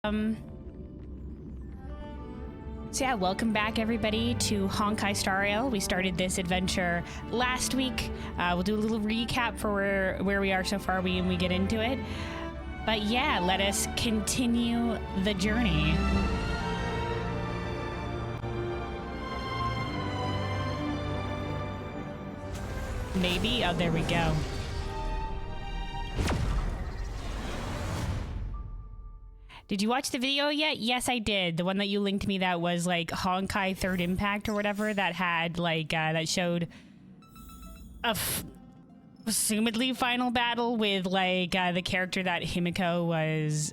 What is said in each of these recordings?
Um, so yeah, welcome back everybody to Honkai Star Rail. We started this adventure last week. We'll do a little recap for where we are so far when we get into it. But yeah, let us continue the journey. Maybe? Oh, there we go. Did you watch the video yet? Yes, I did. The one that you linked me that was like Honkai Third Impact or whatever that had like, that showed a assumedly final battle with like the character that Himiko was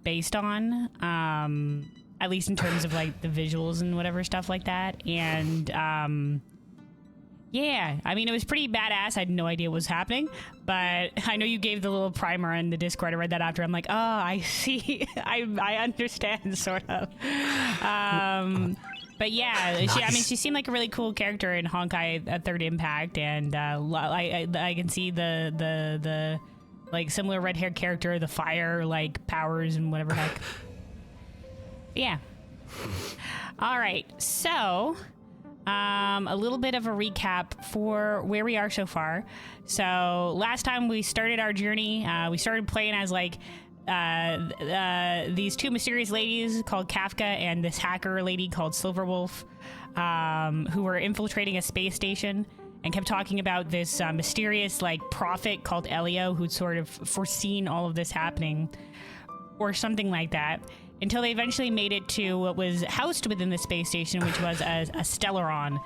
based on. At least in terms of like the visuals and whatever stuff like that. And yeah, I mean, it was pretty badass. I had no idea what was happening, but I know you gave the little primer in the Discord. I read that after. I'm like, oh, I see. I understand, sort of. But yeah, nice. I mean, she seemed like a really cool character in Honkai Third Impact, and I can see the like similar red-haired character, the fire like powers and whatever heck. Yeah. All right, so. A little bit of a recap for where we are so far. So last time we started our journey, we started playing as like these two mysterious ladies called Kafka and this hacker lady called Silverwolf, who were infiltrating a space station and kept talking about this mysterious like prophet called Elio who'd sort of foreseen all of this happening or something like that. Until they eventually made it to what was housed within the space station, which was a Stellaron,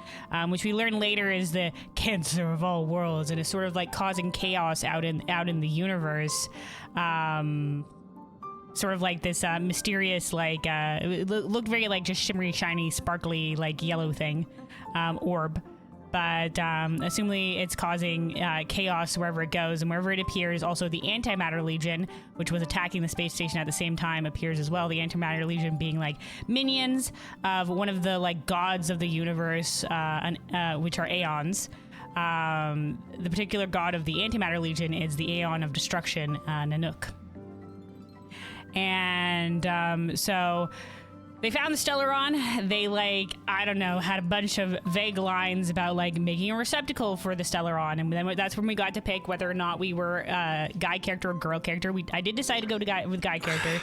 which we learned later is the cancer of all worlds and is sort of like causing chaos out in the universe. Sort of like this mysterious, like, it looked very like just shimmery, shiny, sparkly, like yellow thing, orb. But assumingly it's causing chaos wherever it goes, and wherever it appears, also the Antimatter Legion, which was attacking the space station at the same time, appears as well. The Antimatter Legion being like minions of one of the like gods of the universe, which are Aeons. The particular god of the Antimatter Legion is the Aeon of Destruction, Nanook. And so they found the Stellaron. They, like, I don't know, had a bunch of vague lines about, like, making a receptacle for the Stellaron. And then that's when we got to pick whether or not we were guy character or girl character. I did decide to go to with guy character.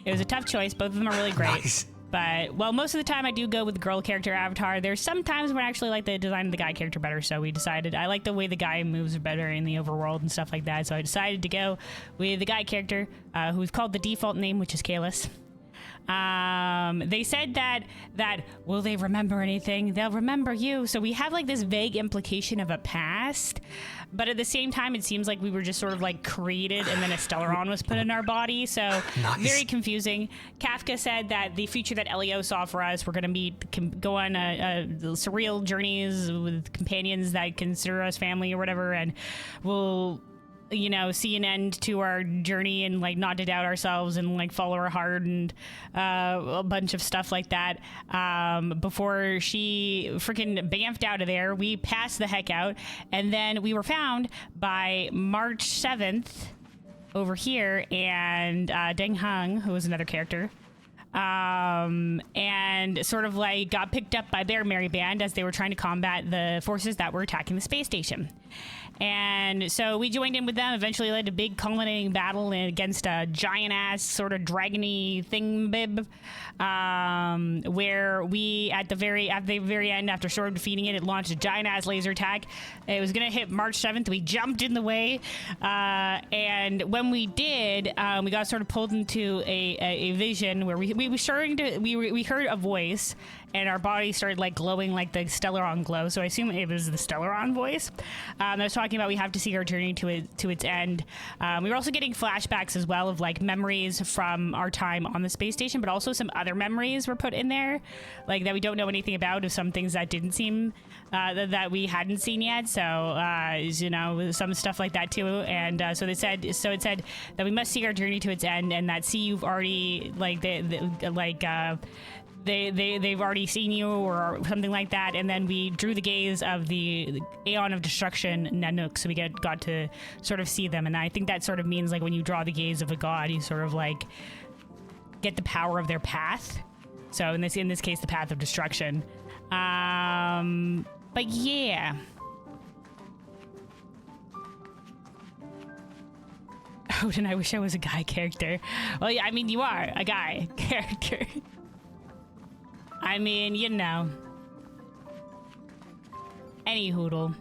It was a tough choice. Both of them are really great. Nice. But, well, most of the time I do go with girl character avatar. There's some times when I actually like the design of the guy character better. So we decided, I like the way the guy moves better in the overworld and stuff like that. So I decided to go with the guy character, who's called the default name, which is Kalis. They said that will they remember anything? They'll remember you. So we have like this vague implication of a past, but at the same time, it seems like we were just sort of like created and then a Stellaron was put in our body. So nice. Very confusing. Kafka said that the future that Elio saw for us, we're going to go on surreal journeys with companions that consider us family or whatever, and we'll, you know, see an end to our journey and like not to doubt ourselves and like follow our heart and a bunch of stuff like that. Before she freaking bamfed out of there, we passed the heck out, and then we were found by March 7th over here and Deng Hung, who was another character. And sort of like got picked up by their merry band as they were trying to combat the forces that were attacking the space station. And so we joined in with them, eventually led to a big culminating battle against a giant-ass sort of dragon-y thingbib, where we, at the very end, after sort of defeating it, it launched a giant-ass laser attack. It was going to hit March 7th. We jumped in the way, and when we did, we got sort of pulled into a vision where we heard a voice, and our body started like glowing like the Stellaron glow. So I assume it was the Stellaron voice. I was talking about we have to see our journey to its end. We were also getting flashbacks as well of like memories from our time on the space station, but also some other memories were put in there, like that we don't know anything about, of some things that didn't seem that we hadn't seen yet. So you know, some stuff like that too. And so it said that we must see our journey to its end, and that you've already like they've already seen you or something like that, and then we drew the gaze of the Aeon of Destruction, Nanook, so we got to sort of see them. And I think that sort of means like when you draw the gaze of a god, you sort of like get the power of their path. So in this case, the path of destruction. But yeah. Odin, I wish I was a guy character. Well, yeah, I mean, you are a guy character. I mean, you know. Any hoodle.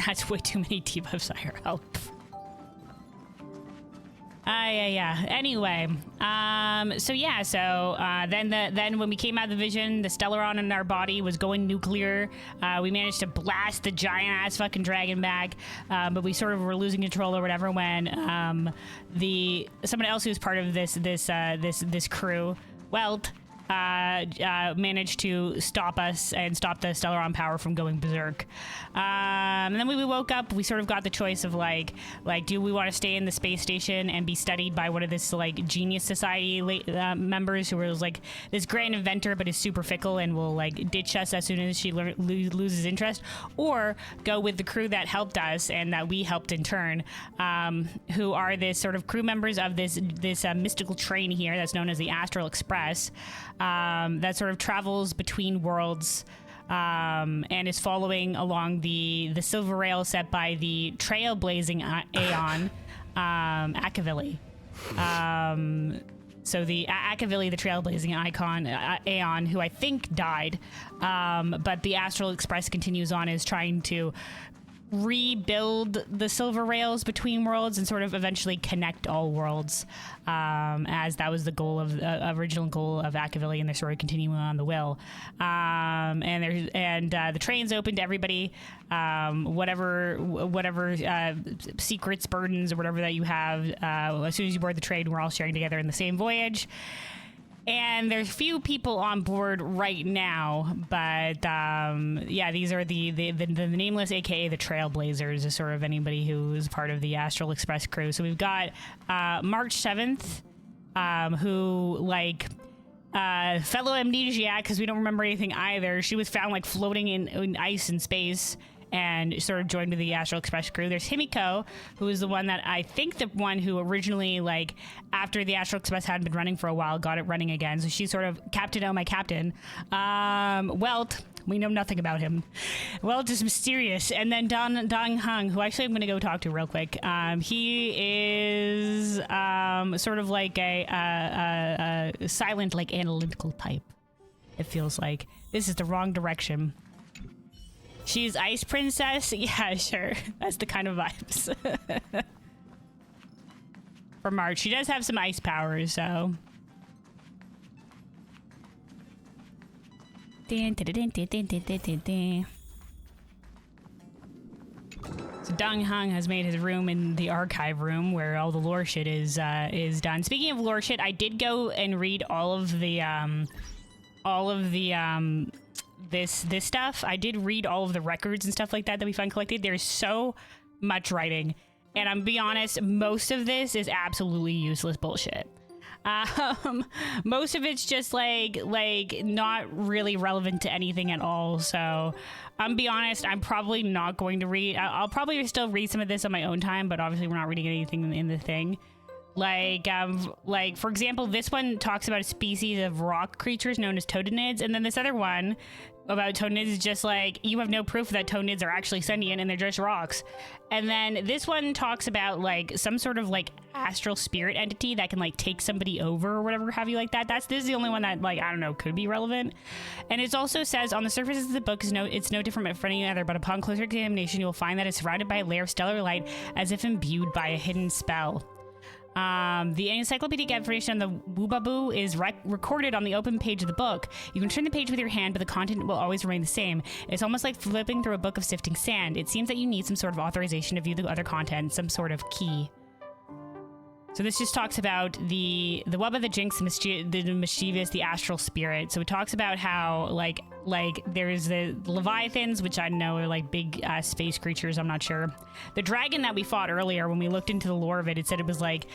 That's way too many debuffs, I help. Yeah. Anyway, then when we came out of the vision, the Stellaron in our body was going nuclear. We managed to blast the giant ass fucking dragon back, but we sort of were losing control or whatever when someone else who's part of this crew, Welt, managed to stop us and stop the Stellaron power from going berserk. And then when we woke up, we sort of got the choice of like, do we want to stay in the space station and be studied by one of this like genius society members who was like this grand inventor but is super fickle and will like ditch us as soon as she loses interest, or go with the crew that helped us and that we helped in turn, who are this sort of crew members of this mystical train here that's known as the Astral Express. That sort of travels between worlds and is following along the silver rail set by the trailblazing Aeon, Akavili. So the Akavili, the trailblazing icon, Aeon, who I think died, but the Astral Express continues on, is trying to rebuild the silver rails between worlds and sort of eventually connect all worlds, as that was the goal of original goal of Akavili, and they're sort of continuing on the will. The train's open to everybody, whatever secrets, burdens, or whatever that you have. As soon as you board the train, we're all sharing together in the same voyage. And there's few people on board right now, but these are the nameless, aka the Trailblazers, is sort of anybody who is part of the Astral Express crew. So we've got March 7th, who fellow amnesiac, because we don't remember anything either. She was found like floating in ice in space and sort of joined with the Astral Express crew. There's Himiko, who is the one that I think the one who originally, like, after the Astral Express had been running for a while, got it running again. So she's sort of Captain O, my captain. Welt, we know nothing about him. Welt is mysterious. And then Dong Hung, who actually I'm going to go talk to real quick. He is sort of like a silent, like, analytical type. It feels like. This is the wrong direction. She's Ice Princess? Yeah, sure. That's the kind of vibes. For March. She does have some ice powers, so. So Dong Hung has made his room in the archive room where all the lore shit is done. Speaking of lore shit, I did go and read all of the this stuff. I did read all of the records and stuff like that we find collected. There's so much writing, and I'm be honest, most of this is absolutely useless bullshit. Most of it's just like not really relevant to anything at all. So I'm be honest, I'm probably not going to read. I'll probably still read some of this on my own time, but obviously we're not reading anything in the thing. Like for example, this one talks about a species of rock creatures known as todinids, and then this other one about todinids is just like, you have no proof that todinids are actually sentient and they're just rocks. And then this one talks about like some sort of like astral spirit entity that can like take somebody over or whatever have you like that. This is the only one that, like, I don't know, could be relevant. And it also says on the surface of the book it's no different from any other, but upon closer examination you will find that it's surrounded by a layer of stellar light as if imbued by a hidden spell. The encyclopedic information on the Wubaboo is recorded on the open page of the book. You can turn the page with your hand, but the content will always remain the same. It's almost like flipping through a book of sifting sand. It seems that you need some sort of authorization to view the other content, some sort of key. So this just talks about the Wubba, the Jinx, the mischievous, the astral spirit. So it talks about how like there's the Leviathans, which I know are like big space creatures. I'm not sure. The dragon that we fought earlier, when we looked into the lore of it, it said it was like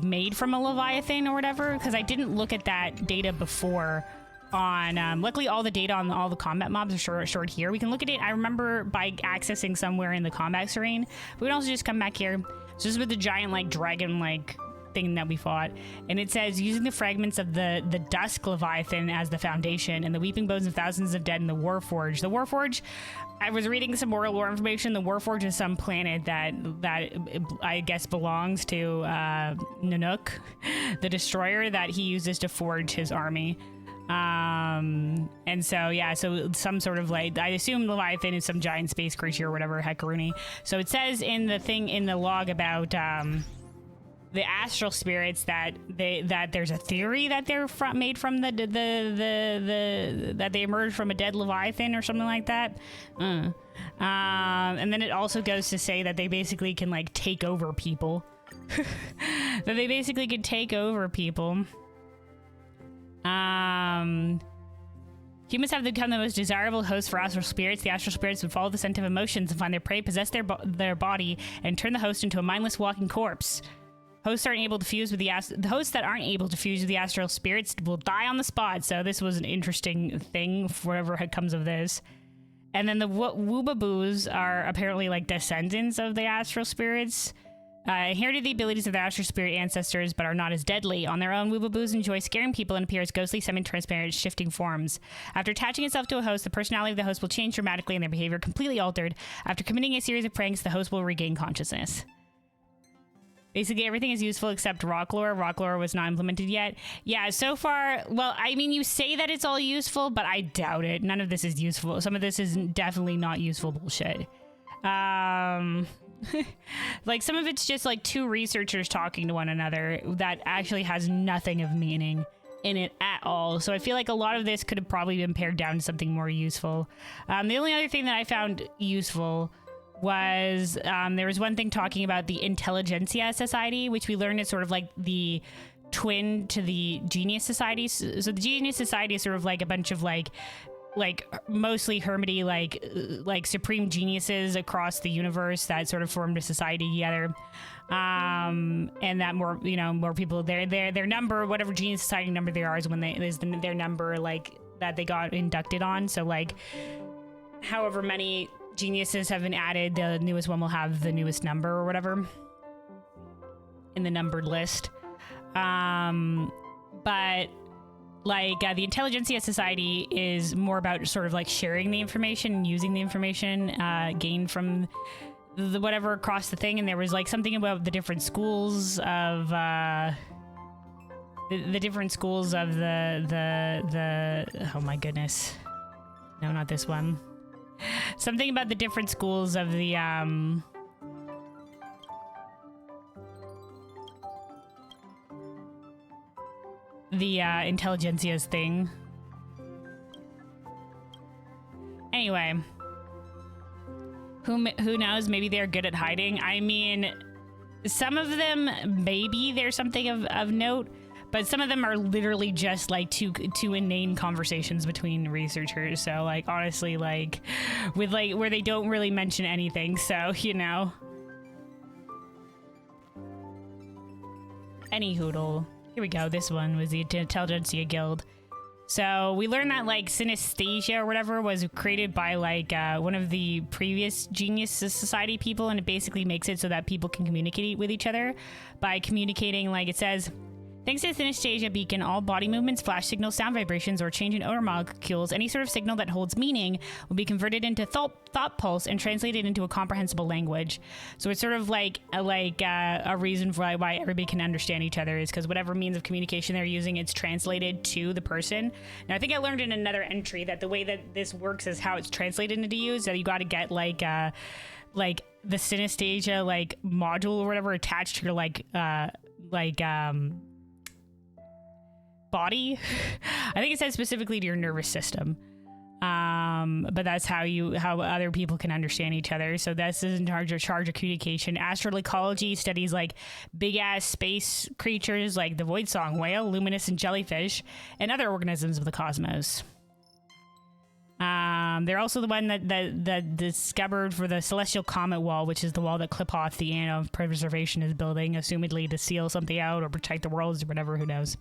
made from a Leviathan or whatever. Because I didn't look at that data before. Luckily all the data on all the combat mobs are stored here. We can look at it. I remember by accessing somewhere in the combat screen. But we can also just come back here. So this is with the giant like dragon like thing that we fought. And it says, using the fragments of the Dusk Leviathan as the foundation and the weeping bones of thousands of dead in the Warforge. The Warforge, I was reading some more lore information. The Warforge is some planet that I guess belongs to Nanook, the destroyer that he uses to forge his army. And so, yeah, so some sort of like, I assume Leviathan is some giant space creature or whatever, Heckaruni. So it says in the log about, the astral spirits that there's a theory that they're made from that they emerged from a dead Leviathan or something like that. And then it also goes to say that they basically can like take over people. That they basically can take over people. Humans have become the most desirable hosts for astral spirits. The astral spirits would follow the scent of emotions and find their prey, possess their body, and turn the host into a mindless walking corpse. Hosts aren't able to fuse with the hosts that aren't able to fuse with the astral spirits will die on the spot. So this was an interesting thing for whatever comes of this. And then the Woobaboos are apparently like descendants of the astral spirits. Inherited the abilities of their astral spirit ancestors, but are not as deadly. On their own, Woobaboos enjoy scaring people and appear as ghostly, semi-transparent, shifting forms. After attaching itself to a host, the personality of the host will change dramatically and their behavior completely altered. After committing a series of pranks, the host will regain consciousness. Basically, everything is useful except rock lore. Rock lore was not implemented yet. Yeah, so far, well, I mean, you say that it's all useful, but I doubt it. None of this is useful. Some of this is definitely not useful bullshit. Like, some of it's just, like, two researchers talking to one another that actually has nothing of meaning in it at all. So I feel like a lot of this could have probably been pared down to something more useful. The only other thing that I found useful was there was one thing talking about the Intelligentsia Society, which we learned is sort of like the twin to the Genius Society. So the Genius Society is sort of like a bunch of like mostly hermity, like supreme geniuses across the universe that sort of formed a society together. And that more people, their number, whatever Genius Society number they are, is when their number like that they got inducted on. So like however many geniuses have been added, the newest one will have the newest number or whatever in the numbered list. But like the Intelligentsia Society is more about sort of like sharing the information and using the information gained from the whatever across the thing. And there was like something about the different schools of the different schools of the oh my goodness, no, not this one. Something about the different schools of the Intelligentsia's thing. Anyway, who knows? Maybe they're good at hiding. I mean, some of them maybe there's something of note, but some of them are literally just like two inane conversations between researchers. So like honestly, like with like where they don't really mention anything. So you know. Any hoodle. Here we go. This one was the Intelligentsia Guild. So we learned that like synesthesia or whatever was created by like one of the previous Genius Society people, and it basically makes it so that people can communicate with each other by communicating, like it says, thanks to the synesthesia beacon, all body movements, flash signals, sound vibrations, or change in odor molecules, any sort of signal that holds meaning will be converted into thought pulse and translated into a comprehensible language. So it's sort of like a reason for why everybody can understand each other is because whatever means of communication they're using, it's translated to the person. Now I think I learned in another entry that the way that this works is how it's translated into use. So you got to get like the synesthesia like module or whatever attached to your body. I think it says specifically to your nervous system, but that's how other people can understand each other. So this is in charge of communication. Astral ecology studies like big ass space creatures like the void song whale, luminescent jellyfish, and other organisms of the cosmos. They're also the one that discovered for the celestial comet wall, which is the wall that Kliphoth, the Anna of Preservation, is building, assumedly to seal something out or protect the worlds or whatever, who knows.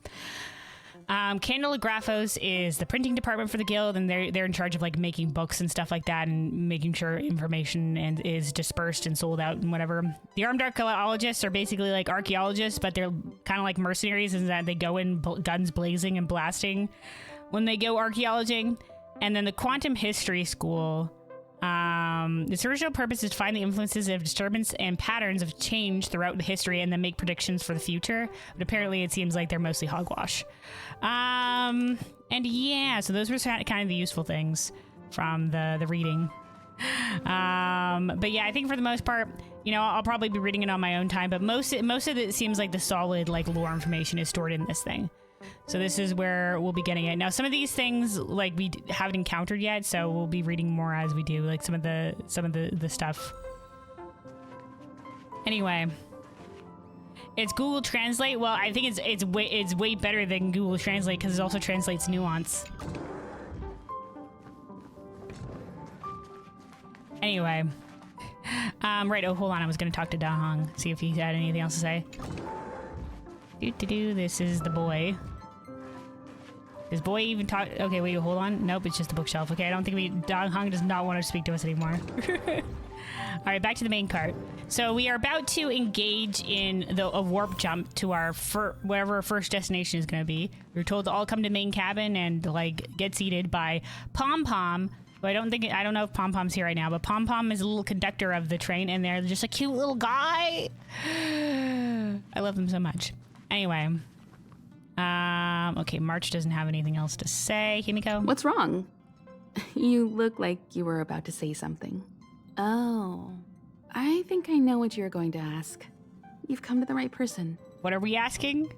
Candelagraphos is the printing department for the guild, and they're in charge of like making books and stuff like that, and making sure information is dispersed and sold out and whatever. The armed archaeologists are basically like archaeologists, but they're kind of like mercenaries in that they go in guns blazing and blasting when they go archaeologing. And then the quantum history school. Its original purpose is to find the influences of disturbance and patterns of change throughout the history and then make predictions for the future. But apparently it seems like they're mostly hogwash. And yeah, so those were kind of the useful things from the reading. But yeah, I think for the most part, you know, I'll probably be reading it on my own time, but most of it seems like the solid like lore information is stored in this thing. So this is where we'll be getting it. Now, some of these things like we haven't encountered yet, so we'll be reading more as we do, like some of the stuff. Anyway, it's Google Translate. Well, I think it's way better than Google Translate because it also translates nuance. Anyway, right. Oh, hold on. I was gonna talk to Da Hong, see if he had anything else to say. This is the boy. Does boy even talk? Okay, wait, hold on. Nope, it's just a bookshelf. Okay, I don't think Da Hong does not want to speak to us anymore. All right, back to the main cart. So we are about to engage in a warp jump to our wherever our first destination is going to be. We were told to all come to main cabin and like get seated by Pom Pom. Well, I don't know if Pom Pom's here right now, but Pom Pom is a little conductor of the train, and they're just a cute little guy. I love them so much. Anyway, okay, March doesn't have anything else to say. Himiko? What's wrong? You look like you were about to say something. Oh, I think I know what you're going to ask. You've come to the right person. What are we asking?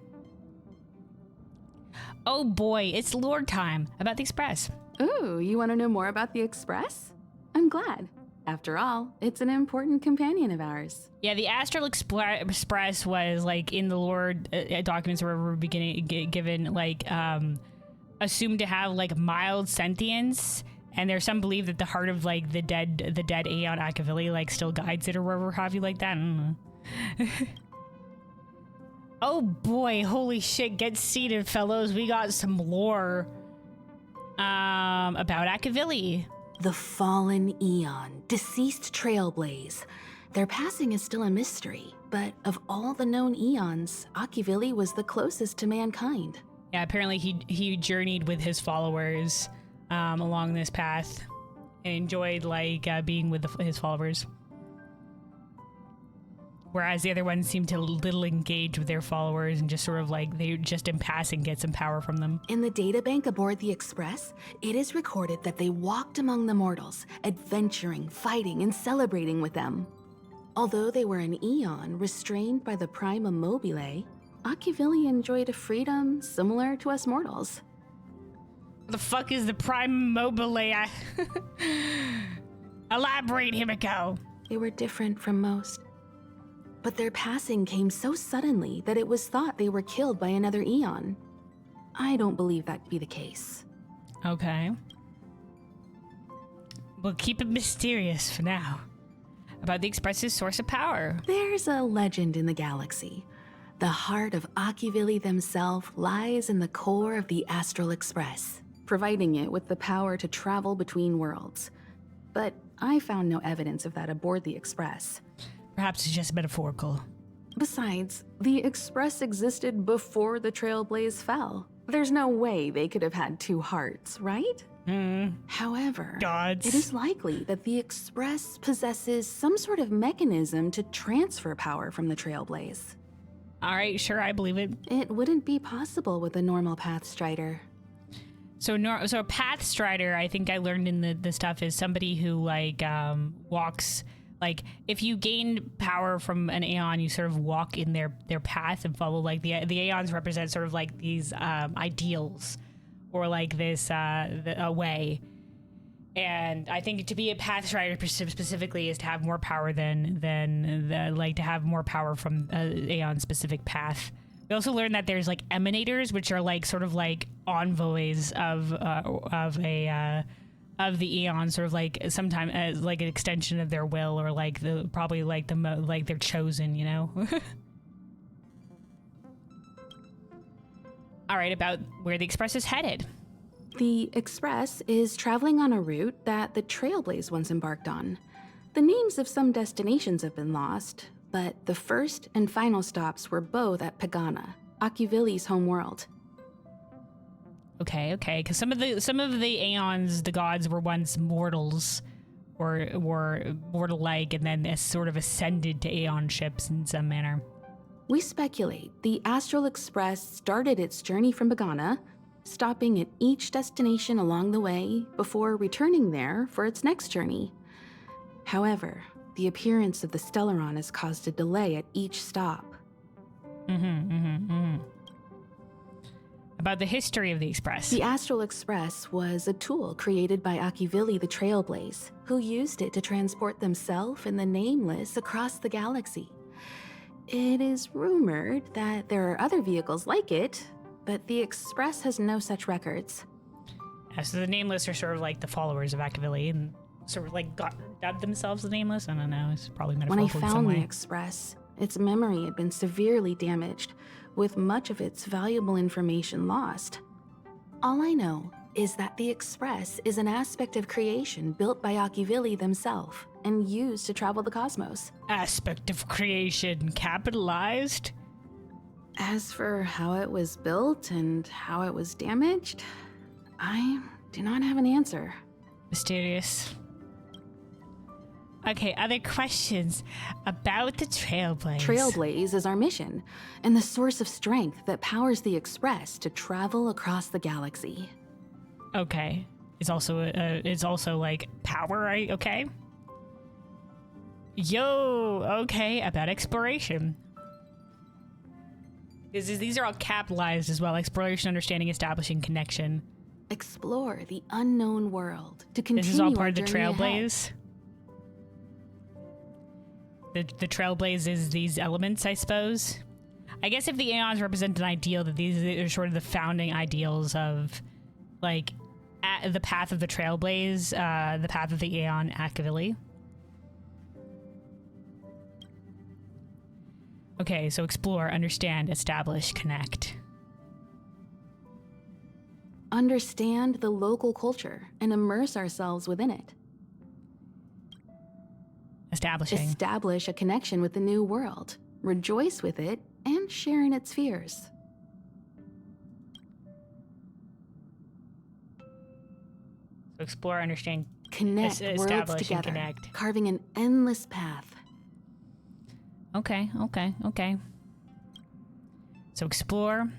Oh boy, it's lore time about the Express. Ooh, you want to know more about the Express? I'm glad. After all, it's an important companion of ours. Yeah, the Astral Express was like in the lore documents where we're given like assumed to have like mild sentience, and there's some belief that the heart of like the dead Aeon Akavili like still guides it or whatever have you like that. I don't know. Oh boy, holy shit! Get seated, fellows. We got some lore about Akavili. The fallen Eon, deceased trailblaze. Their passing is still a mystery, but of all the known Eons, Akavili was the closest to mankind. Yeah, apparently he journeyed with his followers along this path and enjoyed like being with his followers. Whereas the other ones seem to little engage with their followers and just sort of like they just in passing get some power from them. In the databank aboard the Express, it is recorded that they walked among the mortals, adventuring, fighting, and celebrating with them. Although they were an Eon restrained by the Prima Mobile, Akavili enjoyed a freedom similar to us mortals. What the fuck is the Prima Mobile? Elaborate, Himiko. They were different from most. But their passing came so suddenly that it was thought they were killed by another Eon. I don't believe that to be the case. Okay. We'll keep it mysterious for now. About the Express's source of power. There's a legend in the galaxy. The heart of Akavili themselves lies in the core of the Astral Express, providing it with the power to travel between worlds. But I found no evidence of that aboard the Express. Perhaps it's just metaphorical. Besides, the Express existed before the Trailblaze fell. There's no way they could have had two hearts, right? However, Gods. It is likely that the Express possesses some sort of mechanism to transfer power from the Trailblaze. All right, sure, I believe it. It wouldn't be possible with a normal Path Strider. So a Path Strider, I think I learned in the stuff, is somebody who like walks. Like, if you gain power from an Aeon, you sort of walk in their path and follow, like, the Aeons represent sort of, like, these ideals or, like, this a way. And I think to be a Path Strider specifically is to have more power than to have more power from Aeon-specific path. We also learned that there's, like, Emanators, which are, like, sort of, like, envoys of the Eon, sort of like sometime as like an extension of their will, or like probably like they're chosen, you know. All right, about where the Express is headed. The Express is traveling on a route that the Trailblaze once embarked on. The names of some destinations have been lost, but the first and final stops were both at Pagana, Akuvili's home world. Okay, because some of the Aeons, the gods were once mortals, or were mortal-like, and then sort of ascended to Aeon ships in some manner. We speculate the Astral Express started its journey from Pagana, stopping at each destination along the way before returning there for its next journey. However, the appearance of the Stellaron has caused a delay at each stop. About the history of the Express. The Astral Express was a tool created by Akuvili the Trailblaze, who used it to transport themselves and the Nameless across the galaxy. It is rumored that there are other vehicles like it, but the Express has no such records. So the Nameless are sort of like the followers of Akuvili and sort of like dubbed themselves the Nameless? I don't know, it's probably metaphorical When I in some found way. the Express, its memory had been severely damaged, with much of its valuable information lost. All I know is that the Express is an aspect of creation built by Akuvili themselves and used to travel the cosmos. Aspect of creation capitalized? As for how it was built and how it was damaged, I do not have an answer. Mysterious. Okay, other questions about the Trailblaze. Trailblaze is our mission, and the source of strength that powers the Express to travel across the galaxy. Okay. It's also like power, right? Okay. Okay, about exploration. These are all capitalized as well. Exploration, understanding, establishing, connection. Explore the unknown world to continue. This is all part of the our journey ahead. Trailblaze. The Trailblaze is these elements, I suppose. I guess if the Aeons represent an ideal, that these are sort of the founding ideals of, like, the path of the Trailblaze, the path of the Aeon Akuvili. Okay, so explore, understand, establish, connect. Understand the local culture and immerse ourselves within it. Establishing. Establish a connection with the new world. Rejoice with it and share in its fears. So explore, understand, Connect worlds establish, and together, connect. carving an endless path. Okay. So explore,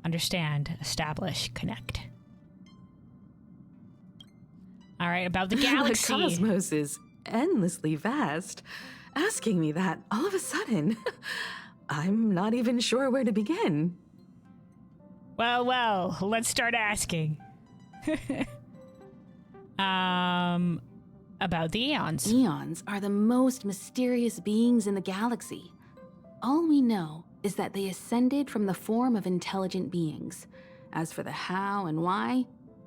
understand, establish, connect. All right, about the galaxy. The cosmos is endlessly vast. Asking me that all of a sudden, I'm not even sure where to begin. Well, let's start asking. About the Aeons. Eons are the most mysterious beings in the galaxy. All we know is that they ascended from the form of intelligent beings. As for the how and why,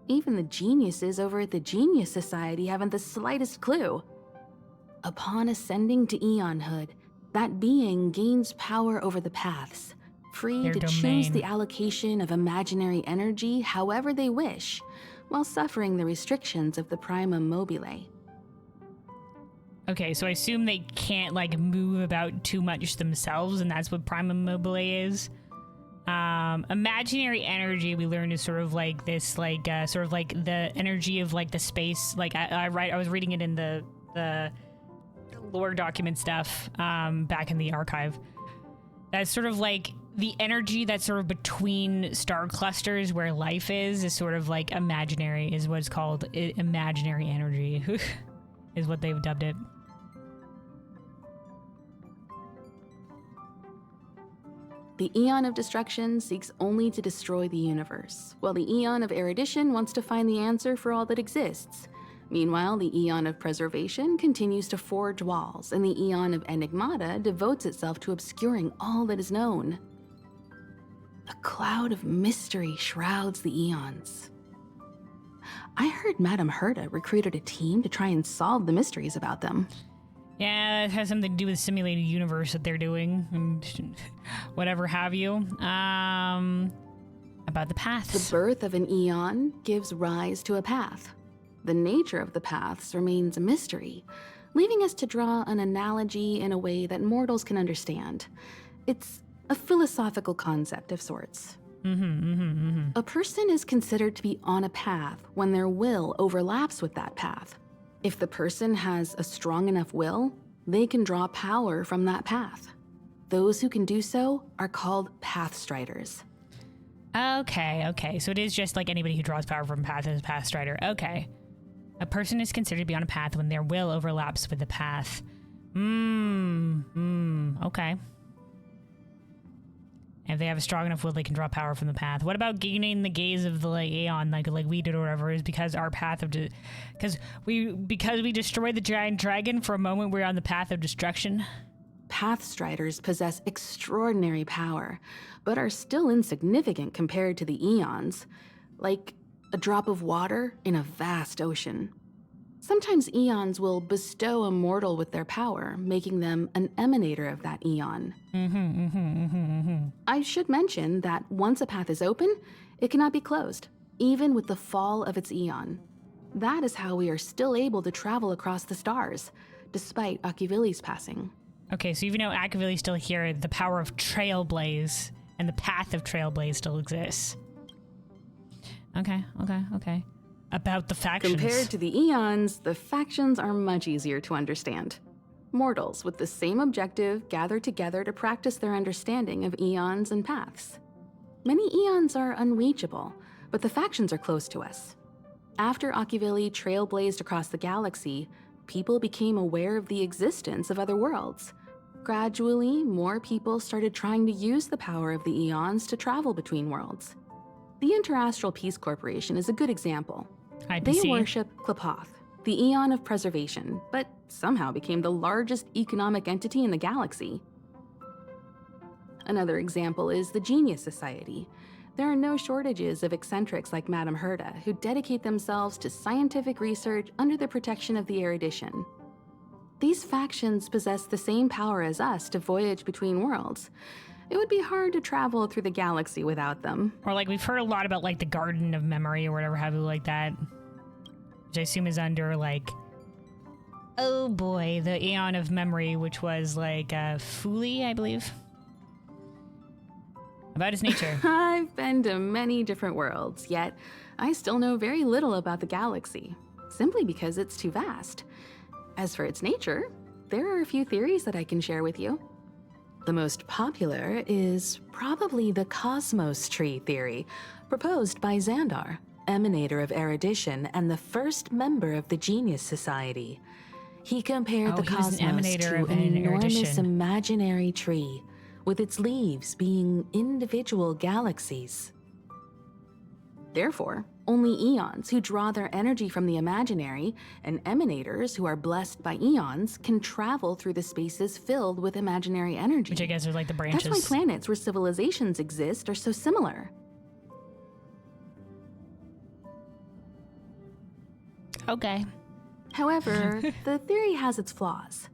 even the geniuses over at the Genius Society haven't the slightest clue. Upon ascending to Eonhood, that being gains power over the paths, free Their to choose domain. the allocation of imaginary energy however they wish, while suffering the restrictions of the Primum Mobile. Okay, so I assume they can't, like, move about too much themselves, and that's what Primum Mobile is. Imaginary energy, we learned, is sort of like this, like, sort of like the energy of, like, the space. Like, I was reading it in the lore document stuff, back in the archive. That's sort of like the energy that's sort of between star clusters where life is sort of like imaginary, is what's called imaginary energy, is what they've dubbed it. The Eon of Destruction seeks only to destroy the universe, while the Eon of Erudition wants to find the answer for all that exists. Meanwhile, the Eon of Preservation continues to forge walls, and the Eon of Enigmata devotes itself to obscuring all that is known. A cloud of mystery shrouds the Eons. I heard Madame Herta recruited a team to try and solve the mysteries about them. Yeah, it has something to do with the simulated universe that they're doing, and whatever have you. About about the The paths? birth of an eon gives rise to a path. The nature of the paths remains a mystery, leaving us to draw an analogy in a way that mortals can understand. It's a philosophical concept of sorts. A person is considered to be on a path when their will overlaps with that path. If the person has a strong enough will, they can draw power from that path. Those who can do so are called pathstriders. Okay. So it is just like anybody who draws power from path is a path strider. Okay. A person is considered to be on a path when their will overlaps with the path. Okay. If they have a strong enough will, they can draw power from the path. What about gaining the gaze of the Aeon, like we did or whatever? Is because our path of because we destroyed the giant dragon for a moment, we're on the path of destruction. Pathstriders possess extraordinary power, but are still insignificant compared to the eons, like a drop of water in a vast ocean. Sometimes eons will bestow a mortal with their power, making them an emanator of that eon. I should mention that once a path is open, it cannot be closed, even with the fall of its eon. That is how we are still able to travel across the stars, despite Akivili's passing. Okay, so even though Akavili's still here, the power of Trailblaze and the path of Trailblaze still exists. Okay. About the factions. Compared to the eons, the factions are much easier to understand. Mortals with the same objective gather together to practice their understanding of eons and paths. Many eons are unreachable, but the factions are close to us. After Akivili trailblazed across the galaxy, people became aware of the existence of other worlds. Gradually, more people started trying to use the power of the eons to travel between worlds. The Interastral Peace Corporation is a good example. IPC. They worship Klapoth, the Eon of Preservation, but somehow became the largest economic entity in the galaxy. Another example is the Genius Society. There are no shortages of eccentrics like Madame Herda who dedicate themselves to scientific research under the protection of the Erudition. These factions possess the same power as us to voyage between worlds. It would be hard to travel through the galaxy without them. Or like we've heard a lot about like the Garden of Memory or whatever have you like that. Which I assume is under like, oh boy, the Aeon of Memory, which was like Fuli, I believe. About its nature. I've been to many different worlds, yet I still know very little about the galaxy, simply because it's too vast. As for its nature, there are a few theories that I can share with you. The most popular is probably the Cosmos Tree theory, proposed by Xandar, emanator of Erudition and the first member of the Genius Society. He compared the he was cosmos an emanator to of an an enormous erudition. imaginary tree, with its leaves being individual galaxies. Therefore, only eons who draw their energy from the imaginary and emanators who are blessed by eons can travel through the spaces filled with imaginary energy. Which I guess are like the branches. That's why planets where civilizations exist are so similar. Okay. However, the theory has its flaws.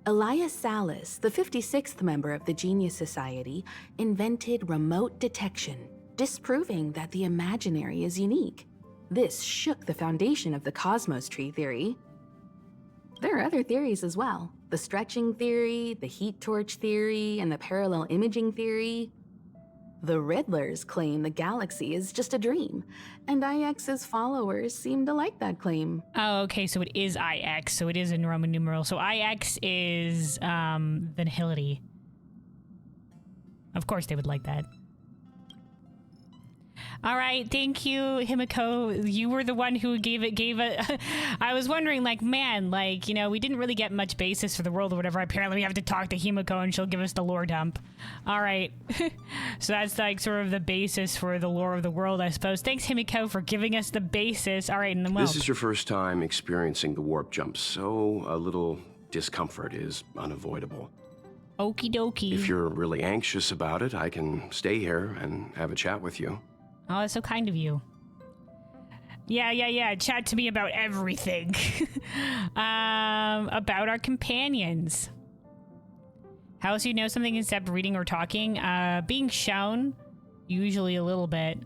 Elias Salas, the 56th member of the Genius Society, invented remote detection, disproving that the imaginary is unique. This shook the foundation of the Cosmos Tree theory. There are other theories as well. The stretching theory, the heat torch theory, and the parallel imaging theory. The Riddlers claim the galaxy is just a dream, and IX's followers seem to like that claim. Oh, okay, so it is IX, so it is in Roman numeral. So IX is the nihility. Of course they would like that. All right, thank you, Himiko. You were the one who gave it. I was wondering, like, man, like, you know, we didn't really get much basis for the world or whatever. Apparently we have to talk to Himiko and she'll give us the lore dump. All right. So that's like sort of the basis for the lore of the world, I suppose. Thanks, Himiko, for giving us the basis. All right, and then This is your first time experiencing the warp jump, so a little discomfort is unavoidable. okie dokie. If you're really anxious about it, I can stay here and have a chat with you. Oh, that's so kind of you. Yeah. Chat to me about everything. About our companions. How else do you know something except reading or talking? Being shown, usually a little bit.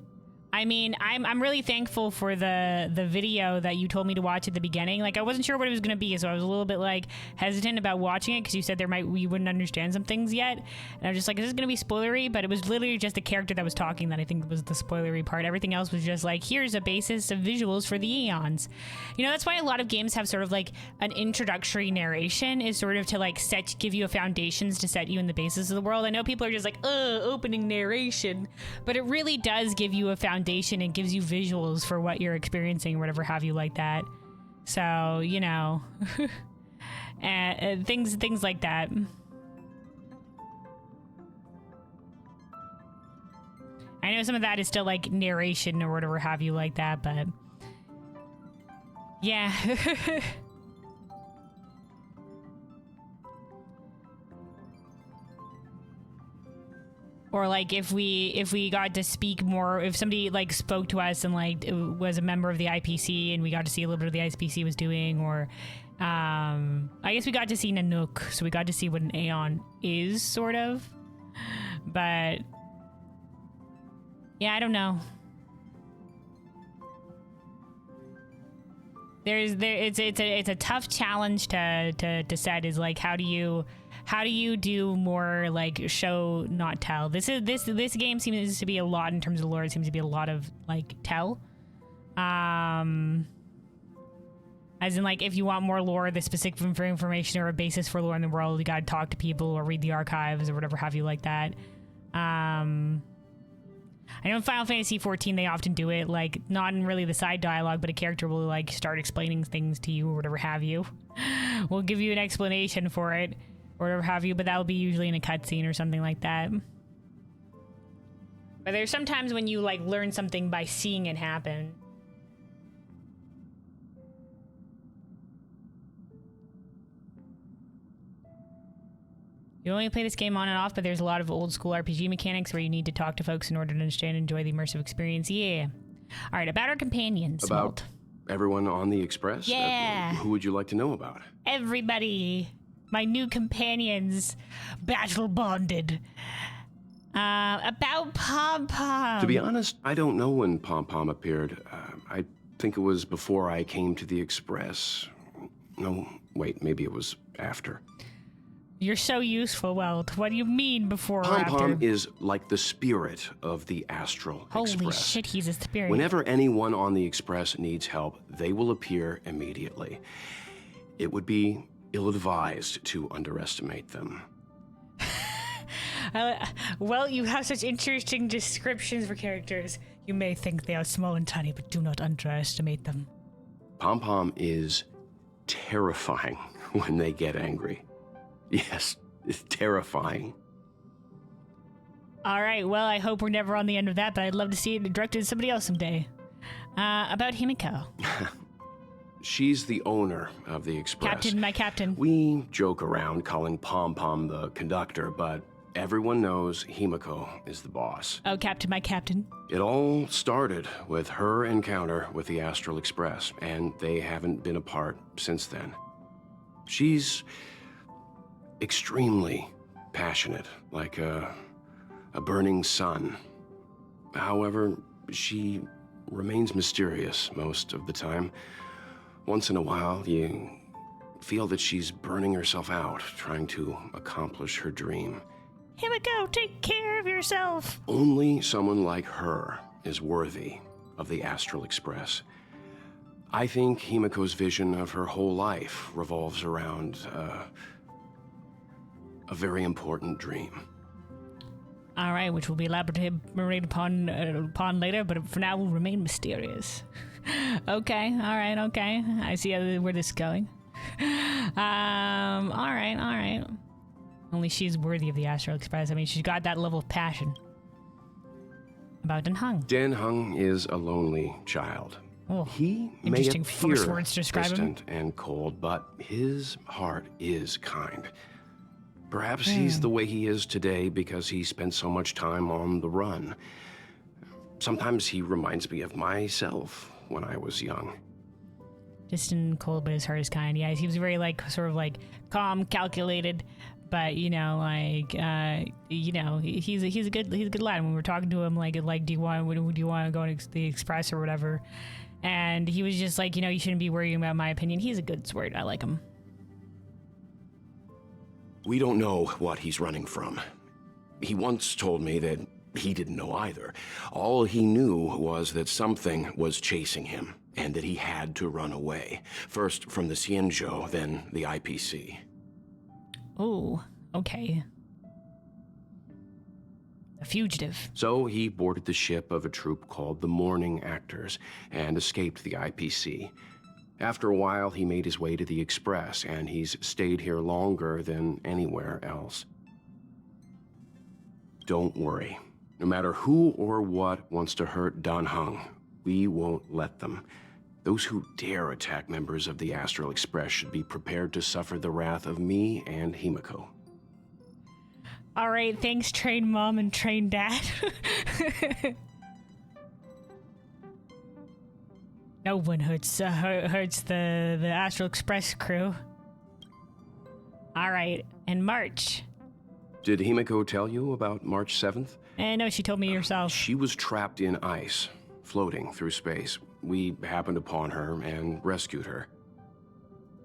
I mean, I'm really thankful for the video that you told me to watch at the beginning. Like, I wasn't sure what it was going to be, so I was a little bit like hesitant about watching it because you said we wouldn't understand some things yet, and I was just like, is this going to be spoilery? But it was literally just the character that was talking that I think was the spoilery part. Everything else was just like, here's a basis of visuals for the Aeons. You know, that's why a lot of games have sort of like an introductory narration, is sort of to like give you a foundations to set you in the basis of the world. I know people are just like, opening narration, but it really does give you a foundation and gives you visuals for what you're experiencing or whatever have you like that. So, you know, and things like that. I know some of that is still like narration or whatever have you like that, but yeah. Or like if we got to speak more, if somebody like spoke to us and like was a member of the IPC and we got to see a little bit of the IPC was doing, or I guess we got to see Nanook, so we got to see what an Aeon is, sort of. But yeah, I don't know. It's a tough challenge to set, is like how do you do more like show not tell. This game seems to be a lot in terms of lore. It seems to be a lot of like tell, as in like if you want more lore, the specific information or a basis for lore in the world, you gotta talk to people or read the archives or whatever have you like that. I know in Final Fantasy XIV they often do it, like not in really the side dialogue, but a character will like start explaining things to you or whatever have you. We'll give you an explanation for it or whatever have you, but that'll be usually in a cutscene or something like that. But there's sometimes when you like learn something by seeing it happen. You only play this game on and off, but there's a lot of old school RPG mechanics where you need to talk to folks in order to understand and enjoy the immersive experience. Yeah. All right, about our companions. About everyone on the Express? Yeah. Who would you like to know about? Everybody. My new companions. Battle bonded. About Pom Pom. To be honest, I don't know when Pom Pom appeared. I think it was before I came to the Express. No, wait, maybe it was after. You're so useful, Welt. What do you mean before or after? Pom Pom is like the spirit of the Astral Express. Holy shit, he's a spirit. Whenever anyone on the Express needs help, they will appear immediately. It would be ill-advised to underestimate them. Well, you have such interesting descriptions for characters. You may think they are small and tiny, but do not underestimate them. Pom Pom is terrifying when they get angry. Yes, it's terrifying. All right, well, I hope we're never on the end of that, but I'd love to see it directed to somebody else someday. About Himiko. She's the owner of the Express. Captain, my captain. We joke around calling Pom Pom the conductor, but everyone knows Himiko is the boss. Oh, Captain, my captain. It all started with her encounter with the Astral Express, and they haven't been apart since then. She's extremely passionate, like a burning sun. However, she remains mysterious most of the time. Once in a while, you feel that she's burning herself out, trying to accomplish her dream. Himiko, take care of yourself. Only someone like her is worthy of the Astral Express. I think Himiko's vision of her whole life revolves around a very important dream. All right, which will be elaborated upon later, but for now will remain mysterious. Okay, all right, okay. I see where this is going. All right. Only she's worthy of the Astral Express. I mean, she's got that level of passion. About Den Heng. Den Heng is a lonely child. Oh, He may interesting appear first words to describe him. distant and cold, but his heart is kind. Perhaps he's the way he is today because he spent so much time on the run. Sometimes he reminds me of myself when I was young. Distant and cold, but his heart is kind. Yeah, he was very like sort of like calm, calculated, But you know, like you know, he's a good lad. When we were talking to him, like do you want to go on the express or whatever? And he was just like, you know, you shouldn't be worrying about my opinion. He's a good sport. I like him. We don't know what he's running from. He once told me that he didn't know either. All he knew was that something was chasing him, and that he had to run away. First from the Xianzhou, then the IPC. Oh, okay. A fugitive. So he boarded the ship of a troupe called the Morning Actors and escaped the IPC. After a while, he made his way to the Express, and he's stayed here longer than anywhere else. Don't worry. No matter who or what wants to hurt Dan Heng, we won't let them. Those who dare attack members of the Astral Express should be prepared to suffer the wrath of me and Himiko. All right, thanks, train mom and train dad. No one hurts the Astral Express crew. All right, and March. Did Himiko tell you about March 7th? No, she told me herself. She was trapped in ice, floating through space. We happened upon her and rescued her.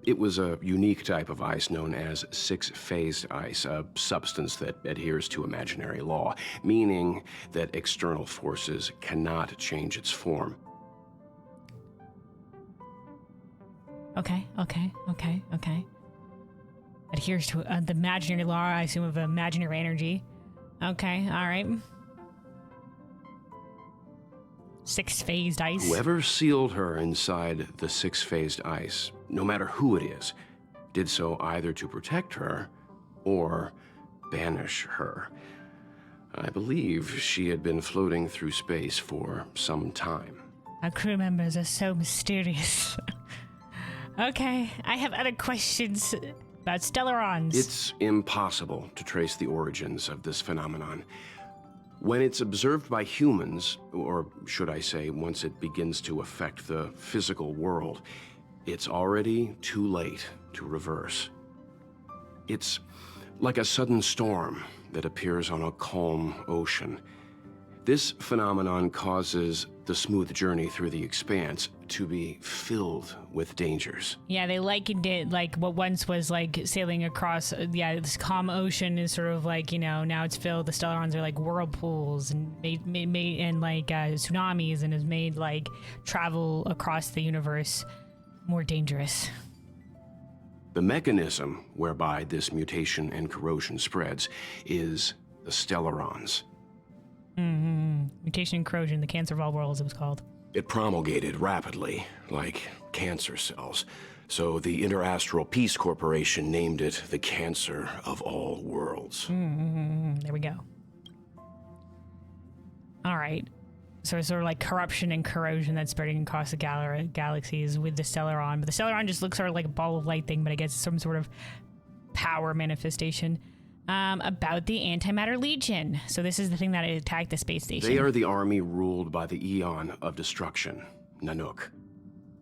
It was a unique type of ice known as six-phased ice, a substance that adheres to imaginary law, meaning that external forces cannot change its form. Okay. Adheres to the imaginary law, I assume, of imaginary energy. Okay, all right. Six-phased ice. Whoever sealed her inside the six-phased ice, no matter who it is, did so either to protect her or banish her. I believe she had been floating through space for some time. Our crew members are so mysterious. Okay, I have other questions about Stellarons. It's impossible to trace the origins of this phenomenon. When it's observed by humans, or should I say, once it begins to affect the physical world, it's already too late to reverse. It's like a sudden storm that appears on a calm ocean. This phenomenon causes the smooth journey through the expanse to be filled with dangers. Yeah, they likened it like what once was like sailing across, this calm ocean is sort of like, you know, now it's filled, the Stellarons are like whirlpools and made and like tsunamis, and has made like travel across the universe more dangerous. The mechanism whereby this mutation and corrosion spreads is the Stellarons. Mutation and corrosion, the cancer of all worlds, it was called. It promulgated rapidly, like cancer cells. So the Interastral Peace Corporation named it the cancer of all worlds. There we go. All right. So it's sort of like corruption and corrosion that's spreading across the galaxies with the Stellaron. But the Stellaron just looks sort of like a ball of light thing, but I guess it's some sort of power manifestation. About the Antimatter Legion. So this is the thing that attacked the space station. They are the army ruled by the Eon of Destruction, Nanook.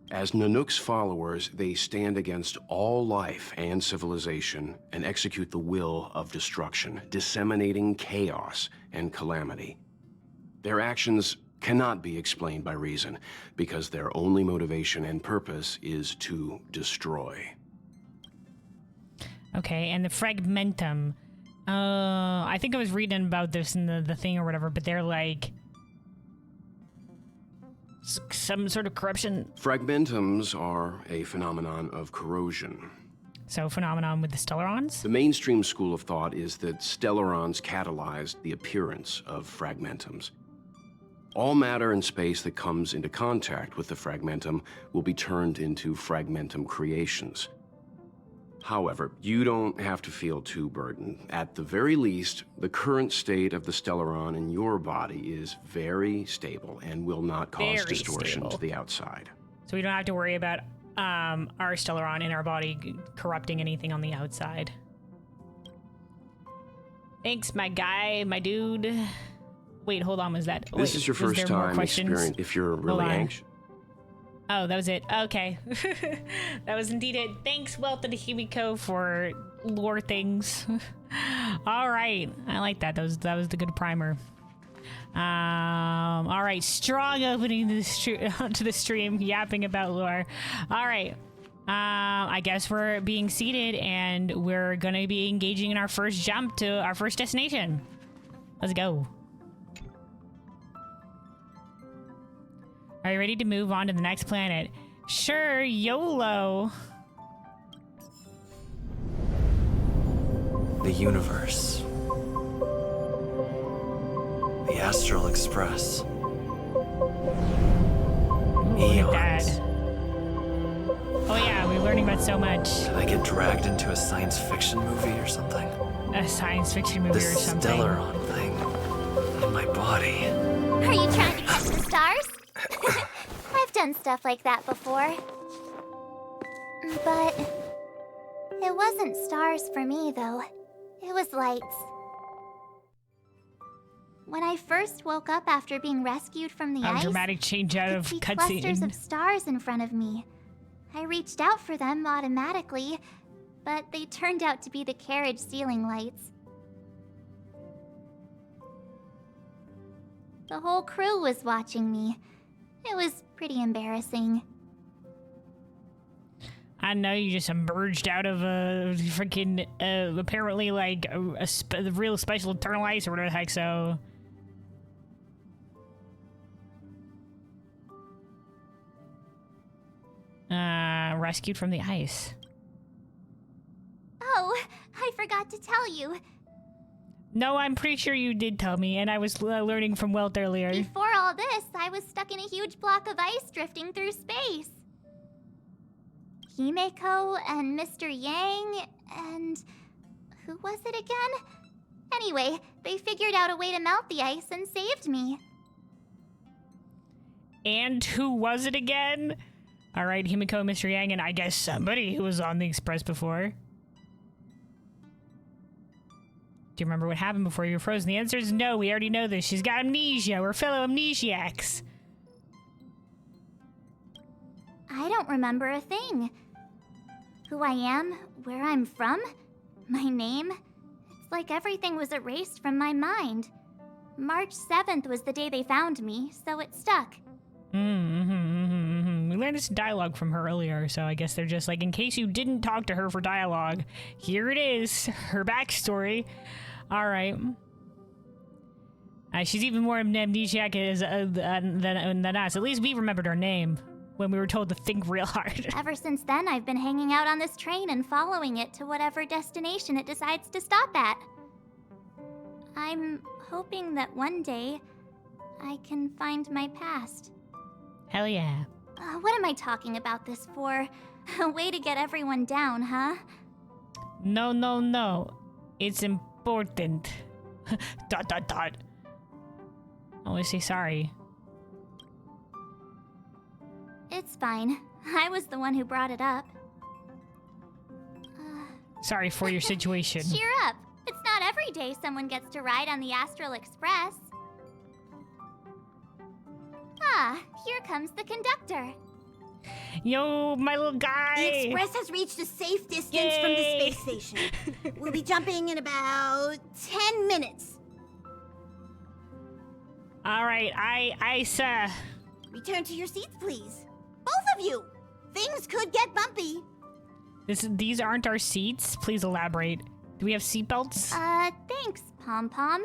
As Nanook's followers, they stand against all life and civilization and execute the will of destruction, disseminating chaos and calamity. Their actions cannot be explained by reason, because their only motivation and purpose is to destroy. Okay, and the Fragmentum. I think I was reading about this in the thing or whatever, but they're like some sort of corruption. Fragmentums are a phenomenon of corrosion. So phenomenon with the Stellarons? The mainstream school of thought is that Stellarons catalyzed the appearance of fragmentums. All matter in space that comes into contact with the fragmentum will be turned into fragmentum creations. However, you don't have to feel too burdened. At the very least, the current state of the Stellaron in your body is very stable and will not cause Very distortion stable. to the outside. So we don't have to worry about our Stellaron in our body corrupting anything on the outside. Thanks, my guy, my dude. Wait, hold on, was that... This is your first time experiencing. If you're really anxious. Oh, that was it. Okay. That was indeed it. Thanks, Welt and Himiko, for lore things. All right. I like that. That was the good primer. All right. Strong opening to the stream, yapping about lore. All right. I guess we're being seated and we're going to be engaging in our first jump to our first destination. Let's go. Are you ready to move on to the next planet? Sure, YOLO. The universe. The Astral Express. Look at that. Oh yeah, we're learning about so much. Did I get dragged into a science fiction movie or something? A science fiction movie The or something. Stellaron thing in my body. Are you trying to catch the stars? I've done stuff like that before. But it wasn't stars for me, though. It was lights. When I first woke up after being rescued from the ice, Dramatic change out I of could see clusters of cutscene. stars in front of me. I reached out for them automatically, but they turned out to be the carriage ceiling lights. The whole crew was watching me. It was pretty embarrassing. I know you just emerged out of a freaking apparently like a real special eternal ice or whatever the heck. So. Rescued from the ice. Oh, I forgot to tell you. No, I'm pretty sure you did tell me, and I was learning from Welt earlier. Before all this, I was stuck in a huge block of ice drifting through space. Himeko and Mr. Yang and... who was it again? Anyway, they figured out a way to melt the ice and saved me. And who was it again? All right, Himiko, Mr. Yang, and I guess somebody who was on the Express before. Do you remember what happened before you were frozen? The answer is no. We already know this. She's got amnesia. We're fellow amnesiacs. I don't remember a thing. Who I am, where I'm from, my name. It's like everything was erased from my mind. March 7th was the day they found me, so it stuck. We learned this dialogue from her earlier, so I guess they're just like, in case you didn't talk to her for dialogue, here it is, her backstory. All right. She's even more amnesiac than us. At least we remembered her name when we were told to think real hard. Ever since then, I've been hanging out on this train and following it to whatever destination it decides to stop at. I'm hoping that one day I can find my past. Hell yeah. What am I talking about this for? A way to get everyone down, huh? No. It's important. ... Always say sorry. It's fine. I was the one who brought it up. Sorry for your situation. Cheer up! It's not every day someone gets to ride on the Astral Express. Ah, here comes the conductor. Yo, my little guy! The Express has reached a safe distance from the space station. We'll be jumping in about 10 minutes. All right, sir. Return to your seats, please. Both of you! Things could get bumpy. These aren't our seats. Please elaborate. Do we have seatbelts? Thanks, Pom Pom.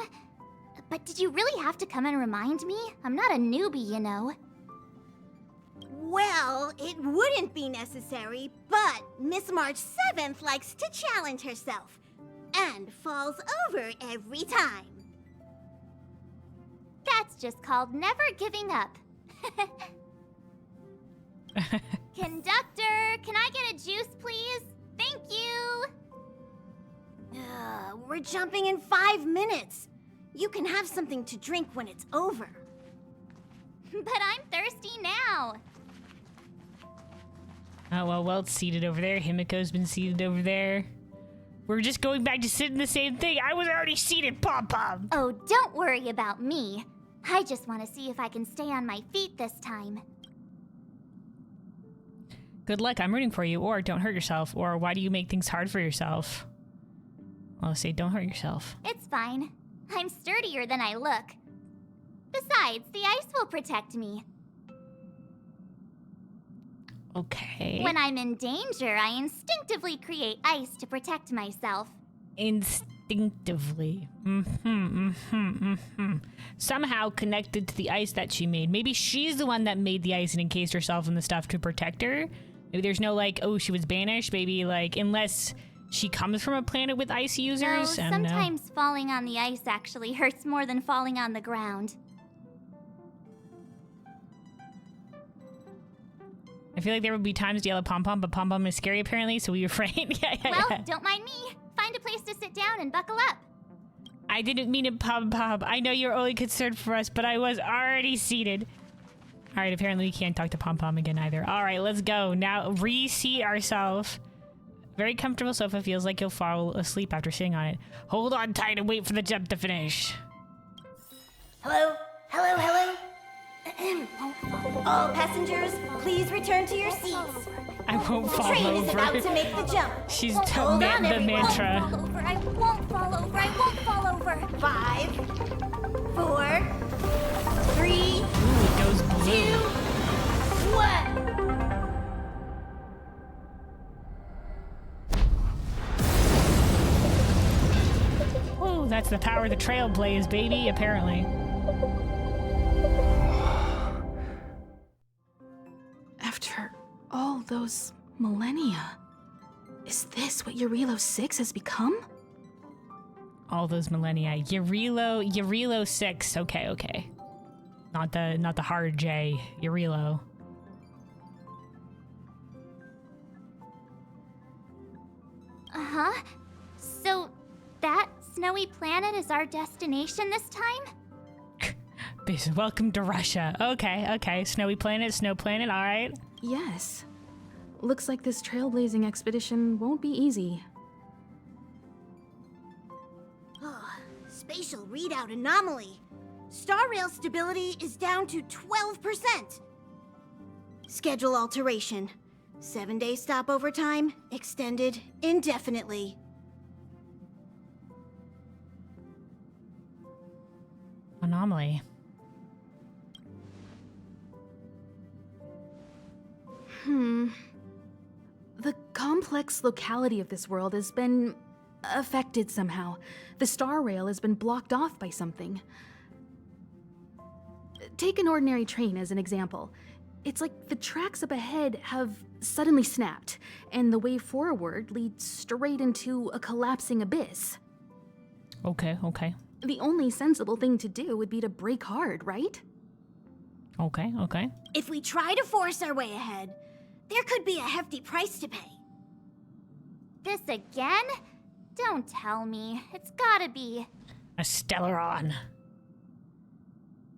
But did you really have to come and remind me? I'm not a newbie, you know. Well, it wouldn't be necessary, but Miss March 7th likes to challenge herself and falls over every time. That's just called never giving up. Conductor, can I get a juice, please? Thank you! We're jumping in 5 minutes. You can have something to drink when it's over. But I'm thirsty now. Oh, well, Welt's seated over there. Himiko's been seated over there. We're just going back to sit in the same thing. I was already seated, Pom-Pom. Oh, don't worry about me. I just want to see if I can stay on my feet this time. good luck, I'm rooting for you, or don't hurt yourself, or why do you make things hard for yourself? I'll say don't hurt yourself. It's fine. I'm sturdier than I look. Besides, the ice will protect me. Okay. When I'm in danger, I instinctively create ice to protect myself. Instinctively. Somehow connected to the ice that she made. Maybe she's the one that made the ice and encased herself in the stuff to protect her. Maybe there's no like, oh, she was banished. Maybe like, unless she comes from a planet with ice users. No, I don't know. sometimes falling on the ice actually hurts more than falling on the ground. I feel like there would be times to yell at Pom Pom, but Pom Pom is scary apparently, so we refrain. Well, don't mind me. Find a place to sit down and buckle up. I didn't mean it, Pom Pom. I know you're only concerned for us, but I was already seated. All right, apparently we can't talk to Pom Pom again either. All right, let's go. Now reseat ourselves. Very comfortable sofa. Feels like you'll fall asleep after sitting on it. Hold on tight and wait for the jump to finish. Hello? Hello, hello? All passengers, please return to your seats. I won't fall Train over. is about to make the jump. She's Hold on, the everyone. mantra. I won't fall over. I won't fall over. 5, 4, 3, Ooh, it goes 2, blue. 1. Ooh, that's the power the trailblaze, baby, apparently. After all those millennia, is this what Jarilo 6 has become? All those millennia. Jarilo 6. Okay. Not the hard J. Jarilo. Uh-huh. So, that snowy planet is our destination this time? Welcome to Russia. Okay. Snowy planet, snow planet, alright. Yes. Looks like this trailblazing expedition won't be easy. Spatial readout anomaly. Star Rail stability is down to 12%. Schedule alteration. 7-day stopover time extended indefinitely. Anomaly. The complex locality of this world has been affected somehow. The Star Rail has been blocked off by something. Take an ordinary train as an example. It's like the tracks up ahead have suddenly snapped, and the way forward leads straight into a collapsing abyss. Okay. The only sensible thing to do would be to brake hard, right? Okay. If we try to force our way ahead, there could be a hefty price to pay. This again? Don't tell me. It's gotta be. A Stellaron.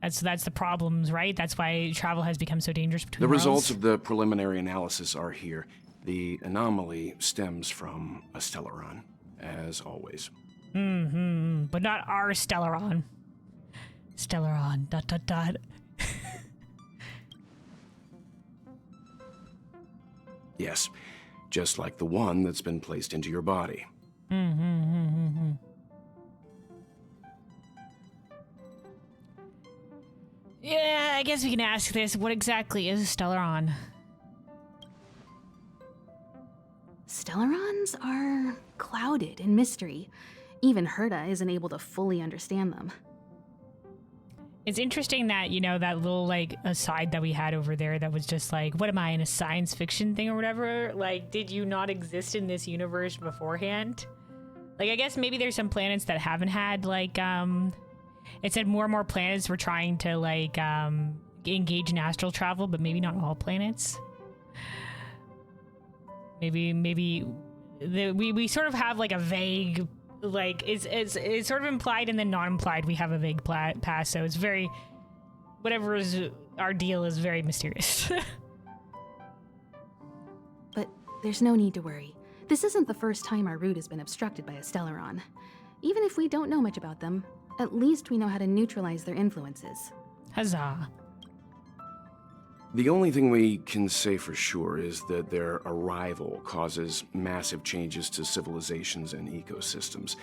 That's the problems, right? That's why travel has become so dangerous between The worlds. results of the preliminary analysis are here. The anomaly stems from a Stellaron, as always. But not our Stellaron. Stellaron, ... Yes, just like the one that's been placed into your body. Yeah, I guess we can ask this. What exactly is a Stellaron? Stellarons are clouded in mystery. Even Herta isn't able to fully understand them. It's interesting that, that little, aside that we had over there that was just like, what am I, in a science fiction thing or whatever? Like, did you not exist in this universe beforehand? Like, I guess maybe there's some planets that haven't had, it said more and more planets were trying to, engage in astral travel, but maybe not all planets. Maybe we sort of have, a vague... it's sort of implied and then not implied we have a vague past, so it's very... Whatever is our deal is very mysterious. But there's no need to worry. This isn't the first time our route has been obstructed by a Stellaron. Even if we don't know much about them, at least we know how to neutralize their influences. Huzzah. The only thing we can say for sure is that their arrival causes massive changes to civilizations and ecosystems.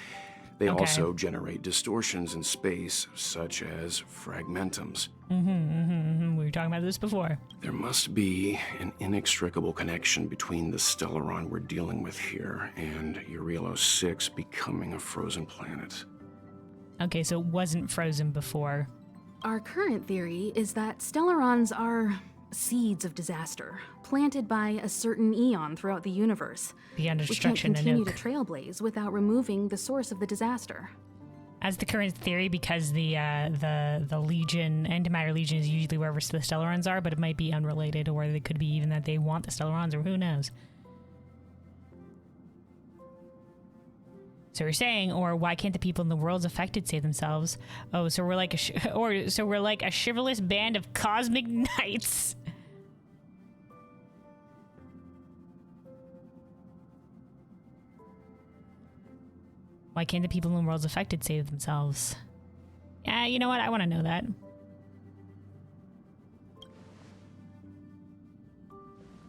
They Okay. also generate distortions in space, such as fragmentums. We were talking about this before. There must be an inextricable connection between the Stellaron we're dealing with here and Jarilo 6 becoming a frozen planet. Okay, so it wasn't frozen before. Our current theory is that Stellarons are seeds of disaster, planted by a certain eon throughout the universe. Beyond We can't destruction and continue to nuke. trailblaze without removing the source of the disaster. As the current theory, because the Legion, Antimatter Legion, is usually wherever the Stellarons are, but it might be unrelated, or it could be even that they want the Stellarons, or who knows. So you're saying, or why can't the people in the worlds affected save themselves? Oh, so we're like so we're like a chivalrous band of cosmic knights. Why can't the people in the worlds affected save themselves? Yeah, you know what? I want to know that.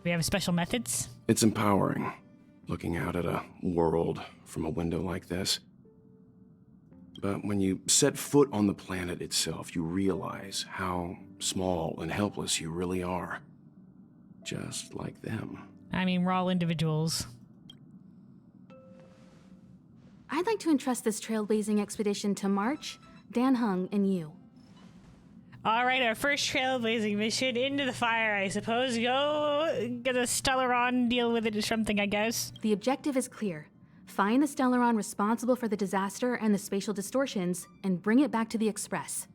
We have special methods? It's empowering, looking out at a world from a window like this. But when you set foot on the planet itself, you realize how small and helpless you really are. Just like them. I mean, we're all individuals. I'd like to entrust this trailblazing expedition to March, Dan Hung, and you. All right, our first trailblazing mission into the fire, I suppose. Go get a Stellaron, deal with it or something, I guess. The objective is clear. Find the Stellaron responsible for the disaster and the spatial distortions, and bring it back to the Express.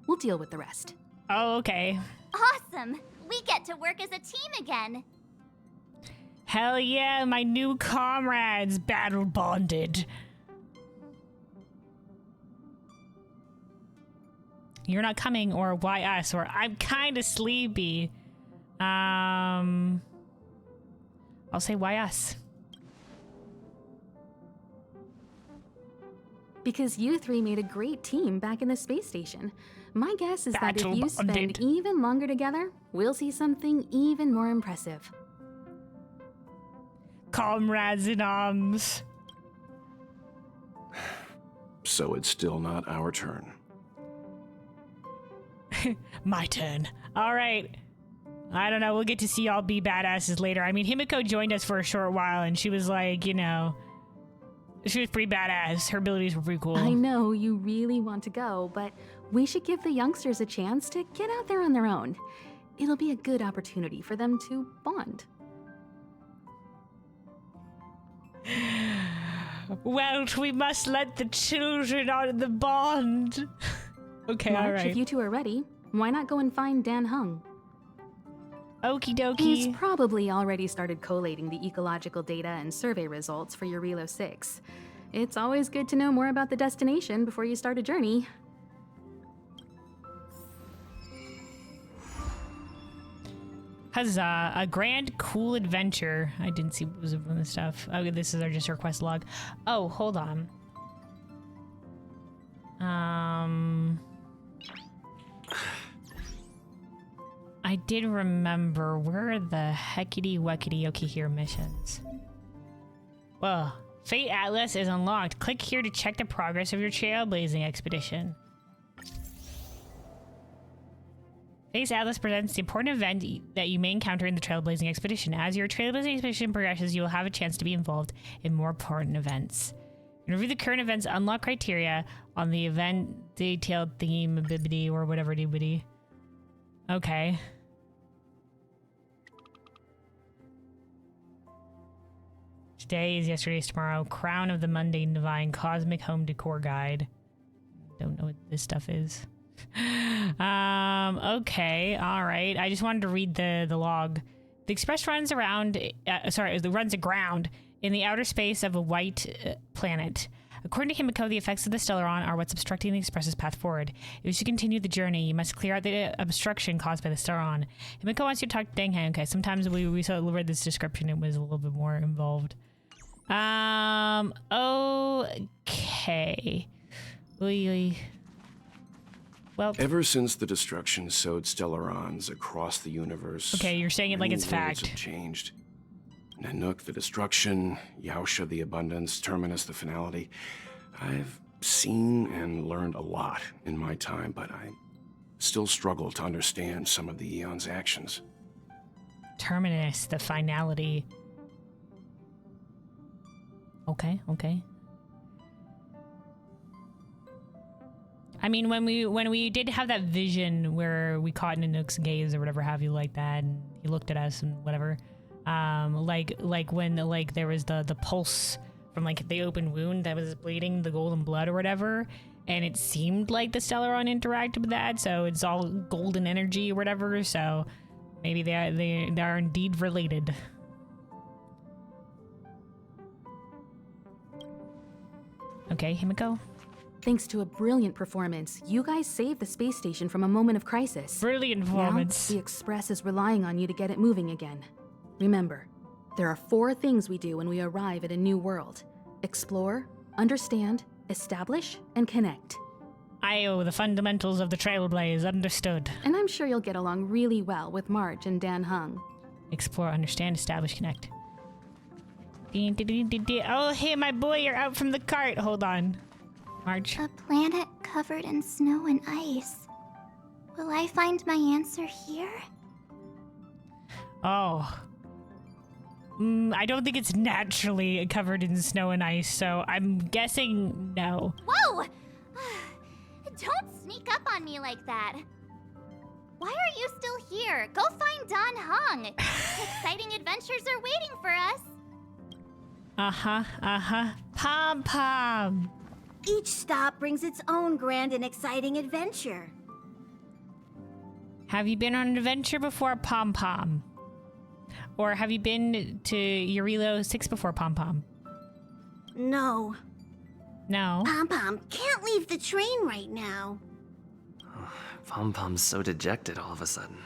We'll deal with the rest. Oh, okay. Awesome! We get to work as a team again. Hell yeah, my new comrades battle bonded. You're not coming, or why us, or I'm kind of sleepy. I'll say why us. Because you three made a great team back in the space station. My guess is that if Battle you spend bonded. even longer together, we'll see something even more impressive. Comrades in arms. So it's still not our turn. My turn. All right. I don't know. We'll get to see y'all be badasses later. I mean, Himiko joined us for a short while, and she was like, you know, she was pretty badass. Her abilities were pretty cool. I know you really want to go, but we should give the youngsters a chance to get out there on their own. It'll be a good opportunity for them to bond. Well, we must let the children out of the bond. Okay, all March, right. if you two are ready, why not go and find Dan Hung? Okie dokie. He's probably already started collating the ecological data and survey results for Jarilo 6. It's always good to know more about the destination before you start a journey. Huzzah, a grand, cool adventure. I didn't see what was on the stuff. Oh, this is our just request log. Oh, hold on. I did remember where the heckity weckity. Okay, here missions. Well, Fate Atlas is unlocked. Click here to check the progress of your trailblazing expedition. Fate Atlas presents the important event that you may encounter in the trailblazing expedition. As your trailblazing expedition progresses, you will have a chance to be involved in more important events. Review the current events unlock criteria on the event detailed theme bibbidi or whatever dibbidi. Okay. Today is yesterday's tomorrow. Crown of the Mundane Divine Cosmic Home Decor Guide. Don't know what this stuff is. Okay, all right. I just wanted to read the log. The Express runs around, runs aground in the outer space of a white planet. According to Himiko, the effects of the Stellaron are what's obstructing the Express's path forward. If you should continue the journey, you must clear out the obstruction caused by the Stellaron. Himiko wants you to talk to Danghai. Okay, sometimes we read this description, it was a little bit more involved. Okay. Well, Ever since the destruction sowed Stellarons across the universe... okay, you're saying it like many it's worlds fact. have changed. Nanook, the destruction, Yaosha, the abundance, Terminus, the finality. I've seen and learned a lot in my time, but I still struggle to understand some of the Eon's actions. Terminus, the finality. Okay, okay. I mean, when we did have that vision where we caught Nanook's gaze or whatever have you like that, and he looked at us and whatever, like when like there was the pulse from like the open wound that was bleeding the golden blood or whatever, and it seemed like the Stellaron interacted with that, so it's all golden energy or whatever. So maybe they are indeed related. Okay, Himiko. Thanks to a brilliant performance, you guys saved the space station from a moment of crisis. Brilliant Now, performance. the Express is relying on you to get it moving again. Remember, there are 4 things we do when we arrive at a new world. Explore, understand, establish, and connect. The fundamentals of the Trailblaze, understood. And I'm sure you'll get along really well with March and Dan Hung. Explore, understand, establish, connect. Oh, hey, my boy, you're out from the cart. Hold on. March. A planet covered in snow and ice. Will I find my answer here? Oh. I don't think it's naturally covered in snow and ice, so I'm guessing no. Whoa! Don't sneak up on me like that. Why are you still here? Go find Don Hung. Exciting adventures are waiting for us. Pom Pom. Each stop brings its own grand and exciting adventure. Have you been on an adventure before, Pom Pom? Or have you been to Jarilo 6 before, Pom Pom? No. No. Pom Pom can't leave the train right now. Pom Pom's so dejected all of a sudden.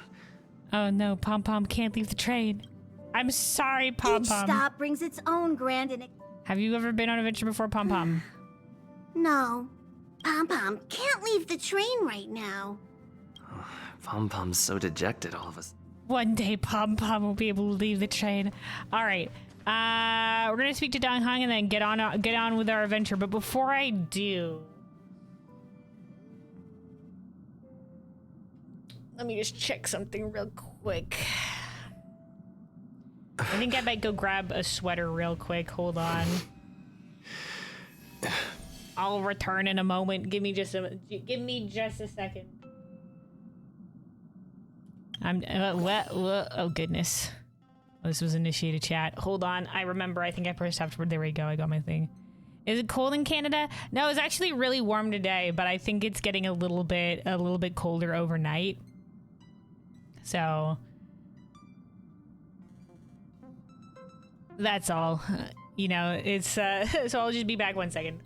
Oh no, Pom Pom can't leave the train. I'm sorry, Pom Each Pom. stop brings its own grand and... Have you ever been on an adventure before, Pom Pom? No. Pom Pom can't leave the train right now. Pom Pom's so dejected all of a sudden. One day, Pom Pom will be able to leave the train. All right. We're gonna speak to Don Hung and then get on with our adventure. But before I do, let me just check something real quick. I think I might go grab a sweater real quick. Hold on. I'll return in a moment. Give me just a second. Oh goodness. Oh, this was initiated chat. Hold on. I remember. I think I pressed afterward. There we go. I got my thing. Is it cold in Canada? No, it's actually really warm today, but I think it's getting a little bit colder overnight. So that's all. You know, it's so I'll just be back 1 second.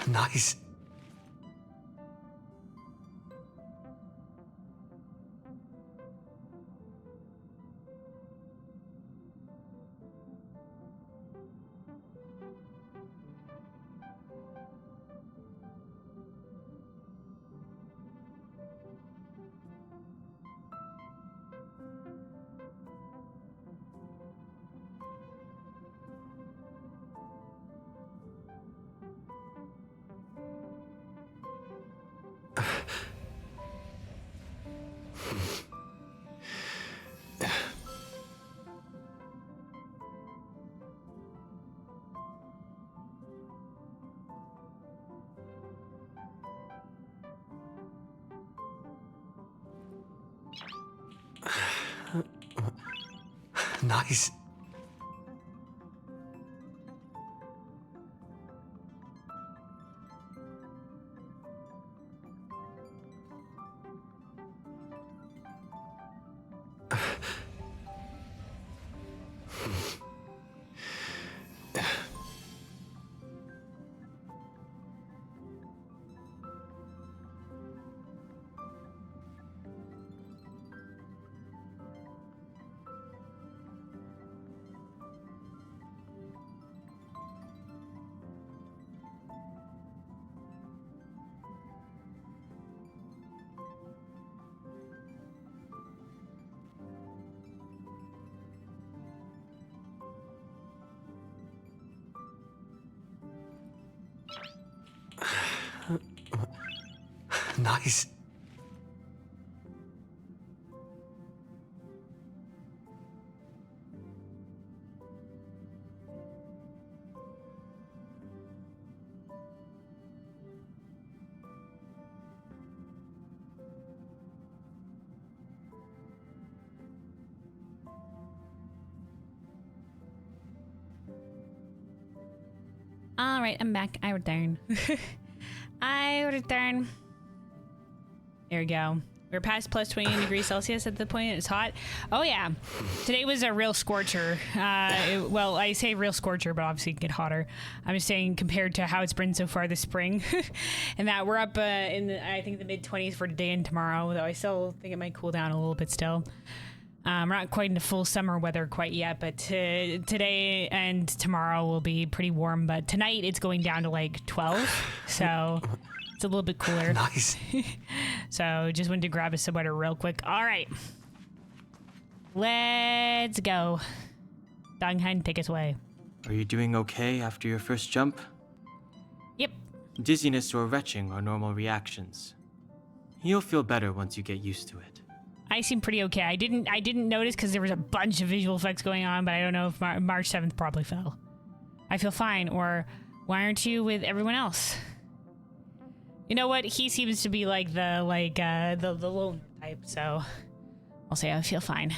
Nice. Nice. Nice. All right, I'm back. I return. I return. There we go. We're past plus 20 degrees Celsius at the point. It's hot. Oh, yeah. Today was a real scorcher. Well, I say real scorcher, but obviously it can get hotter. I'm just saying compared to how it's been so far this spring. And that we're up in, I think, the mid-20s for today and tomorrow, though I still think it might cool down a little bit still. We're not quite into full summer weather quite yet, but today and tomorrow will be pretty warm. But tonight it's going down to like 12, so it's a little bit cooler. Nice. So just wanted to grab a sweater real quick. All right, let's go. Donghan, take us away. Are you doing okay after your first jump? Yep. Dizziness or retching are normal reactions. You'll feel better once you get used to it. I seem pretty okay. I didn't notice because there was a bunch of visual effects going on, but I don't know if March 7th probably fell. I feel fine. Or why aren't you with everyone else? You know what? He seems to be like the lone type, so I'll say I feel fine.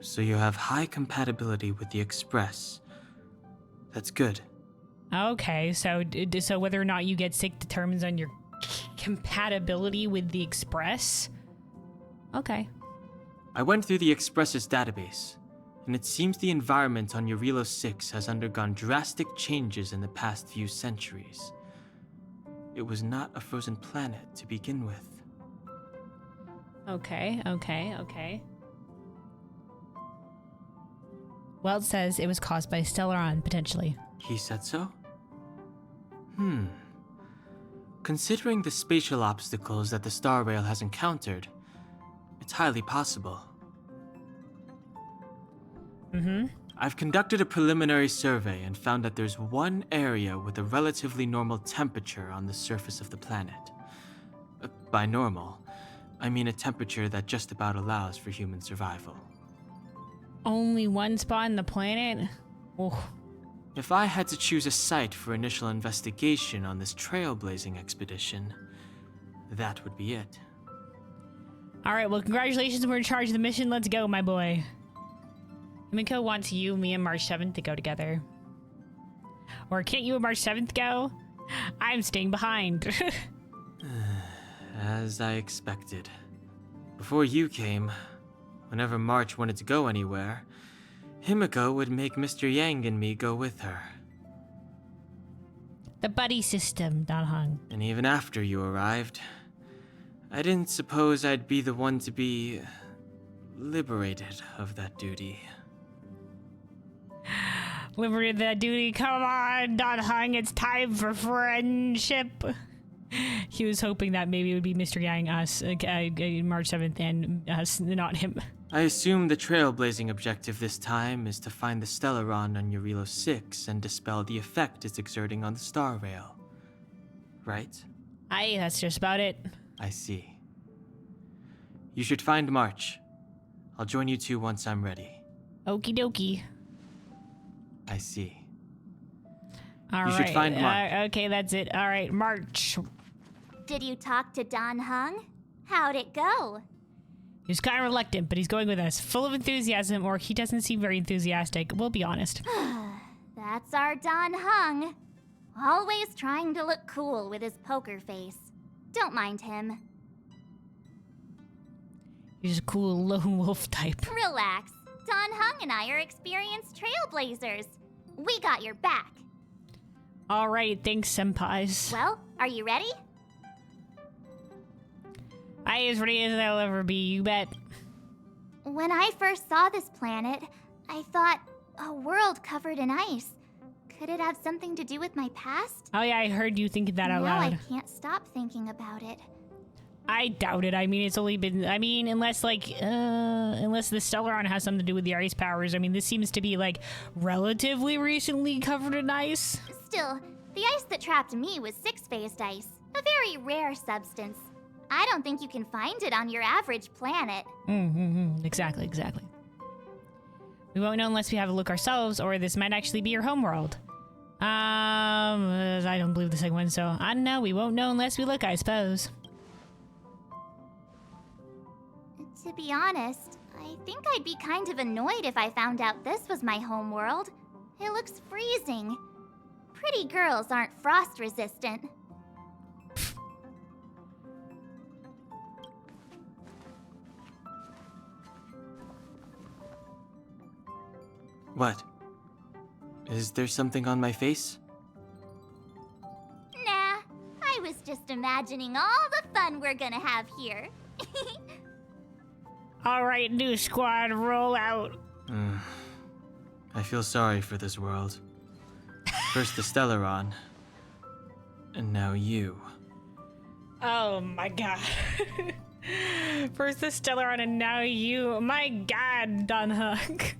So you have high compatibility with the Express. That's good. Okay, so whether or not you get sick determines on your compatibility with the Express. Okay. I went through the Express's database, and it seems the environment on Jarilo 6 has undergone drastic changes in the past few centuries. It was not a frozen planet to begin with. Okay. Well, it says it was caused by Stellaron, potentially. He said so? Considering the spatial obstacles that the Star Rail has encountered, it's highly possible. I've conducted a preliminary survey and found that there's one area with a relatively normal temperature on the surface of the planet. By normal, I mean a temperature that just about allows for human survival. Only one spot on the planet? Oh. If I had to choose a site for initial investigation on this trailblazing expedition, that would be it. All right, well, congratulations. We're in charge of the mission. Let's go, my boy. Himiko wants you, me, and March 7th to go together. Or can't you and March 7th go? I'm staying behind. As I expected. Before you came, whenever March wanted to go anywhere, Himiko would make Mr. Yang and me go with her. The buddy system, Danhong. And even after you arrived, I didn't suppose I'd be the one to be liberated of that duty. Liberated that duty. Come on, Danhong. It's time for friendship. He was hoping that maybe it would be Mr. Yang, us, March 7th, and us, not him. I assume the trailblazing objective this time is to find the Stellaron on Jarilo 6 and dispel the effect it's exerting on the Star Rail. Right? Aye, that's just about it. I see. You should find March. I'll join you two once I'm ready. Okie dokie. I see. All You right. should find March. Okay, that's it. All right, March. Did you talk to Dan Hung? How'd it go? He's kind of reluctant, but he's going with us. Full of enthusiasm, or he doesn't seem very enthusiastic. We'll be honest. That's our Dan Hung. Always trying to look cool with his poker face. Don't mind him. He's a cool lone wolf type. Relax. Dan Hung and I are experienced trailblazers. We got your back. All right, thanks, senpais. Well, are you ready? I as ready as I'll ever be, you bet. When I first saw this planet, I thought, a world covered in ice. Could it have something to do with my past? Oh yeah, I heard you thinking that out now loud. I can't stop thinking about it. I doubt it. I mean, it's only been... I mean, unless the Stellaron has something to do with the ice powers. I mean, this seems to be, like, relatively recently covered in ice. Still, the ice that trapped me was six-phased ice, a very rare substance. I don't think you can find it on your average planet. Exactly. We won't know unless we have a look ourselves, or this might actually be your homeworld. I don't believe the second one, so I don't know. We won't know unless we look, I suppose. To be honest, I think I'd be kind of annoyed if I found out this was my homeworld. It looks freezing. Pretty girls aren't frost resistant. What? Is there something on my face? Nah, I was just imagining all the fun we're gonna have here. All right, new squad, roll out. I feel sorry for this world. First the Stellaron, and now you. Oh my god. First the Stellaron and now you. My god, Dunhook.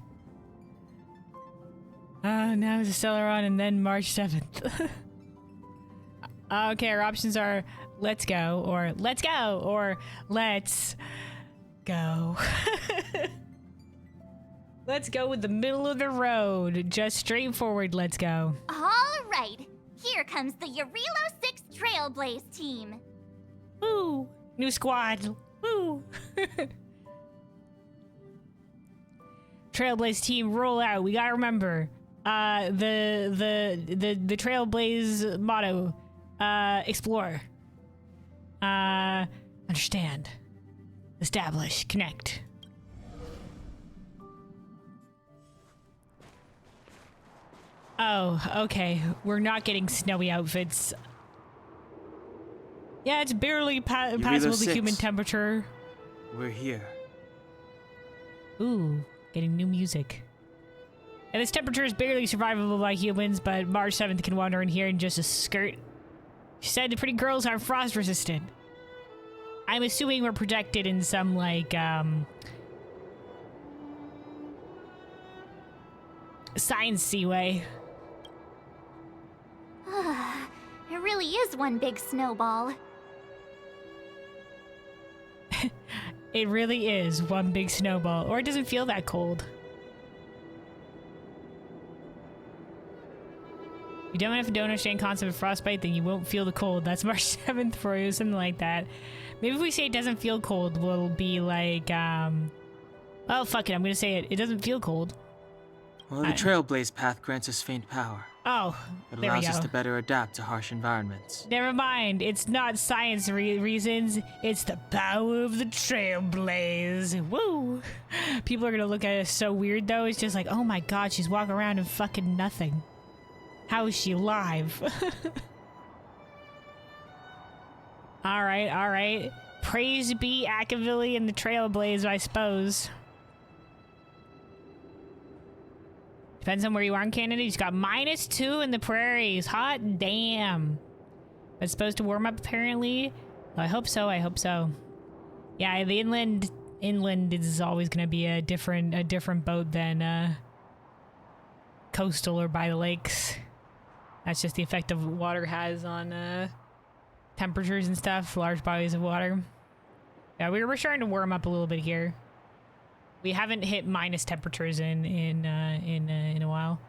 Now the Stellaron and then March 7th. Okay, our options are let's go, or let's go, or let's go. Let's go with the middle of the road. Just straightforward, let's go. All right, here comes the Jarilo 6 Trailblaze team. Woo! New squad. Woo! Trailblaze team, roll out. We gotta remember the Trailblaze motto: explore, understand, establish, connect. Oh, okay. We're not getting snowy outfits. Yeah, it's barely passable the human temperature. We're here. Ooh, getting new music. And this temperature is barely survivable by humans, but March 7th can wander in here in just a skirt. She said the pretty girls are frost resistant. I'm assuming we're protected in some, like, science-y way. It really is one big snowball. It really is one big snowball, or it doesn't feel that cold. You don't have to understand concept of frostbite, then you won't feel the cold. That's March 7th for you, something like that. Maybe if we say it doesn't feel cold, we'll be like, well, fuck it, I'm gonna say it. It doesn't feel cold. Well, the Trailblaze path grants us faint power. Oh, It there we allows go. us to better adapt to harsh environments. Never mind, it's not science reasons, it's the power of the Trailblaze. Woo! People are gonna look at us so weird though, it's just like, oh my god, she's walking around in fucking nothing. How is she alive? Alright. Praise be Akavili and the Trailblaze, I suppose. Depends on where you are in Canada. You've got -2 in the prairies. Hot damn. It's supposed to warm up apparently. Well, I hope so. Yeah, the inland is always going to be a different boat than coastal or by the lakes. That's just the effect of water has on temperatures and stuff, large bodies of water. Yeah, we're starting to warm up a little bit here. We haven't hit minus temperatures in a while.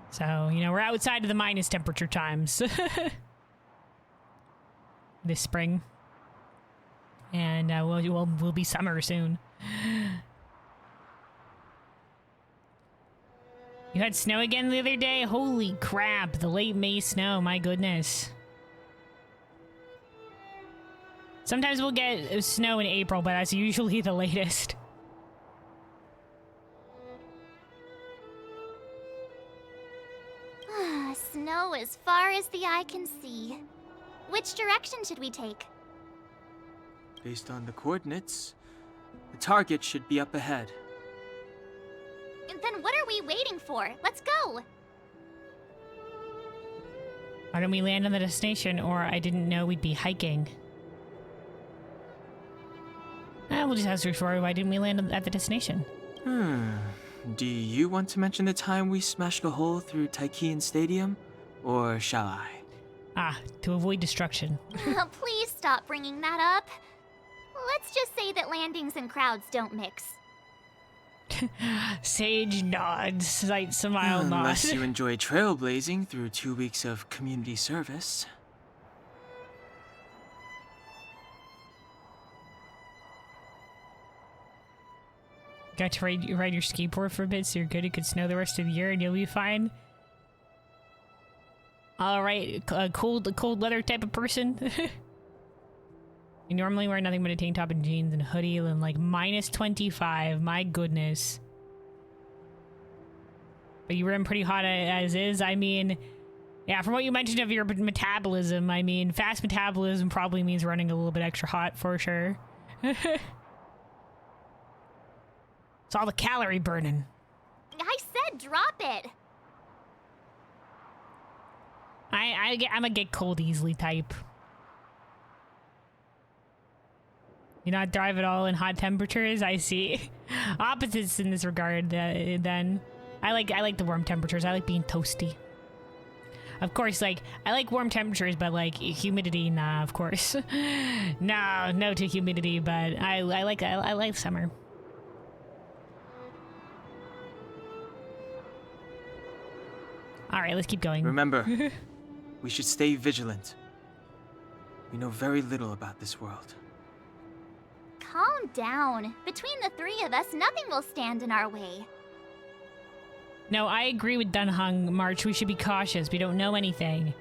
So, you know, we're outside of the minus temperature times this spring. And we'll be summer soon. You had snow again the other day? Holy crap, the late May snow, my goodness. Sometimes we'll get snow in April, but that's usually the latest. Snow as far as the eye can see. Which direction should we take? Based on the coordinates, the target should be up ahead. Then what are we waiting for? Let's go! Why don't we land on the destination, or I didn't know we'd be hiking. We'll just ask her for why didn't we land at the destination? Do you want to mention the time we smashed a hole through Taikian Stadium? Or shall I? Ah, to avoid destruction. Please stop bringing that up. Let's just say that landings and crowds don't mix. Sage nods, slight smile nod. Unless you enjoy trailblazing through 2 weeks of community service. Got to ride your skateboard for a bit, so you're good. It could snow the rest of the year, and you'll be fine. All right, a cold weather type of person. You normally wear nothing but a tank top and jeans and a hoodie, and like minus 25. My goodness. But you run pretty hot as is. I mean, yeah, from what you mentioned of your metabolism, I mean, fast metabolism probably means running a little bit extra hot for sure. It's all the calorie burning. I said drop it. I'm a get cold easily type. You not thrive at all in hot temperatures? I see. Opposites in this regard, then. I like the warm temperatures. I like being toasty. Of course, like, I like warm temperatures, but like humidity, nah, of course. No to humidity, but I like summer. All right, let's keep going. Remember, we should stay vigilant. We know very little about this world. Calm down. Between the three of us, nothing will stand in our way. No, I agree with Dunhung, March. We should be cautious. We don't know anything.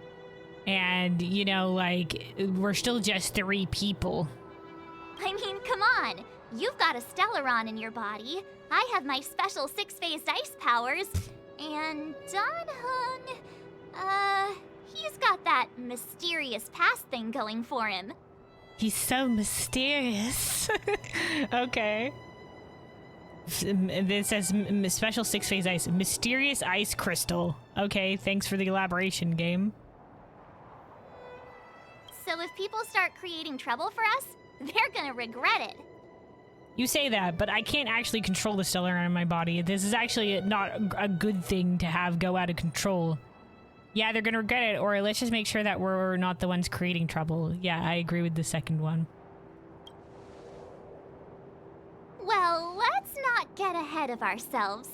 And, you know, like, we're still just 3 people. I mean, come on. You've got a Stellaron in your body. I have my special 6-phased ice powers. And Dunhung, he's got that mysterious past thing going for him. He's so mysterious. Okay. This says special 6-phase ice. Mysterious ice crystal. Okay, thanks for the elaboration, game. So if people start creating trouble for us, they're gonna regret it. You say that, but I can't actually control the Stellaron in my body. This is actually not a good thing to have go out of control. Yeah, they're gonna regret it, or let's just make sure that we're not the ones creating trouble. Yeah, I agree with the second one. Well, let's not get ahead of ourselves.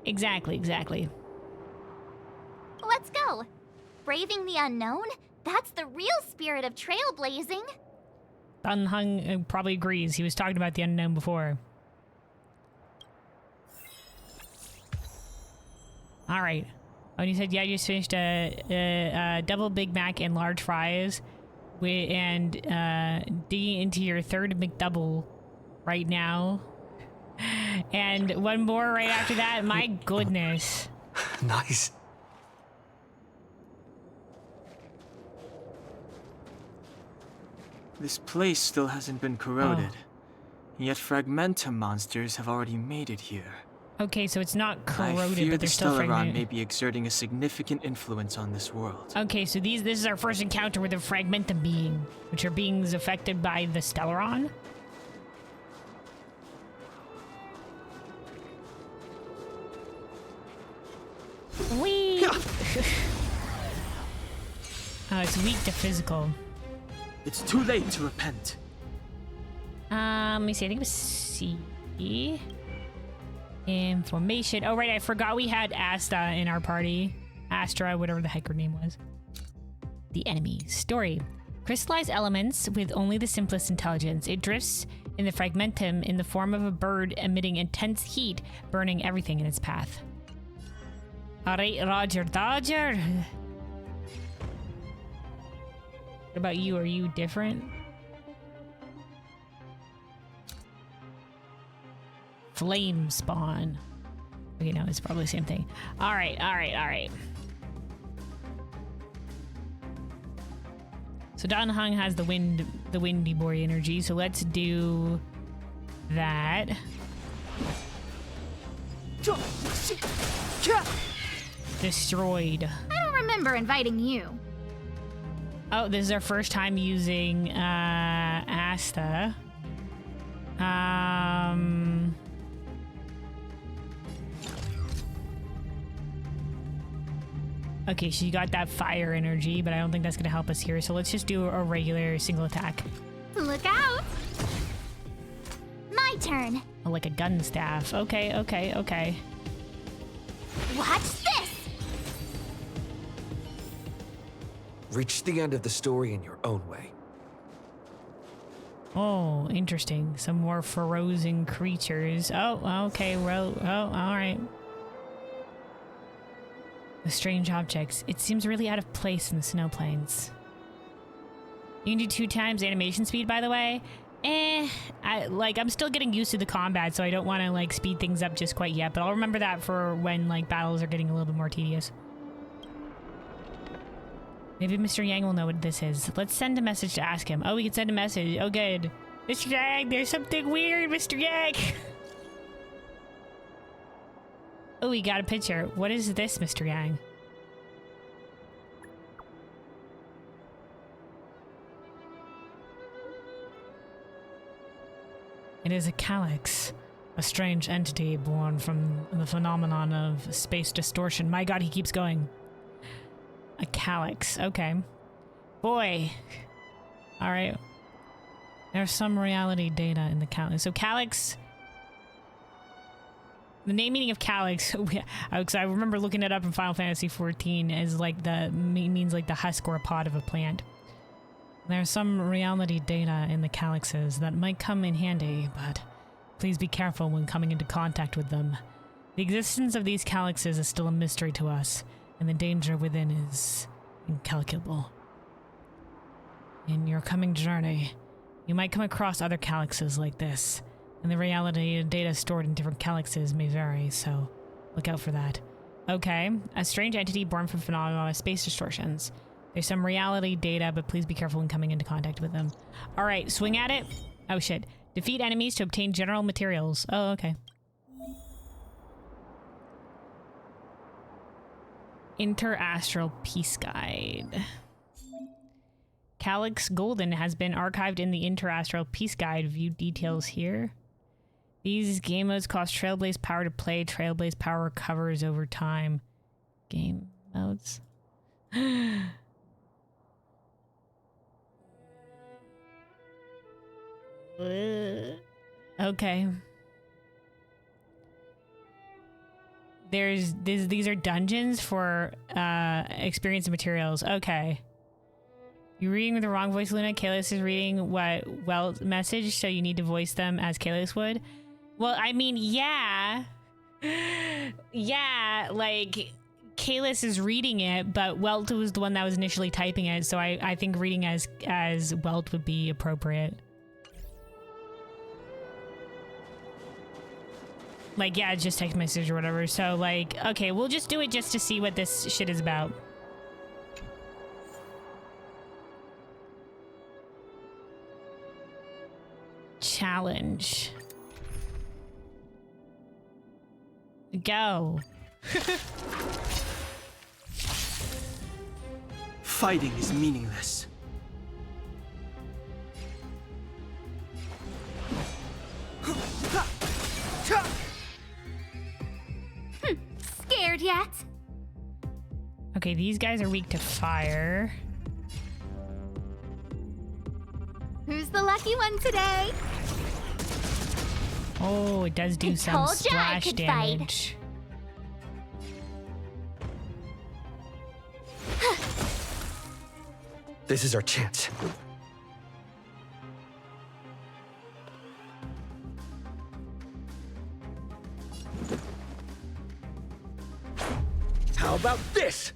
Exactly. Let's go. Braving the unknown? That's the real spirit of trailblazing. Dunhung probably agrees. He was talking about the unknown before. All right. Oh, and you said, yeah, you just finished a double Big Mac and large fries, and digging into your third McDouble right now, and one more right after that. My goodness. Nice. This place still hasn't been corroded, yet Fragmentum monsters have already made it here. Okay, so it's not I corroded, fear but the they're still Stellaron fragmented. may be exerting a significant influence on this world. Okay, so this is our first encounter with a Fragmentum being, which are beings affected by the Stellaron. Whee! Oh, it's weak to physical. It's too late to repent. Let me see. I think it was C. Information. Oh, right. I forgot we had Asta in our party. Astra, whatever the heck her name was. The enemy. Story. Crystallized elements with only the simplest intelligence. It drifts in the Fragmentum in the form of a bird emitting intense heat, burning everything in its path. Alright, Roger Dodger. What about you? Are you different? Flame spawn. Okay, no, it's probably the same thing. Alright. So Danhang has the windy boy energy, so let's do that. Destroyed. I don't remember inviting you. Oh, this is our first time using Asta. Okay, she got that fire energy, but I don't think that's gonna help us here. So let's just do a regular single attack. Look out! My turn. Oh, like a gun staff. Okay, okay, okay. Watch this! Reach the end of the story in your own way. Oh, interesting. Some more frozen creatures. Oh, okay. Well, oh, all right. The strange objects. It seems really out of place in the snow plains. You can do 2 times animation speed, by the way. I'm still getting used to the combat, so I don't want to, like, speed things up just quite yet, but I'll remember that for when, like, battles are getting a little bit more tedious. Maybe Mr. Yang will know what this is. Let's send a message to ask him. Oh, we can send a message. Oh, good. Mr. Yang, there's something weird, Mr. Yang! Oh, we got a picture. What is this, Mr. Yang? It is a calyx, a strange entity born from the phenomenon of space distortion. My god, he keeps going. A calyx, okay. Boy. Alright. There's some reality data in the calyx. So calyx... The name meaning of calyx, because I remember looking it up in Final Fantasy XIV, is like means like the husk or a pod of a plant. There's some reality data in the calyxes that might come in handy, but please be careful when coming into contact with them. The existence of these calyxes is still a mystery to us, and the danger within is incalculable. In your coming journey, you might come across other calyxes like this, and the reality and data stored in different calyxes may vary, so look out for that. Okay, a strange entity born from phenomena of space distortions. There's some reality data, but please be careful when coming into contact with them. Alright, swing at it. Oh shit. Defeat enemies to obtain general materials. Oh, okay. Interastral Peace Guide. Calyx Golden has been archived in the Interastral Peace Guide. View details here. These game modes cost Trailblaze power to play. Trailblaze power recovers over time. Game modes. Okay. These are dungeons for experience and materials. Okay. You're reading with the wrong voice, Luna. Kalis is reading Welt's message, so you need to voice them as Kalis would. Well, I mean, yeah. Yeah, like, Kalis is reading it, but Welt was the one that was initially typing it, so I think reading as Welt would be appropriate. Like, yeah, just text message or whatever. So, like, okay, we'll just do it just to see what this shit is about. Challenge. Go. Fighting is meaningless. Scared yet? Okay, these guys are weak to fire. Who's the lucky one today? Oh, it does do some told ya I splash could damage. This is our chance. How about this?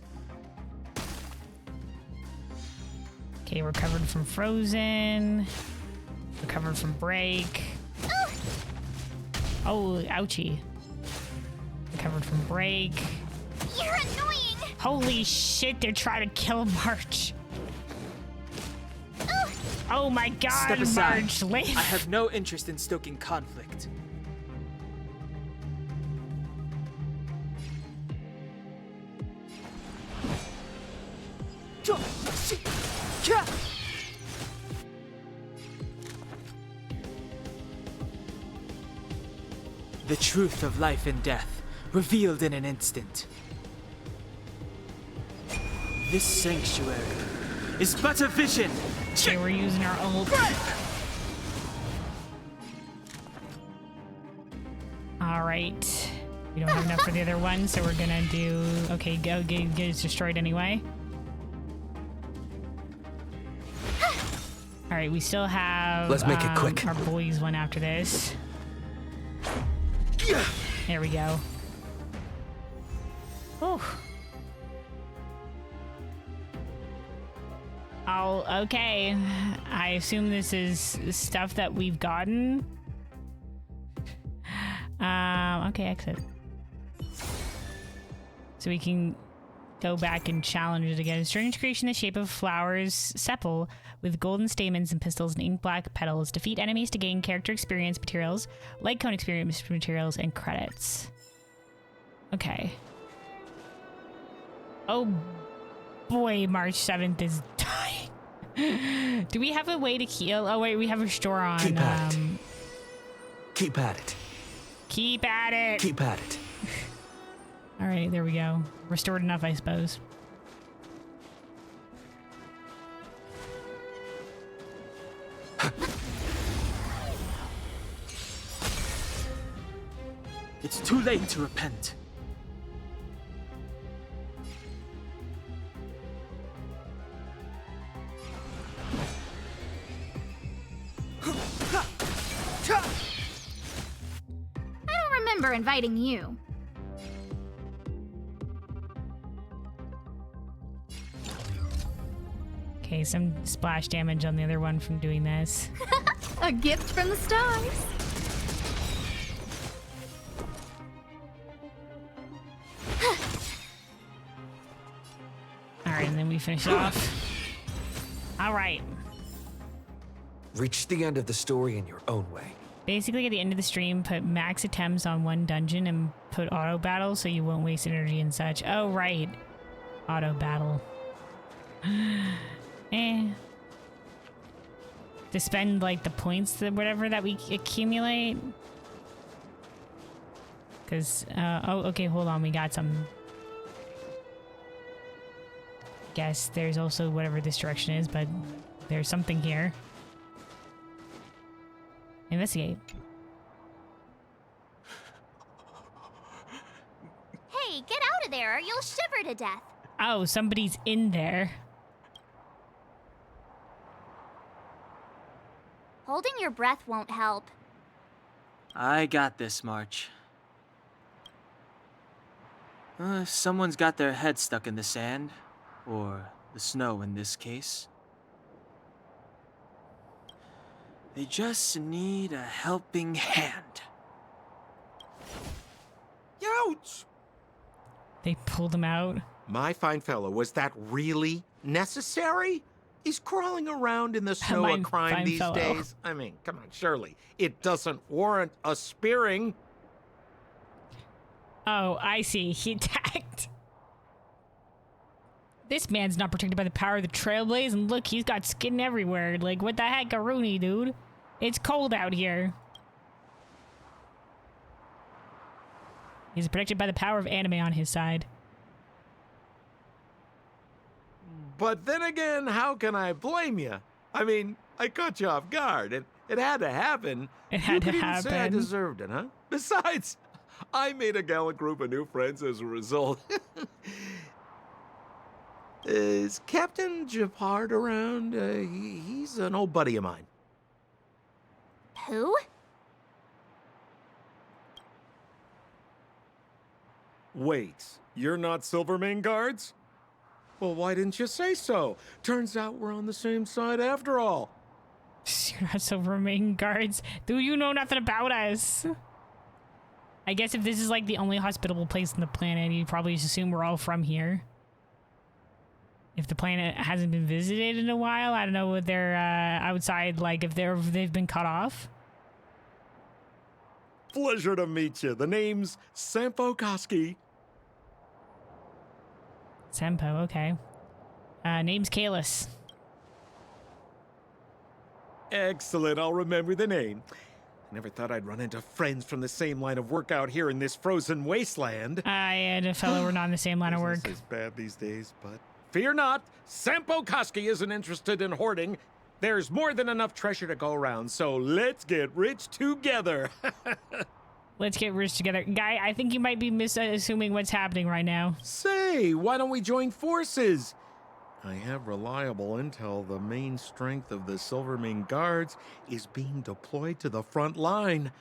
Okay, recovered from frozen. Recovered from break. Oh, ouchie. Recovered from break. You're annoying! Holy shit, they're trying to kill March. Oh my god, Step aside. March, leave. I have no interest in stoking conflict. The truth of life and death, revealed in an instant. This sanctuary is but a vision. Okay, we're using our ult. Alright. We don't have enough for the other one, so we're gonna do... Okay, go get it destroyed anyway. Alright, we still have... Let's make it quick. Our boys one after this. There we go. Whew. Oh, okay. I assume this is stuff that we've gotten. Okay, exit. So we can go back and challenge it again. Strange creation in the shape of flowers, sepal, with golden stamens and pistils and ink black petals. Defeat enemies to gain character experience materials, like cone experience materials, and credits. Okay. Oh boy, March 7th is dying. Do we have a way to heal? Oh wait, we have a store on. Keep at it. Keep at it. Keep at it. Keep at it. All right, there we go. Restored enough, I suppose. It's too late to repent. I don't remember inviting you. Okay, some splash damage on the other one from doing this. A gift from the stars. All right, and then we finish it off. All right. Reach the end of the story in your own way. Basically, at the end of the stream, put max attempts on one dungeon and put auto battle so you won't waste energy and such. Oh, right. Auto battle. To spend, like, the points, that whatever that we accumulate. Because, oh, okay, hold on. We got some. Guess there's also whatever this direction is, but there's something here. Investigate. Hey, get out of there or you'll shiver to death. Oh, somebody's in there. Holding your breath won't help. I got this, March. Someone's got their head stuck in the sand, or the snow in this case. They just need a helping hand. Ouch! They pulled him out. My fine fellow, was that really necessary? He's crawling around in the snow My of crime fine these fellow. days. I mean, come on, surely it doesn't warrant a spearing. Oh, I see. He attacked. This man's not protected by the power of the Trailblaze, and look, he's got skin everywhere. Like, what the heck, Aruni, dude? It's cold out here. He's protected by the power of anime on his side. But then again, how can I blame you? I mean, I caught you off guard. It had to happen. It had to You could even say I happen. deserved it, huh? Besides, I made a gallant group of new friends as a result. Is Captain Japard around? He's an old buddy of mine. Who? Wait, you're not Silvermane guards? Well, why didn't you say so? Turns out we're on the same side after all. You're not Silvermane guards. Do you know nothing about us? I guess if this is like the only hospitable place on the planet, you'd probably just assume we're all from here. If the planet hasn't been visited in a while, I don't know what they're outside, like if they've been cut off. Pleasure to meet you. The name's Sampo Koski. Sempo, okay. Name's Kalis. Excellent, I'll remember the name. I never thought I'd run into friends from the same line of work out here in this frozen wasteland. I and a fellow were not in the same line of work. Business is bad these days, but Fear not, Sampo Koski isn't interested in hoarding. There's more than enough treasure to go around, so let's get rich together. Let's get rich together. Guy, I think you might be misassuming what's happening right now. Say, why don't we join forces? I have reliable intel the main strength of the Silvermane Guards is being deployed to the front line.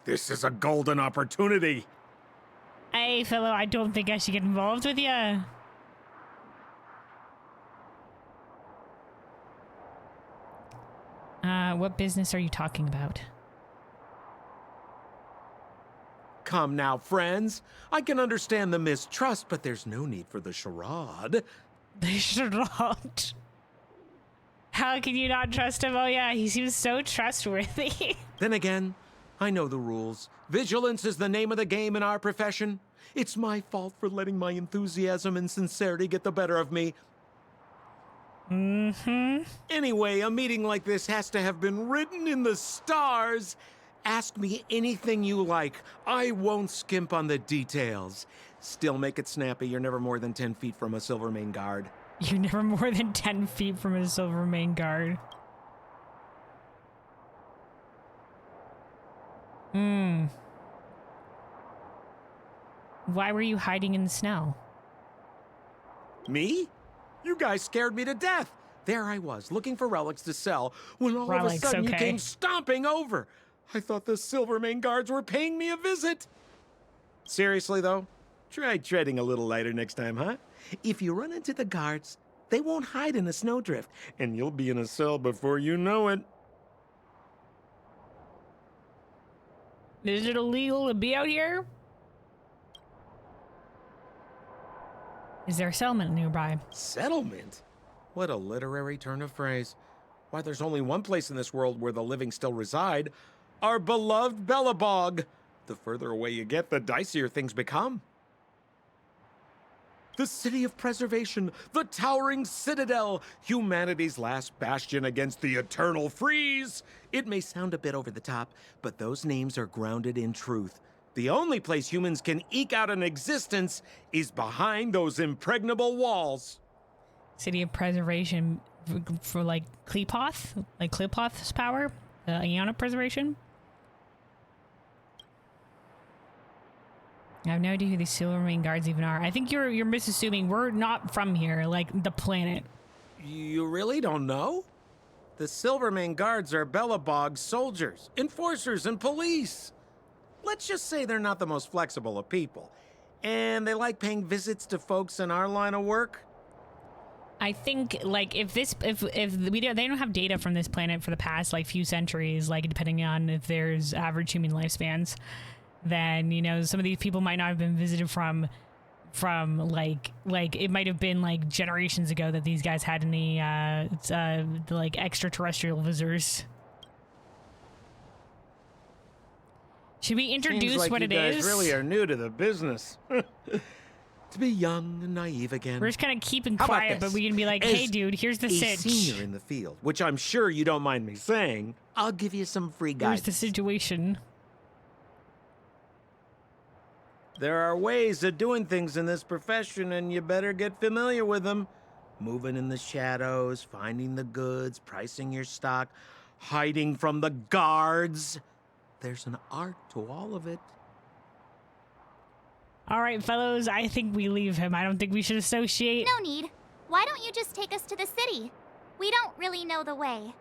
This is a golden opportunity. Hey, fellow, I don't think I should get involved with ya. What business are you talking about? Come now, friends. I can understand the mistrust, but there's no need for the charade. The charade. How can you not trust him? Oh yeah, he seems so trustworthy. Then again, I know the rules. Vigilance is the name of the game in our profession. It's my fault for letting my enthusiasm and sincerity get the better of me. Anyway, a meeting like this has to have been written in the stars. Ask me anything you like. I won't skimp on the details. Still make it snappy. You're never more than 10 feet from a Silvermane Guard. You're never more than 10 feet from a Silvermane Guard. Why were you hiding in the snow? Me? You guys scared me to death. There I was, looking for relics to sell, when all of a Relics, sudden you okay. came stomping over. I thought the Silvermane Guards were paying me a visit. Seriously, though, try treading a little lighter next time, huh? If you run into the guards, they won't hide in a snowdrift, and you'll be in a cell before you know it. Is it illegal to be out here? Is there a settlement nearby? Settlement? What a literary turn of phrase. Why, there's only one place in this world where the living still reside. Our beloved Belobog. The further away you get, the dicier things become. The city of preservation, the towering citadel, humanity's last bastion against the eternal freeze. It may sound a bit over the top, but those names are grounded in truth. The only place humans can eke out an existence is behind those impregnable walls. City of Preservation for like Klepoth? Like Klepoth's power? Aeon of Preservation? I have no idea who these Silvermane Guards even are. I think you're misassuming. We're not from here, like the planet. You really don't know? The Silvermane Guards are Belobog's soldiers, enforcers, and police. Let's just say they're not the most flexible of people. And they like paying visits to folks in our line of work. I think like if we don't, they don't have data from this planet for the past like few centuries, like depending on if there's average human lifespans, then you know some of these people might not have been visited from like it might have been like generations ago that these guys had any like extraterrestrial visitors. Should we introduce Seems like what you it guys is? really are new to the business. To be young and naive again. We're just kind of keeping How about quiet, but this? we can be like, As hey, dude, here's the a sitch. senior in the field, which I'm sure you don't mind me saying, I'll give you some free Here's guidance. the situation. There are ways of doing things in this profession, and you better get familiar with them. Moving in the shadows, finding the goods, pricing your stock, hiding from the guards. There's an art to all of it. All right, fellows, I think we leave him. I don't think we should associate. No need. Why don't you just take us to the city? We don't really know the way.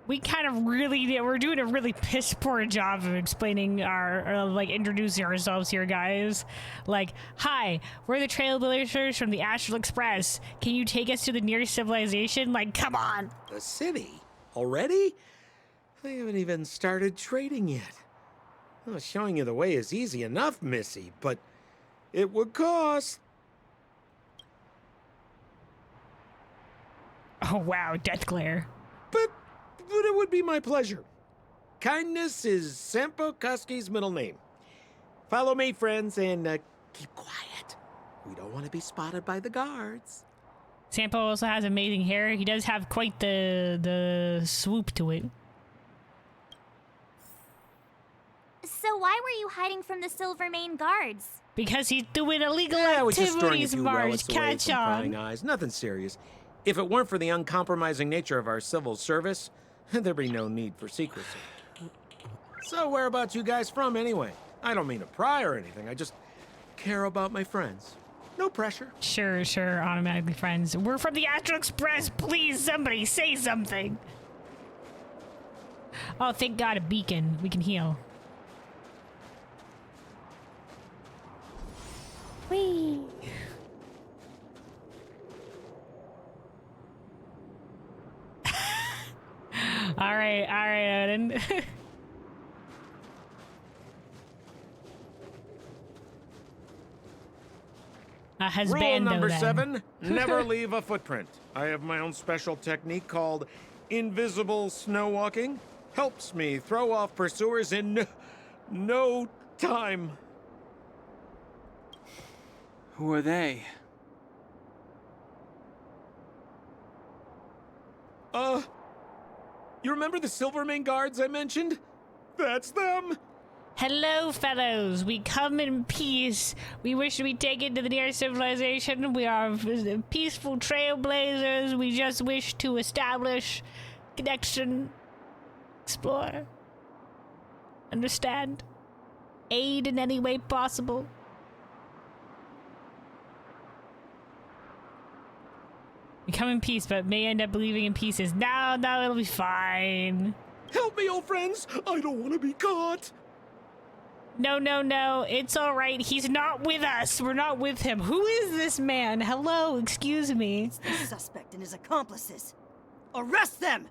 We kind of we're doing a really piss poor job of explaining like introducing ourselves here, guys. Like, hi, we're the Trailblazers from the Astral Express. Can you take us to the nearest civilization? Like, come on. The city? Already? They haven't even started trading yet. Well, showing you the way is easy enough, Missy, but it would cost. Oh, wow, death glare. But it would be my pleasure. Kindness is Sampo Koski's middle name. Follow me, friends, and keep quiet. We don't want to be spotted by the guards. Sampo also has amazing hair. He does have quite the swoop to it. So why were you hiding from the Silvermane Guards? Because he's doing illegal I was just storing a activities, few Marge. relics away Catch from prying on. eyes. Nothing serious. If it weren't for the uncompromising nature of our civil service, there'd be no need for secrecy. So whereabouts you guys from, anyway? I don't mean to pry or anything. I just care about my friends. No pressure. Sure, automatically friends. We're from the Astral Express. Please, somebody say something. Oh, thank God, a beacon. We can heal. Whee! all right, Odin. Rule number 7, never leave a footprint. I have my own special technique called invisible snow walking. Helps me throw off pursuers in no time. Who are they? You remember the Silvermane guards I mentioned? That's them! Hello, fellows. We come in peace. We wish to be taken to the nearest civilization. We are peaceful trailblazers. We just wish to establish connection, explore, understand, aid in any way possible. We come in peace, but may end up believing in pieces. No, it'll be fine. Help me, old friends! I don't want to be caught! No, it's all right. He's not with us. We're not with him. Who is this man? Hello, excuse me. It's the suspect and his accomplices. Arrest them!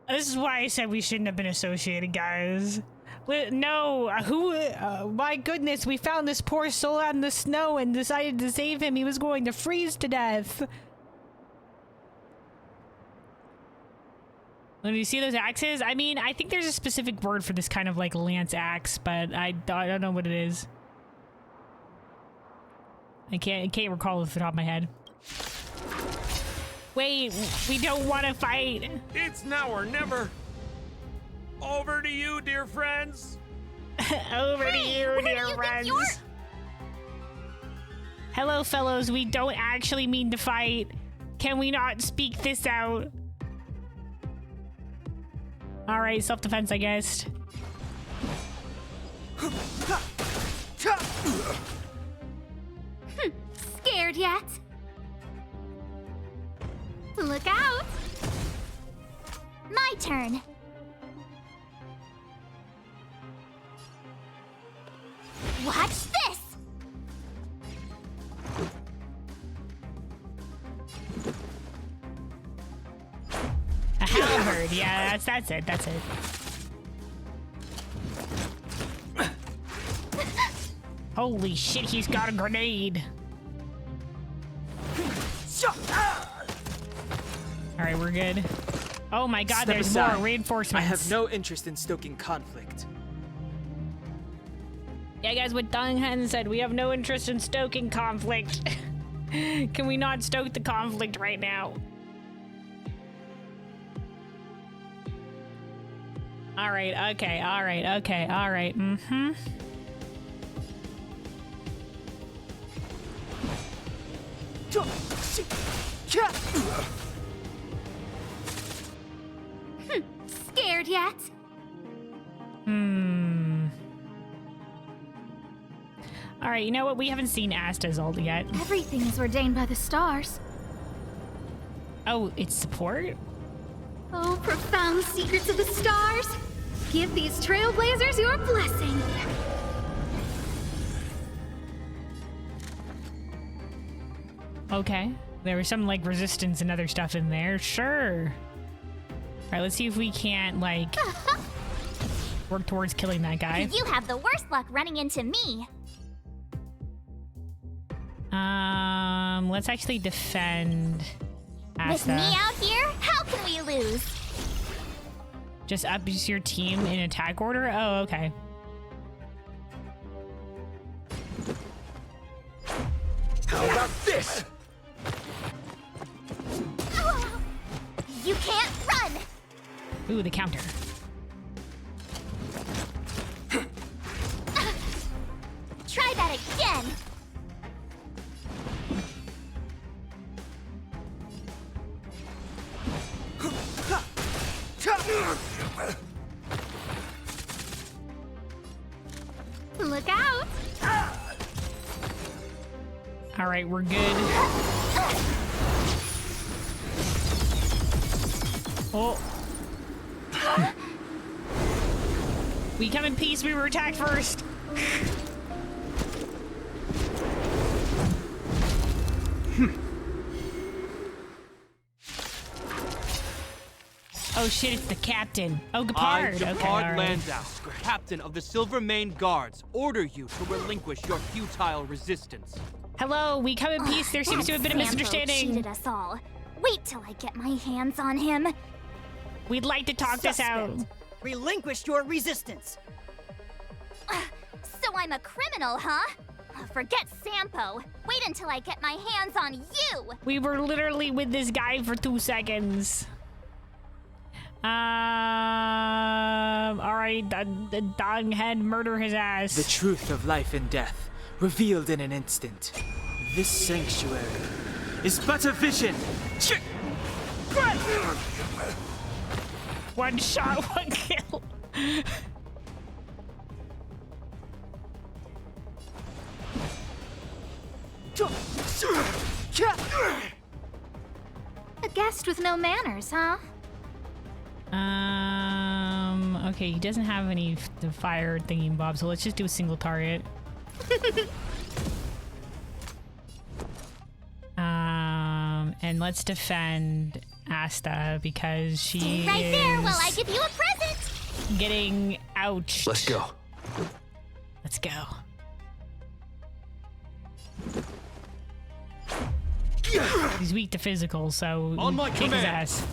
This is why I said we shouldn't have been associated, guys. No, my goodness, we found this poor soul out in the snow and decided to save him. He was going to freeze to death. When you see those axes, I mean, I think there's a specific word for this kind of like lance axe, but I don't know what it is. I can't recall off the top of my head. Wait, we don't want to fight. It's now or never. Over to you, dear friends. Over to you, dear friends. Hello, fellows. We don't actually mean to fight. Can we not speak this out? All right, self-defense, I guess. Scared yet? Look out! My turn. Watch this! A halberd, yeah, that's it. Holy shit, he's got a grenade. Alright, we're good. Oh my god, Step there's aside. more reinforcements. I have no interest in stoking conflict. Yeah, guys, what Dunghen said, we have no interest in stoking conflict. Can we not stoke the conflict right now? Alright, okay, alright. Mm-hmm. Scared yet? Alright, you know what? We haven't seen Asta's ult yet. Everything is ordained by the stars. Oh, it's support? Oh, profound secrets of the stars. Give these trailblazers your blessing. Okay. There was some, like, resistance and other stuff in there. Sure. Alright, let's see if we can't, like, work towards killing that guy. You have the worst luck running into me. Let's actually defend Asta. With me out here, how can we lose? Just up your team in attack order? Oh, okay. How about this? You can't run! Ooh, the counter. Try that again! All right, we're good. Oh. We come in peace. We were attacked first. Oh shit, it's the captain. Oh, Gepard. Okay, all right. Landau, captain of the Silver Mane Guards, order you to relinquish your futile resistance. Hello, we come in peace. There seems to have been a misunderstanding. Cheated us all. Wait till I get my hands on him. We'd like to talk this out. Relinquish your resistance. So I'm a criminal, huh? Forget Sampo. Wait until I get my hands on you. We were literally with this guy for 2 seconds. All right, the dog head, murder his ass. The truth of life and death, revealed in an instant. This sanctuary is but a vision. One shot, one kill. A guest with no manners, huh? Okay, he doesn't have any the fire thingy bob, so let's just do a single target. And let's defend Asta because she Stay right is there while I give you a present. getting ouched. Let's go. Let's go. He's weak to physical, so On my kick his command. ass.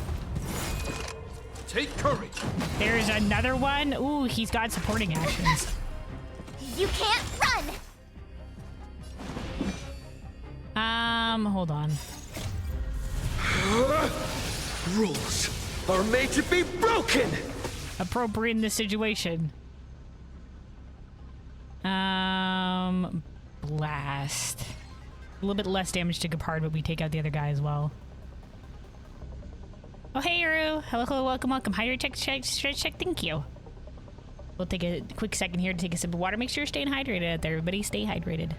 Take courage. There's another one. Ooh, he's got supporting actions. You can't run. Hold on. Rules are made to be broken! Appropriate in this situation. Blast. A little bit less damage to Gepard, but we take out the other guy as well. Oh, hey, Yuru. Hello, welcome. Hydrate check, thank you. We'll take a quick second here to take a sip of water. Make sure you're staying hydrated out there, everybody. Stay hydrated.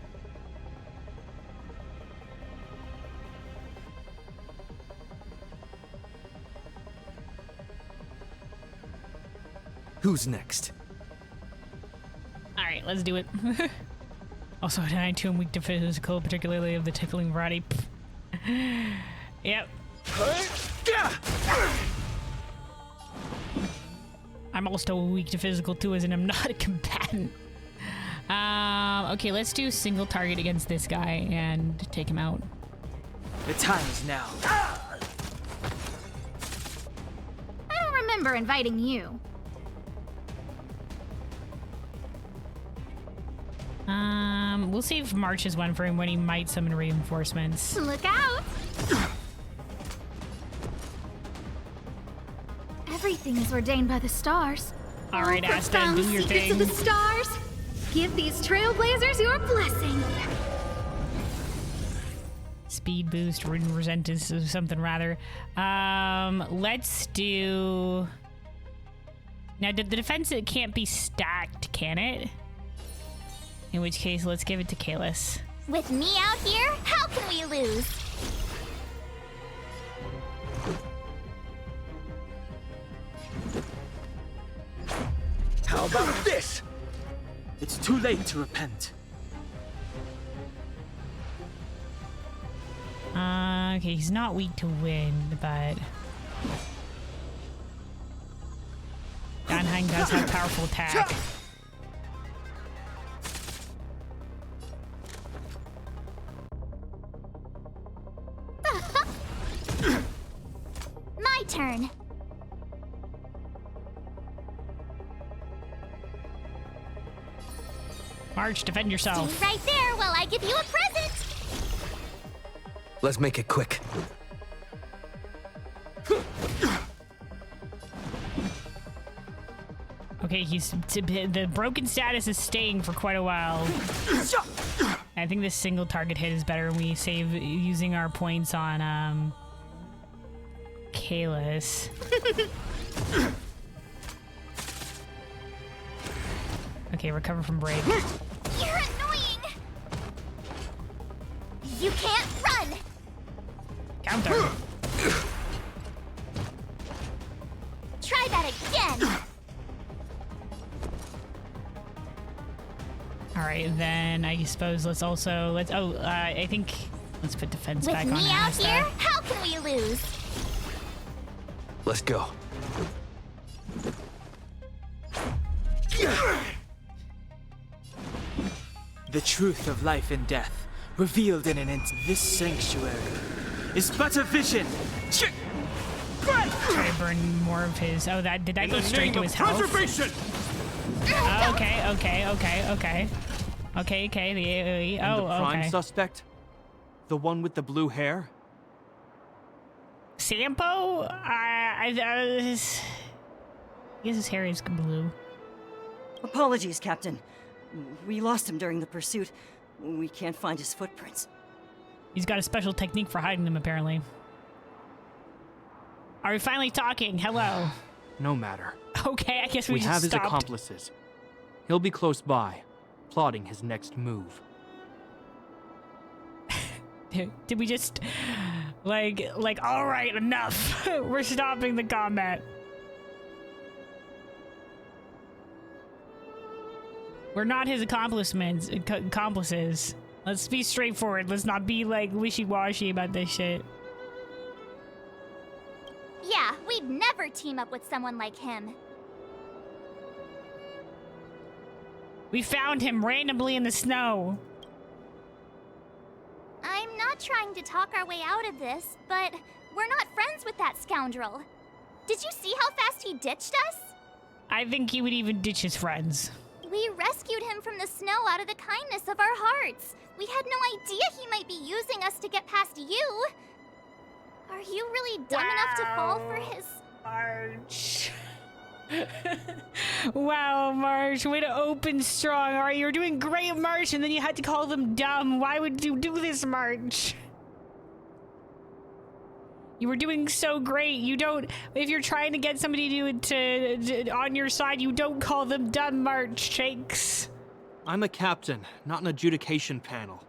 Who's next? All right, let's do it. Also, I too am weak to physical, particularly of the tickling variety. Yep. I'm also weak to physical too, as in I'm not a combatant. Okay, let's do single target against this guy and take him out. The time is now. I don't remember inviting you. We'll save March's one for him when he might summon reinforcements. Look out! Everything is ordained by the stars. All right, Asta, profound do your secrets thing. of the stars. Give these trailblazers your blessing. Speed boost, resentance, or something rather. Let's do. Now, the defense it can't be stacked, can it? In which case, let's give it to Kalis. With me out here, how can we lose? How about this? It's too late to repent. Okay, he's not weak to wind, but Danhang does have powerful attack. My turn. March, defend yourself. Stay right there while I give you a present. Let's make it quick. Okay, the broken status is staying for quite a while. I think this single target hit is better, and we save using our points on Kalis. Okay, recover from break. You're annoying. You can't run! Counter. Try that again! Alright, then I suppose let's I think let's put defense With back on. me out here, how can we lose? Let's go. The truth of life and death, revealed in this sanctuary, is but a vision. Try to burn more of his. Did that go straight to his health? Preservation! Okay. The AoE. And the prime Okay. suspect? The one with the blue hair? Sampo? I guess his hair is blue. Apologies, Captain. We lost him during the pursuit. We can't find his footprints. He's got a special technique for hiding them, apparently. Are we finally talking? Hello. No matter. Okay, I guess we We just have his stopped. accomplices. He'll be close by, plotting his next move. Did we just like all right, enough. We're stopping the combat. We're not his accomplices. Let's be straightforward. Let's not be like wishy-washy about this shit. Yeah, we'd never team up with someone like him. We found him randomly in the snow. I'm not trying to talk our way out of this, but we're not friends with that scoundrel. Did you see how fast he ditched us? I think he would even ditch his friends. We rescued him from the snow out of the kindness of our hearts. We had no idea he might be using us to get past you. Are you really dumb enough to fall for his... March. Wow, March, way to open strong. All right, you were doing great, March, and then you had to call them dumb. Why would you do this, March? You were doing so great. You don't, if you're trying to get somebody to on your side, you don't call them dumb, March Shakes. I'm a captain, not an adjudication panel.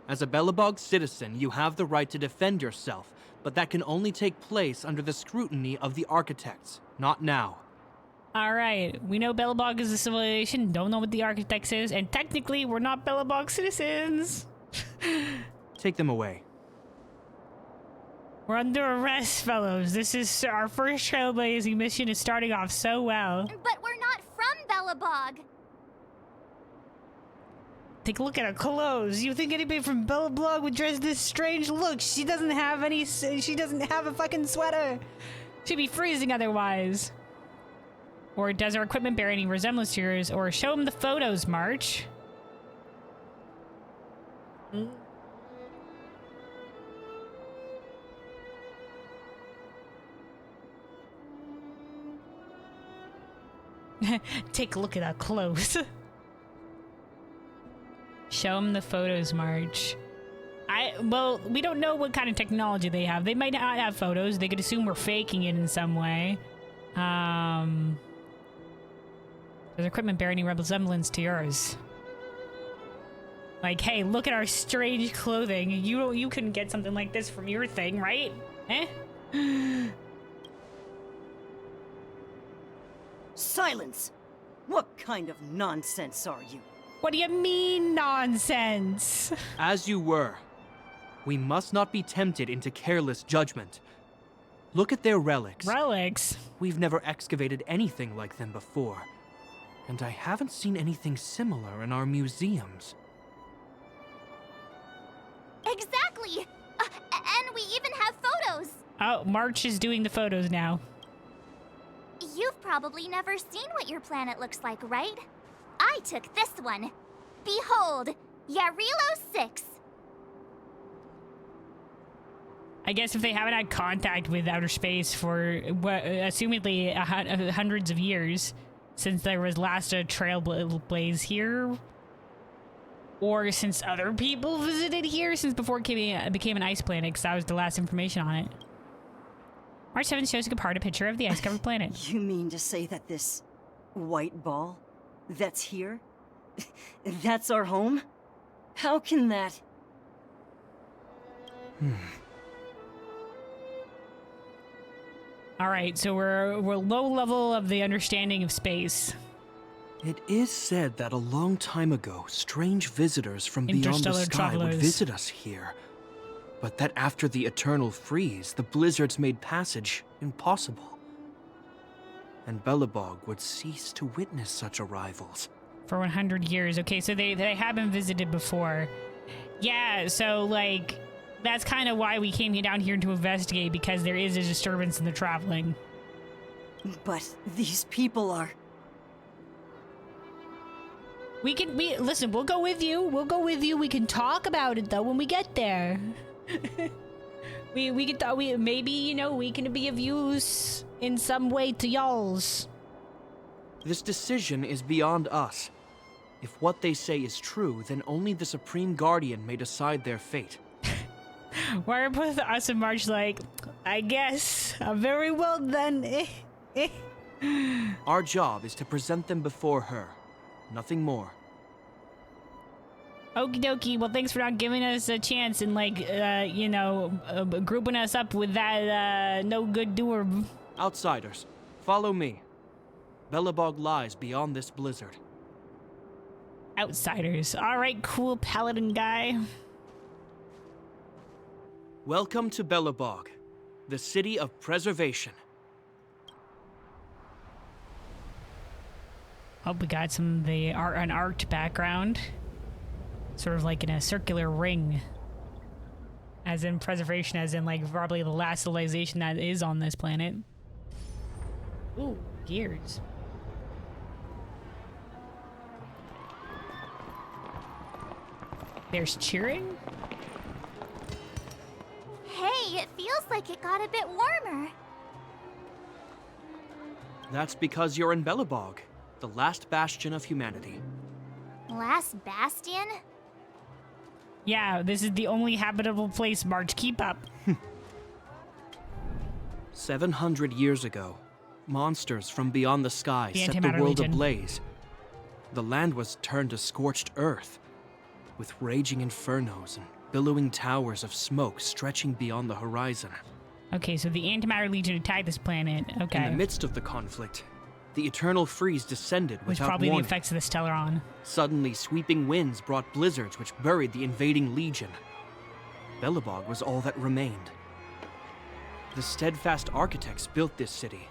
As a Belobog citizen, you have the right to defend yourself, but that can only take place under the scrutiny of the architects, not now. All right, we know Belobog is a civilization, don't know what the architects is, and technically we're not Belobog citizens. Take them away. We're under arrest, fellows. This is our first trailblazing mission is starting off so well. But we're not from Belobog. Take a look at her clothes. You think anybody from Belobog would dress this strange look? She doesn't have any. She doesn't have a fucking sweater. She'd be freezing otherwise. Or does her equipment bear any resemblance to yours? Or show him the photos, March. Take a look at her clothes. Show him the photos, March. Well, we don't know what kind of technology they have. They might not have photos. They could assume we're faking it in some way. Does equipment bear any resemblance to yours? Like, hey, look at our strange clothing. You couldn't get something like this from your thing, right? Eh? Silence! What kind of nonsense are you? What do you mean, nonsense? As you were. We must not be tempted into careless judgment. Look at their relics. Relics? We've never excavated anything like them before. And I haven't seen anything similar in our museums. Exactly! And we even have photos! Oh, March is doing the photos now. You've probably never seen what your planet looks like, right? I took this one. Behold, Jarilo 6. I guess if they haven't had contact with outer space for, assumedly, hundreds of years, since there was last a trailblaze here, or since other people visited here, since before it became an ice planet, because that was the last information on it. March 7th shows a part a picture of the ice-covered planet. You mean to say that this white ball that's here, that's our home? How can that... All right, so we're low level of the understanding of space. It is said that a long time ago, strange visitors from beyond the Interstellar sky would travelers. visit us here. But that after the eternal freeze, the blizzards made passage impossible. And Belobog would cease to witness such arrivals. For 100 years. Okay, so they have been visited before. Yeah, so like that's kind of why we came down here to investigate, because there is a disturbance in the traveling. But these people are... We listen, we'll go with you. We'll go with you. We can talk about it though when we get there. we can maybe, you know, we can be of use in some way to y'alls. This decision is beyond us. If what they say is true, then only the Supreme Guardian may decide their fate. Why are both us and March like, I guess, very well then. Our job is to present them before her. Nothing more. Okie dokie. Well, thanks for not giving us a chance and, like, grouping us up with that, no good doer. Outsiders, follow me. Belobog lies beyond this blizzard. Outsiders. Alright, cool paladin guy. Welcome to Belobog, the city of preservation. Hope we got some of the an arced background. Sort of like in a circular ring. As in preservation, as in like probably the last civilization that is on this planet. Ooh, gears. There's cheering? Hey, it feels like it got a bit warmer. That's because you're in Belobog, the last bastion of humanity. Last bastion? Yeah, this is the only habitable place, March. Keep up. 700 years ago, monsters from beyond the sky The set the Antimatter world Legion. ablaze. The land was turned to scorched earth, with raging infernos and billowing towers of smoke stretching beyond the horizon. Okay, so the Antimatter Legion attacked this planet. Okay. In the midst of the conflict, the eternal freeze descended was without probably warning. the effects of the Stellaron. Suddenly, sweeping winds brought blizzards which buried the invading legion. Belobog was all that remained. The steadfast architects built this city.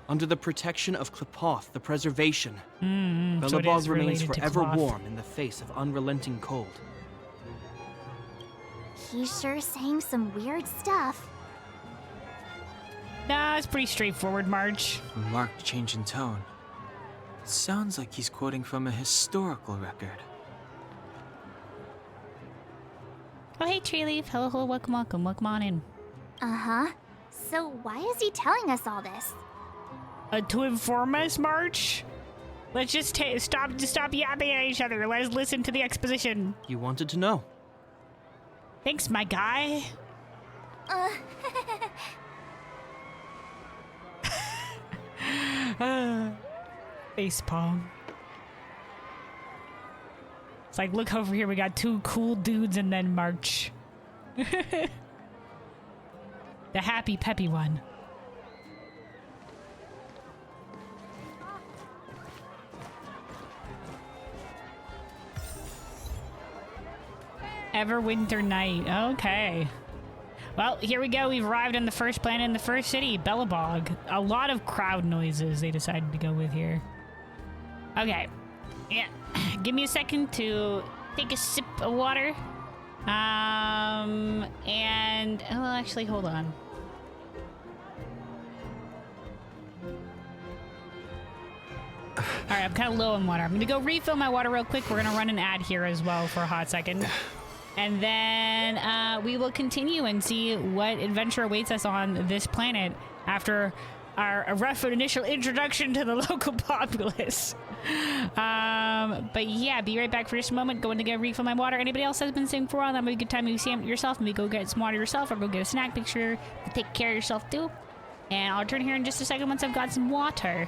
Under the protection of Klepoth, the preservation, So it Belobog is remains related to forever cloth. warm in the face of unrelenting cold. He's sure saying some weird stuff. Nah, it's pretty straightforward, March. A marked change in tone. It sounds like he's quoting from a historical record. Oh, hey, Tree Leaf. Hello, hello, welcome, welcome. Welcome on in. Uh-huh. So why is he telling us all this? To inform us, March? Let's just stop yapping at each other. Let's listen to the exposition. You wanted to know. Thanks, my guy. Facepalm. It's like, look over here, we got two cool dudes and then March. The happy, peppy one. Everwinter Night. Okay. Well, here we go. We've arrived on the first planet in the first city, Belobog. A lot of crowd noises they decided to go with here. Okay. Yeah. Give me a second to take a sip of water. And... Oh, well, actually, hold on. Alright, I'm kind of low on water. I'm going to go refill my water real quick. We're going to run an ad here as well for a hot second. And then we will continue and see what adventure awaits us on this planet after our rough initial introduction to the local populace. But yeah, be right back for just a moment. Going to go refill my water. Anybody else has been staying for a while? That might be a good time to see it yourself. Maybe go get some water yourself or go get a snack. Make sure to take care of yourself too. And I'll return here in just a second once I've got some water.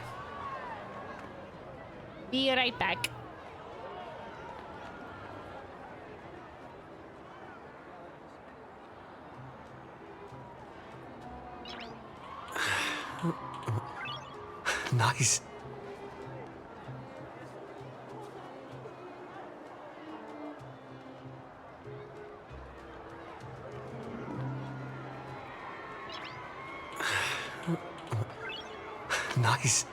Be right back. Nice. Nice.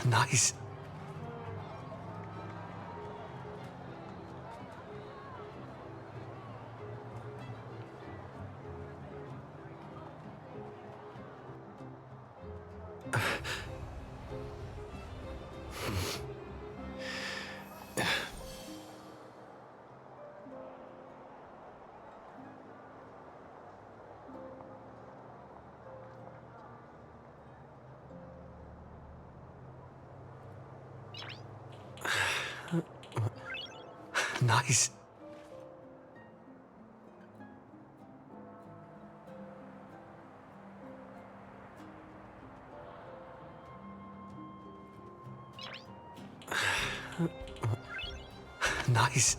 Nice. Nice. Nice.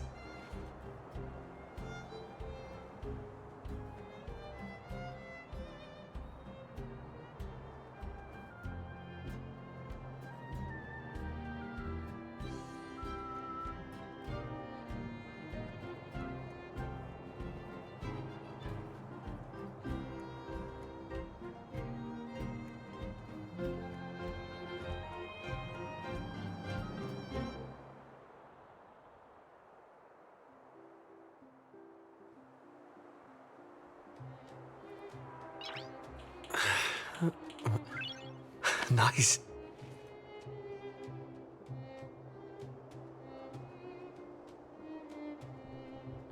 Nice.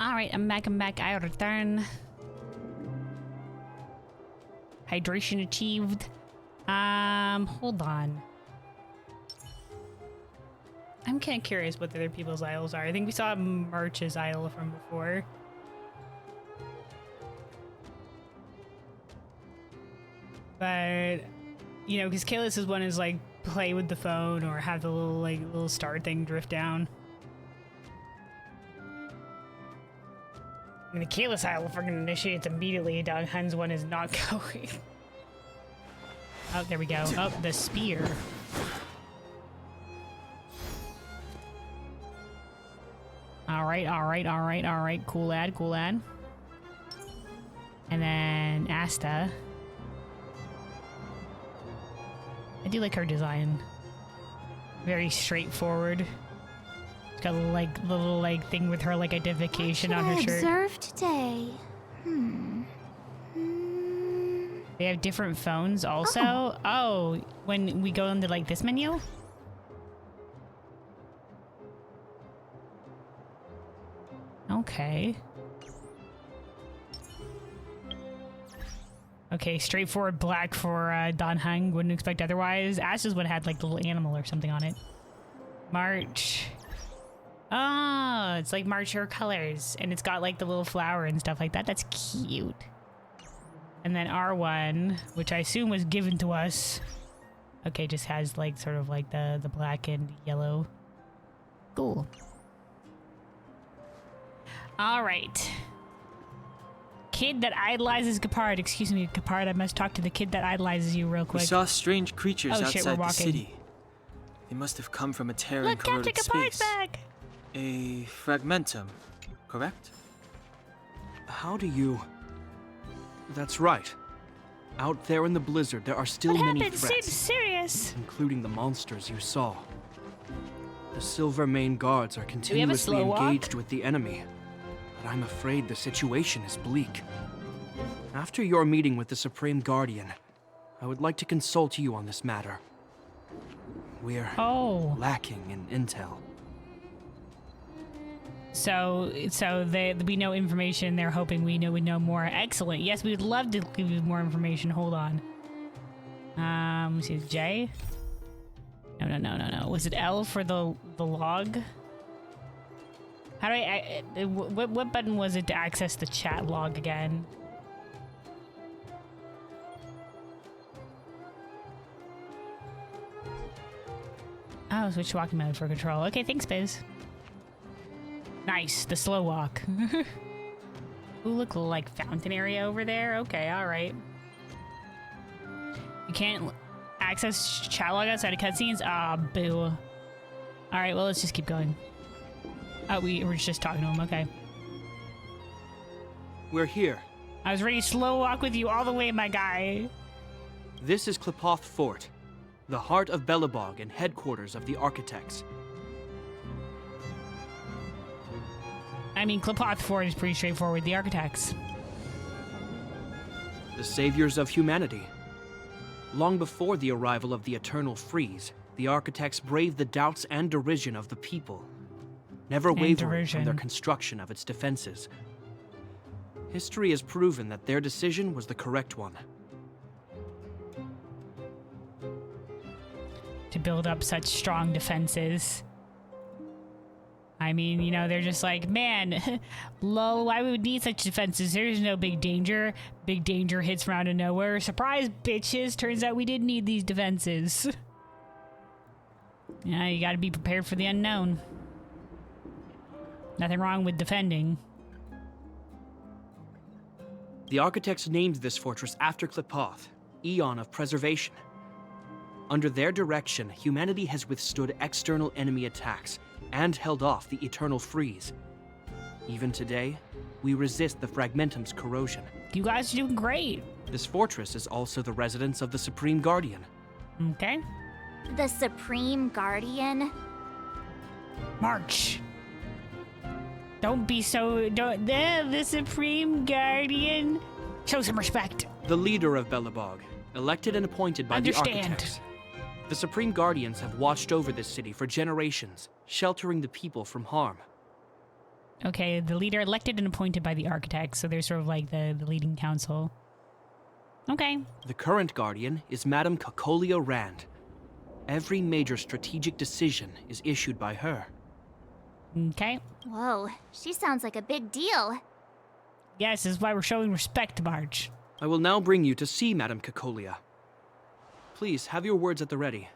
Alright, I'm back, I return. Hydration achieved. Hold on. I'm kind of curious what the other people's isles are. I think we saw March's isle from before. But, you know, because Kalis's one is like play with the phone or have the little star thing drift down. I mean, the Kalis Isle freaking initiates immediately. Dog Hun's one is not going. Oh, there we go. Oh, the spear. Alright. Cool lad. And then Asta. I do like her design. Very straightforward. It's got like the little like thing with her like identification on her shirt. Observe today. They have different phones also. Oh, when we go into like this menu. Okay. Okay, straightforward black for Don Hung. Wouldn't expect otherwise. Ash's one had like the little animal or something on it. March. Oh, it's like March her colors. And it's got like the little flower and stuff like that. That's cute. And then R1, which I assume was given to us. Okay, just has like sort of like the black and yellow. Cool. All right. Kid that idolizes Gepard. Excuse me, Gepard. I must talk to the kid that idolizes you real quick. We saw strange creatures oh, shit, we're outside the walking. city. They must have come from a tear in Look, Captain corroded Gepard's space. back. A fragmentum, correct? How do you... That's right. Out there in the blizzard, there are still What many happened? threats. Seems serious. Including the monsters you saw. The Silver Mane Guards are we have a slow continuously walk? engaged with the enemy. but I'm afraid the situation is bleak. After your meeting with the Supreme Guardian, I would like to consult you on this matter. We're lacking in intel. So we know information. They're hoping we know more. Excellent. Yes, we would love to give you more information. Hold on. Let me see. J? No. Was it L for the log? How do what button was it to access the chat log again? Oh, switch walking mode for control. Okay, thanks, Biz. Nice, the slow walk. Ooh, look, like fountain area over there. Okay, all right. You can't access chat log outside of cutscenes? Ah, boo. All right, well, let's just keep going. Oh, we were just talking to him. Okay. We're here. I was ready to slow walk with you all the way, my guy. This is Klepoth Fort, the heart of Belobog and headquarters of the Architects. I mean, Klepoth Fort is pretty straightforward. The Architects. The saviors of humanity. Long before the arrival of the Eternal Freeze, the Architects braved the doubts and derision of the people, never wavering from their construction of its defenses. History has proven that their decision was the correct one. To build up such strong defenses. I mean, you know, they're just like, man, lol, why we would need such defenses? There's no big danger. Big danger hits from out of nowhere. Surprise, bitches. Turns out we did need these defenses. Yeah, you gotta be prepared for the unknown. Nothing wrong with defending. The Architects named this fortress after Klepoth, Eon of Preservation. Under their direction, humanity has withstood external enemy attacks and held off the Eternal Freeze. Even today, we resist the Fragmentum's corrosion. You guys are doing great. This fortress is also the residence of the Supreme Guardian. Okay. The Supreme Guardian? March. Don't be so... the Supreme Guardian. Show some respect. The leader of Belobog, elected and appointed by the Architects. The Supreme Guardians have watched over this city for generations, sheltering the people from harm. Okay, the leader elected and appointed by the Architects, so they're sort of like the leading council. Okay. The current Guardian is Madame Cocolia Rand. Every major strategic decision is issued by her. Okay. Whoa, she sounds like a big deal. Yes, this is why we're showing respect to March. I will now bring you to see Madame Cocolia. Please, have your words at the ready.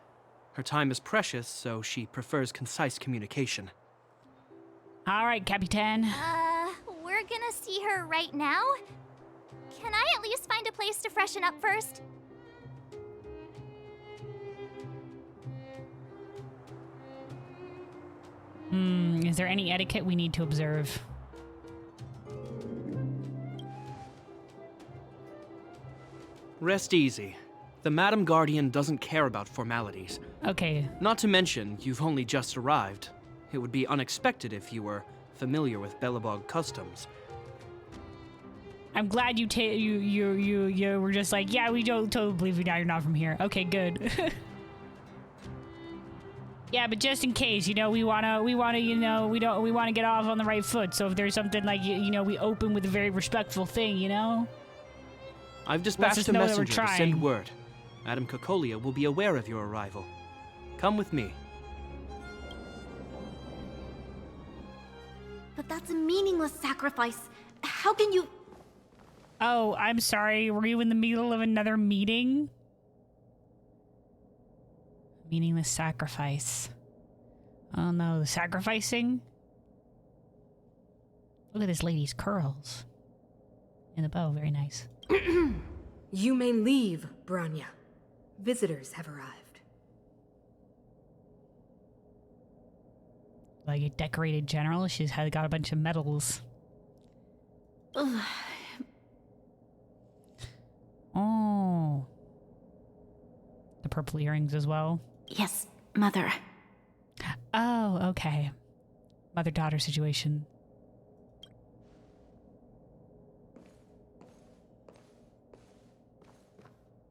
Her time is precious, so she prefers concise communication. All right, Capitan. We're gonna see her right now? Can I at least find a place to freshen up first? Is there any etiquette we need to observe? Rest easy. The Madam Guardian doesn't care about formalities. Okay. Not to mention, you've only just arrived. It would be unexpected if you were familiar with Belobog customs. I'm glad you were just like, yeah, we don't totally believe you now. You're not from here. Okay, good. Yeah, but just in case, you know, we wanna, you know, we wanna get off on the right foot. So if there's something like, you know, we open with a very respectful thing, you know. I've dispatched a messenger to send word. Madame Cocolia will be aware of your arrival. Come with me. But that's a meaningless sacrifice. How can you... Oh, I'm sorry. Were you in the middle of another meeting? Meaningless sacrifice. Oh no, the sacrificing? Look at this lady's curls. And the bow, very nice. You may leave, Branya. Visitors have arrived. Like a decorated general, she's got a bunch of medals. Ugh. Oh. The purple earrings as well. Yes, Mother. Oh, okay. Mother-daughter situation.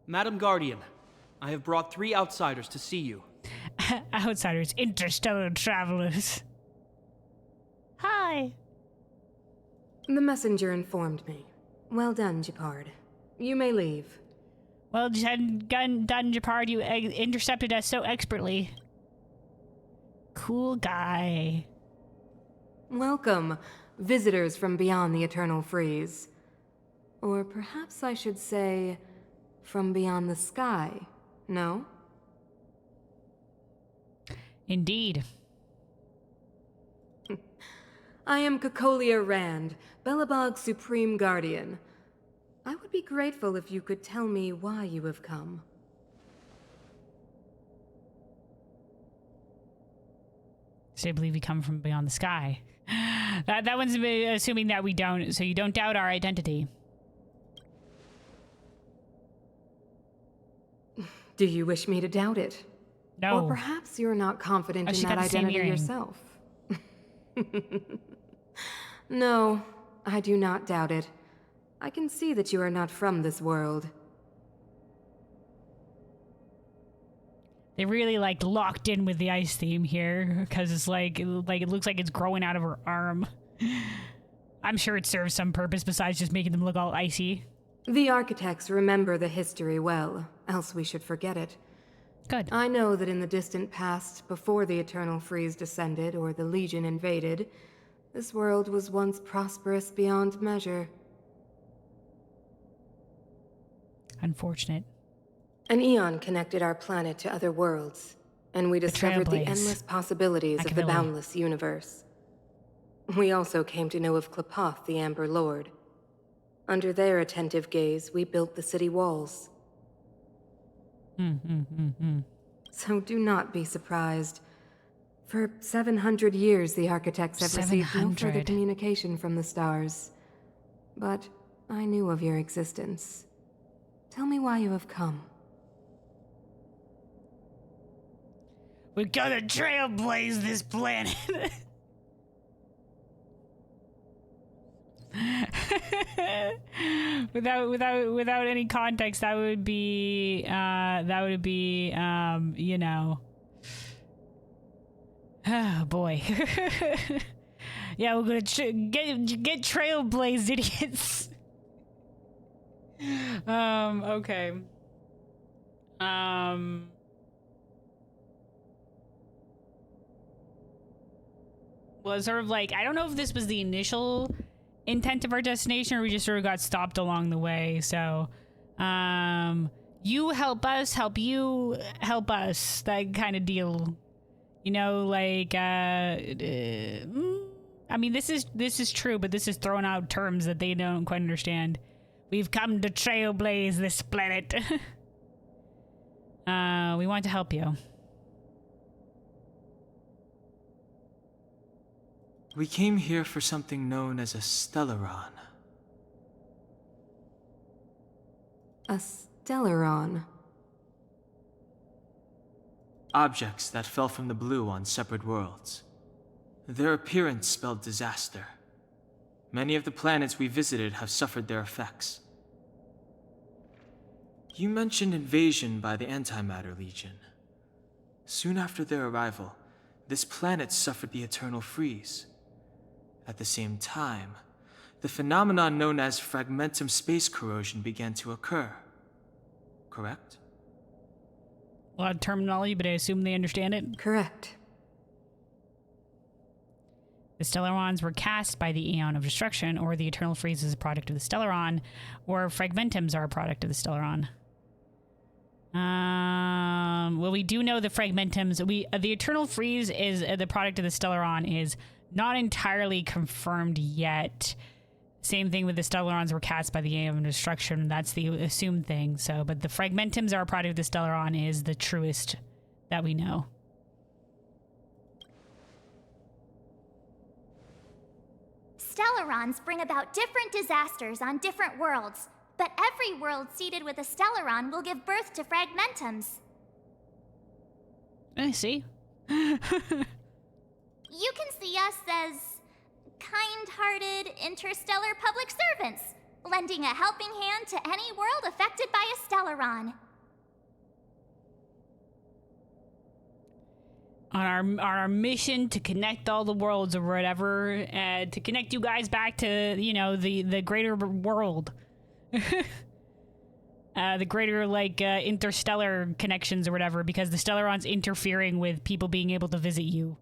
Madam Guardian, I have brought 3 outsiders to see you. Outsiders, interstellar travelers. Hi. The messenger informed me. Well done, Japard. You may leave. Well done, Japard. You intercepted us so expertly. Cool guy. Welcome, visitors from beyond the Eternal Freeze. Or perhaps I should say, from beyond the sky, no? Indeed. I am Cocolia Rand, Belobog's Supreme Guardian. I would be grateful if you could tell me why you have come. So I believe we come from beyond the sky. That one's assuming that we don't, so you don't doubt our identity. Do you wish me to doubt it? No. Or perhaps you're not confident in that identity yourself. No, I do not doubt it. I can see that you are not from this world. They really like locked in with the ice theme here because it's like it looks like it's growing out of her arm. I'm sure it serves some purpose besides just making them look all icy. The architects remember the history well, else we should forget it. Good. I know that in the distant past, before the Eternal Freeze descended or the Legion invaded, this world was once prosperous beyond measure. Unfortunate. An eon connected our planet to other worlds, and we discovered the endless possibilities of the boundless universe. We also came to know of Klapoth, the Amber Lord. Under their attentive gaze, we built the city walls. So do not be surprised. For 700 years, the architects have received no further communication from the stars. But I knew of your existence. Tell me why you have come. We're gonna trailblaze this planet. without any context, that would be you know. Oh boy. Yeah, we're gonna get trailblazed, idiots. Okay. Well, sort of like, I don't know if this was the initial intent of our destination or we just sort of got stopped along the way. So, you help us, help you, help us, that kind of deal. You know, like, I mean, this is true, but this is throwing out terms that they don't quite understand. We've come to trailblaze this planet. We want to help you. We came here for something known as a Stellaron. A Stellaron? Objects that fell from the blue on separate worlds. Their appearance spelled disaster. Many of the planets we visited have suffered their effects. You mentioned invasion by the Antimatter Legion. Soon after their arrival, this planet suffered the Eternal Freeze. At the same time, the phenomenon known as fragmentum space corrosion began to occur. Correct? A lot of terminology, but I assume they understand it? Correct. The Stellarons were cast by the Aeon of Destruction, or the Eternal Freeze is a product of the Stellaron, or fragmentums are a product of the Stellaron. Well, we do know the fragmentums. The Eternal Freeze is the product of the Stellaron is not entirely confirmed yet. Same thing with the Stellarons were cast by the Aeon of Destruction. That's the assumed thing. So, but the fragmentums are a product of the Stellaron is the truest that we know. Stellarons bring about different disasters on different worlds, but every world seeded with a Stellaron will give birth to fragmentums. I see. You can see us as kind-hearted interstellar public servants, lending a helping hand to any world affected by a Stellaron. On our mission to connect all the worlds or whatever, to connect you guys back to, you know, the greater world. The greater, like, interstellar connections or whatever, because the Stellaron's interfering with people being able to visit you.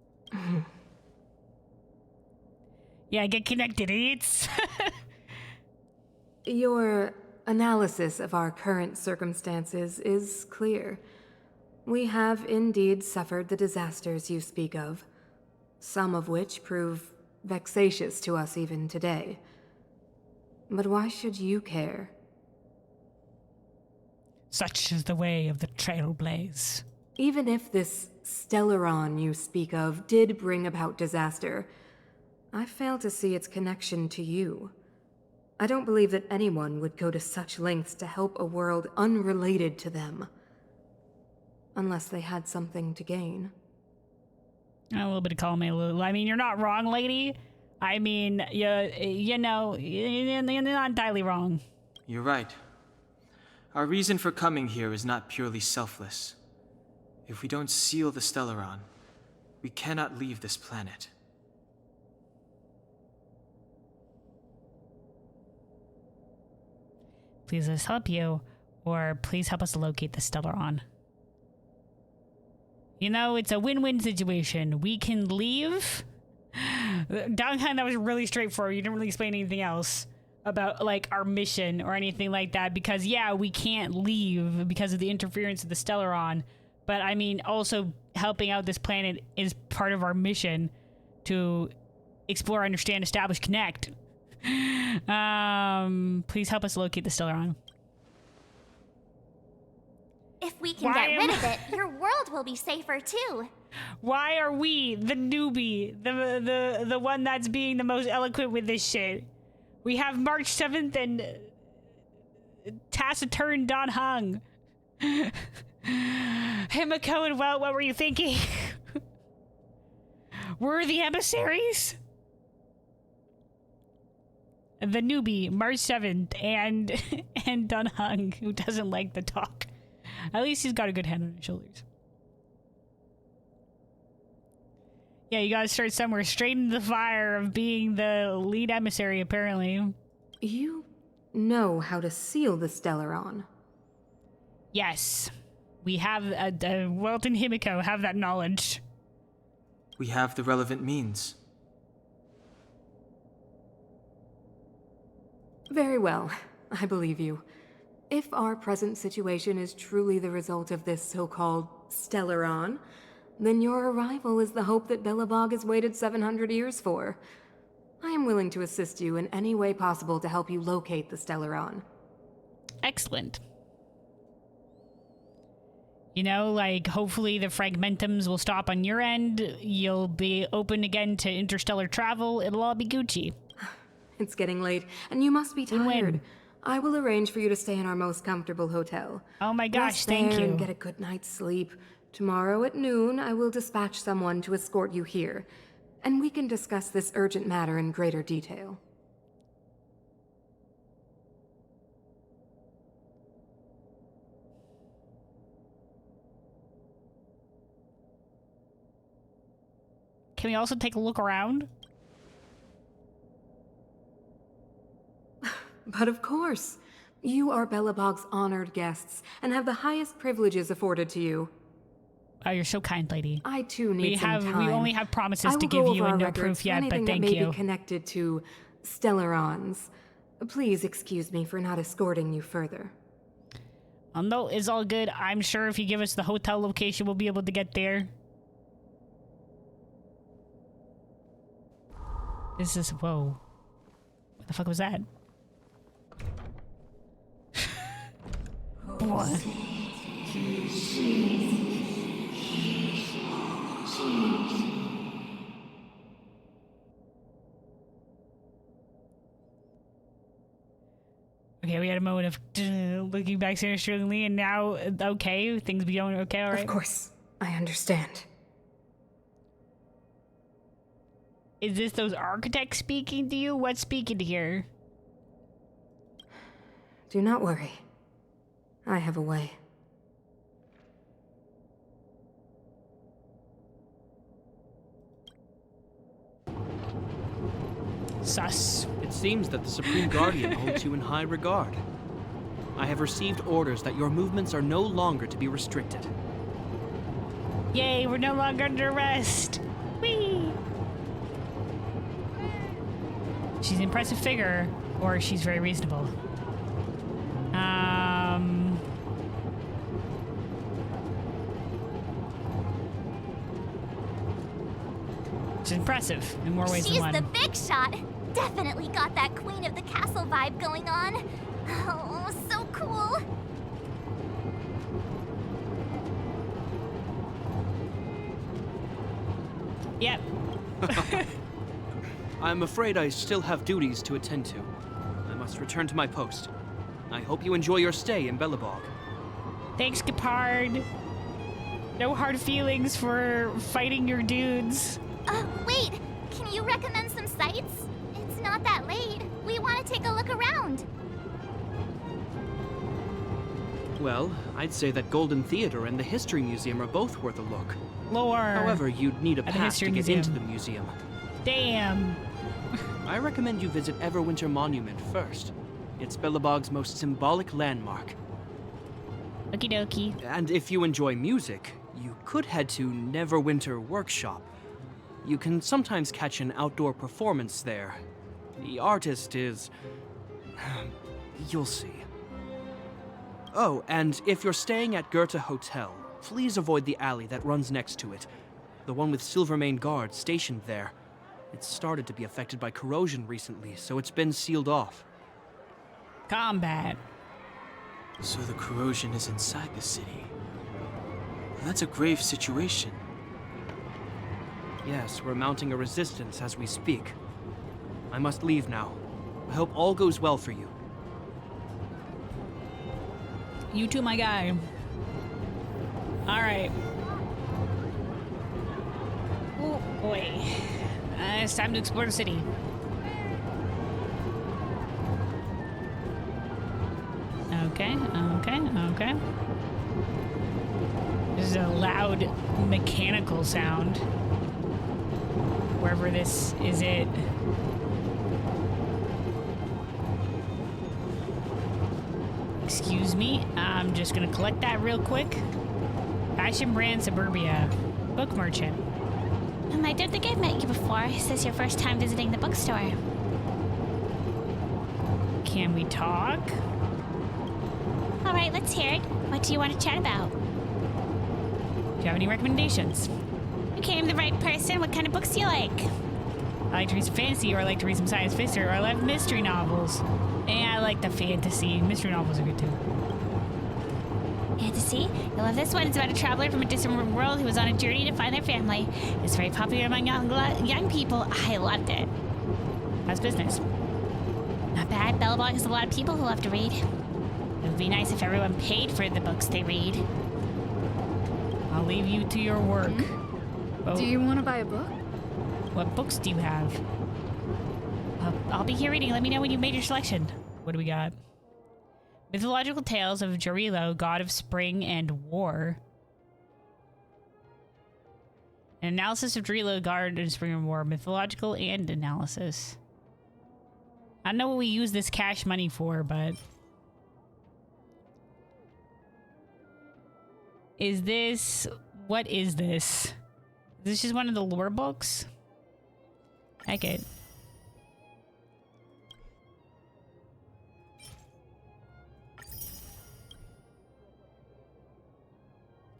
Yeah, get connected, idiots. Your analysis of our current circumstances is clear. We have indeed suffered the disasters you speak of, some of which prove vexatious to us even today. But why should you care? Such is the way of the Trailblaze. Even if this Stellaron you speak of did bring about disaster, I fail to see its connection to you. I don't believe that anyone would go to such lengths to help a world unrelated to them. Unless they had something to gain. A little bit of column A, I mean, you're not wrong, lady. I mean, you know, you're not entirely wrong. You're right. Our reason for coming here is not purely selfless. If we don't seal the Stellaron, we cannot leave this planet. Please let us help you, or please help us locate the Stellaron. You know, it's a win-win situation. We can leave. Downtime, that was really straightforward. You didn't really explain anything else about, like, our mission or anything like that, because, yeah, we can't leave because of the interference of the Stellaron. But, I mean, also helping out this planet is part of our mission to explore, understand, establish, connect. Please help us locate the Stellaron. If we can get rid of it, your world will be safer too. Why are we, the newbie, the one that's being the most eloquent with this shit? We have March 7th and taciturn Don Hung. Himiko and Welt, what were you thinking? We're the emissaries? The newbie, March 7th, and Don Hung, who doesn't like the talk. At least he's got a good head on his shoulders. Yeah, you gotta start somewhere. Straight into the fire of being the lead emissary, apparently. You know how to seal the Stellaron. Yes. We have, Welt and Himiko have that knowledge. We have the relevant means. Very well. I believe you. If our present situation is truly the result of this so-called Stellaron, then your arrival is the hope that Belobog has waited 700 years for. I am willing to assist you in any way possible to help you locate the Stellaron. Excellent. You know, like, hopefully the fragmentums will stop on your end. You'll be open again to interstellar travel. It'll all be Gucci. It's getting late, and you must be tired. Win-win. I will arrange for you to stay in our most comfortable hotel. Oh my gosh, Rest thank there you. And get a good night's sleep. Tomorrow at noon, I will dispatch someone to escort you here, and we can discuss this urgent matter in greater detail. Can we also take a look around? But of course. You are Belobog's honored guests, and have the highest privileges afforded to you. Oh, you're so kind, lady. I too need some time. We only have promises I to will give go you over and our no proof records yet, for but anything thank that may you. be connected to Stellarons. Please excuse me for not escorting you further. No, it's all good. I'm sure if you give us the hotel location, we'll be able to get there. This is... Whoa. What the fuck was that? What? Okay, we had a moment of looking back sinisterly, and now, okay, things be going okay, all right? Of course, I understand. Is this those architects speaking to you? What's speaking here? Do not worry. I have a way. Sus. It seems that the Supreme Guardian holds you in high regard. I have received orders that your movements are no longer to be restricted. Yay, we're no longer under arrest. Whee! She's an impressive figure, or she's very reasonable. She's impressive in more ways than one. She's the big shot. Definitely got that Queen of the Castle vibe going on. Oh, so cool. Yep. I'm afraid I still have duties to attend to. I must return to my post. I hope you enjoy your stay in Belobog. Thanks, Gepard. No hard feelings for fighting your dudes. Wait. Can you recommend some sites? It's not that late. We want to take a look around. Well, I'd say that Golden Theater and the History Museum are both worth a look. Lore. However, you'd need a pass to get into the museum. Damn. I recommend you visit Everwinter Monument first. It's Belobog's most symbolic landmark. Okie dokie. And if you enjoy music, you could head to Neverwinter Workshop. You can sometimes catch an outdoor performance there. The artist is... you'll see. Oh, and if you're staying at Goethe Hotel, please avoid the alley that runs next to it. The one with Silvermane guards stationed there. It's started to be affected by corrosion recently, so it's been sealed off. Combat. So the corrosion is inside the city. That's a grave situation. Yes, we're mounting a resistance as we speak. I must leave now. I hope all goes well for you. You too, my guy. All right. Oh boy. It's time to explore the city. Okay. This is a loud mechanical sound. Wherever this is it. Excuse me, I'm just gonna collect that real quick. Fashion brand Suburbia. Book merchant. I don't think I've met you before. Is this your first time visiting the bookstore? Can we talk? All right, let's hear it. What do you want to chat about? Do you have any recommendations? You came to the right person. What kind of books do you like? I like to read some fantasy, or I like to read some science fiction, or I love mystery novels. And I like the fantasy. Mystery novels are good too. Fantasy? You'll love this one. It's about a traveler from a distant world who was on a journey to find their family. It's very popular among young people. I loved it. How's business? Not bad. Belobog has a lot of people who love to read. It would be nice if everyone paid for the books they read. I'll leave you to your work. Oh. Do you want to buy a book? What books do you have? I'll be here reading. Let me know when you've made your selection. What do we got? Mythological Tales of Jarilo, God of Spring and War. An analysis of Jarilo, God of Spring and War. Mythological and analysis. I don't know what we use this cash money for, but... Is this... What is this? Is this just one of the lore books? Heck it.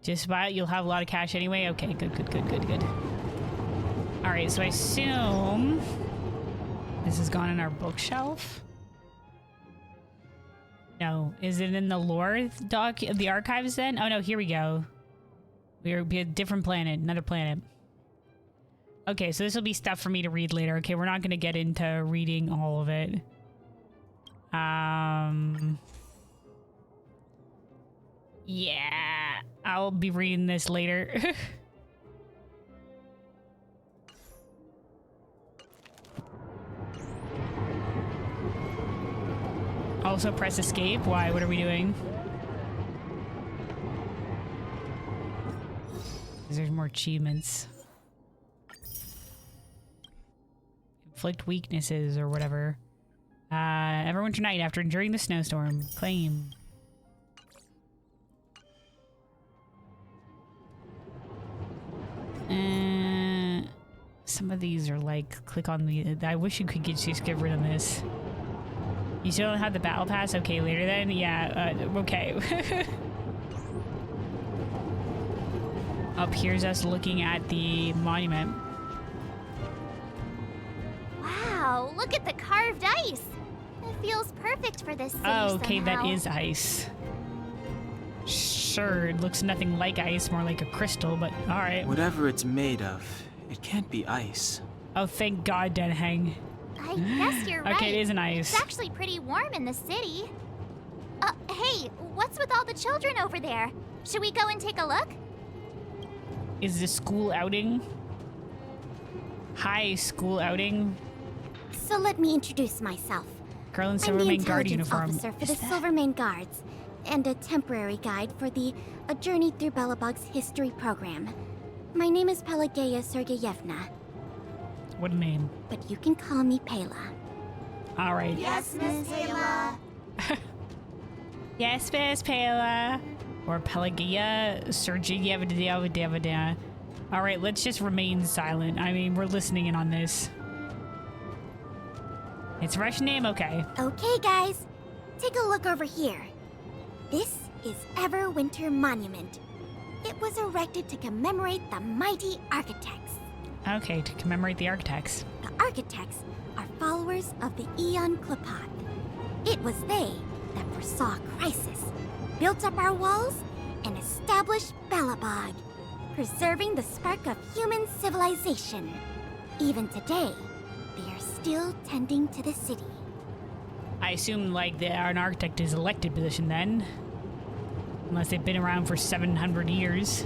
Just buy it, you'll have a lot of cash anyway? Okay, good. Alright, so I assume... This has gone in our bookshelf? No. Is it in the lore doc, the archives then? Oh no, here we go. We'll be a different planet, another planet. Okay, so this will be stuff for me to read later. Okay, we're not going to get into reading all of it. Yeah, I'll be reading this later. also press escape? Why? What are we doing? There's more achievements. Inflict weaknesses or whatever. Everwinter night after enduring the snowstorm. Claim. Some of these are like, click on the, I wish you could just get rid of this. You still don't have the battle pass? Okay, later then? Yeah, okay. Up here's us looking at the monument. Wow, look at the carved ice. It feels perfect for this city Oh, okay, somehow. that is ice. Sure, it looks nothing like ice, more like a crystal, but alright. Whatever it's made of, it can't be ice. Oh, thank God, Denheng. I guess you're right. Okay, it is an ice. It's actually pretty warm in the city. Hey, what's with all the children over there? Should we go and take a look? Is this school outing? Hi, school outing. So let me introduce myself. Girl in I'm the Silvermane Guard intelligence uniform. officer for the Silvermane Guards, and a temporary guide for the A Journey Through Belobog's history program. My name is Pelageya Sergeyevna, What a name. but you can call me Pela. All right. Yes, Miss Pela. Yes, Miss Pela. Or Pelageya Sergeyevna. All right, let's just remain silent. I mean, we're listening in on this. It's a Russian name? Okay. Okay, guys. Take a look over here. This is Everwinter Monument. It was erected to commemorate the mighty architects. Okay, to commemorate the architects. The architects are followers of the Aeon Klapat. It was they that foresaw crisis, built up our walls, and established Belobog, preserving the spark of human civilization. Even today, they are still tending to the city. I assume, like, an architect is elected position then. Unless they've been around for 700 years.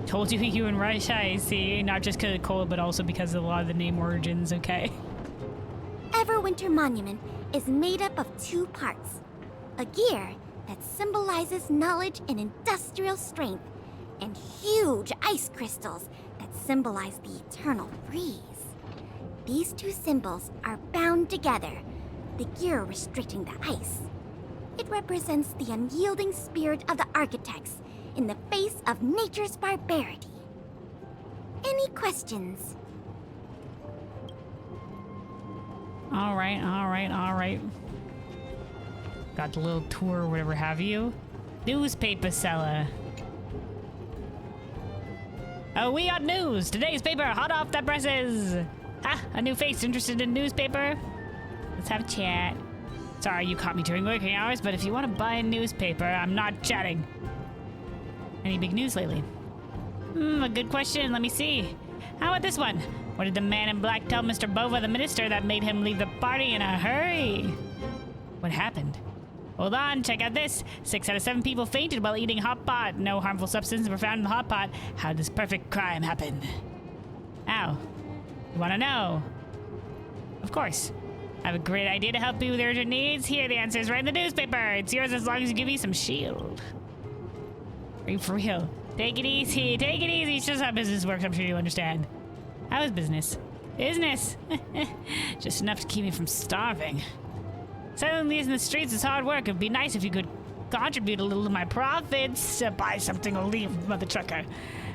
Told you you in Russia, I see. Not just because of cold, but also because of a lot of the name origins, okay? Everwinter Monument is made up of two parts. A gear that symbolizes knowledge and industrial strength, and huge ice crystals that symbolize the eternal freeze. These two symbols are bound together, the gear restricting the ice. It represents the unyielding spirit of the architects in the face of nature's barbarity. Any questions? All right. Got the little tour or whatever have you. Newspaper seller. Oh, we got news. Today's paper, hot off the presses. Ha, a new face interested in newspaper. Let's have a chat. Sorry you caught me during working hours, but if you want to buy a newspaper, I'm not chatting. Any big news lately? A good question. Let me see. How about this one? What did the man in black tell Mr. Bova, the minister, that made him leave the party in a hurry? What happened? Hold on, check out this. 6 out of 7 people fainted while eating hot pot. No harmful substances were found in the hot pot. How did this perfect crime happen? Ow. You want to know? Of course. I have a great idea to help you with urgent needs. Here, the answer is right in the newspaper. It's yours as long as you give me some shield. Are you for real? Take it easy. Take it easy. It's just how business works. I'm sure you understand. How is business? Business? Just enough to keep me from starving. Selling these in the streets is hard work. It'd be nice if you could contribute a little to my profits to buy something or leave, mother trucker.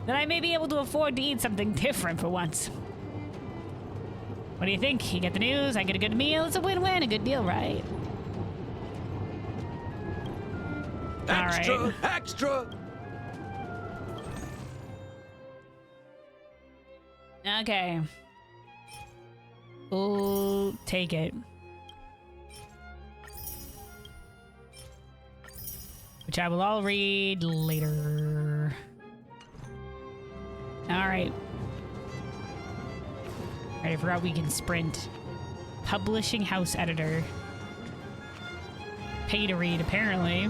Then I may be able to afford to eat something different for once. What do you think? You get the news, I get a good meal. It's a win-win, a good deal, right? Extra! All right. Extra! Okay. We'll take it. Which I will all read later. Alright. I forgot we can sprint. Publishing house editor. Pay to read, apparently.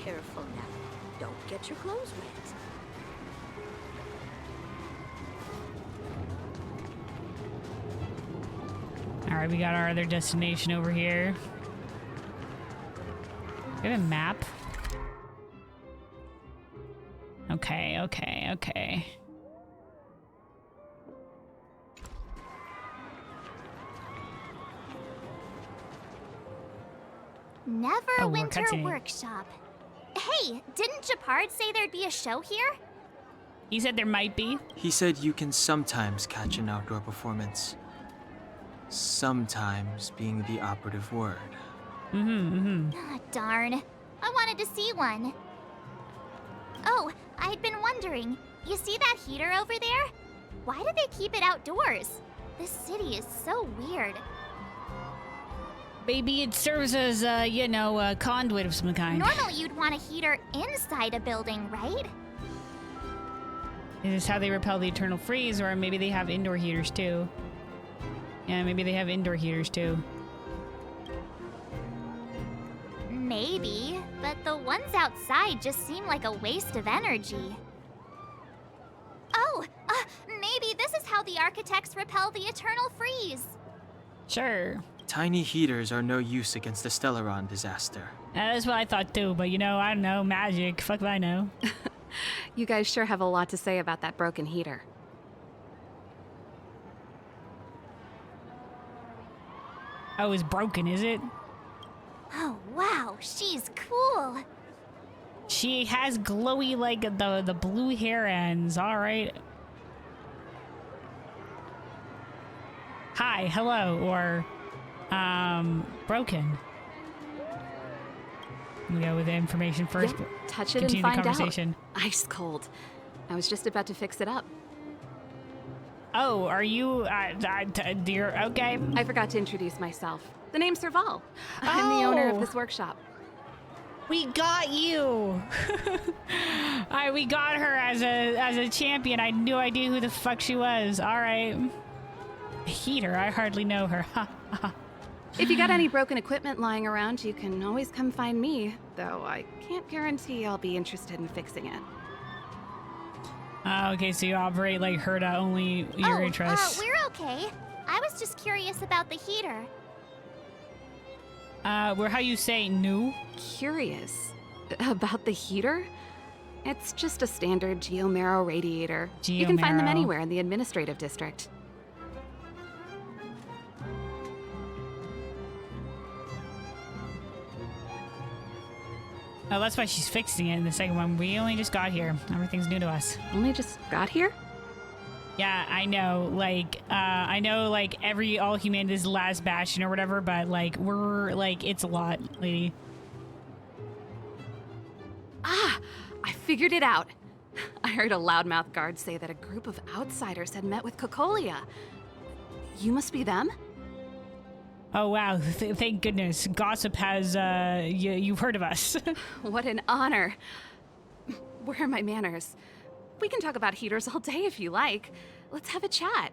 Careful now. Don't get your clothes wet. Alright, we got our other destination over here. We have a map. Okay, okay, okay. Neverwinter Workshop. Hey, didn't Japard say there'd be a show here? He said there might be. He said you can sometimes catch an outdoor performance. Sometimes being the operative word. Ah, darn. I wanted to see one. Oh, I'd been wondering. You see that heater over there? Why do they keep it outdoors? This city is so weird. Maybe it serves as, you know, a conduit of some kind. Normally you'd want a heater inside a building, right? Is this how they repel the eternal freeze, or maybe they have indoor heaters too? Yeah, maybe they have indoor heaters too. Maybe, but the ones outside just seem like a waste of energy. Oh, maybe this is how the architects repel the eternal freeze. Sure. Tiny heaters are no use against the Stellaron disaster. That is what I thought too, but you know, I don't know, magic. Fuck if I know. You guys sure have a lot to say about that broken heater. Oh, it's broken, is it? Oh, wow, she's cool. She has glowy, like, the blue hair ends. All right. Hi, hello, or, broken. We go with the information first. Yep, touch it Continue and find the conversation. out. Ice cold. I was just about to fix it up. Oh, are you, dear, okay. I forgot to introduce myself. The name's Serval. I'm the owner of this workshop. We got you. We got her as a champion. I had no idea who the fuck she was. All right. Heater, I hardly know her. If you got any broken equipment lying around, you can always come find me, though I can't guarantee I'll be interested in fixing it. Okay, so you operate like Herda, only your interests. We're okay. I was just curious about the heater. How you say new? Curious? About the heater? It's just a standard geomarrow radiator. You can find them anywhere in the administrative district. Oh, that's why she's fixing it in the second one. We only just got here. Everything's new to us. Only just got here? Yeah, I know. I know, all humanity is the last bastion or whatever, but, we're, it's a lot, lady. Ah, I figured it out. I heard a loudmouth guard say that a group of outsiders had met with Cocolia. You must be them? Oh, wow. Thank goodness. Gossip has, you've heard of us. What an honor. Where are my manners? We can talk about heaters all day if you like. Let's have a chat.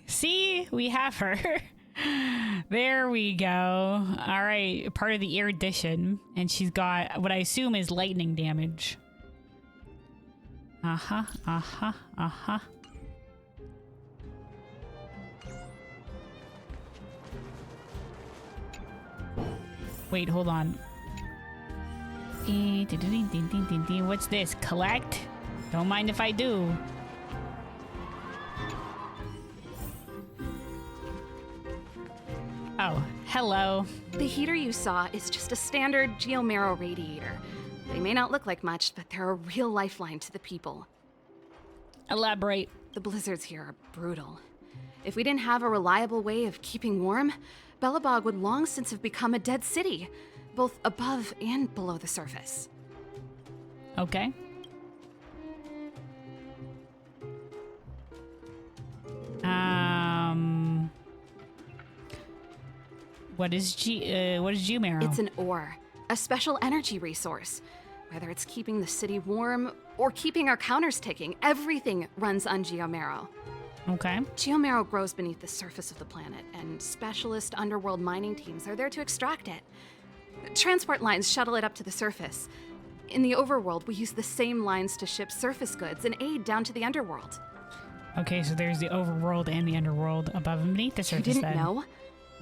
See? We have her. There we go. All right. Part of the erudition. And she's got what I assume is lightning damage. Uh-huh. Wait, hold on. What's this? Collect? Don't mind if I do. Oh, hello. The heater you saw is just a standard geomarrow radiator. They may not look like much, but they're a real lifeline to the people. Elaborate. The blizzards here are brutal. If we didn't have a reliable way of keeping warm, Belobog would long since have become a dead city, both above and below the surface. Okay. What is geomarrow? It's an ore, a special energy resource. Whether it's keeping the city warm or keeping our counters ticking, everything runs on geomarrow. Okay. Geomarrow grows beneath the surface of the planet, and specialist underworld mining teams are there to extract it. Transport lines shuttle it up to the surface. In the overworld, we use the same lines to ship surface goods and aid down to the underworld. Okay, so there's the overworld and the underworld above and beneath the surface. You didn't know?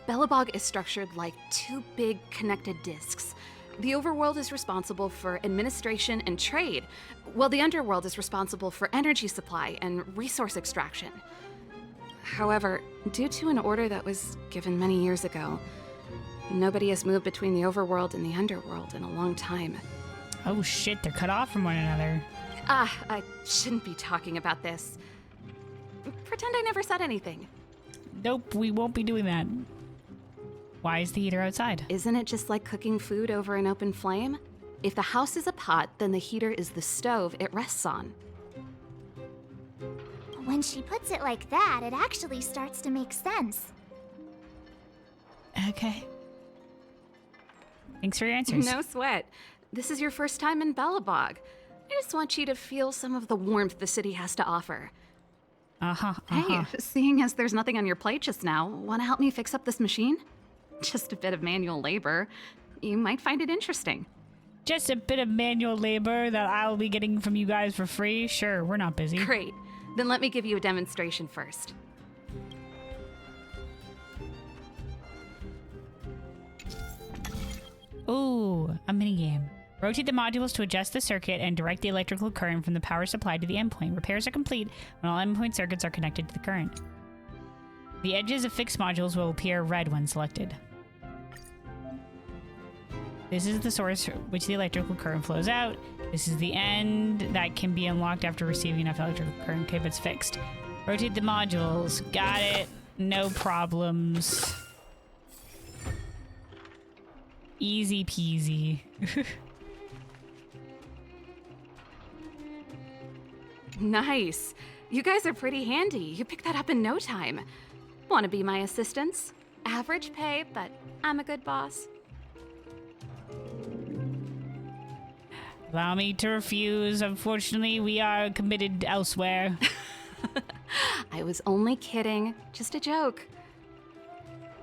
Belobog is structured like two big connected discs. The overworld is responsible for administration and trade, while the underworld is responsible for energy supply and resource extraction. However, due to an order that was given many years ago, nobody has moved between the overworld and the underworld in a long time. Oh shit, they're cut off from one another. I shouldn't be talking about this. Pretend I never said anything. Nope, we won't be doing that. Why is the heater outside? Isn't it just like cooking food over an open flame? If the house is a pot, then the heater is the stove it rests on. When she puts it like that, it actually starts to make sense. Okay. Thanks for your answers. No sweat. This is your first time in Belobog. I just want you to feel some of the warmth the city has to offer. Hey, seeing as there's nothing on your plate just now, want to help me fix up this machine? Just a bit of manual labor. You might find it interesting. Just a bit of manual labor that I'll be getting from you guys for free? Sure, we're not busy. Great. Then let me give you a demonstration first. Ooh, a minigame. Rotate the modules to adjust the circuit and direct the electrical current from the power supply to the endpoint. Repairs are complete when all endpoint circuits are connected to the current. The edges of fixed modules will appear red when selected. This is the source which the electrical current flows out. This is the end that can be unlocked after receiving enough electrical current. Okay, but it's fixed. Rotate the modules. Got it. No problems. Easy peasy. Nice. You guys are pretty handy. You picked that up in no time. Want to be my assistants? Average pay, but I'm a good boss. Allow me to refuse. Unfortunately, we are committed elsewhere. I was only kidding. Just a joke.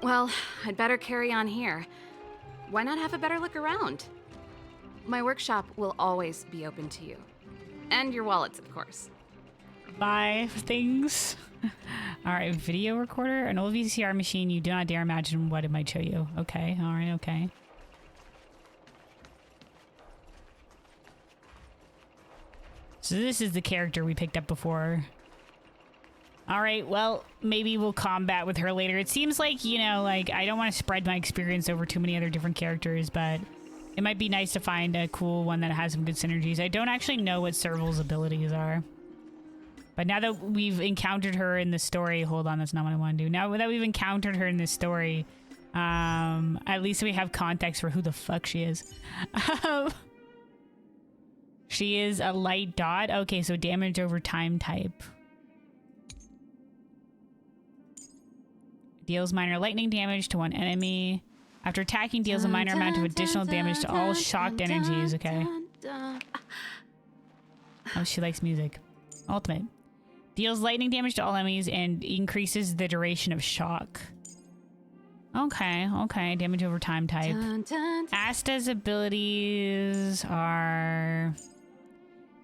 Well, I'd better carry on here. Why not have a better look around? My workshop will always be open to you. And your wallets, of course. Buy things. All right, video recorder. An old VCR machine. You do not dare imagine what it might show you. Okay, all right, okay. So this is the character we picked up before. All right, well, maybe we'll combat with her later. It seems like, you know, like, I don't want to spread my experience over too many other different characters, but it might be nice to find a cool one that has some good synergies. I don't actually know what Serval's abilities are. But now that we've encountered her in the story... Hold on, that's not what I want to do. Now that we've encountered her in this story, at least we have context for who the fuck she is. She is a light dot. Okay, so damage over time type. Deals minor lightning damage to one enemy. After attacking, deals a minor amount of additional damage to all shocked energies. Okay. Oh, she likes music. Ultimate. Deals lightning damage to all enemies and increases the duration of shock. Okay, okay. Damage over time type. Asta's abilities are...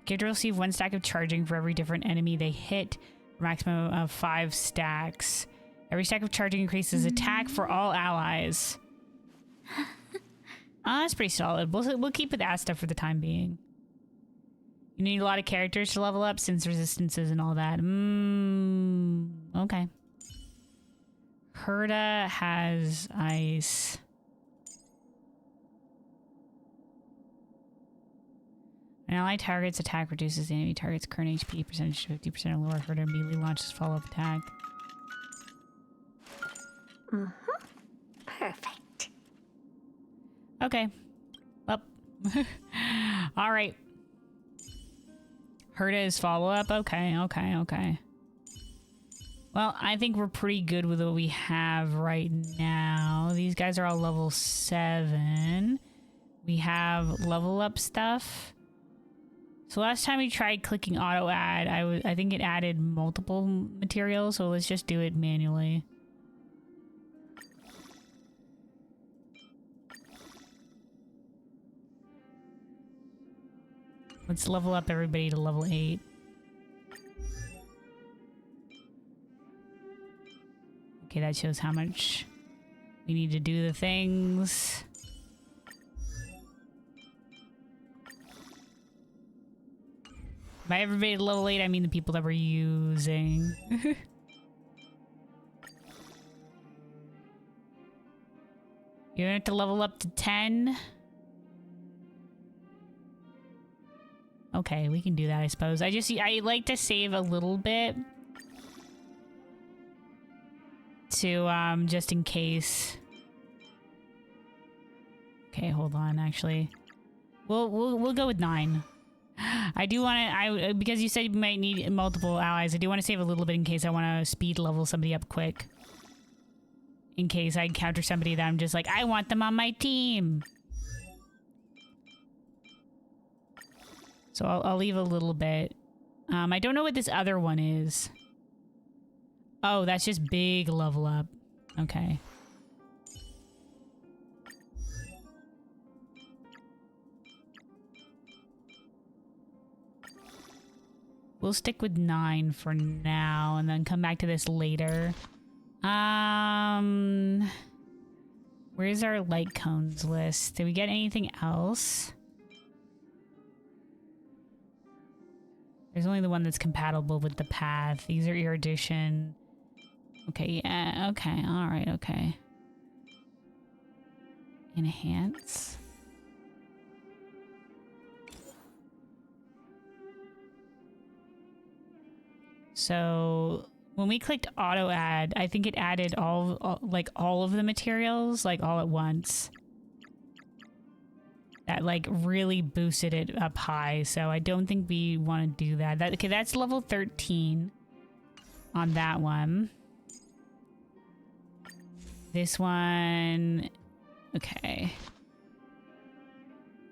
Character will receive 1 stack of charging for every different enemy they hit. Maximum of 5 stacks. Every stack of charging increases attack for all allies. That's pretty solid. We'll keep with Asta for the time being. You need a lot of characters to level up since resistances and all that. Okay. Herda has ice. An ally target's attack reduces the enemy target's current HP percentage to 50% or lower. Herda immediately launches follow-up attack. Perfect. Okay. Well. All right. Herda is follow-up. Okay, okay, okay. Well, I think we're pretty good with what we have right now. These guys are all level 7. We have level up stuff. So last time we tried clicking auto add, I think it added multiple materials, so let's just do it manually. Let's level up everybody to level 8. Okay, that shows how much we need to do the things. By everybody to level 8, I mean the people that we're using. You have to level up to 10. Okay, we can do that, I suppose. I like to save a little bit to just in case. Okay, hold on. Actually, we'll go with 9. I do want to because you said you might need multiple allies. I do want to save a little bit in case I want to speed level somebody up quick. In case I encounter somebody that I'm just like, I want them on my team. So I'll leave a little bit. I don't know what this other one is. Oh, that's just big level up. Okay. We'll stick with 9 for now and then come back to this later. Where's our light cones list? Did we get anything else? There's only the one that's compatible with the path. These are erudition. Okay, yeah, okay, alright, okay. Enhance. So when we clicked auto add, I think it added all of the materials like all at once. That like really boosted it up high, so I don't think we want to do that. Okay, that's level 13 on that one. This one, okay.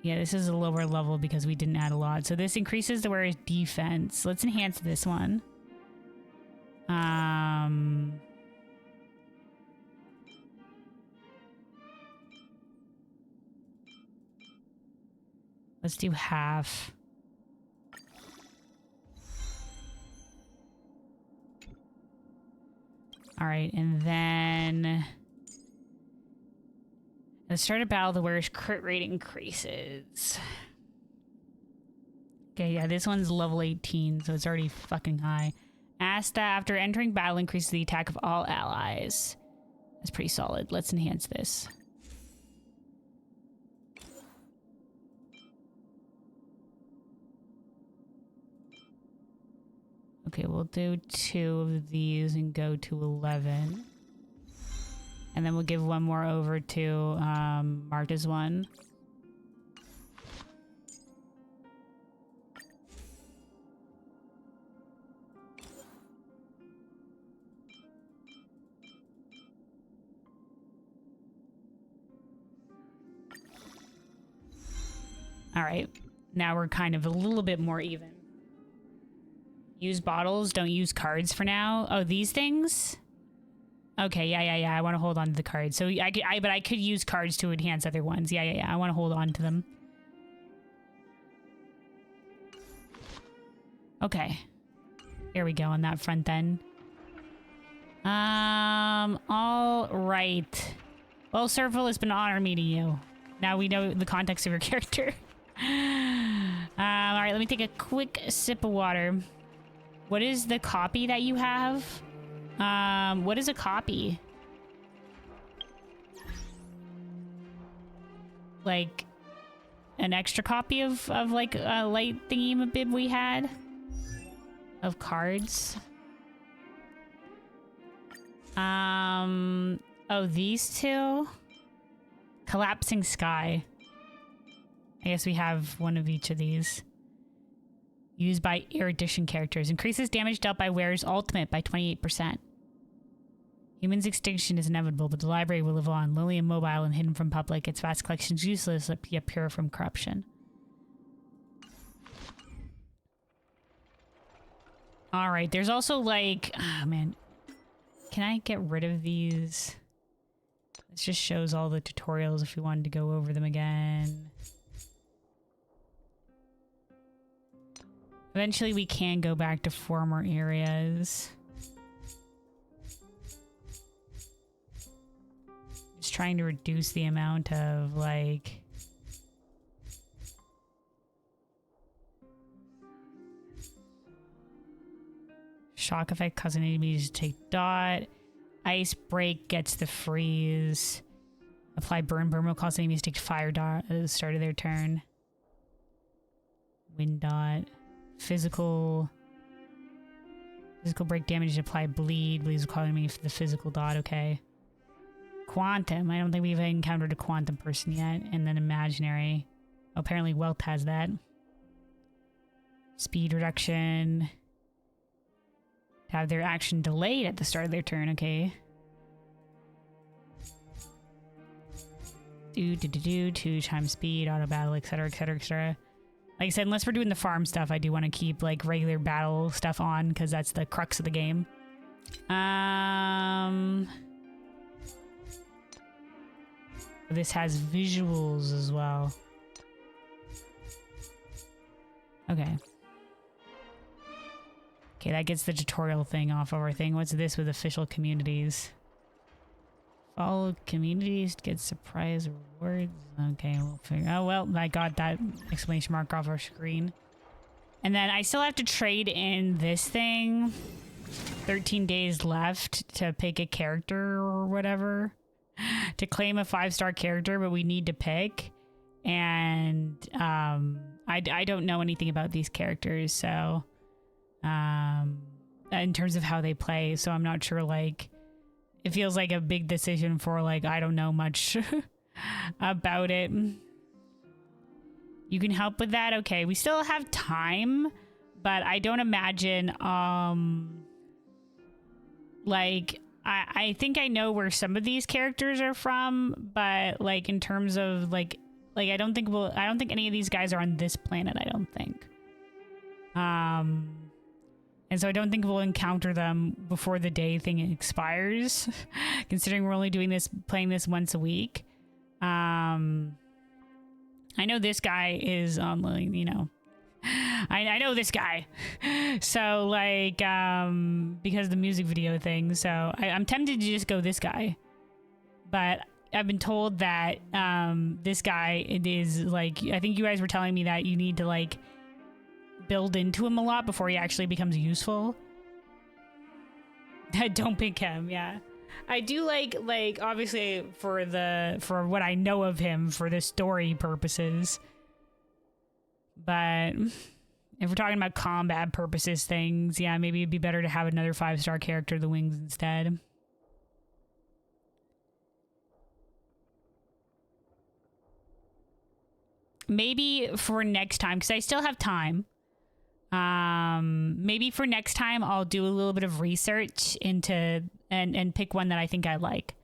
Yeah, this is a lower level because we didn't add a lot. So this increases the wearer's defense. Let's enhance this one. Let's do half. All right, and then at the start of battle, the wearer's crit rate increases. Okay, yeah, this one's level 18, so it's already fucking high. Asta, after entering battle, increases the attack of all allies. That's pretty solid. Let's enhance this. Okay, we'll do 2 of these and go to 11. And then we'll give one more over to marked as 1. All right, now we're kind of a little bit more even. Use bottles, don't use cards for now. Oh, these things? Okay, yeah. I want to hold on to the cards. So but I could use cards to enhance other ones. Yeah. I want to hold on to them. Okay. There we go on that front then. All right. Well, Serval, it's been an honor meeting you. Now we know the context of your character. All right, let me take a quick sip of water. What is the copy that you have? What is a copy? Like an extra copy of like a light thingy-mabib we had? Of cards? Oh, these two? Collapsing Sky. I guess we have one of each of these. Used by erudition characters. Increases damage dealt by wearer's ultimate by 28%. Human's extinction is inevitable, but the library will live on. Lonely and mobile and hidden from public. Its vast collections useless, yet pure from corruption. Alright, there's also like... Oh, man. Can I get rid of these? This just shows all the tutorials if we wanted to go over them again. Eventually we can go back to former areas. Just trying to reduce the amount of, like... Shock effect causing enemies to take dot. Ice break gets the freeze. Apply burn will cause enemies to take fire dot at the start of their turn. Wind dot. Physical break damage to apply bleed. Bleeds will cause enemies the physical dot, okay. Quantum. I don't think we've encountered a quantum person yet. And then imaginary. Oh, apparently Wealth has that. Speed reduction. Have their action delayed at the start of their turn, okay. 2 times speed, auto battle, etc, etc, etc. Like I said, unless we're doing the farm stuff, I do want to keep like regular battle stuff on because that's the crux of the game. This has visuals as well. Okay. Okay, that gets the tutorial thing off of our thing. What's this with official communities? Follow communities to get surprise rewards. Okay, we'll figure. Oh, well, I got that exclamation mark off our screen. And then I still have to trade in this thing. 13 days left to pick a character or whatever. To claim a 5-star character, but we need to pick. And I don't know anything about these characters, so... in terms of how they play, so I'm not sure, like, it feels like a big decision for, like, I don't know much about it. You can help with that? Okay, we still have time, but I don't imagine, like, I think I know where some of these characters are from, but, like, in terms of, like, I don't think any of these guys are on this planet, I don't think. And so I don't think we'll encounter them before the day thing expires, considering we're only doing this, playing this once a week. I know this guy is on, like, you know, I know this guy. So, like, because of the music video thing. So I'm tempted to just go this guy. But I've been told that this guy, it is, like, I think you guys were telling me that you need to, like, build into him a lot before he actually becomes useful. Don't pick him, yeah. I do like obviously for what I know of him for the story purposes. But if we're talking about combat purposes things, yeah, maybe it'd be better to have another 5-star character, the Wings, instead. Maybe for next time, because I still have time. Maybe for next time I'll do a little bit of research into and pick one that I think I like.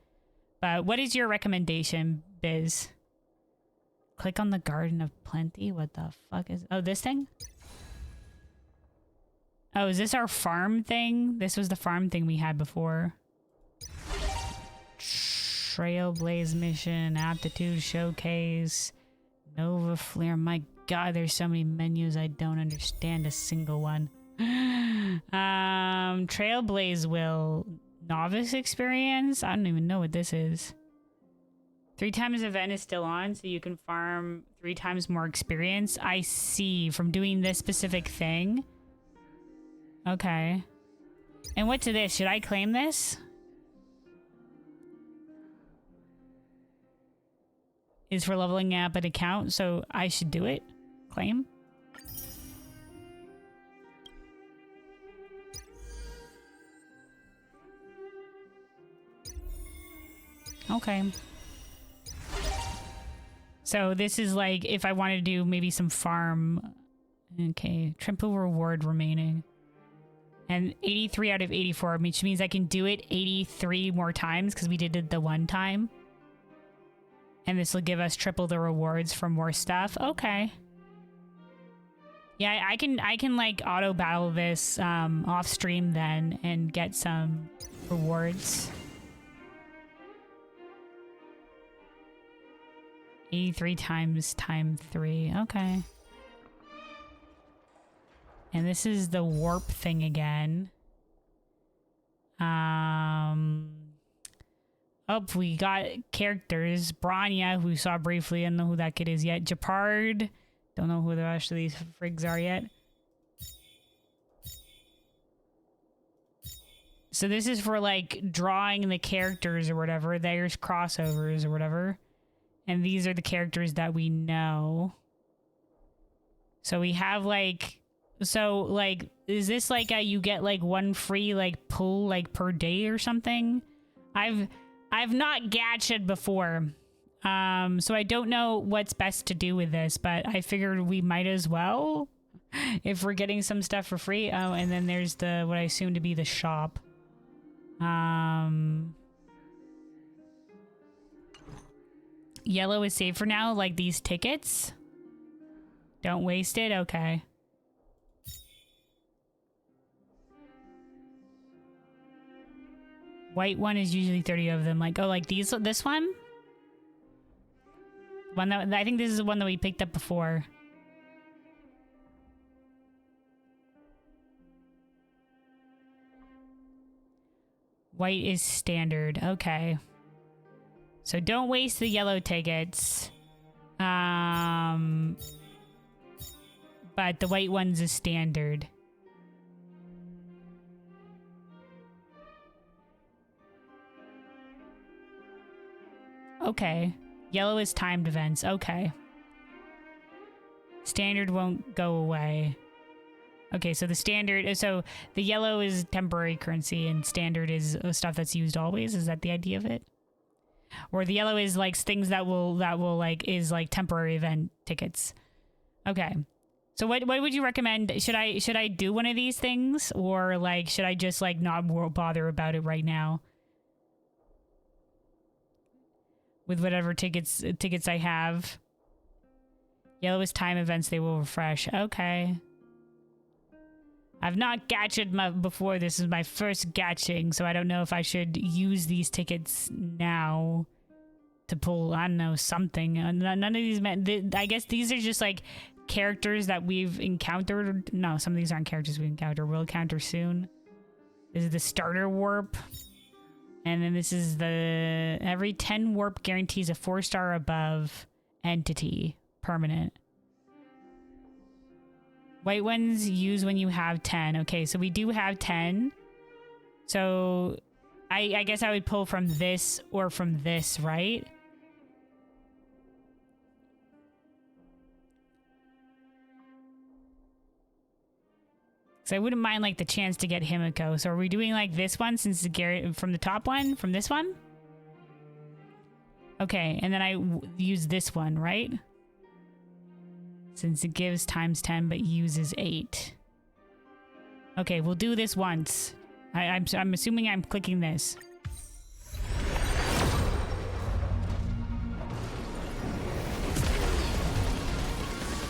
But what is your recommendation, Biz? Click on the Garden of Plenty? What the fuck is... Oh, this thing? Oh, is this our farm thing? This was the farm thing we had before. Trailblaze mission, aptitude showcase, Nova Flare. My God, there's so many menus I don't understand a single one. Trailblaze will novice experience. I don't even know what this is. 3 times event is still on, so you can farm 3 times more experience. I see, from doing this specific thing. Okay. And what's this? Should I claim this? Is for leveling up an account, so I should do it. Claim. Okay. So this is like if I wanted to do maybe some farm. Okay, triple reward remaining. And 83 out of 84, which means I can do it 83 more times because we did it the one time. And this will give us triple the rewards for more stuff. Okay. Yeah, I can like auto battle this off stream then and get some rewards. 83 times time 3. Okay. And this is the warp thing again. Oh, we got characters. Branya, who we saw briefly. I don't know who that kid is yet. Japard. Don't know who the rest of these frigs are yet. So this is for, like, drawing the characters or whatever. There's crossovers or whatever. And these are the characters that we know. So we have, like... So, like, is this like a, you get, like, one free, like, pull, like, per day or something? I've not gached before. So I don't know what's best to do with this, but I figured we might as well if we're getting some stuff for free. Oh, and then there's the, what I assume to be the shop. Yellow is safe for now, like these tickets. Don't waste it. Okay. White one is usually 30 of them. Like, oh, like this one? One that, I think this is the one that we picked up before. White is standard. Okay. So don't waste the yellow tickets. But the white one's is standard. Okay. Yellow is timed events. Okay. Standard won't go away. Okay, so the standard... So the yellow is temporary currency and standard is stuff that's used always? Is that the idea of it? Or the yellow is like things that will like... Is like temporary event tickets. Okay. So what would you recommend? Should I do one of these things? Or like should I just like not bother about it right now? With whatever tickets I have. Yellow is time events, they will refresh. Okay. I've not gatched before. This is my first gatching, so I don't know if I should use these tickets now to pull, I don't know, something. None of these, I guess these are just like characters that we've encountered. No, some of these aren't characters we encounter. We'll encounter soon. This is the starter warp. And then this is the... Every 10 warp guarantees a 4-star above entity. Permanent. White ones use when you have 10. Okay, so we do have 10. So I guess I would pull from this or from this, right? So I wouldn't mind like the chance to get Himiko. So are we doing like this one since it's Garrett from the top one? From this one? Okay, and then I use this one, right? Since it gives times 10 but uses 8. Okay, we'll do this once. I'm assuming I'm clicking this.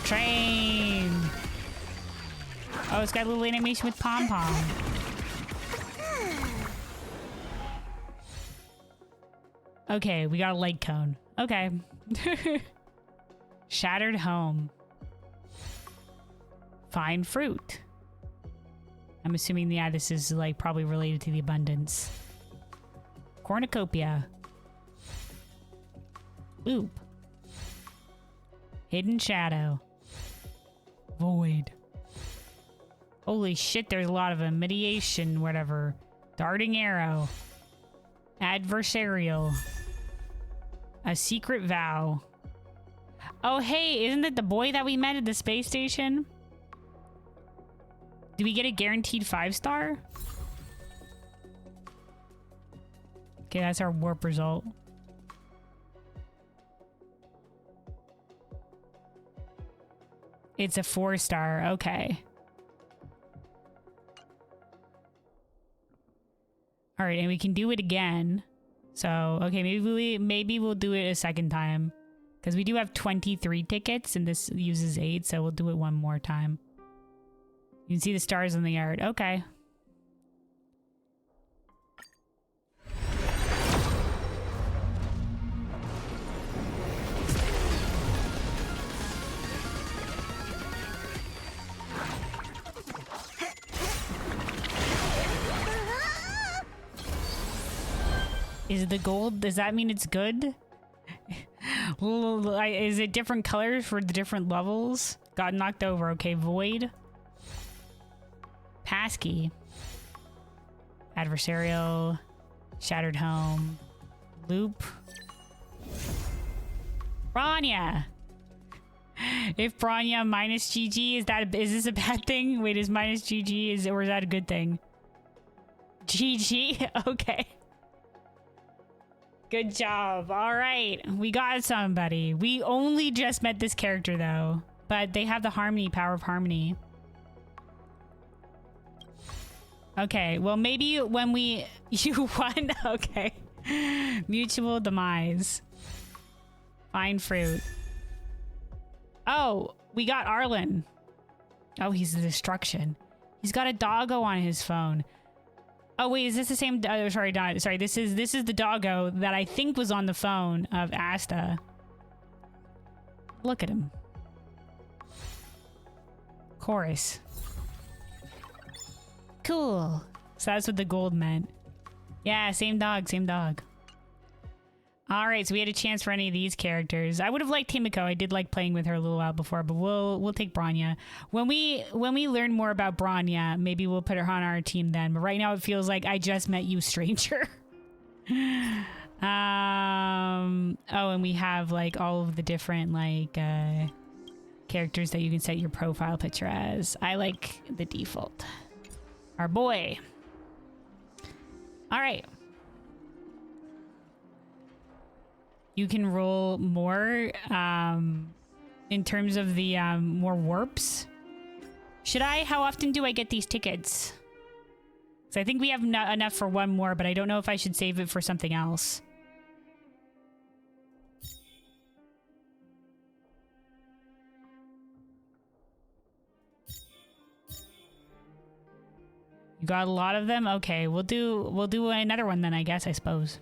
Train! Oh, it's got a little animation with pom-pom. Okay, we got a light cone. Okay. Shattered home. Fine fruit. I'm assuming, yeah, this is like probably related to the abundance. Cornucopia. Loop. Hidden shadow. Void. Holy shit, there's a lot of them. Mediation, whatever. Darting arrow. Adversarial. A secret vow. Oh, hey, isn't it the boy that we met at the space station? Do we get a guaranteed 5-star? Okay, that's our warp result. It's a 4-star, okay. All right, and we can do it again. So, okay, maybe we'll do it a second time. Because we do have 23 tickets, and this uses 8, so we'll do it one more time. You can see the stars in the yard. Okay. Is the gold, does that mean it's good? Is it different colors for the different levels? Got knocked over. Okay, void. Passkey. Adversarial. Shattered home. Loop. Bronya. If Bronya minus GG, is this a bad thing? Wait, is minus GG or is that a good thing? GG? Okay. Good job. All right. We got somebody. We only just met this character though, but they have the harmony, power of harmony. Okay. Well, maybe when you won. Okay. Mutual demise. Fine fruit. Oh, we got Arlen. Oh, he's the destruction. He's got a doggo on his phone. Oh wait, is this the same? Sorry, this is the doggo that I think was on the phone of Asta. Look at him. Chorus. Cool. So that's what the gold meant. Yeah, same dog, same dog. All right, so we had a chance for any of these characters. I would have liked Himiko. I did like playing with her a little while before, but we'll take Bronya. When we learn more about Bronya, maybe we'll put her on our team then. But right now it feels like I just met you, stranger. Oh, and we have like all of the different like characters that you can set your profile picture as. I like the default. Our boy. All right. You can roll more in terms of the more warps. Should I? How often do I get these tickets? So I think we have enough for one more, but I don't know if I should save it for something else. You got a lot of them? Okay, we'll do another one then, I guess, I suppose.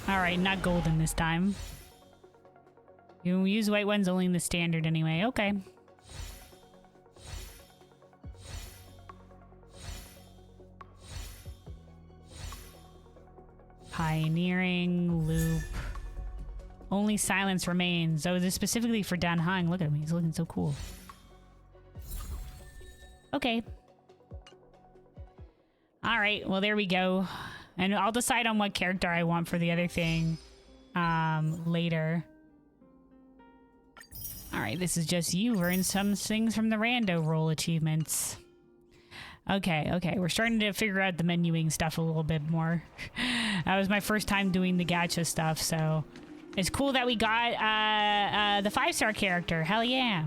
Alright, not golden this time. You use white ones only in the standard anyway. Okay. Pioneering, loop. Only silence remains. Oh, this is specifically for Dan Hung. Look at him. He's looking so cool. Okay. Alright, well there we go. And I'll decide on what character I want for the other thing later. Alright, this is just you. Earn some things from the rando roll achievements. Okay, we're starting to figure out the menuing stuff a little bit more. That was my first time doing the gacha stuff, so it's cool that we got the 5-star character. Hell yeah.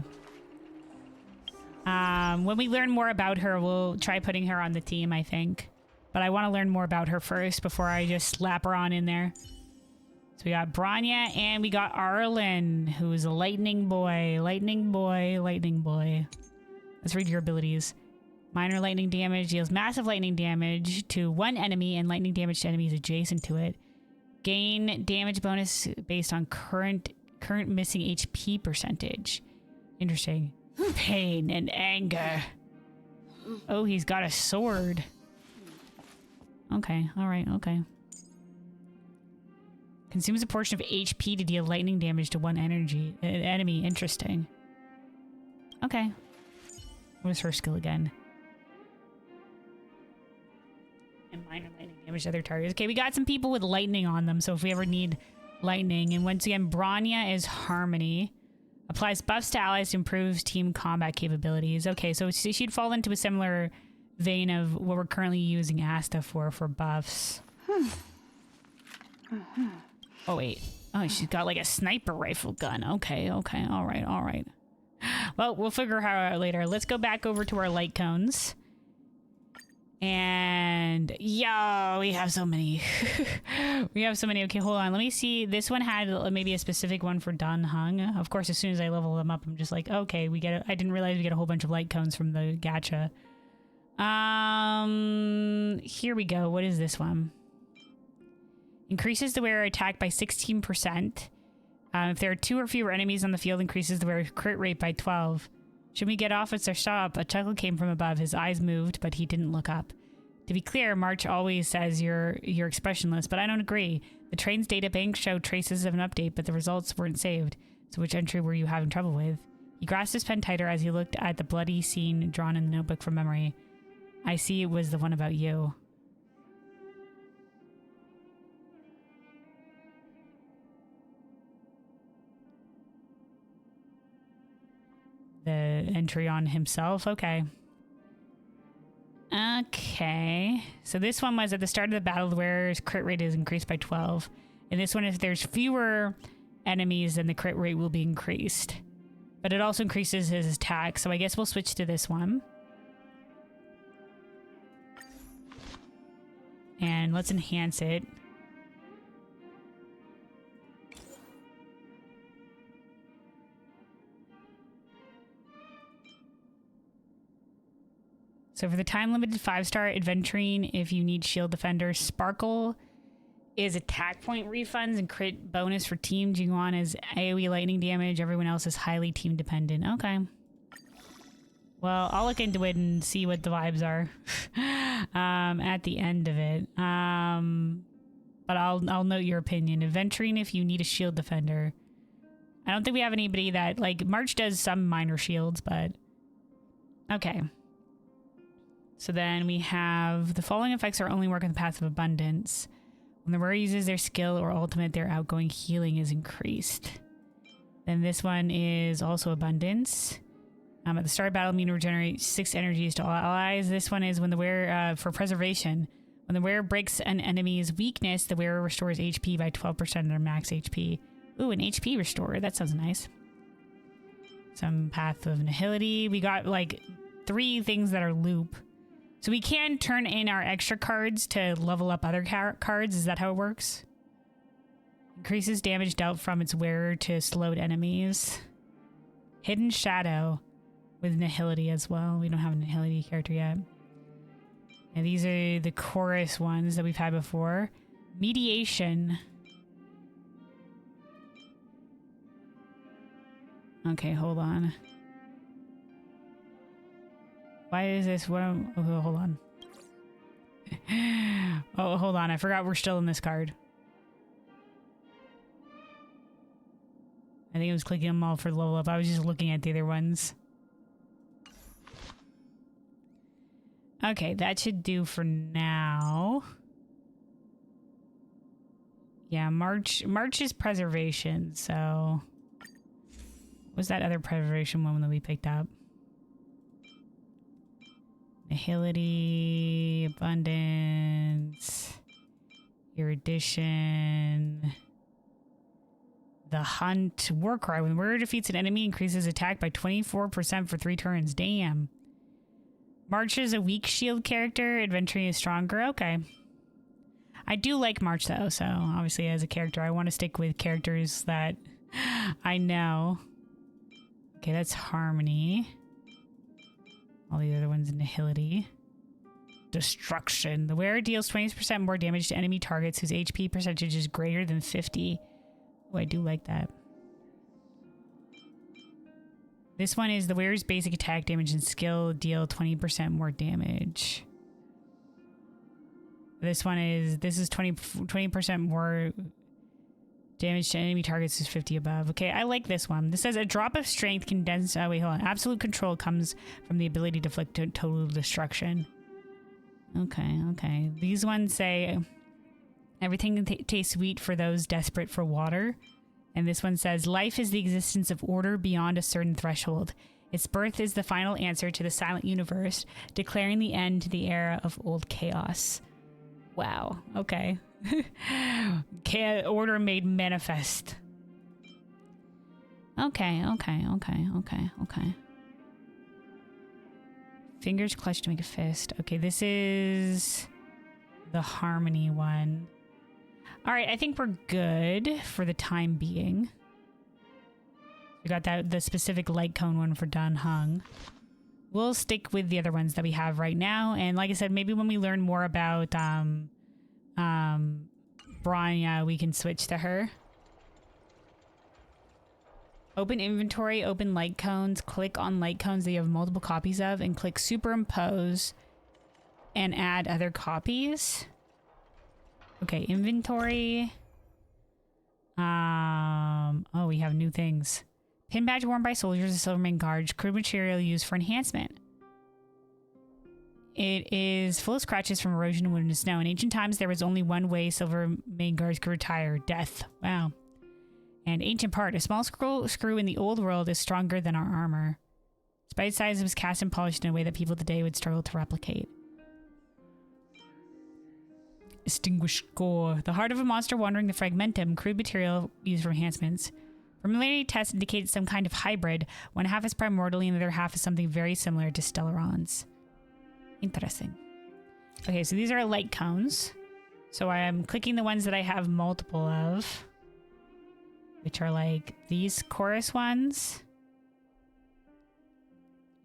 When we learn more about her, we'll try putting her on the team, I think. But I want to learn more about her first before I just slap her on in there. So we got Bronya and we got Arlen, who is a lightning boy. Lightning boy. Let's read your abilities. Minor lightning damage deals massive lightning damage to one enemy and lightning damage to enemies adjacent to it. Gain damage bonus based on current missing HP percentage. Interesting. Pain and anger. Oh, he's got a sword. Okay, alright, okay. Consumes a portion of HP to deal lightning damage to one enemy. Interesting. Okay. What is her skill again? And minor lightning damage to other targets. Okay, we got some people with lightning on them, so if we ever need lightning. And once again, Bronya is Harmony. Applies buffs to allies to improve team combat capabilities. Okay, so she'd fall into a similar vein of what we're currently using Asta for buffs. Oh, wait. Oh, she's got like a sniper rifle gun. Okay, alright. Well, we'll figure her out later. Let's go back over to our light cones. And yo, we have so many. Okay, hold on. Let me see. This one had maybe a specific one for Dan Hung. Of course, as soon as I level them up, I'm just like, okay, I didn't realize we get a whole bunch of light cones from the gacha. Here we go. What is this one? Increases the wearer attack by 16%. If there are 2 or fewer enemies on the field, increases the wearer's crit rate by 12. Should we get off at our stop? A chuckle came from above. His eyes moved, but he didn't look up. To be clear, March always says you're expressionless, but I don't agree. The train's data bank showed traces of an update, but the results weren't saved. So which entry were you having trouble with? He grasped his pen tighter as he looked at the bloody scene drawn in the notebook from memory. I see it was the one about you. The entry on himself? Okay. Okay. So this one was at the start of the battle, the wearer's crit rate is increased by 12. And this one, if there's fewer enemies, then the crit rate will be increased. But it also increases his attack, so I guess we'll switch to this one. And let's enhance it. So for the time-limited 5-star adventuring, if you need shield defender, Sparkle is attack point refunds and crit bonus for team. Jiguan is AoE lightning damage. Everyone else is highly team dependent. Okay. Well, I'll look into it and see what the vibes are at the end of it. But I'll note your opinion. Adventuring if you need a shield defender. I don't think we have anybody that, like, March does some minor shields, but okay. So then we have the following effects are only work on the path of abundance. When the wearer uses their skill or ultimate, their outgoing healing is increased. Then this one is also abundance. At the start of battle, immune regenerate 6 energies to all allies. This one is when the wearer, for preservation. When the wearer breaks an enemy's weakness, the wearer restores HP by 12% of their max HP. Ooh, an HP restore. That sounds nice. Some path of nihility. We got like 3 things that are loop. So we can turn in our extra cards to level up other cards. Is that how it works? Increases damage dealt from its wearer to slowed enemies. Hidden Shadow with Nihility as well. We don't have a Nihility character yet. And these are the chorus ones that we've had before. Mediation. Okay, hold on. Why is this? What? Oh, hold on. Oh, hold on. I forgot we're still in this card. I think I was clicking them all for the level up. I was just looking at the other ones. Okay, that should do for now. Yeah, March is preservation, so... What was that other preservation one that we picked up? Nihility, abundance, erudition, the hunt, war cry. When the wearer defeats an enemy, increases attack by 24% for 3 turns. Damn. March is a weak shield character. Adventuring is stronger. Okay. I do like March though, so obviously as a character, I want to stick with characters that I know. Okay, that's Harmony. All the other ones, Nihility. Destruction. The wearer deals 20% more damage to enemy targets whose HP percentage is greater than 50. Oh, I do like that. This one is the wearer's basic attack damage and skill deal 20% more damage. This is 20% more damage to enemy targets is 50 above. Okay, I like this one. This says a drop of strength condensed... Oh, wait, hold on. Absolute control comes from the ability to inflict total destruction. Okay. These ones say everything tastes sweet for those desperate for water. And this one says life is the existence of order beyond a certain threshold. Its birth is the final answer to the silent universe, declaring the end to the era of old chaos. Wow. Okay. Order made manifest. Okay. Fingers clutched to make a fist. Okay, this is the Harmony one. All right, I think we're good for the time being. We got the specific light cone one for Dan Heng. We'll stick with the other ones that we have right now, and like I said, maybe when we learn more about Branya, we can switch to her. Open inventory, open light cones, click on light cones that you have multiple copies of, and click superimpose and add other copies. Okay, inventory. Oh, we have new things. Pin badge worn by soldiers of Silvermane Guard, crude material used for enhancement. It is full of scratches from erosion, wind, and snow. In ancient times, there was only one way Silvermane Guards could retire: death. Wow. And ancient part, a small screw in the old world is stronger than our armor. Despite its size, it was cast and polished in a way that people today would struggle to replicate. Distinguished gore. The heart of a monster wandering the fragmentum, crude material used for enhancements. Familiarity tests indicate some kind of hybrid. One half is primordially and the other half is something very similar to Stellarons. Interesting. Okay, so these are light cones. So I am clicking the ones that I have multiple of, which are like these chorus ones.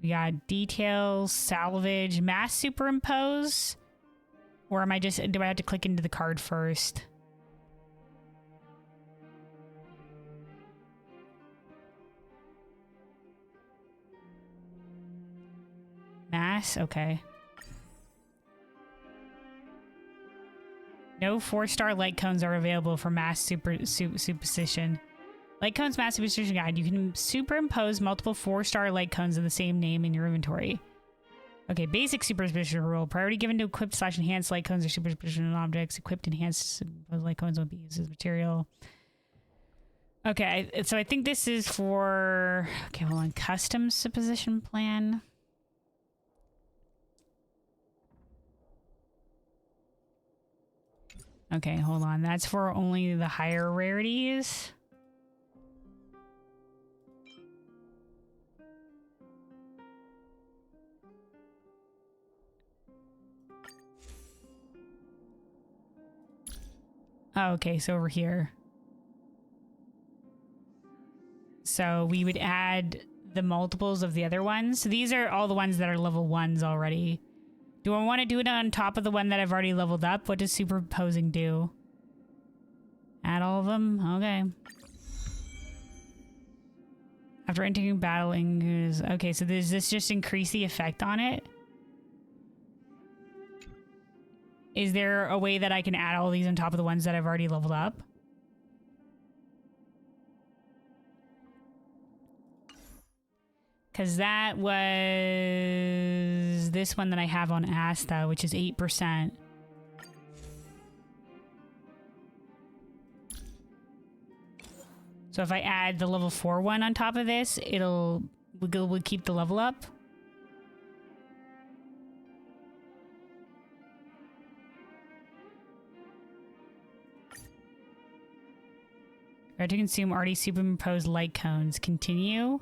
We got details, salvage, mass superimpose. Or am I just, do I have to click into the card first? Mass, okay. No 4-star light cones are available for mass superposition. Light cones mass superposition guide. You can superimpose multiple 4-star light cones of the same name in your inventory. Okay, basic superposition rule. Priority given to equipped / enhanced light cones or superposition objects. Equipped enhanced light cones won't be used as material. Okay, so I think this is for... Okay, hold on. Custom superposition plan. Okay, hold on. That's for only the higher rarities. Oh, okay, so over here. So we would add the multiples of the other ones. So these are all the ones that are level 1s already. Do I want to do it on top of the one that I've already leveled up? What does superimposing do? Add all of them? Okay. After entering battling, okay, so does this just increase the effect on it? Is there a way that I can add all these on top of the ones that I've already leveled up? Because that was this one that I have on Asta, which is 8%. So if I add the level 4 one on top of this, we'll keep the level up. Or to consume already superimposed light cones. Continue.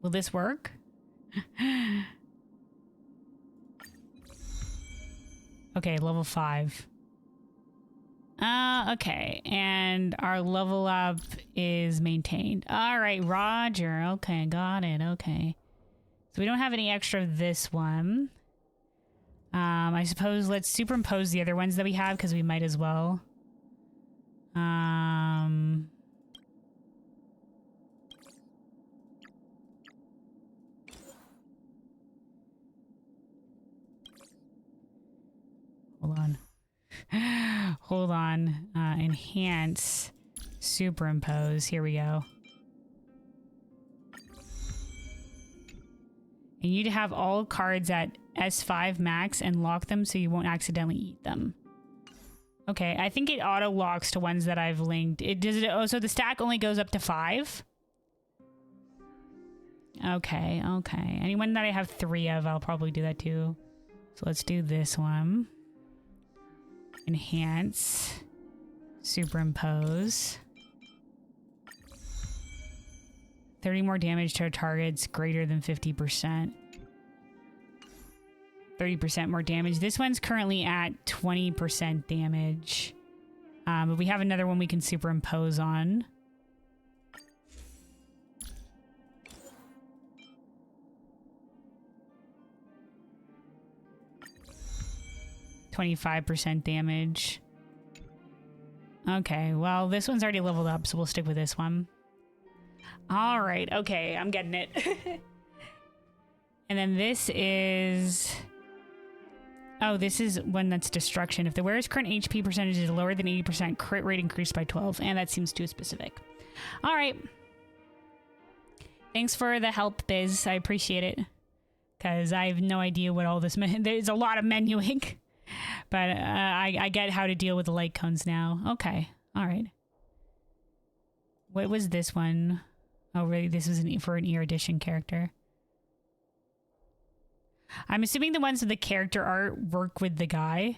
Will this work? Okay, level 5. Okay, and our level up is maintained. All right, Roger. Okay, got it. Okay. So we don't have any extra of this one. I suppose let's superimpose the other ones that we have because we might as well. Hold on. Hold on. Enhance. Superimpose. Here we go. And you need to have all cards at S5 max and lock them so you won't accidentally eat them. Okay, I think it auto locks to ones that I've linked. Oh, so the stack only goes up to 5? Okay, okay. Anyone that I have 3 of, I'll probably do that too. So let's do this one. Enhance. Superimpose. 30 more damage to our targets greater than 50%. 30% more damage. This one's currently at 20% damage. But we have another one we can superimpose on. %25 damage. Okay, well, this one's already leveled up, so we'll stick with this one. All right, okay, I'm getting it. And then this is... Oh, this is when that's destruction. If the wearer's current HP percentage is lower than 80%, crit rate increased by 12. And that seems too specific. All right. Thanks for the help, Biz. I appreciate it. Because I have no idea what all this meant. There's a lot of menuing. But I get how to deal with the light cones now. Okay. All right. What was this one? Oh, really? This was for an E-Edition character. I'm assuming the ones with the character art work with the guy.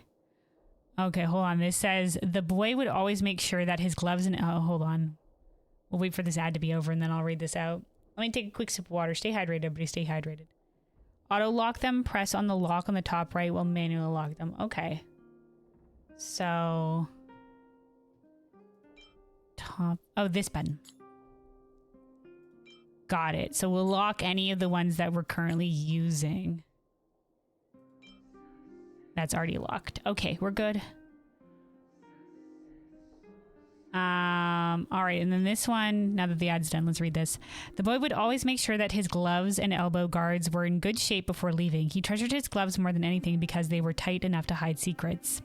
Okay, hold on. This says, the boy would always make sure that his gloves and... Oh, hold on. We'll wait for this ad to be over and then I'll read this out. Let me take a quick sip of water. Stay hydrated, everybody. Stay hydrated. Auto lock them. Press on the lock on the top right while manually lock them. Okay. So... Top... Oh, this button. Got it. So we'll lock any of the ones that we're currently using. That's already locked. Okay, we're good. All right, and then this one, now that the ad's done, let's read this. The boy would always make sure that his gloves and elbow guards were in good shape before leaving. He treasured his gloves more than anything because they were tight enough to hide secrets.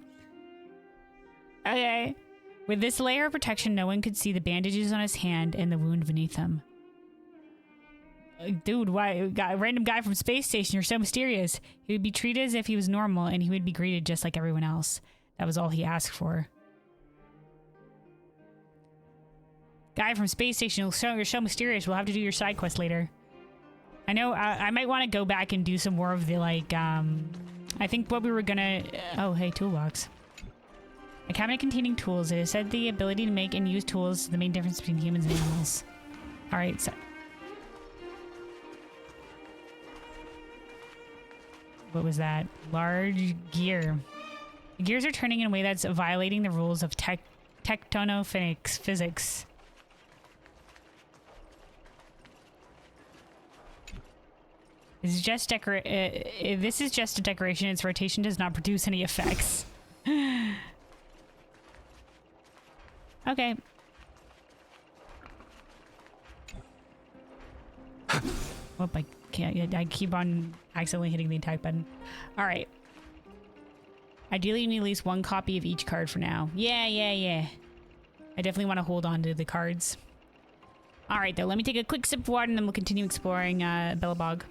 Okay. With this layer of protection, no one could see the bandages on his hand and the wound beneath them. Dude, why? Random guy from space station, you're so mysterious. He would be treated as if he was normal, and he would be greeted just like everyone else. That was all he asked for. Guy from space station, you're so mysterious. We'll have to do your side quest later. I know, I might want to go back and do some more of the, like, I think what we were gonna... Oh, hey, toolbox. A cabinet containing tools. It is said the ability to make and use tools is the main difference between humans and animals. Alright, so... What was that? Large gear. The gears are turning in a way that's violating the rules of physics. This is just this is just a decoration. Its rotation does not produce any effects. Okay. Oh, I can't. I keep on accidentally hitting the attack button. All right. Ideally, you need at least one copy of each card for now. Yeah. I definitely want to hold on to the cards. All right, though. Let me take a quick sip of water, and then we'll continue exploring Belobog.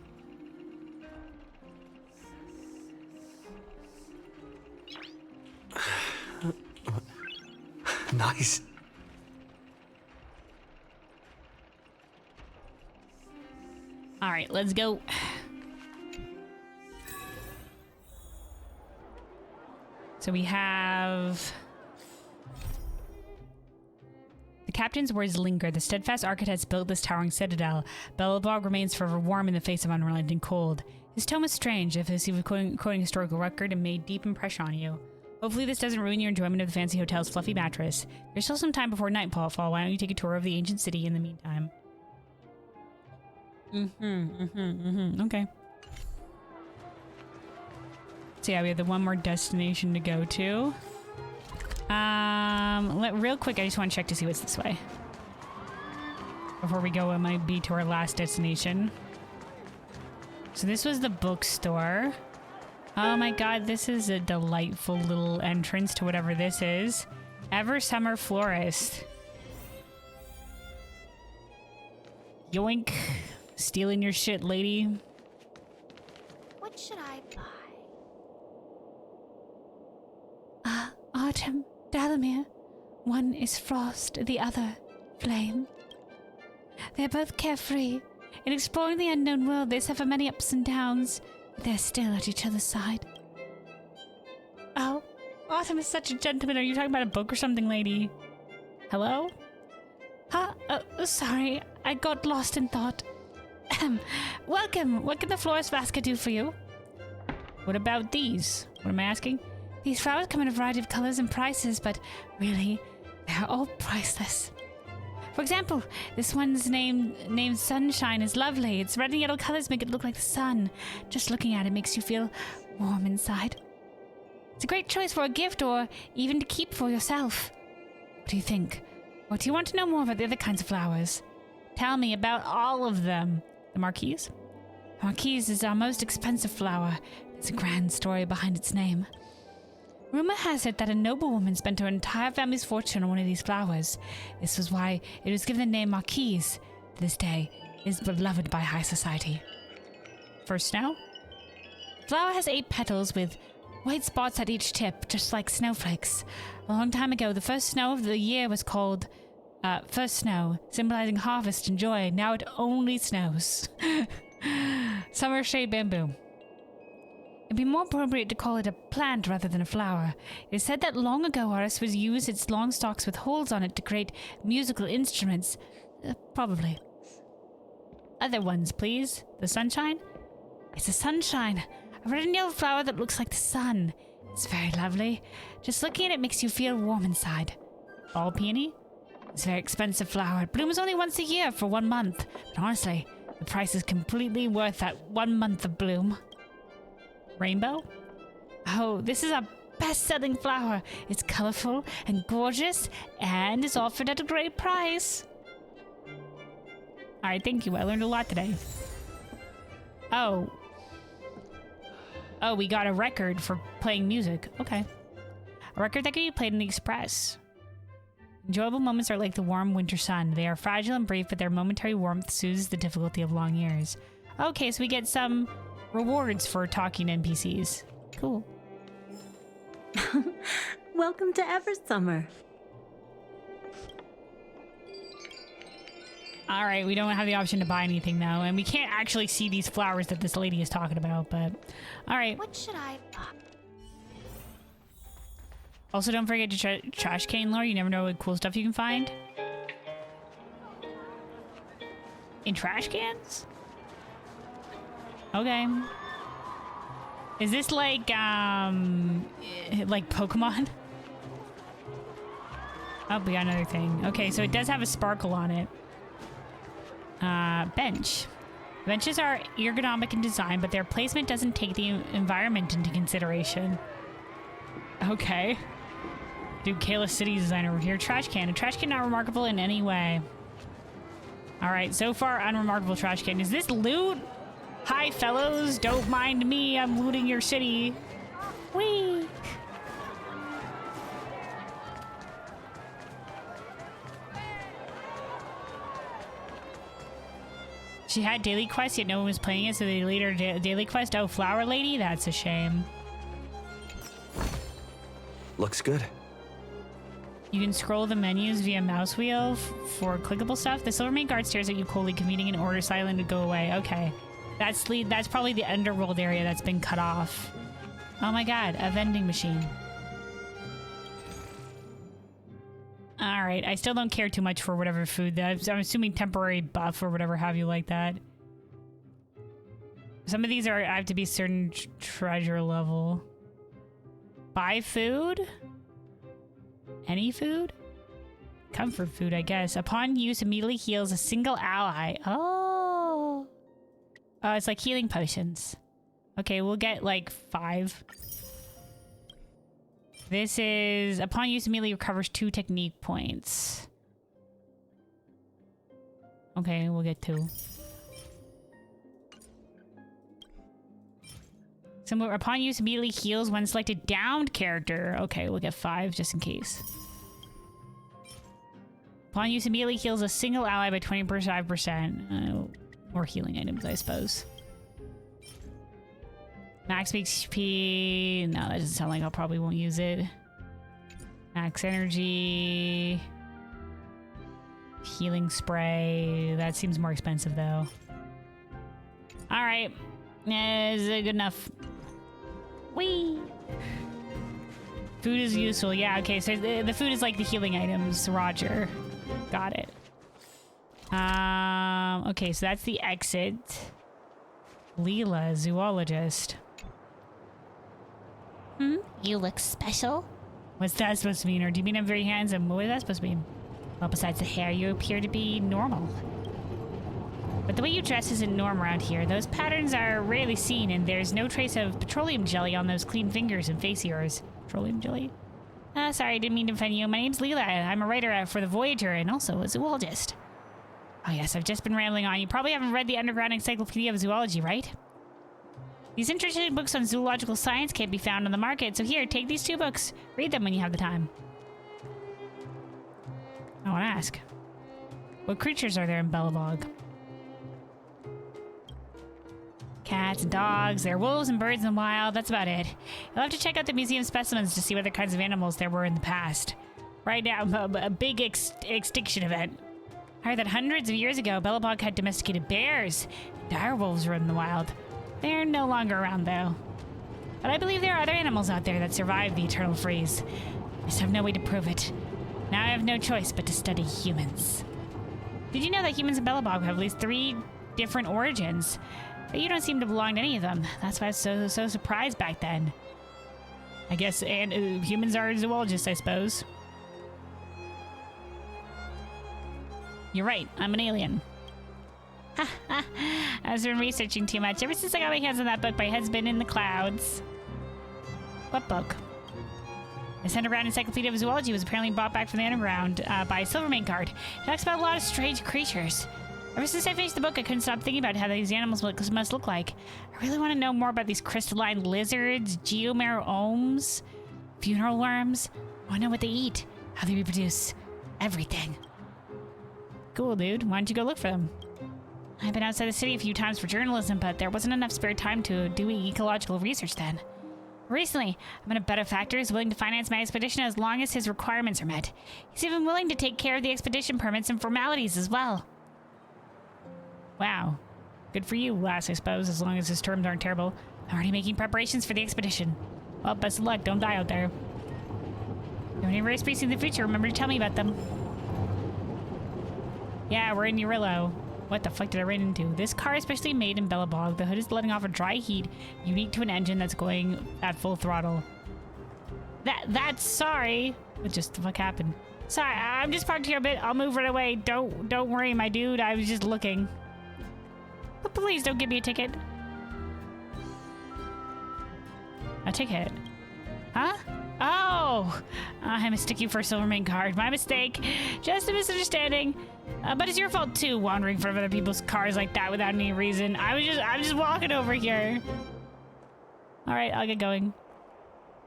Nice. All right, let's go. So we have... The captain's words linger. The steadfast architects built this towering citadel. Belobog remains forever warm in the face of unrelenting cold. His tone was strange, if he was quoting historical record, and made deep impression on you. Hopefully this doesn't ruin your enjoyment of the fancy hotel's fluffy mattress. There's still some time before nightfall. Why don't you take a tour of the ancient city in the meantime? Okay. So yeah, we have the one more destination to go to. Real quick, I just want to check to see what's this way. Before we go, it might be to our last destination. So this was the bookstore. Oh my god, this is a delightful little entrance to whatever this is. Ever Summer Florist. Yoink. Stealing your shit, lady. What should I buy? Artem, Dalamir. One is frost, the other flame. They're both carefree. In exploring the unknown world, they suffer many ups and downs, but they're still at each other's side. Oh, Autumn is such a gentleman. Are you talking about a book or something, lady? Hello? Huh? Sorry, I got lost in thought. Welcome. What can the florist Vasca do for you? What about these? What am I asking? These flowers come in a variety of colors and prices, but really, they're all priceless. For example, this one's named Sunshine is lovely. Its red and yellow colors make it look like the sun. Just looking at it makes you feel warm inside. It's a great choice for a gift or even to keep for yourself. What do you think? Or do you want to know more about the other kinds of flowers? Tell me about all of them. The Marquise? Marquise is our most expensive flower. There's a grand story behind its name. Rumor has it that a noblewoman spent her entire family's fortune on one of these flowers. This was why it was given the name Marquise. To this day, it is beloved by high society. First snow? The flower has 8 petals with white spots at each tip, just like snowflakes. A long time ago, the first snow of the year was called First Snow, symbolizing harvest and joy. Now it only snows. Summer shade bamboo. It'd be more appropriate to call it a plant rather than a flower. It is said that long ago artists would use its long stalks with holes on it to create musical instruments. Probably. Other ones, please. The sunshine? It's a sunshine. A red and yellow flower that looks like the sun. It's very lovely. Just looking at it makes you feel warm inside. Ball peony? It's a very expensive flower. It blooms only once a year for 1 month. But honestly, the price is completely worth that 1 month of bloom. Rainbow? Oh, this is a best-selling flower. It's colorful and gorgeous and is offered at a great price. Alright, thank you. I learned a lot today. Oh, we got a record for playing music. Okay. A record that can be played in the Express. Enjoyable moments are like the warm winter sun. They are fragile and brief, but their momentary warmth soothes the difficulty of long years. Okay, so we get some rewards for talking to NPCs. Cool. Welcome to Eversummer. All right, we don't have the option to buy anything though, and we can't actually see these flowers that this lady is talking about, but all right. What should I buy? Also, don't forget to trash can lore. You never know what cool stuff you can find in trash cans. Okay. Is this like Pokemon? Oh, we got another thing. Okay, so it does have a sparkle on it. Bench. Benches are ergonomic in design, but their placement doesn't take the environment into consideration. Okay. Dude, Kayla City design over here. Trash can. A trash can not remarkable in any way. Alright, so far, unremarkable trash can. Is this loot? Hi, fellows. Don't mind me. I'm looting your city. Whee! She had daily quests, yet no one was playing it, so they deleted her daily quest. Oh, Flower Lady? That's a shame. Looks good. You can scroll the menus via mouse wheel for clickable stuff. The Silver Main Guard stares at you coldly, convening an order silent to go away. Okay. That's probably the underworld area that's been cut off. Oh my god, a vending machine. Alright, I still don't care too much for whatever food that I'm assuming temporary buff or whatever have you like that. Some of these I have to be certain treasure level. Buy food? Any food? Comfort food, I guess. Upon use, immediately heals a single ally. Oh. Oh, it's like healing potions. Okay, we'll get like 5. This is, upon use, immediately recovers 2 technique points. Okay, we'll get 2. Similar, upon use, immediately heals when selected downed character. Okay, we'll get 5 just in case. Upon use, immediately heals a single ally by 25%. More healing items, I suppose. Max HP. No, that doesn't sound like I probably won't use it. Max energy. Healing spray. That seems more expensive though. Alright. Is it good enough? Whee! Food is useful. Yeah, okay. So the food is like the healing items. Roger. Got it. Okay, so that's the exit. Leela, zoologist. You look special? What's that supposed to mean? Or do you mean I'm very handsome? What is that supposed to mean? Well, besides the hair, you appear to be normal. But the way you dress isn't norm around here. Those patterns are rarely seen, and there's no trace of petroleum jelly on those clean fingers and face of yours. Petroleum jelly? Sorry, I didn't mean to offend you. My name's Leela. I'm a writer for The Voyager and also a zoologist. Oh yes, I've just been rambling on. You probably haven't read the Underground Encyclopedia of Zoology, right? These interesting books on zoological science can't be found on the market, so here, take these 2 books. Read them when you have the time. I want to ask. What creatures are there in Belobog? Cats and dogs, there are wolves and birds in the wild, that's about it. You'll have to check out the museum specimens to see what other kinds of animals there were in the past. Right now, a big extinction event. I heard that hundreds of years ago, Belobog had domesticated bears. Dire wolves were in the wild. They're no longer around, though. But I believe there are other animals out there that survived the eternal freeze. I just have no way to prove it. Now I have no choice but to study humans. Did you know that humans in Belobog have at least 3 different origins? But you don't seem to belong to any of them. That's why I was so surprised back then. I guess humans are zoologists, I suppose. You're right, I'm an alien. I've been researching too much. Ever since I got my hands on that book, my head's been in the clouds. What book? The Underground Encyclopedia of Zoology was apparently brought back from the underground by a Silvermane card. It talks about a lot of strange creatures. Ever since I finished the book, I couldn't stop thinking about how these animals must look like. I really want to know more about these crystalline lizards, geomeromes, funeral worms. I want to know what they eat, how they reproduce, everything. Cool, dude. Why don't you go look for them? I've been outside the city a few times for journalism, but there wasn't enough spare time to do ecological research then. Recently, I met a benefactor who's willing to finance my expedition as long as his requirements are met. He's even willing to take care of the expedition permits and formalities as well. Wow. Good for you, lass, I suppose, as long as his terms aren't terrible. I'm already making preparations for the expedition. Well, best of luck. Don't die out there. If you have any rare species in the future, remember to tell me about them. Yeah, we're in Jarilo. What the fuck did I run into? This car is specially made in Belobog. The hood is letting off a dry heat unique to an engine that's going at full throttle. That's sorry. What just the fuck happened? Sorry, I'm just parked here a bit. I'll move right away. Don't worry, my dude. I was just looking. But please don't give me a ticket. A ticket? Huh? Oh! I mistook you for a Silvermane card. My mistake. Just a misunderstanding. But it's your fault too, wandering from other people's cars like that without any reason. I'm just walking over here. Alright, I'll get going.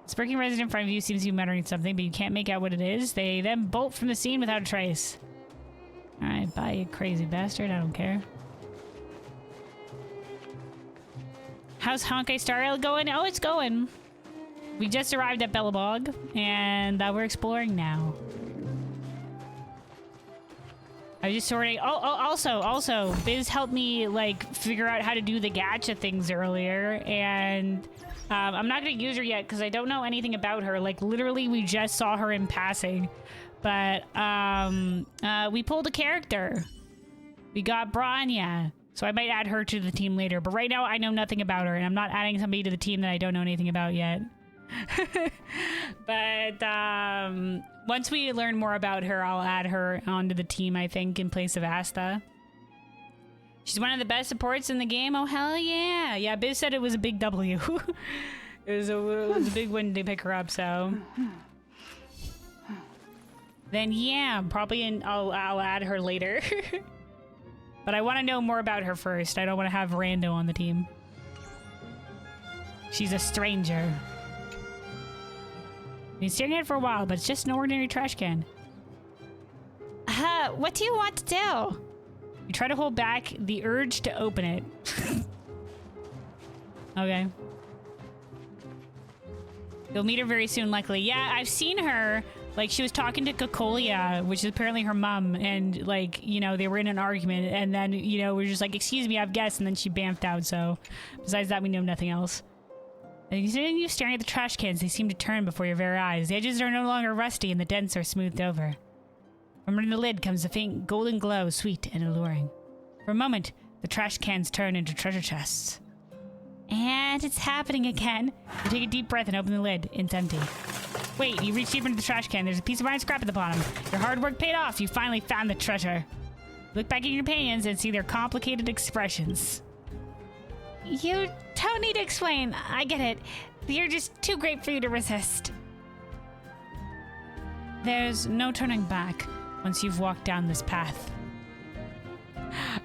The smirking resident in front of you seems to be muttering something, but you can't make out what it is. They then bolt from the scene without a trace. Alright, bye, you crazy bastard. I don't care. How's Honkai Star Rail going? Oh, it's going. We just arrived at Belobog, and we're exploring now. I was just sorting. Also, Biz helped me like figure out how to do the gacha things earlier, and I'm not gonna use her yet because I don't know anything about her. Like literally, we just saw her in passing, but we pulled a character. We got Branya, so I might add her to the team later. But right now, I know nothing about her, and I'm not adding somebody to the team that I don't know anything about yet. But once we learn more about her, I'll add her onto the team, I think, in place of Asta. She's one of the best supports in the game. Oh, hell yeah. Yeah, Biz said it was a big W. it was a big win to pick her up, so. Then, yeah, probably I'll add her later. But I want to know more about her first. I don't want to have Rando on the team. She's a stranger. I've been staring at it for a while, but it's just an ordinary trash can. What do you want to do? You try to hold back the urge to open it. Okay. You'll meet her very soon, likely. Yeah, I've seen her. Like, she was talking to Kokolia, which is apparently her mom, and, like, you know, they were in an argument, and then, you know, we're just like, excuse me, I've guessed, and then she bamfed out, so besides that, we know nothing else. And you staring at the trash cans, they seem to turn before your very eyes. The edges are no longer rusty, and the dents are smoothed over. From under the lid comes a faint golden glow, sweet and alluring. For a moment, the trash cans turn into treasure chests. And it's happening again. You take a deep breath and open the lid. It's empty. Wait, you reach deeper into the trash can. There's a piece of iron scrap at the bottom. Your hard work paid off. You finally found the treasure. Look back at your companions and see their complicated expressions. You don't need to explain. I get it. You're just too great for you to resist. There's no turning back once you've walked down this path.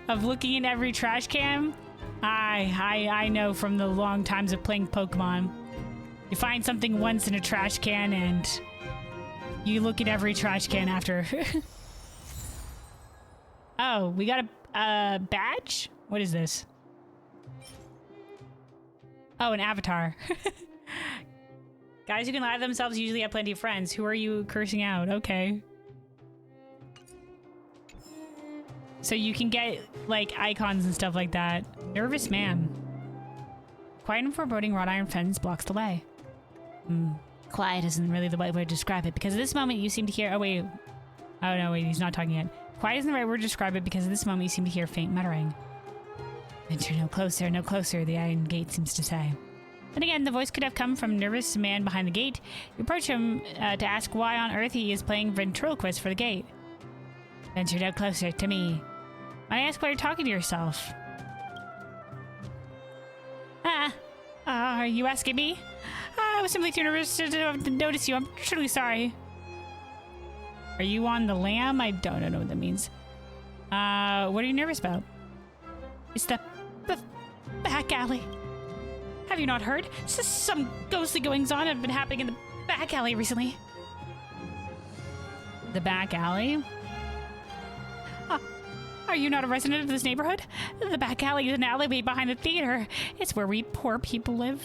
Of looking in every trash can? I know from the long times of playing Pokemon. You find something once in a trash can and you look at every trash can after. Oh, we got a badge? What is this? Oh, an avatar. Guys who can lie to themselves usually have plenty of friends. Who are you cursing out? Okay. So you can get, like, icons and stuff like that. Nervous man. Quiet and foreboding wrought iron fence blocks the way. Quiet isn't really the right word to describe it, because at this moment you seem to hear... Oh, wait. Oh, no, wait, he's not talking yet. Quiet isn't the right word to describe it, because at this moment you seem to hear faint muttering. Enter no closer, the iron gate seems to say. Then again, the voice could have come from a nervous man behind the gate. You approach him to ask why on earth he is playing ventriloquist for the gate. Venture no closer to me. Might I ask why you're talking to yourself? Are you asking me? I was simply too nervous to notice you. I'm truly sorry. Are you on the lam? I don't know what that means. What are you nervous about? It's the back alley. Have you not heard? Some ghostly goings-on have been happening in the back alley recently. The back alley? Are you not a resident of this neighborhood? The back alley is an alleyway behind the theater. It's where we poor people live.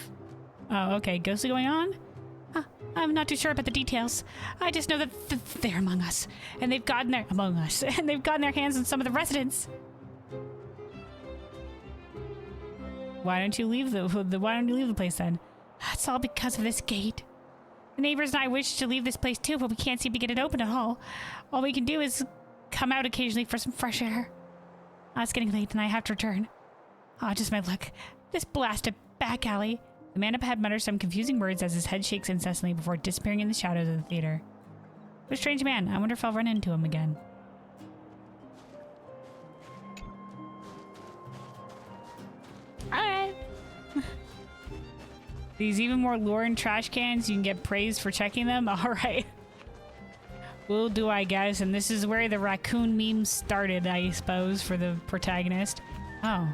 Oh, okay. Ghostly going on? I'm not too sure about the details. I just know that they're among us, and they've gotten their hands on some of the residents. Why don't you leave the place then? It's all because of this gate. The neighbors and I wish to leave this place too, but we can't seem to get it open at all. All we can do is come out occasionally for some fresh air. It's getting late and I have to return. Just my luck. This blasted back alley. The man up ahead mutters some confusing words as his head shakes incessantly before disappearing in the shadows of the theater. What a strange man. I wonder if I'll run into him again. Alright. These even more lore and trash cans, you can get praised for checking them? Alright. Will do, I guess. And this is where the raccoon meme started, I suppose, for the protagonist. Oh.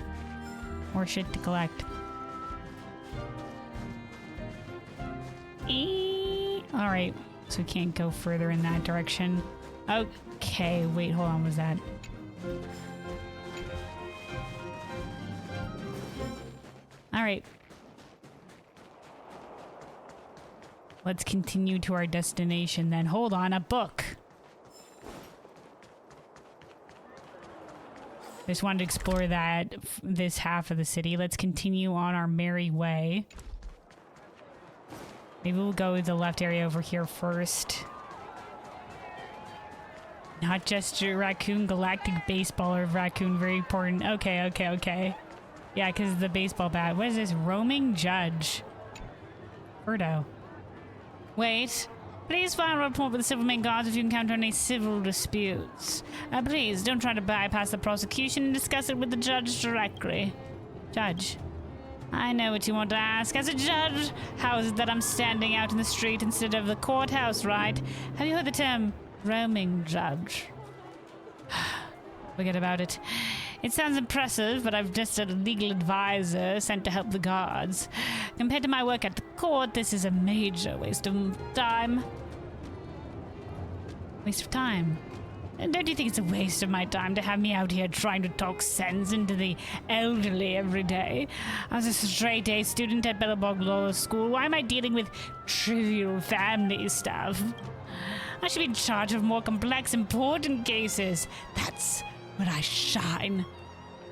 More shit to collect. Alright. So we can't go further in that direction. Okay. Wait, hold on. What was that? Alright. Let's continue to our destination then. Hold on, a book. Just wanted to explore this half of the city. Let's continue on our merry way. Maybe we'll go to the left area over here first. Not just a raccoon, galactic baseballer raccoon, very important. Okay. Yeah, because the baseball bat. What is this? Roaming judge. Birdo. Wait. Please file a report with the Silvermane Guards if you encounter any civil disputes. Please, don't try to bypass the prosecution and discuss it with the judge directly. Judge. I know what you want to ask. As a judge, how is it that I'm standing out in the street instead of the courthouse, right? Have you heard the term roaming judge? Forget about it. It sounds impressive, but I've just a legal advisor sent to help the guards. Compared to my work at the court, this is a major waste of time. Waste of time? Don't you think it's a waste of my time to have me out here trying to talk sense into the elderly every day? I was a straight-A student at Belobog Law School. Why am I dealing with trivial family stuff? I should be in charge of more complex, important cases. That's where I shine.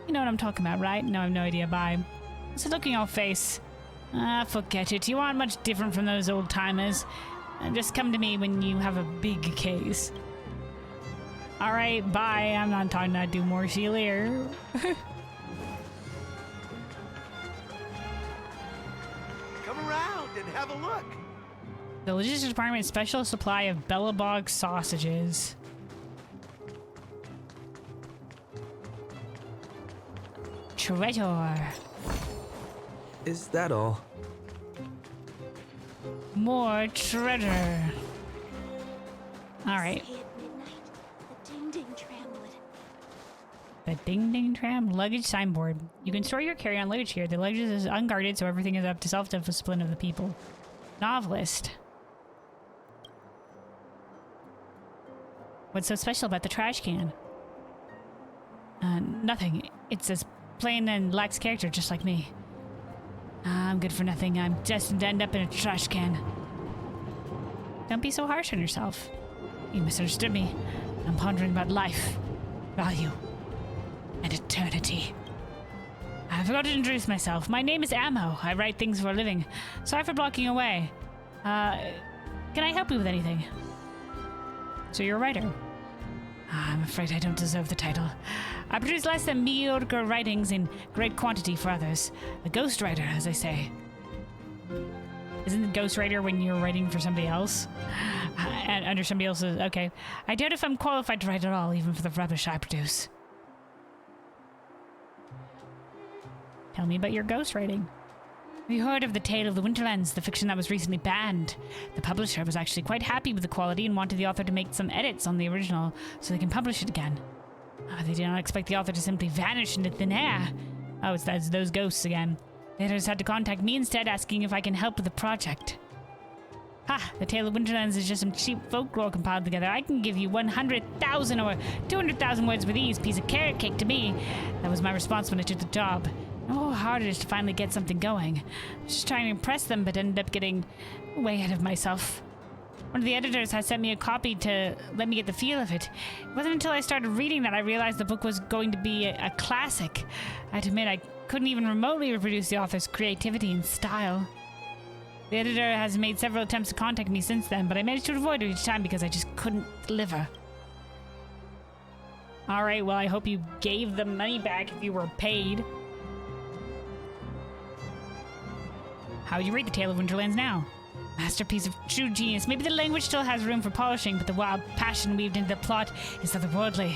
You know what I'm talking about, right? No, I have no idea. Bye. What's the look in your face? Forget it. You aren't much different from those old-timers. Just come to me when you have a big case. Alright, bye. I'm not talking to do more. See you later. Come around and have a look. The logistics department special supply of Belobog sausages. Treasure. Is that all? More treasure. All right. Say at midnight, the ding-ding tram would... The ding-ding tram luggage signboard. You can store your carry-on luggage here. The luggage is unguarded, so everything is up to self-discipline of the people. Novelist. What's so special about the trash can? Nothing. It's as plain and lacks character, just like me. I'm good for nothing. I'm destined to end up in a trash can. Don't be so harsh on yourself. You misunderstood me. I'm pondering about life, value, and eternity. I forgot to introduce myself. My name is Ammo. I write things for a living. Sorry for blocking away. Can I help you with anything? So you're a writer. I'm afraid I don't deserve the title. I produce less than mediocre writings in great quantity for others. A ghostwriter, as I say. Isn't the ghostwriter when you're writing for somebody else? And under somebody else's... Okay. I doubt if I'm qualified to write at all, even for the rubbish I produce. Tell me about your ghostwriting. Have you heard of The Tale of the Winterlands, the fiction that was recently banned? The publisher was actually quite happy with the quality and wanted the author to make some edits on the original so they can publish it again. They did not expect the author to simply vanish into thin air. Oh, it's those ghosts again. The editors had to contact me instead, asking if I can help with the project. Ha! The Tale of Winterlands is just some cheap folklore compiled together. I can give you 100,000 or 200,000 words with ease. Piece of carrot cake to me. That was my response when I took the job. Oh, how hard it is to finally get something going. I was just trying to impress them, but ended up getting way ahead of myself. One of the editors had sent me a copy to let me get the feel of it. It wasn't until I started reading that I realized the book was going to be a classic. I had to admit, I couldn't even remotely reproduce the author's creativity and style. The editor has made several attempts to contact me since then, but I managed to avoid it each time because I just couldn't deliver. Alright, well, I hope you gave the money back if you were paid. How would you rate The Tale of Winterlands now? Masterpiece of true genius. Maybe the language still has room for polishing, but the wild passion weaved into the plot is otherworldly.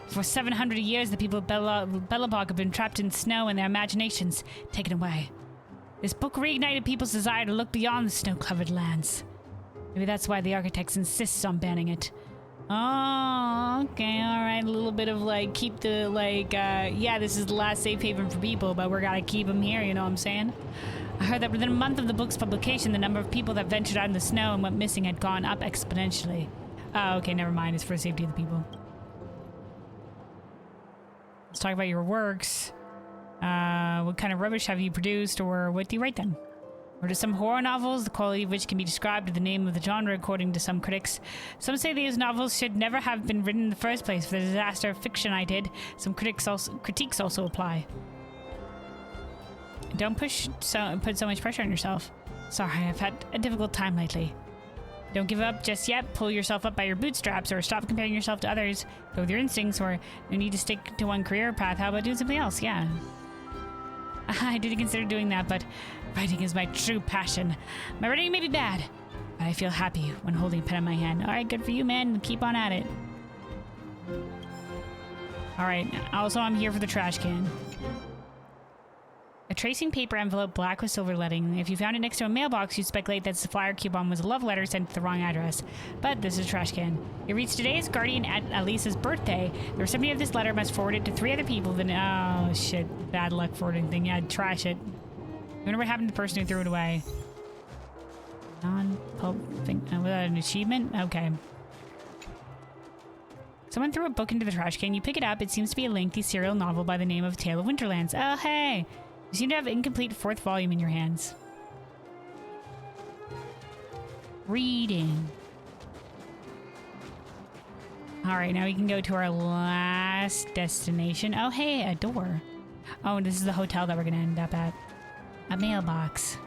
For 700 years, the people of Belobog have been trapped in snow and their imaginations taken away. This book reignited people's desire to look beyond the snow-covered lands. Maybe that's why the architects insist on banning it. Oh, okay, alright. A little bit of, like, keep the, like, yeah, this is the last safe haven for people, but we're gotta keep them here, you know what I'm saying? I heard that within a month of the book's publication, the number of people that ventured out in the snow and went missing had gone up exponentially. Oh, okay, never mind. It's for the safety of the people. Let's talk about your works. What kind of rubbish have you produced, or what do you write then? Or just some horror novels, the quality of which can be described with the name of the genre according to some critics. Some say these novels should never have been written in the first place for the disaster of fiction I did. Some critiques also apply. Don't put so much pressure on yourself. Sorry, I've had a difficult time lately. Don't give up just yet. Pull yourself up by your bootstraps, or stop comparing yourself to others. Go with your instincts, or you need to stick to one career path. How about doing something else? Yeah. I didn't consider doing that, but writing is my true passion. My writing may be bad, but I feel happy when holding a pen in my hand. Alright, good for you, man. Keep on at it. Alright, also I'm here for the trash can. A tracing paper envelope black with silver lettering. If you found it next to a mailbox, you'd speculate that the flyer coupon was a love letter sent to the wrong address. But this is a trash can. It reads, today's guardian at Alisa's birthday. The recipient of this letter must forward it to 3 other people. Then, oh shit, bad luck forwarding thing. Yeah, trash it. I wonder what happened to the person who threw it away. Non-pulp thing. Was that an achievement? Okay. Someone threw a book into the trash can. You pick it up. It seems to be a lengthy serial novel by the name of Tale of Winterlands. Oh, hey! You seem to have an incomplete 4th volume in your hands. Reading. Alright, now we can go to our last destination. Oh, hey, a door. Oh, and this is the hotel that we're going to end up at. A mailbox.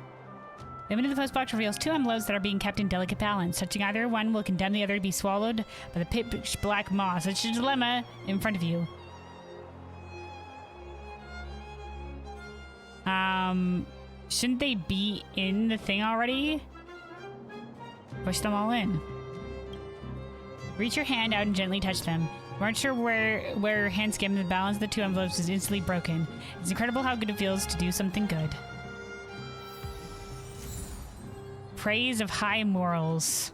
The image of the postbox reveals 2 envelopes that are being kept in delicate balance. Touching either one will condemn the other to be swallowed by the pitch black maw. Such a dilemma in front of you. Shouldn't they be in the thing already? Push them all in. Reach your hand out and gently touch them. You aren't sure where your hand skimmed, the balance of the 2 envelopes is instantly broken. It's incredible how good it feels to do something good. Praise of high morals.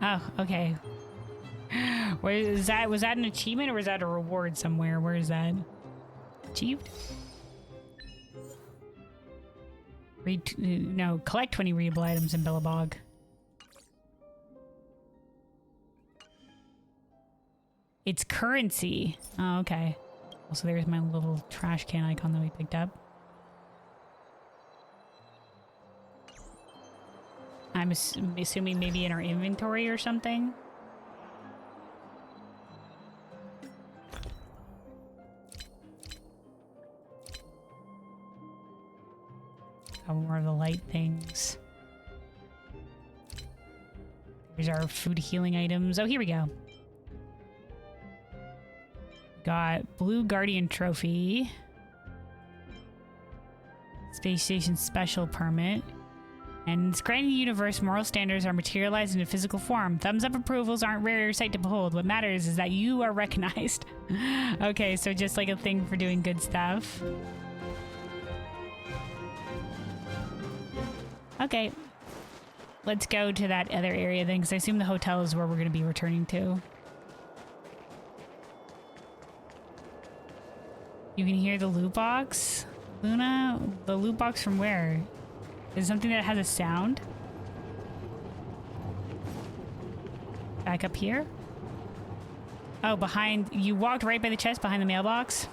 Oh, okay. Where is that? Was that an achievement or was that a reward somewhere? Where is that? Achieved? No, collect 20 readable items in Belobog. It's currency. Oh, okay. Also, there's my little trash can icon that we picked up. I'm assuming maybe in our inventory or something. More of the light things. Here's our food healing items. Oh, here we go. Got Blue Guardian Trophy. Space Station Special Permit. And in this grand universe, moral standards are materialized in a physical form. Thumbs up approvals aren't rare sight to behold. What matters is that you are recognized. Okay, so just like a thing for doing good stuff. Okay, let's go to that other area then, because I assume the hotel is where we're going to be returning to. You can hear the loot box? Luna? The loot box from where? Is it something that has a sound? Back up here? Oh, behind... You walked right by the chest behind the mailbox?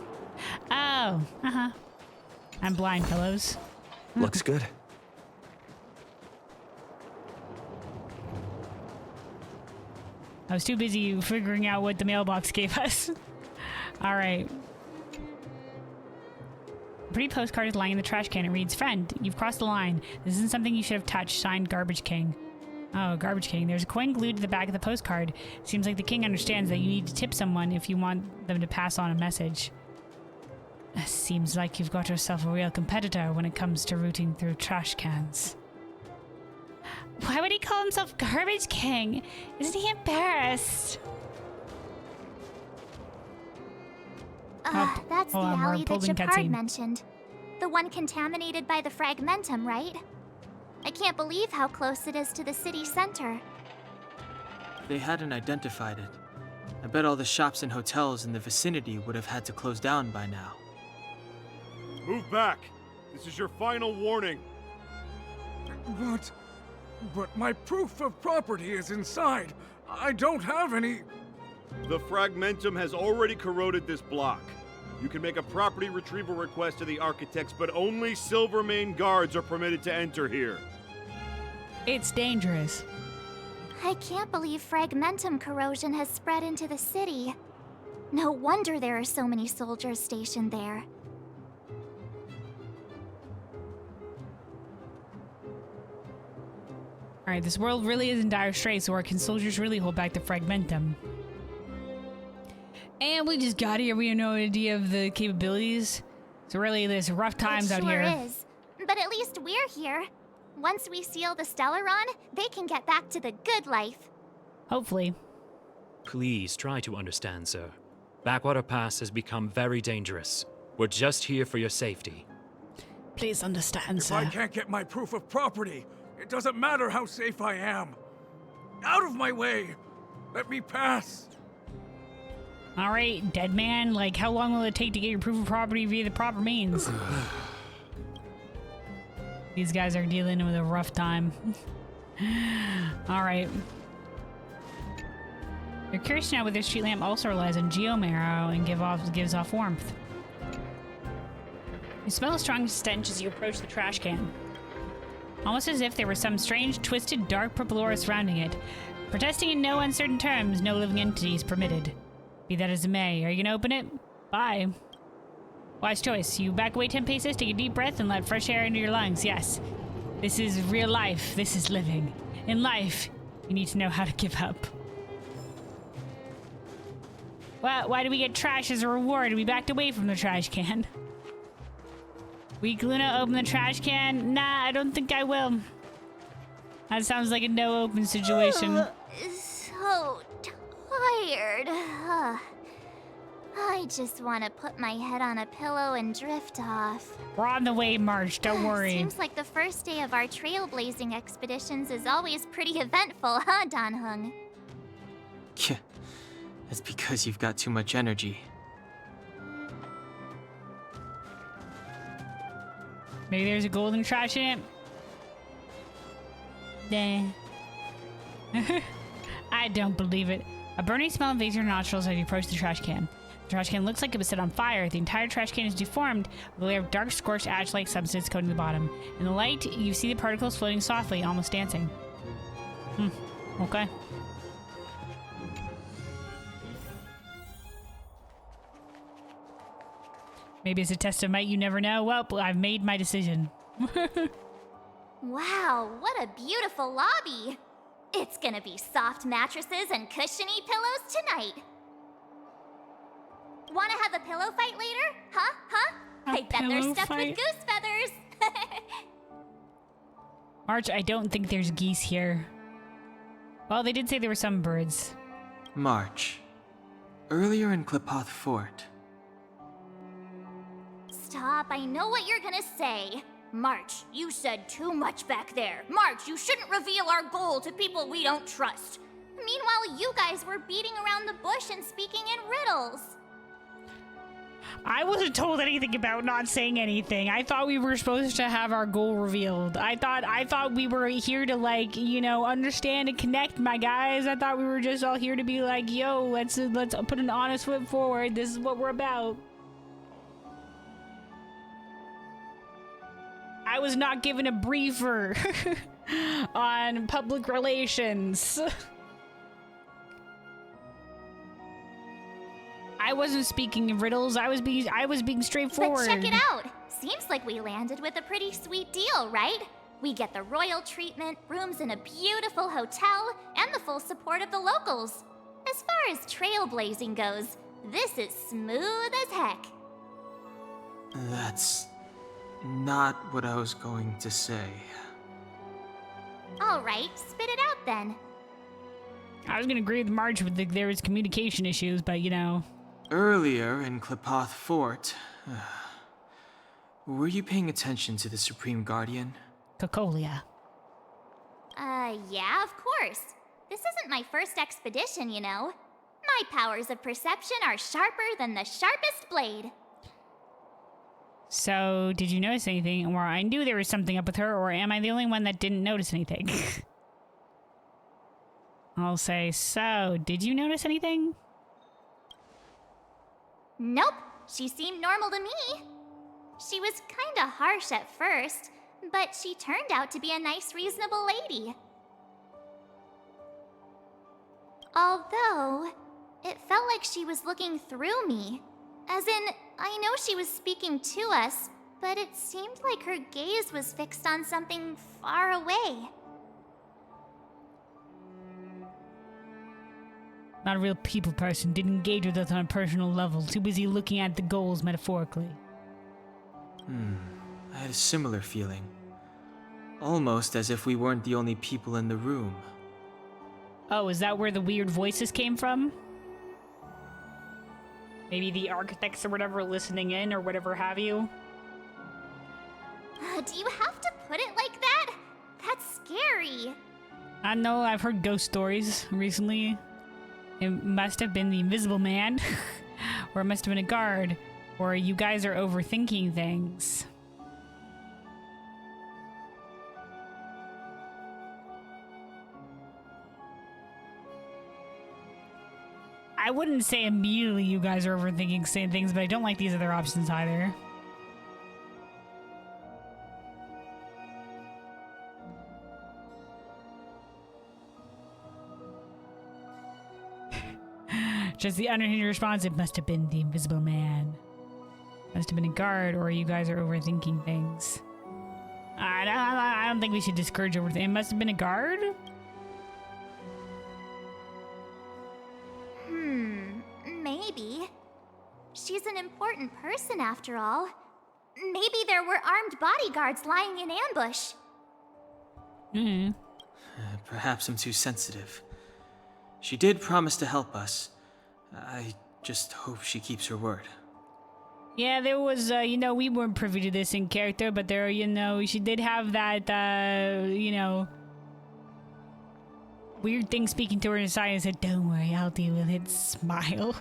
Oh, uh-huh. I'm blind, fellows. Looks good. I was too busy figuring out what the mailbox gave us. All right. A pretty postcard is lying in the trash can. It reads, "Friend, you've crossed the line. This isn't something you should have touched. Signed, Garbage King." Oh, Garbage King. There's a coin glued to the back of the postcard. Seems like the king understands that you need to tip someone if you want them to pass on a message. Seems like you've got yourself a real competitor when it comes to rooting through trash cans. Why would he call himself Garbage King? Isn't he embarrassed? That's the on, alley that cutscene. Shepard mentioned. The one contaminated by the fragmentum, right? I can't believe how close it is to the city center. They hadn't identified it. I bet all the shops and hotels in the vicinity would have had to close down by now. Move back! This is your final warning. But my proof of property is inside. I don't have any... The fragmentum has already corroded this block. You can make a property retrieval request to the architects, but only Silvermane guards are permitted to enter here. It's dangerous. I can't believe fragmentum corrosion has spread into the city. No wonder there are so many soldiers stationed there. Alright, this world really is in dire straits, or can soldiers really hold back the fragmentum? And we just got here, we have no idea of the capabilities. So really, there's rough times out here. It sure is. But at least we're here. Once we seal the Stellaron, they can get back to the good life. Hopefully. Please try to understand, sir. Backwater Pass has become very dangerous. We're just here for your safety. Please understand, sir. If I can't get my proof of property, it doesn't matter how safe I am. Out of my way! Let me pass! Alright, dead man, like how long will it take to get your proof of property via the proper means? These guys are dealing with a rough time. Alright. You're curious now whether street lamp also relies on geomarrow and gives off warmth. You smell a strong stench as you approach the trash can. Almost as if there was some strange, twisted, dark purple aura surrounding it. Protesting in no uncertain terms, no living entity is permitted. Be that as it may, are you gonna open it? Bye. Wise choice. You back away 10 paces, take a deep breath, and let fresh air into your lungs. Yes. This is real life. This is living. In life, you need to know how to give up. Well, why do we get trash as a reward? We backed away from the trash can. Weak Luna, open the trash can? Nah, I don't think I will. That sounds like a no open situation. So tired. I just want to put my head on a pillow and drift off. We're on the way, March. Don't worry. Seems like the first day of our trailblazing expeditions is always pretty eventful, huh, Dan Hung? Yeah, that's because you've got too much energy. Maybe there's a golden trash in it. Nah. I don't believe it. A burning smell invades your nostrils as you approach the trash can. The trash can looks like it was set on fire. The entire trash can is deformed with a layer of dark, scorched ash-like substance coating the bottom. In the light, you see the particles floating softly, almost dancing. Okay. Maybe it's a test of might, you never know. Well, I've made my decision. Wow, what a beautiful lobby! It's gonna be soft mattresses and cushiony pillows tonight. Wanna have a pillow fight later? Huh? I bet they're stuffed with goose feathers! March, I don't think there's geese here. Well, they did say there were some birds. March. Earlier in Klipoth Fort. Stop, I know what you're gonna say. March, you said too much back there. March, you shouldn't reveal our goal to people we don't trust. Meanwhile, you guys were beating around the bush and speaking in riddles. I wasn't told anything about not saying anything. I thought we were supposed to have our goal revealed. I thought we were here to, like, you know, understand and connect, my guys. I thought we were just all here to be like, yo, let's put an honest foot forward. This is what we're about. I was not given a briefer on public relations. I wasn't speaking in riddles. I was being straightforward. But check it out. Seems like we landed with a pretty sweet deal, right? We get the royal treatment, rooms in a beautiful hotel, and the full support of the locals. As far as trailblazing goes, this is smooth as heck. That's not what I was going to say. All right, spit it out then. I was gonna agree with March with there was communication issues, but you know. Earlier in Klipoth Fort, were you paying attention to the Supreme Guardian? Cocolia. Yeah, of course. This isn't my first expedition, you know. My powers of perception are sharper than the sharpest blade. So, did you notice anything? Or I knew there was something up with her, or am I the only one that didn't notice anything? I'll say, so, did you notice anything? Nope, she seemed normal to me. She was kinda harsh at first, but she turned out to be a nice, reasonable lady. Although, it felt like she was looking through me. As in, I know she was speaking to us, but it seemed like her gaze was fixed on something far away. Not a real people person, didn't engage with us on a personal level, too busy looking at the goals metaphorically. I had a similar feeling. Almost as if we weren't the only people in the room. Oh, is that where the weird voices came from? Maybe the architects or whatever listening in or whatever have you? Do you have to put it like that? That's scary. I know, I've heard ghost stories recently. It must have been the Invisible Man, or it must have been a guard, or you guys are overthinking things. I wouldn't say immediately you guys are overthinking same things, but I don't like these other options either. Just the unhinged response, it must have been the Invisible Man. Must have been a guard, or you guys are overthinking things. I don't think we should discourage overthinking. It must have been a guard? Maybe. She's an important person after all. Maybe there were armed bodyguards lying in ambush. Perhaps I'm too sensitive. She did promise to help us. I Just hope she keeps her word. Yeah, there was, we weren't privy to this in character, but there, she did have that, weird thing speaking to her inside and said, "Don't worry, I'll deal with it." Smile.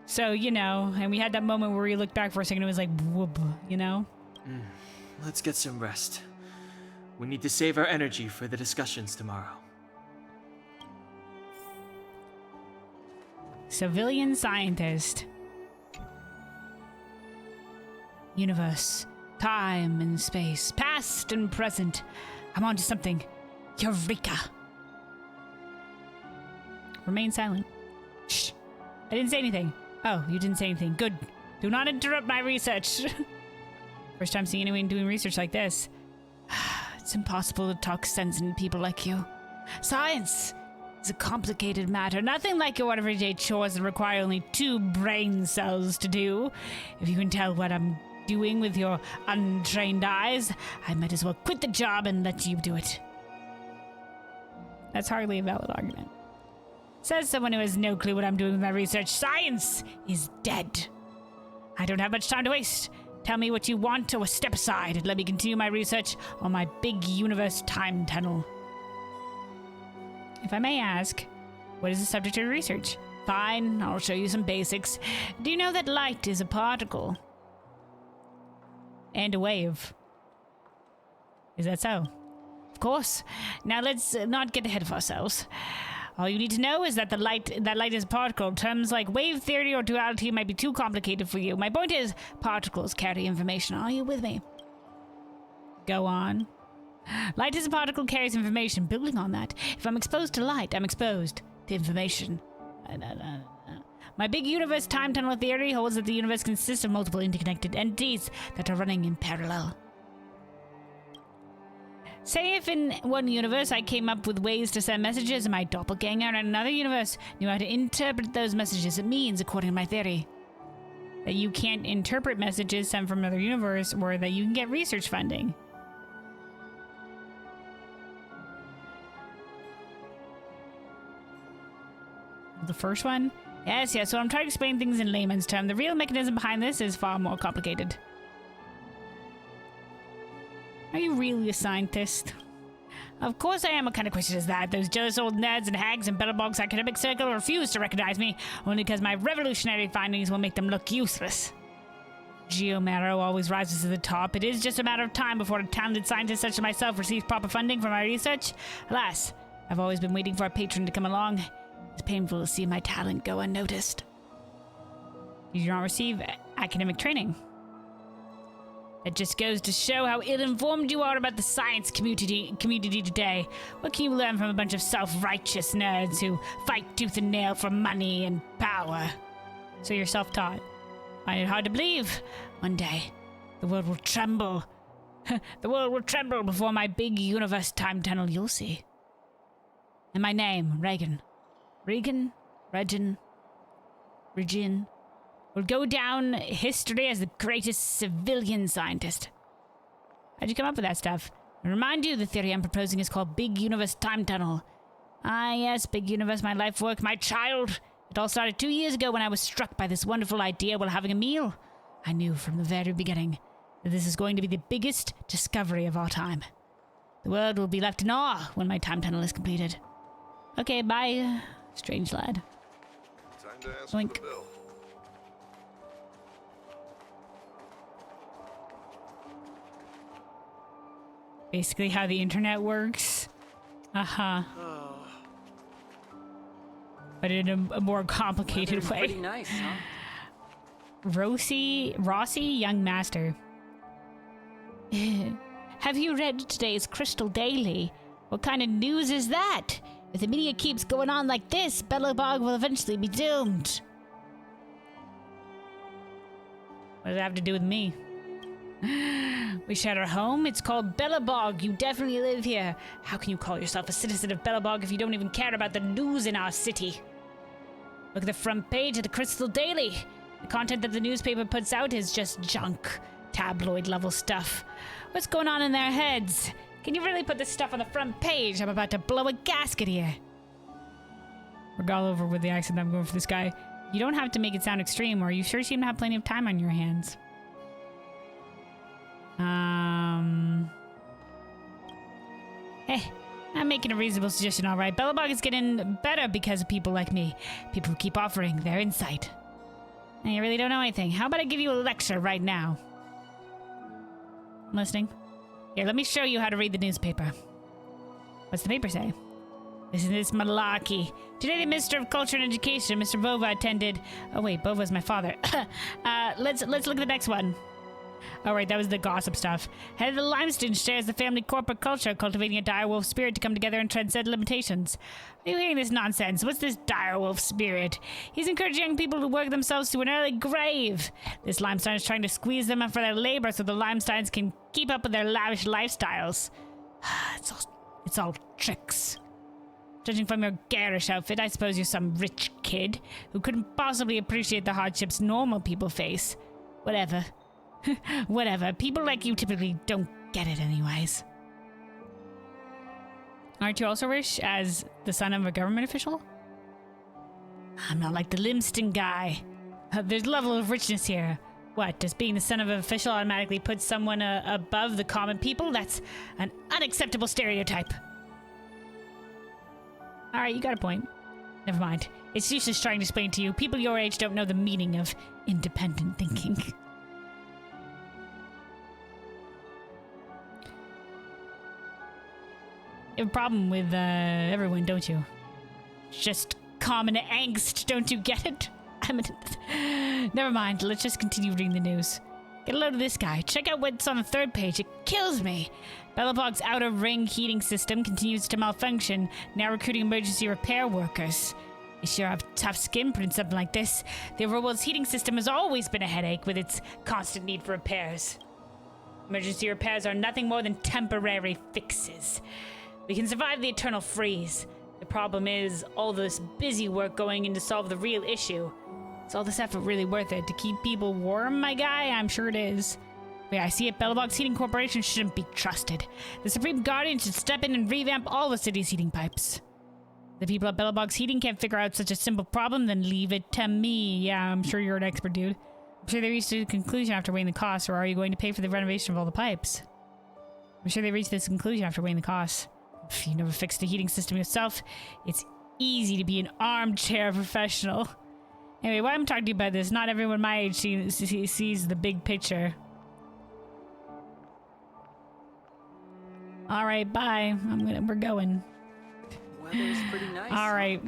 So, and we had that moment where we looked back for a second and it was like, whoop, Let's get some rest. We need to save our energy for the discussions tomorrow. Civilian scientist. Universe, time and space, past and present. I'm onto something. Eureka! Remain silent. Shh. I didn't say anything. Oh, you didn't say anything. Good. Do not interrupt my research. First time seeing anyone doing research like this. It's impossible to talk sense into people like you. Science is a complicated matter. Nothing like your everyday chores that require only 2 brain cells to do. If you can tell what I'm doing with your untrained eyes, I might as well quit the job and let you do it. That's hardly a valid argument. Says someone who has no clue what I'm doing with my research. Science is dead. I don't have much time to waste. Tell me what you want or step aside and let me continue my research on my big universe time tunnel. If I may ask, what is the subject of your research? Fine, I'll show you some basics. Do you know that light is a particle? And a wave. Is that so? Of course. Now let's not get ahead of ourselves. All you need to know is that light is a particle. Terms like wave theory or duality might be too complicated for you. My point is, particles carry information. Are you with me? Go on. Light is a particle, carries information. Building on that, if I'm exposed to light, I'm exposed to information. My big universe time tunnel theory holds that the universe consists of multiple interconnected entities that are running in parallel. Say if in one universe I came up with ways to send messages and my doppelganger in another universe knew how to interpret those messages, it means, according to my theory, that you can't interpret messages sent from another universe or that you can get research funding. The first one? Yes, so I'm trying to explain things in layman's terms. The real mechanism behind this is far more complicated. Are you really a scientist? Of course I am. What kind of question is that? Those jealous old nerds and hags in Belobog's academic circle refuse to recognize me only because my revolutionary findings will make them look useless. Geomarrow always rises to the top. It is just a matter of time before a talented scientist such as myself receives proper funding for my research. Alas, I've always been waiting for a patron to come along. It's painful to see my talent go unnoticed. You do not receive academic training. It just goes to show how ill-informed you are about the science community today. What can you learn from a bunch of self-righteous nerds who fight tooth and nail for money and power? So you're self-taught. Find it hard to believe. One day, the world will tremble. The world will tremble before my big universe time tunnel, you'll see. And my name, Regan, will go down history as the greatest civilian scientist. How'd you come up with that stuff? I remind you, the theory I'm proposing is called Big Universe Time Tunnel. Ah, yes, Big Universe, my life work, my child. It all started 2 years ago when I was struck by this wonderful idea while having a meal. I knew from the very beginning that this is going to be the biggest discovery of our time. The world will be left in awe when my time tunnel is completed. Okay, bye, strange lad. Time to ask Oink. for the bill. Basically how the internet works. Uh-huh. But in a more complicated way. Pretty nice, huh? Rossi, young master. Have you read today's Crystal Daily? What kind of news is that? If the media keeps going on like this, Belobog will eventually be doomed. What does that have to do with me? We shared our home. It's called Belobog. You definitely live here. How can you call yourself a citizen of Belobog if you don't even care about the news in our city? Look at the front page of the Crystal Daily. The content that the newspaper puts out is just junk. Tabloid level stuff. What's going on in their heads? Can you really put this stuff on the front page? I'm about to blow a gasket here. We're all over with the accent I'm going for this guy. You don't have to make it sound extreme, or you sure seem to have plenty of time on your hands. Hey, I'm making a reasonable suggestion, all right. Belobog is getting better because of people like me. People who keep offering their insight. And you really don't know anything. How about I give you a lecture right now? I'm listening. Here, let me show you how to read the newspaper. What's the paper say? Listen to this malarkey. Today, the Minister of Culture and Education, Mr. Bova, attended... Oh, wait, Bova's my father. Let's look at the next one. Oh, right, that was the gossip stuff. Head of the Limestone shares the family corporate culture, cultivating a direwolf spirit to come together and transcend limitations. Are you hearing this nonsense? What's this direwolf spirit? He's encouraging young people to work themselves to an early grave. This Limestone is trying to squeeze them up for their labor so the Limestones can keep up with their lavish lifestyles. It's all tricks. Judging from your garish outfit, I suppose you're some rich kid who couldn't possibly appreciate the hardships normal people face. Whatever. Whatever. People like you typically don't get it anyways. Aren't you also rich as the son of a government official? I'm not like the Limston guy. There's a level of richness here. What, does being the son of an official automatically put someone above the common people? That's an unacceptable stereotype. Alright, you got a point. Never mind. It's useless trying to explain to you. People your age don't know the meaning of independent thinking. You have a problem with everyone, don't you? It's just common angst, don't you get it? Never mind, let's just continue reading the news. Get a load of this guy. Check out what's on the third page. It kills me. Belobog's outer ring heating system continues to malfunction, now recruiting emergency repair workers. You sure have tough skin putting something like this. The overworld's heating system has always been a headache with its constant need for repairs. Emergency repairs are nothing more than temporary fixes. We can survive the eternal freeze. The problem is all this busy work going in to solve the real issue. Is all this effort really worth it? To keep people warm, my guy? I'm sure it is. But yeah, I see it. Belobog's Heating Corporation shouldn't be trusted. The Supreme Guardian should step in and revamp all the city's heating pipes. The people at Belobog's Heating can't figure out such a simple problem, then leave it to me. Yeah, I'm sure you're an expert, dude. I'm sure they reached a conclusion after weighing the costs, or are you going to pay for the renovation of all the pipes? I'm sure they reached this conclusion after weighing the costs. If you never fixed the heating system yourself, it's easy to be an armchair professional. Anyway, why I'm talking to you about this, not everyone my age sees the big picture. Alright, bye. We're going. Weather's pretty nice. Alright.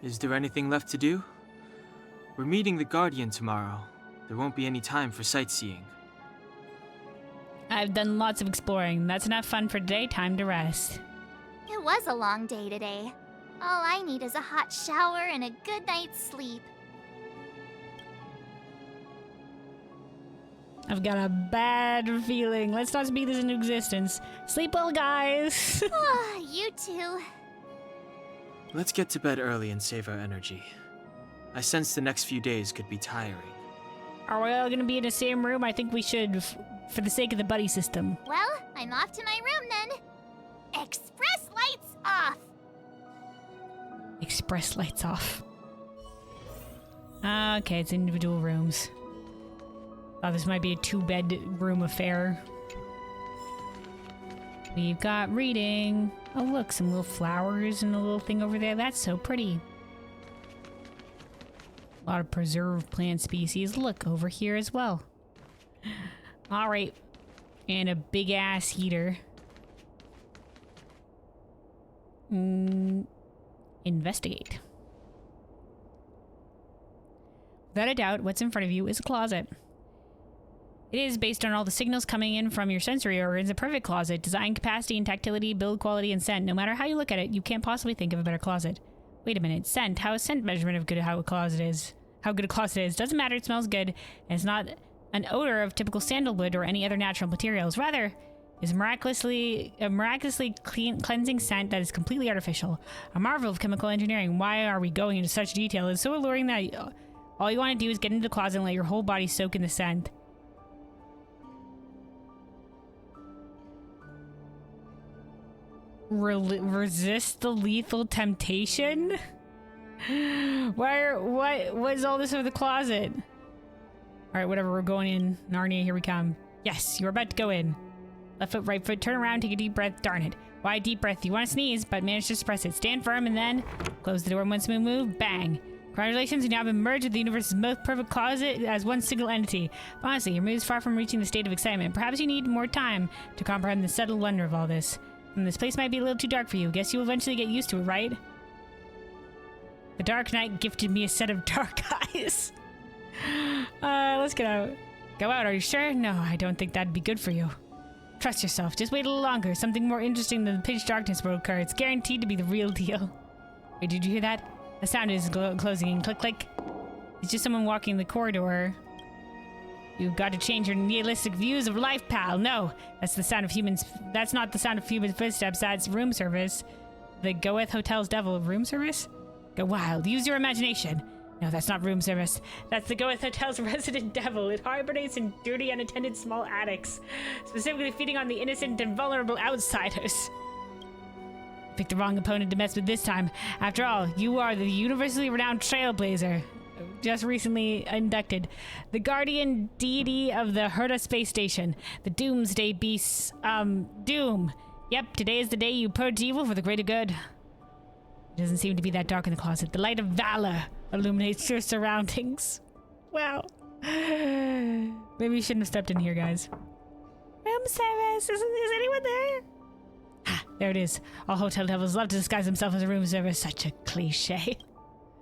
Is there anything left to do? We're meeting the Guardian tomorrow. There won't be any time for sightseeing. I've done lots of exploring. That's enough fun for today. Time to rest. It was a long day today. All I need is a hot shower and a good night's sleep. I've got a bad feeling. Let's not speak this into existence. Sleep well, guys. You too. Let's get to bed early and save our energy. I sense the next few days could be tiring. Are we all gonna be in the same room? I think we should, for the sake of the buddy system. Well, I'm off to my room then. Express lights off. Express lights off. Okay, it's individual rooms. Thought this might be a 2-bedroom affair. We've got reading. Oh look, some little flowers and a little thing over there. That's so pretty. A lot of preserved plant species. Look, over here as well. Alright. And a big ass heater. Investigate. Without a doubt, what's in front of you is a closet. It is, based on all the signals coming in from your sensory organs, a perfect closet. Design capacity and tactility, build quality, and scent. No matter how you look at it, you can't possibly think of a better closet. Wait a minute, scent? How is scent measurement of how good a closet is? Doesn't matter, it smells good, and it's not an odor of typical sandalwood or any other natural materials. Rather, it's a miraculously cleansing scent that is completely artificial. A marvel of chemical engineering. Why are we going into such detail? It's so alluring that All you want to do is get into the closet and let your whole body soak in the scent. Resist the lethal temptation? What is all this over the closet? Alright, whatever, we're going in. Narnia, here we come. Yes, you're about to go in. Left foot, right foot, turn around, take a deep breath. Darn it. Why a deep breath? You want to sneeze, but manage to suppress it. Stand firm and then close the door once we move. Bang. Congratulations, you now have emerged with the universe's most perfect closet as one single entity. But honestly, your mood is far from reaching the state of excitement. Perhaps you need more time to comprehend the subtle wonder of all this. And this place might be a little too dark for you. Guess you'll eventually get used to it, right? The Dark Knight gifted me a set of dark eyes. Let's get out. Go out, are you sure? No, I don't think that'd be good for you. Trust yourself. Just wait a little longer. Something more interesting than the pitch darkness will occur. It's guaranteed to be the real deal. Wait, did you hear that? The sound is closing in. Click, click. It's just someone walking the corridor. You've got to change your nihilistic views of life, pal. No, that's the sound of humans. That's not the sound of human footsteps. That's room service. The Goeth Hotel's devil of room service? Go wild. Use your imagination. No, that's not room service. That's the Goeth Hotel's resident devil. It hibernates in dirty, unattended small attics, specifically feeding on the innocent and vulnerable outsiders. Picked the wrong opponent to mess with this time. After all, you are the universally renowned trailblazer, just recently inducted, the guardian deity of the Herta space station, the doomsday beasts, Doom. Yep, today is the day you purge evil for the greater good. It doesn't seem to be that dark in the closet. The light of valor illuminates your surroundings. Wow. Maybe you shouldn't have stepped in here, guys. Room service. Is anyone there? Ah, there it is. All hotel devils love to disguise themselves as a room service. Such a cliche.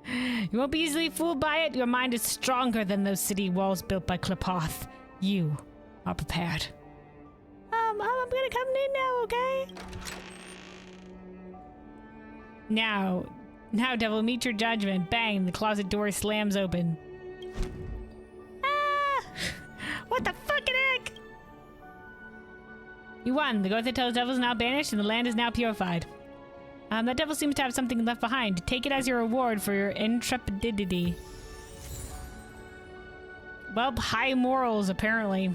You won't be easily fooled by it. Your mind is stronger than those city walls built by Klapoth. You are prepared. I'm gonna come in now, okay? Now, devil, meet your judgment. Bang, the closet door slams open. Ah! What the fucking heck? You won. The Goeth Hotel's devil is now banished and the land is now purified. That devil seems to have something left behind. Take it as your reward for your intrepidity. Well, high morals, apparently.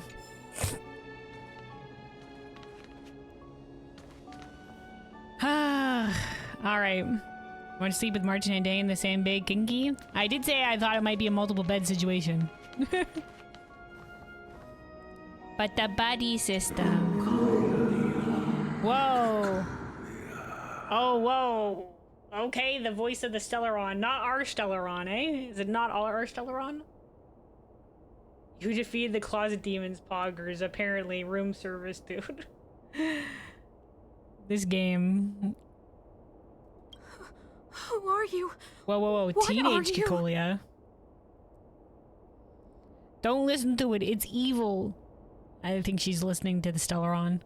Alright. Want to sleep with Martin and Day in the same bed, kinky? I did say I thought it might be a multiple bed situation. But the buddy system. Whoa. Oh, whoa. Okay, the voice of the Stellaron. Not our Stellaron, eh? Is it not all our Stellaron? You defeated the closet demons, Poggers. Apparently, room service, dude. This game. Who are you? Whoa, whoa, whoa. What Teenage are you? Kikolia. Don't listen to it. It's evil. I think she's listening to the Stellaron.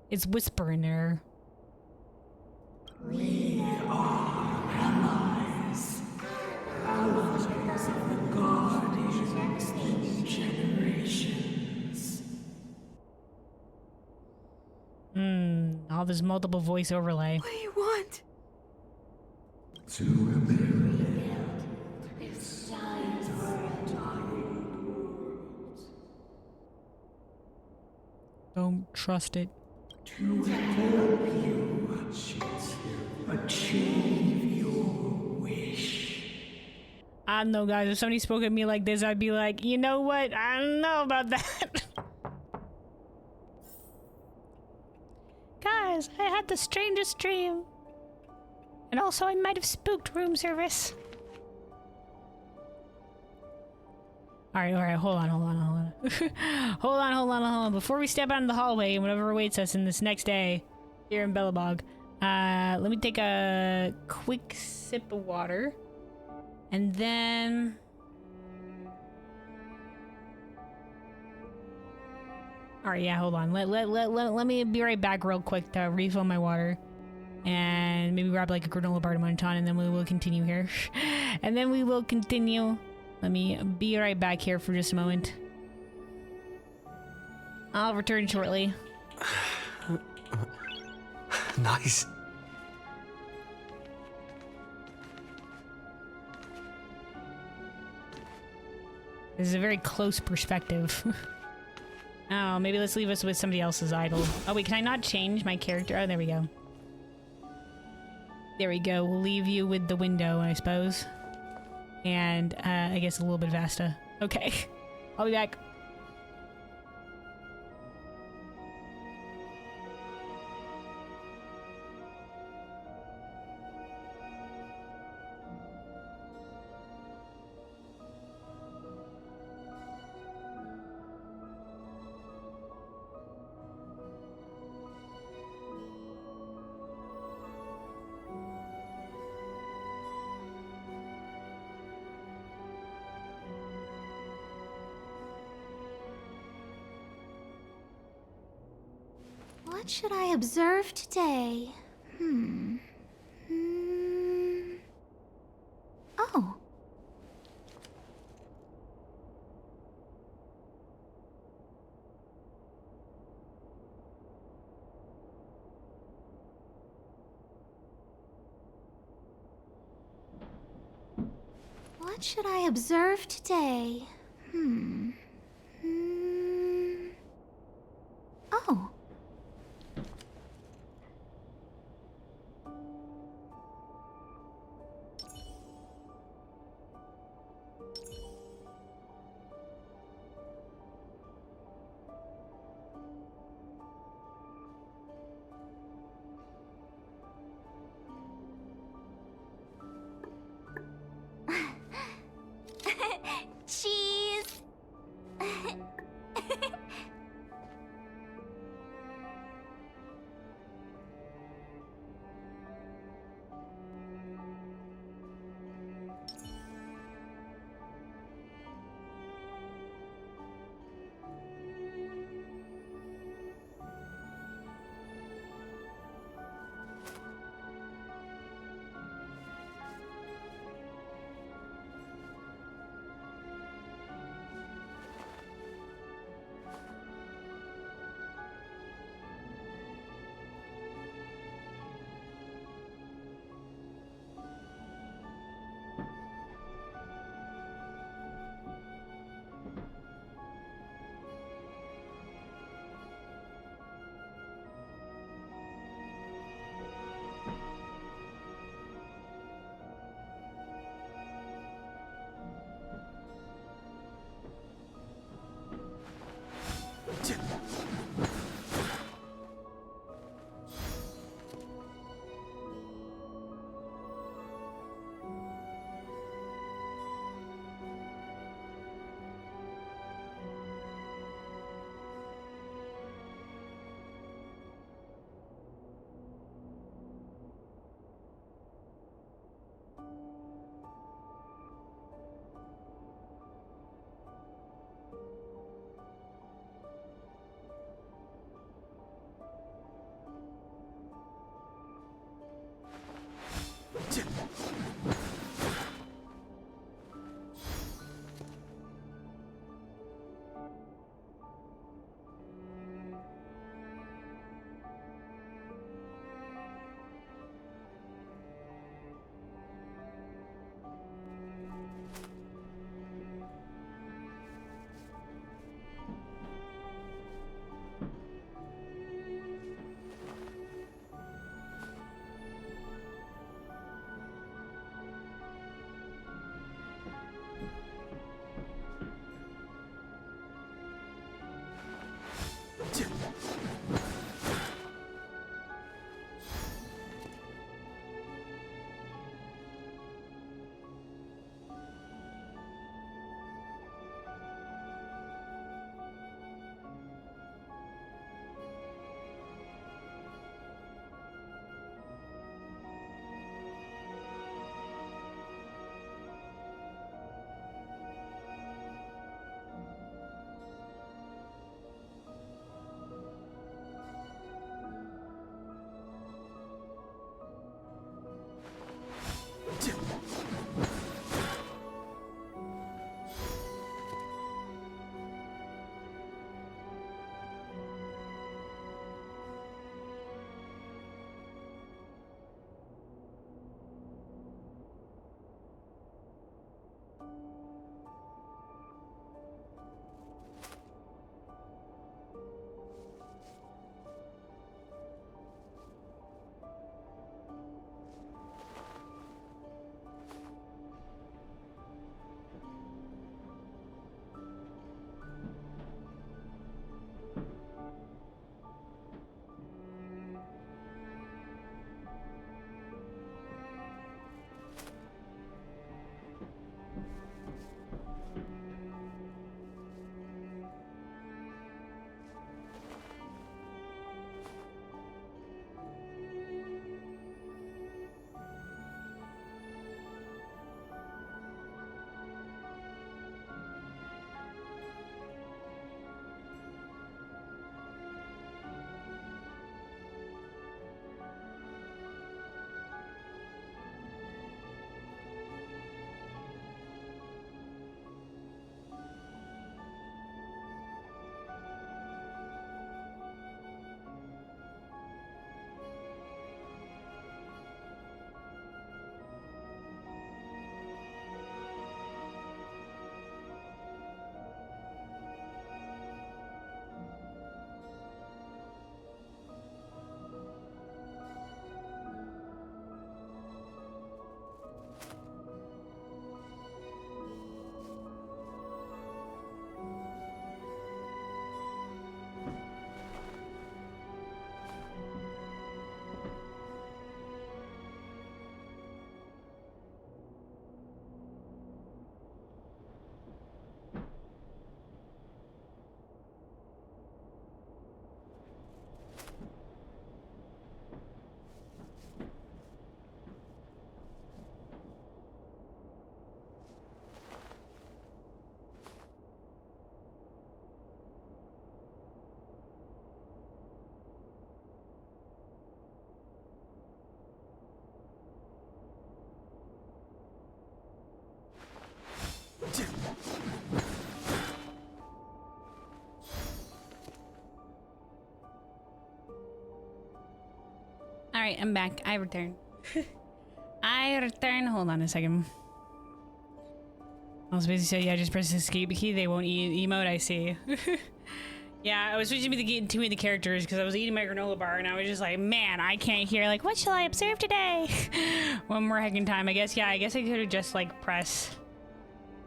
It's whispering her. We are allies. Allies of the Guardians in generations. All this multiple voice overlay. What do you want? To rebuild its Don't trust it. to help you achieve your wish. I don't know, guys. If somebody spoke at me like this, I'd be like, you know what? I don't know about that. Guys, I had the strangest dream. And also, I might have spooked room service. Alright, hold on. hold on. Before we step out in the hallway and whatever awaits us in this next day here in Belobog, let me take a quick sip of water. And then... Alright, yeah, hold on. Let me be right back real quick to refill my water. And maybe grab like a granola bar to munch on, and then we will continue here. Let me be right back here for just a moment. I'll return shortly. Nice. This is a very close perspective. Oh, maybe let's leave us with somebody else's idol. Oh wait, can I not change my character? Oh, there we go. There we go. We'll leave you with the window, I suppose. And I guess a little bit of Asta. Okay. I'll be back. What should I observe today? Oh. What should I observe today? Oh. Cheese! Alright, I'm back. I return. I return. Hold on a second. I was supposed to say, yeah, just press the escape key. They won't emote, I see. Yeah, I was switching between two of the characters because I was eating my granola bar and I was just like, man, I can't hear. Like, what shall I observe today? One more heckin' time. I guess I could have just like press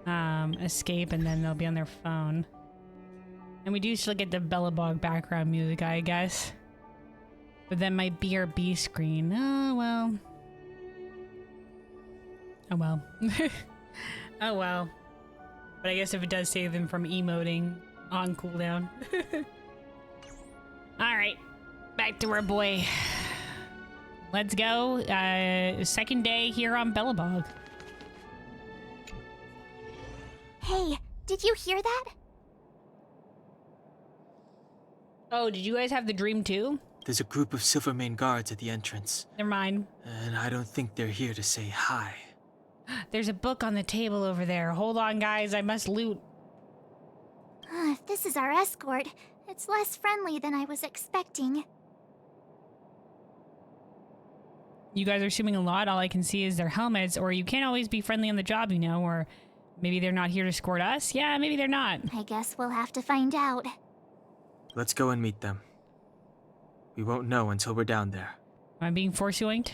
escape and then they'll be on their phone. And we do still get the Belobog background music, I guess. But then my BRB screen. Oh, well. Oh, well. Oh, well. But I guess if it does save them from emoting on cooldown. Alright. Back to our boy. Let's go. Second day here on Belobog. Hey, did you hear that? Oh, did you guys have the dream too? There's a group of Silvermane guards at the entrance. Never mind. And I don't think they're here to say hi. There's a book on the table over there. Hold on, guys. I must loot. If this is our escort, it's less friendly than I was expecting. You guys are assuming a lot. All I can see is their helmets, or you can't always be friendly on the job, you know, or maybe they're not here to escort us. Yeah, maybe they're not. I guess we'll have to find out. Let's go and meet them. We won't know until we're down there. Am I being force yoinked?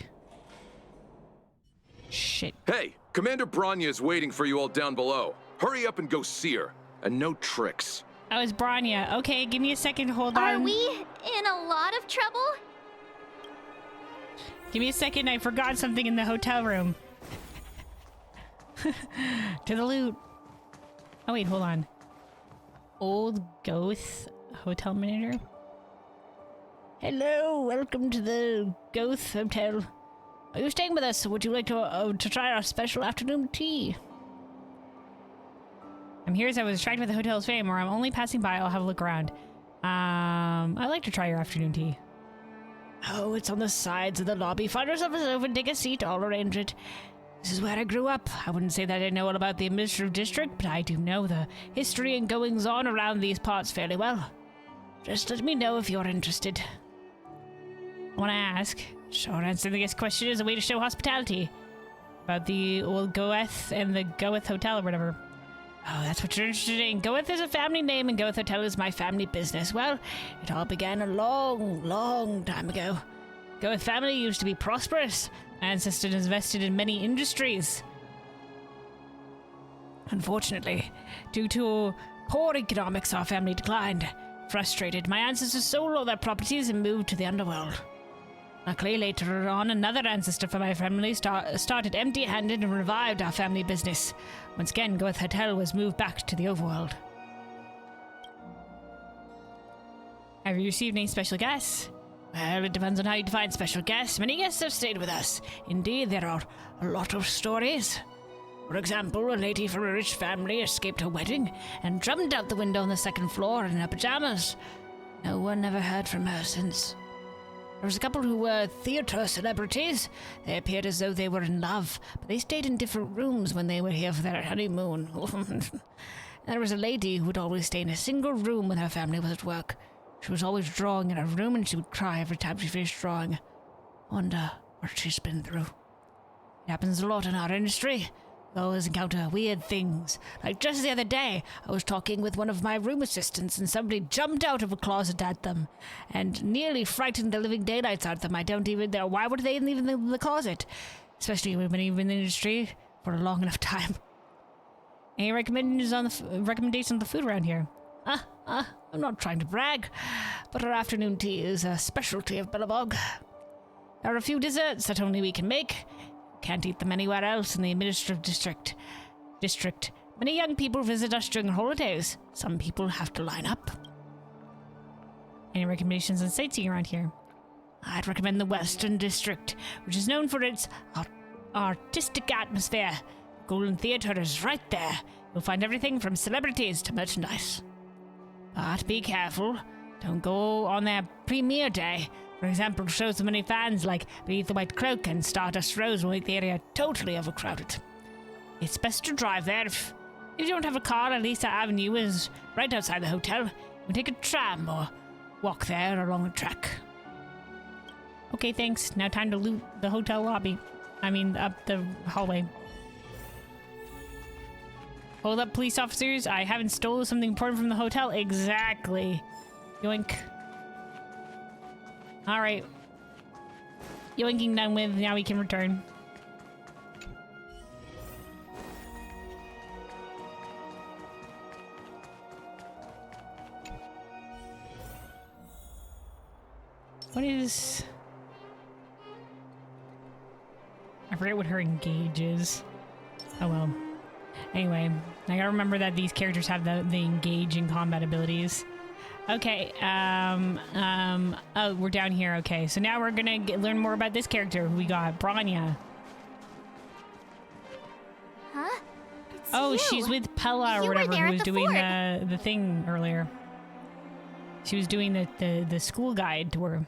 Shit. Hey, Commander Branya is waiting for you all down below. Hurry up and go see her. And no tricks. Oh, it's Branya. Okay, give me a second. Hold on. Are we in a lot of trouble? Give me a second. I forgot something in the hotel room. To the loot. Oh, wait, hold on. Old Goth Hotel Manager. Hello, welcome to the Goth Hotel. Are you staying with us? Would you like to try our special afternoon tea? I'm here as I was attracted by the hotel's fame, or I'm only passing by. I'll have a look around. I'd like to try your afternoon tea. Oh, it's on the sides of the lobby. Find yourself a sofa and take a seat. I'll arrange it. This is where I grew up. I wouldn't say that I know all about the administrative district, but I do know the history and goings-on around these parts fairly well. Just let me know if you're interested. I want to ask. Short answer to this question is a way to show hospitality. About the old Goeth and the Goeth Hotel or whatever. Oh, that's what you're interested in. Goeth is a family name and Goeth Hotel is my family business. Well, it all began a long, long time ago. Goeth family used to be prosperous. My ancestors invested in many industries. Unfortunately, due to poor economics, our family declined. Frustrated, my ancestors sold all their properties and moved to the underworld. Luckily, later on, another ancestor from my family started empty-handed and revived our family business. Once again, Goeth Hotel was moved back to the overworld. Have you received any special guests? Well, it depends on how you define special guests. Many guests have stayed with us. Indeed, there are a lot of stories. For example, a lady from a rich family escaped her wedding and jumped out the window on the second floor in her pajamas. No one ever heard from her since. There was a couple who were theater celebrities. They appeared as though they were in love, but they stayed in different rooms when they were here for their honeymoon. There was a lady who would always stay in a single room when her family was at work. She was always drawing in her room and she would cry every time she finished drawing. Wonder what she's been through. It happens a lot in our industry. We always encounter weird things. Like just the other day, I was talking with one of my room assistants and somebody jumped out of a closet at them and nearly frightened the living daylights out of them. I don't even know. Why would they leave in the closet? Especially when you've been in the industry for a long enough time. Any recommendations on the food around here? I'm not trying to brag, but our afternoon tea is a specialty of Belobog. There are a few desserts that only we can make. Can't eat them anywhere else in the administrative district. Many young people visit us during holidays. Some people have to line up. Any recommendations on sightseeing around here? I'd recommend the Western District, which is known for its artistic atmosphere. Golden Theatre is right there. You'll find everything from celebrities to merchandise. But be careful. Don't go on their premiere day. For example, shows of many fans like Beneath the White Cloak and Stardust Rose will make the area totally overcrowded. It's best to drive there. If you don't have a car, at least our avenue is right outside the hotel. You can take a tram or walk there along the track. Okay, thanks. Now time to loot the hotel lobby. I mean, up the hallway. Hold up, police officers. I haven't stolen something important from the hotel. Exactly. Yoink. Alright. Yoinking done with. Now we can return. What is... I forget what her engage is. Oh well. Anyway, I gotta remember that these characters have the engage in combat abilities. Okay, oh, we're down here. Okay, so now we're gonna learn more about this character who we got, Bronya. Huh? It's Oh, you. she's with Pella or You were whatever there who at was the doing fort. the thing earlier. She was doing the school guide tour.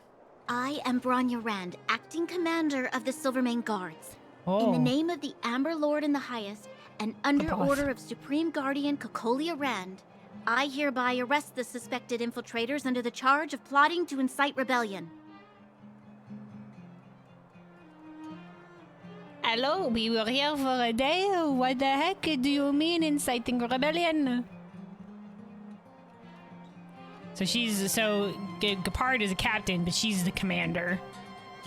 I am Bronya Rand, acting commander of the Silvermane Guards. Oh. In the name of the Amber Lord in the Highest, and under Kapoth. order of Supreme Guardian Kokolia Rand, I hereby arrest the suspected infiltrators under the charge of plotting to incite rebellion. Hello, we were here for a day. What the heck do you mean inciting rebellion? So Gepard is a captain, but she's the commander.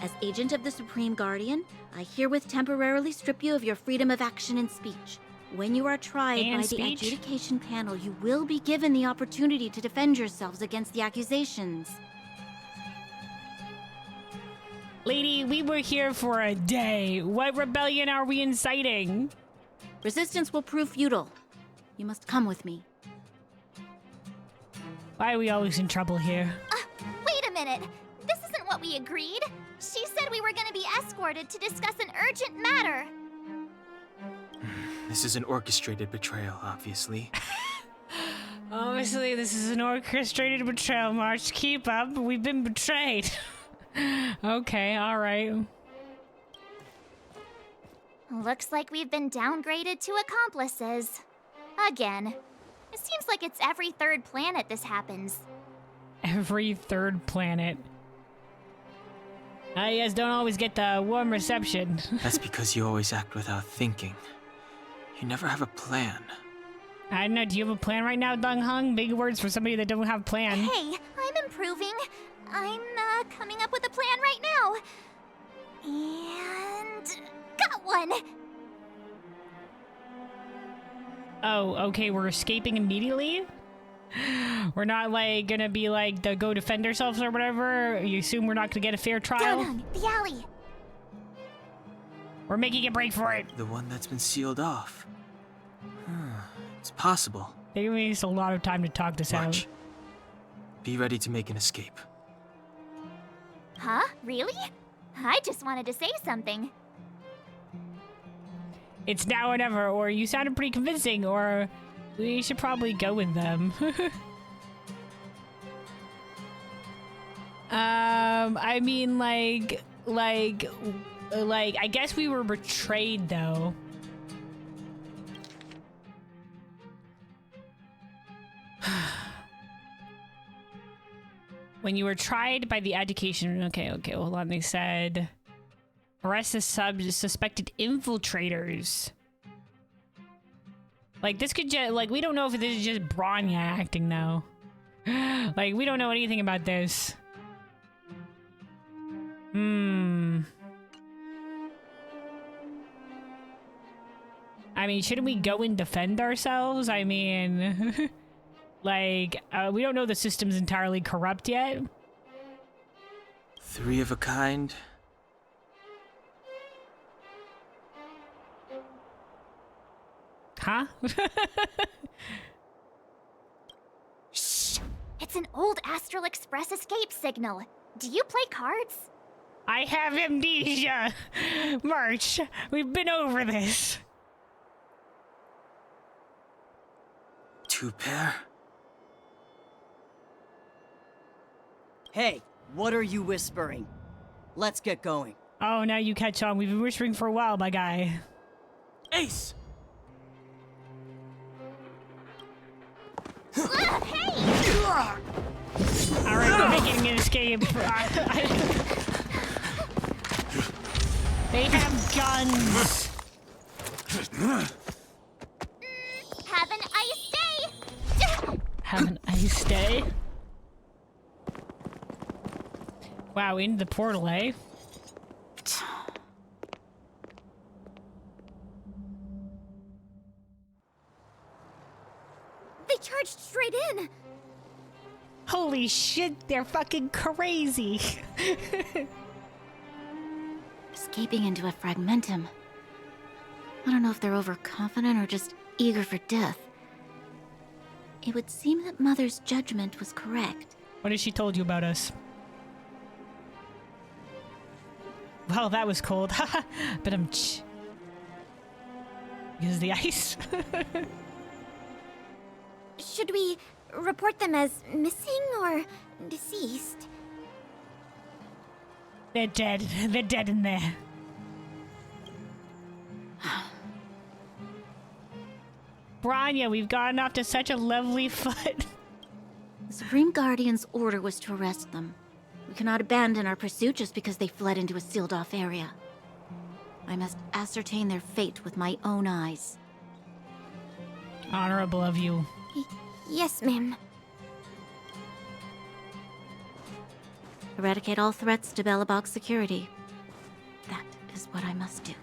As agent of the Supreme Guardian, I herewith temporarily strip you of your freedom of action and speech. When you are tried And by speech? the adjudication panel, you will be given the opportunity to defend yourselves against the accusations. Lady, we were here for a day. What rebellion are we inciting? Resistance will prove futile. You must come with me. Why are we always in trouble here? Wait a minute. This isn't what we agreed. She said we were gonna be escorted to discuss an urgent matter. This is an orchestrated betrayal, obviously. Obviously, this is an orchestrated betrayal, March. Keep up. We've been betrayed. Okay, alright. Looks like we've been downgraded to accomplices. Again. It seems like it's every third planet this happens. Every third planet. You guys don't always get the warm reception. That's because you always act without thinking. You never have a plan. I don't know, do you have a plan right now, Dong Hung? Big words for somebody that don't have a plan. Hey, I'm improving. I'm coming up with a plan right now. And got one. Oh, okay, we're escaping immediately? We're not, like, gonna be, like, go defend ourselves or whatever? You assume we're not gonna get a fair trial? Down, the alley. We're making a break for it. The one that's been sealed off. It's possible. They waste a lot of time to talk this March, out. be ready to make an escape. Huh? Really? I just wanted to say something. It's now or never, or you sounded pretty convincing, or we should probably go with them. I mean, like, I guess we were betrayed, though. When you were tried by the education... Okay, hold on. They said... Arrest the suspected infiltrators. Like, this could just... Like, we don't know if this is just Bronya acting, though. Like, we don't know anything about this. I mean, shouldn't we go and defend ourselves? I mean... Like, we don't know the system's entirely corrupt yet. 3 of a kind. Huh? Shh! It's an old Astral Express escape signal. Do you play cards? I have amnesia! March, we've been over this. 2 pair? Hey, what are you whispering? Let's get going. Oh, now you catch on. We've been whispering for a while, my guy. Ace! Hey! Alright, we're making an escape. They have guns. Have an ice day. Have an ice day. Wow, into the portal, eh? They charged straight in. Holy shit, they're fucking crazy. Escaping into a fragmentum. I don't know if they're overconfident or just eager for death. It would seem that Mother's judgment was correct. What has she told you about us? Well, that was cold. But because of the ice. Should we report them as missing or deceased? They're dead. They're dead in there. Branya, we've gotten off to such a lovely foot. The Supreme Guardian's order was to arrest them. We cannot abandon our pursuit just because they fled into a sealed-off area. I must ascertain their fate with my own eyes. Honorable of you. Yes, ma'am. Eradicate all threats to Belobog's security. That is what I must do.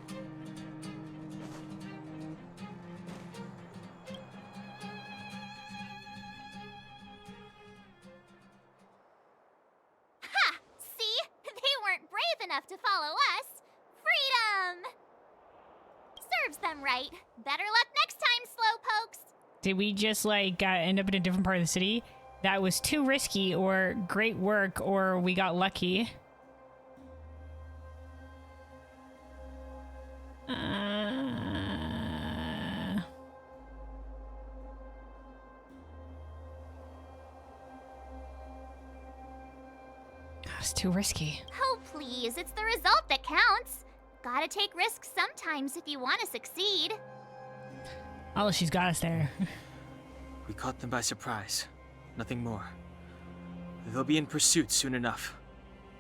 Ha! See? They weren't brave enough to follow us. Freedom! Serves them right. Better luck next time, slowpokes. Did we just, like, end up in a different part of the city? That was too risky, or great work, or we got lucky. It's too risky. Oh, please. It's the result that counts. Gotta take risks sometimes if you want to succeed. Oh, she's got us there. We caught them by surprise. Nothing more. They'll be in pursuit soon enough.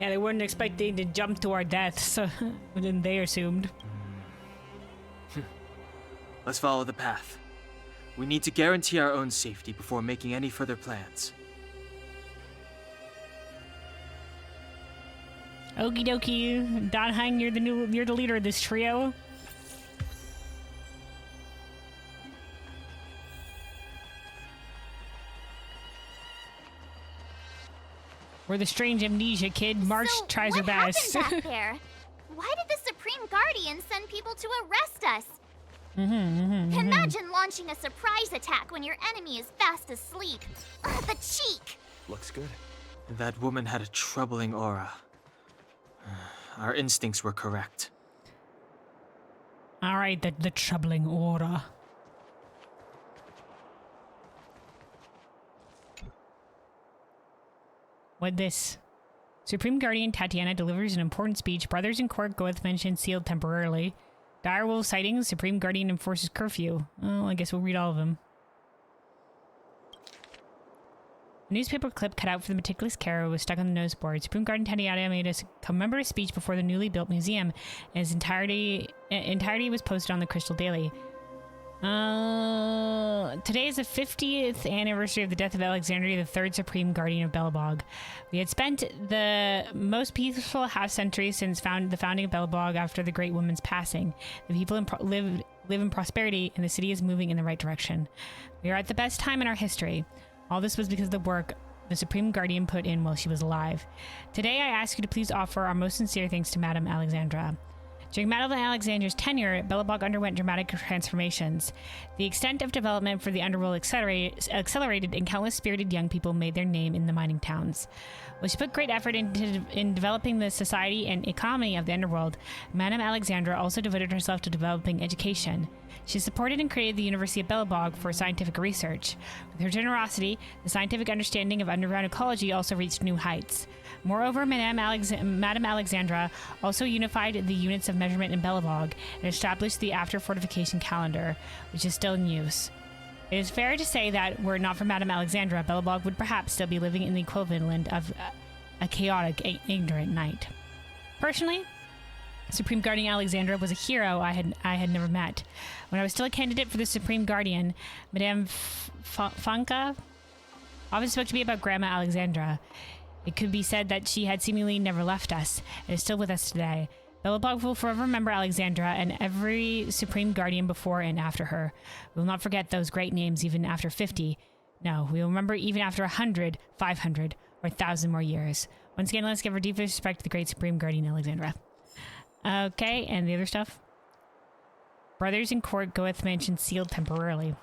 Yeah, they weren't expecting to jump to our death, so then they assumed. Let's follow the path. We need to guarantee our own safety before making any further plans. Okie dokie. Donheim, you're the leader of this trio. We're the strange amnesia kid. March tries her best. What happened back there? Why did the Supreme Guardian send people to arrest us? Imagine launching a surprise attack when your enemy is fast asleep. Ugh, the cheek! Looks good. That woman had a troubling aura. Our instincts were correct. Alright, the troubling aura. What this? Supreme Guardian Tatiana delivers an important speech. Brothers in court go with mention sealed temporarily. Direwolf sightings. Supreme Guardian enforces curfew. Oh, I guess we'll read all of them. A newspaper clip cut out for the meticulous care was stuck on the noseboard. Supreme Guardian Tatiana made a commemorative speech before the newly built museum, and its entirety was posted on the Crystal Daily. Today is the 50th anniversary of the death of Alexandria, the third Supreme Guardian of Belobog. We had spent the most peaceful half-century since the founding of Belobog after the Great Woman's passing. The people live in prosperity, and the city is moving in the right direction. We are at the best time in our history. All this was because of the work the Supreme Guardian put in while she was alive. Today, I ask you to please offer our most sincere thanks to Madame Alexandra. During Madame Alexandra's tenure, Belobog underwent dramatic transformations. The extent of development for the underworld accelerated, and countless spirited young people made their name in the mining towns. While she put great effort in developing the society and economy of the underworld, Madame Alexandra also devoted herself to developing education. She supported and created the University of Belobog for scientific research. With her generosity, the scientific understanding of underground ecology also reached new heights. Moreover, Madame Alexandra also unified the units of measurement in Belobog and established the after fortification calendar, which is still in use. It is fair to say that were it not for Madame Alexandra, Belobog would perhaps still be living in the equivalent of a chaotic, ignorant night. Personally, Supreme Guardian Alexandra was a hero I had never met. When I was still a candidate for the Supreme Guardian, Madame Fanka often spoke to me about Grandma Alexandra. It could be said that she had seemingly never left us, and is still with us today. Belobog will forever remember Alexandra and every Supreme Guardian before and after her. We will not forget those great names even after 50. No, we will remember even after 100, 500, or 1,000 more years. Once again, let's give our deepest respect to the great Supreme Guardian Alexandra. Okay, and the other stuff? Brothers in court, Goeth mansion sealed temporarily.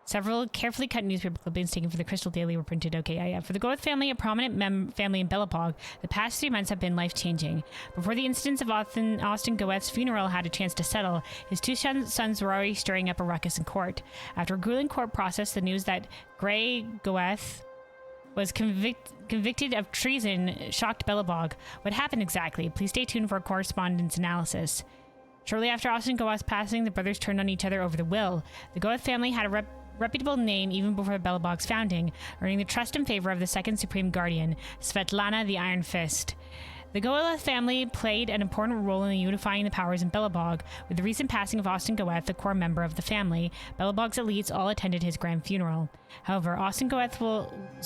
Several carefully cut newspaper clippings taken for the Crystal Daily were printed. Okay, yeah. For the Goeth family, a prominent family in Belobog, the past 3 months have been life-changing. Before the incidents of Austin Goeth's funeral had a chance to settle, his 2 sons were already stirring up a ruckus in court. After a grueling court process, the news that Gray Goeth was convicted of treason shocked Belobog. What happened exactly? Please stay tuned for a correspondence analysis. Shortly after Austin Goeth's passing, the brothers turned on each other over the will. The Goeth family had a reputable name even before Belobog's founding, earning the trust and favor of the second Supreme Guardian, Svetlana the Iron Fist. The Goeth family played an important role in unifying the powers in Belobog. With the recent passing of Austin Goeth, a core member of the family, Belobog's elites all attended his grand funeral. However, Austin Goeth's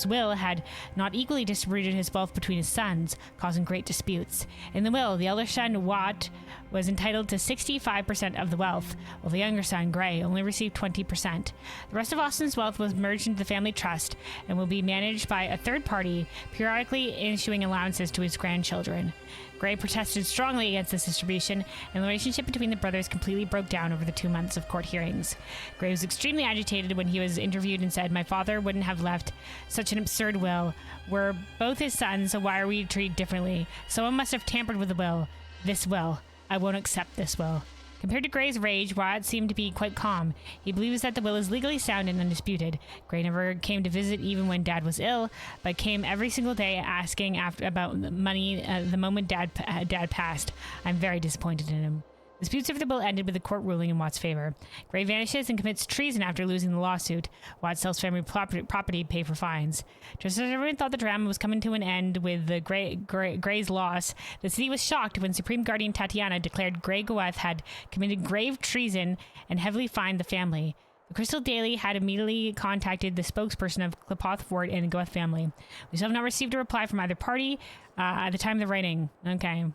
will had not equally distributed his wealth between his sons, causing great disputes. In the will, the elder son, Watt, was entitled to 65% of the wealth, while the younger son, Gray, only received 20%. The rest of Austin's wealth was merged into the family trust and will be managed by a third party, periodically issuing allowances to his grandchildren. Gray protested strongly against this distribution, and the relationship between the brothers completely broke down over the 2 months of court hearings. Gray was extremely agitated when he was interviewed and said, "My father wouldn't have left such an absurd will. We're both his sons, so why are we treated differently? Someone must have tampered with the will. This will. I won't accept this will." Compared to Gray's rage, Watt seemed to be quite calm. He believes that the will is legally sound and undisputed. Gray never came to visit even when Dad was ill, but came every single day asking about money the moment Dad passed. I'm very disappointed in him. Disputes over the will ended with the court ruling in Watt's favor. Gray vanishes and commits treason after losing the lawsuit. Watt sells family property to pay for fines. Just as everyone thought the drama was coming to an end with the Gray's loss, the city was shocked when Supreme Guardian Tatiana declared Gray Goeth had committed grave treason and heavily fined the family. The Crystal Daily had immediately contacted the spokesperson of Klipoth Fort and the Goeth family. We still have not received a reply from either party at the time of the writing. Okay,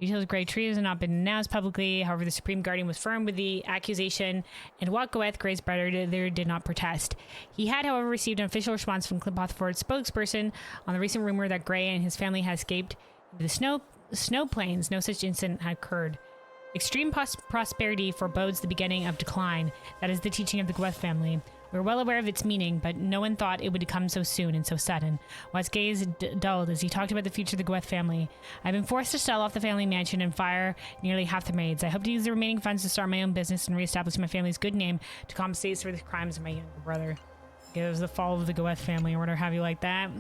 Details of Grey Trees have not been announced publicly. However, the Supreme Guardian was firm with the accusation, and Watt Goeth, Gray's brother, did not protest. He had, however, received an official response from Klipoth Fort's spokesperson on the recent rumor that Gray and his family had escaped the snow plains. No such incident had occurred. Extreme prosperity forebodes the beginning of decline. That is the teaching of the Goeth family. We were well aware of its meaning, but no one thought it would come so soon and so sudden. Watt's gaze dulled as he talked about the future of the Goeth family. I've been forced to sell off the family mansion and fire nearly half the maids. I hope to use the remaining funds to start my own business and reestablish my family's good name to compensate for the crimes of my younger brother. It was the fall of the Goeth family, or whatever have you like that.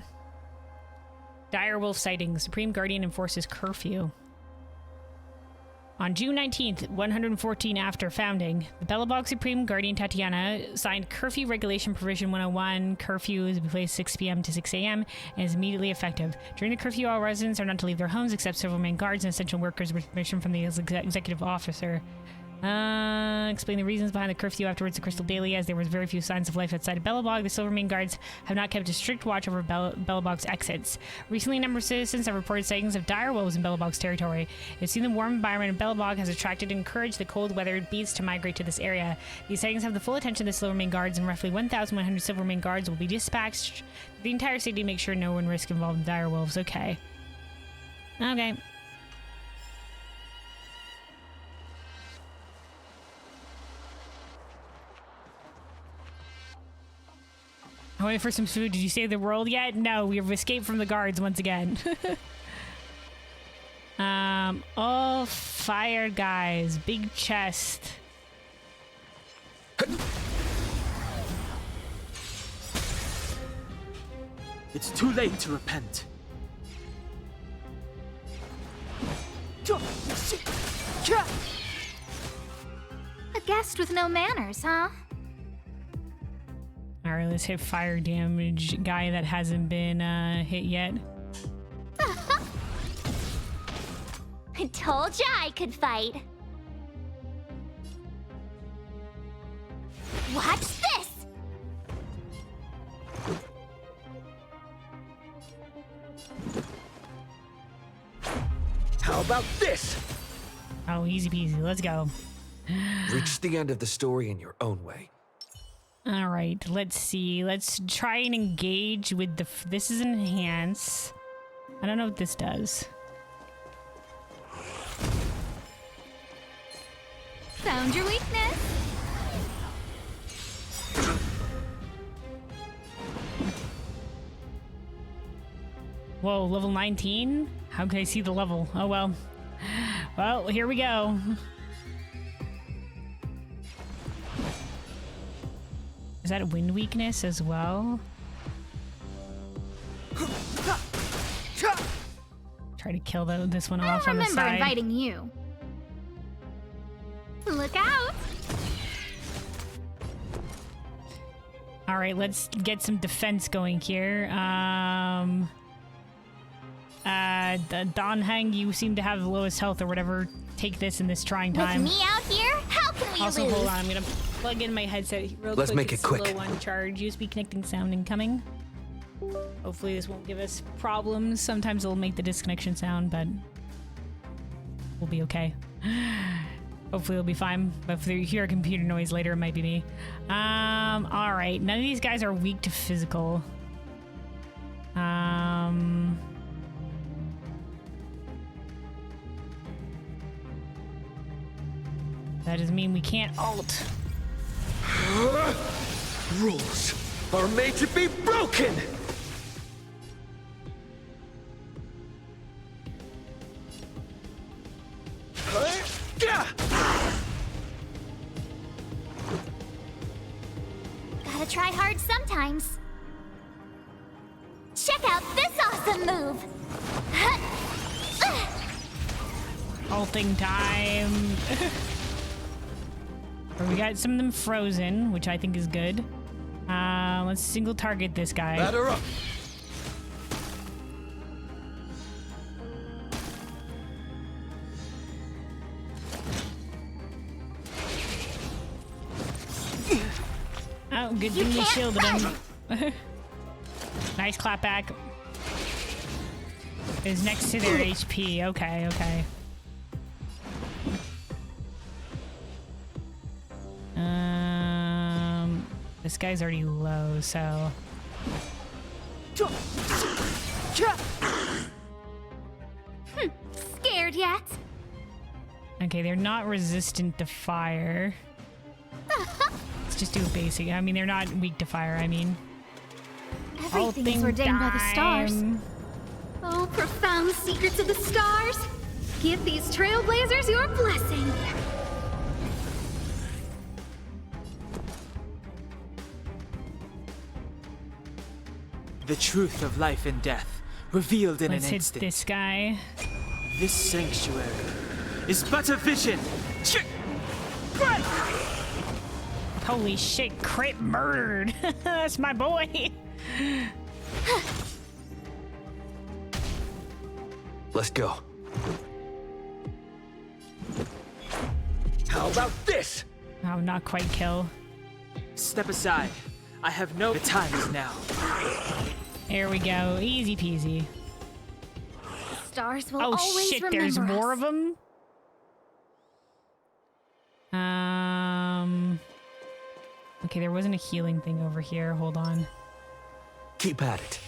Dire wolf sighting. Supreme Guardian enforces curfew. On June 19th, 114 after founding, the Belobog Supreme Guardian Tatiana signed Curfew Regulation Provision 101. Curfew is placed 6 p.m. to 6 a.m. and is immediately effective. During the curfew, all residents are not to leave their homes except several main guards and essential workers with permission from the executive officer. Explain the reasons behind the curfew afterwards. The Crystal Daily, as there was very few signs of life outside of Belobog, the Silvermane Guards have not kept a strict watch over Belobog's exits. Recently, a number of citizens have reported sightings of dire wolves in Belobog's territory. It's seen the warm environment of Belobog has attracted and encouraged the cold-weathered beasts to migrate to this area. These sightings have the full attention of the Silvermane Guards, and roughly 1,100 Silvermane Guards will be dispatched to the entire city to make sure no one risk involved in dire wolves. Okay. Okay. I'm waiting for some food. Did you save the world yet? No, we've escaped from the guards once again. All fire guys. Big chest. It's too late to repent. A guest with no manners, huh? Alright, let's hit fire damage. Guy that hasn't been hit yet. I told ya I could fight. Watch this! How about this? Oh, easy peasy. Let's go. Reach the end of the story in your own way. All right, let's see. Let's try and engage with the... This is enhance. I don't know what this does. Found your weakness. Whoa, level 19? How can I see the level? Oh, well. Well, here we go. Is that a wind weakness as well? Try to kill this one off on the side. I remember inviting you. Look out! All right, let's get some defense going here. Don Heng, you seem to have the lowest health or whatever. Take this in this trying time. With me out here, how can we Also, lose? hold on. I'm gonna plug in my headset real Let's quick. make it It's quick. Low on charge. USB connecting sound incoming. Hopefully this won't give us problems. Sometimes it'll make the disconnection sound, but we'll be okay. Hopefully it'll be fine. But if you hear a computer noise later, it might be me. All right. None of these guys are weak to physical. That doesn't mean we can't ult. Rules are made to be broken! Gotta try hard sometimes. Check out this awesome move! Ulting time. We got some of them frozen, which I think is good. Let's single target this guy. Batter up! Oh, good thing you shielded him. Nice clap back. Is next to their HP. Okay, okay. This guy's already low, so... Scared yet? Okay, they're not resistant to fire. Let's just do a basic. I mean, they're not weak to fire, I mean. Everything's ordained by the stars. Oh, profound secrets of the stars! Give these trailblazers your blessing! The truth of life and death, revealed in Let's an hit instant. this guy. This sanctuary is but a vision. Holy shit, crit murdered. That's my boy. Let's go. How about this? Oh, not quite kill. Step aside. I have no... The time is now. There we go. Easy peasy. Stars will Oh always shit, remember there's more us. of them? Okay, there wasn't a healing thing over here. Hold on. Keep at it.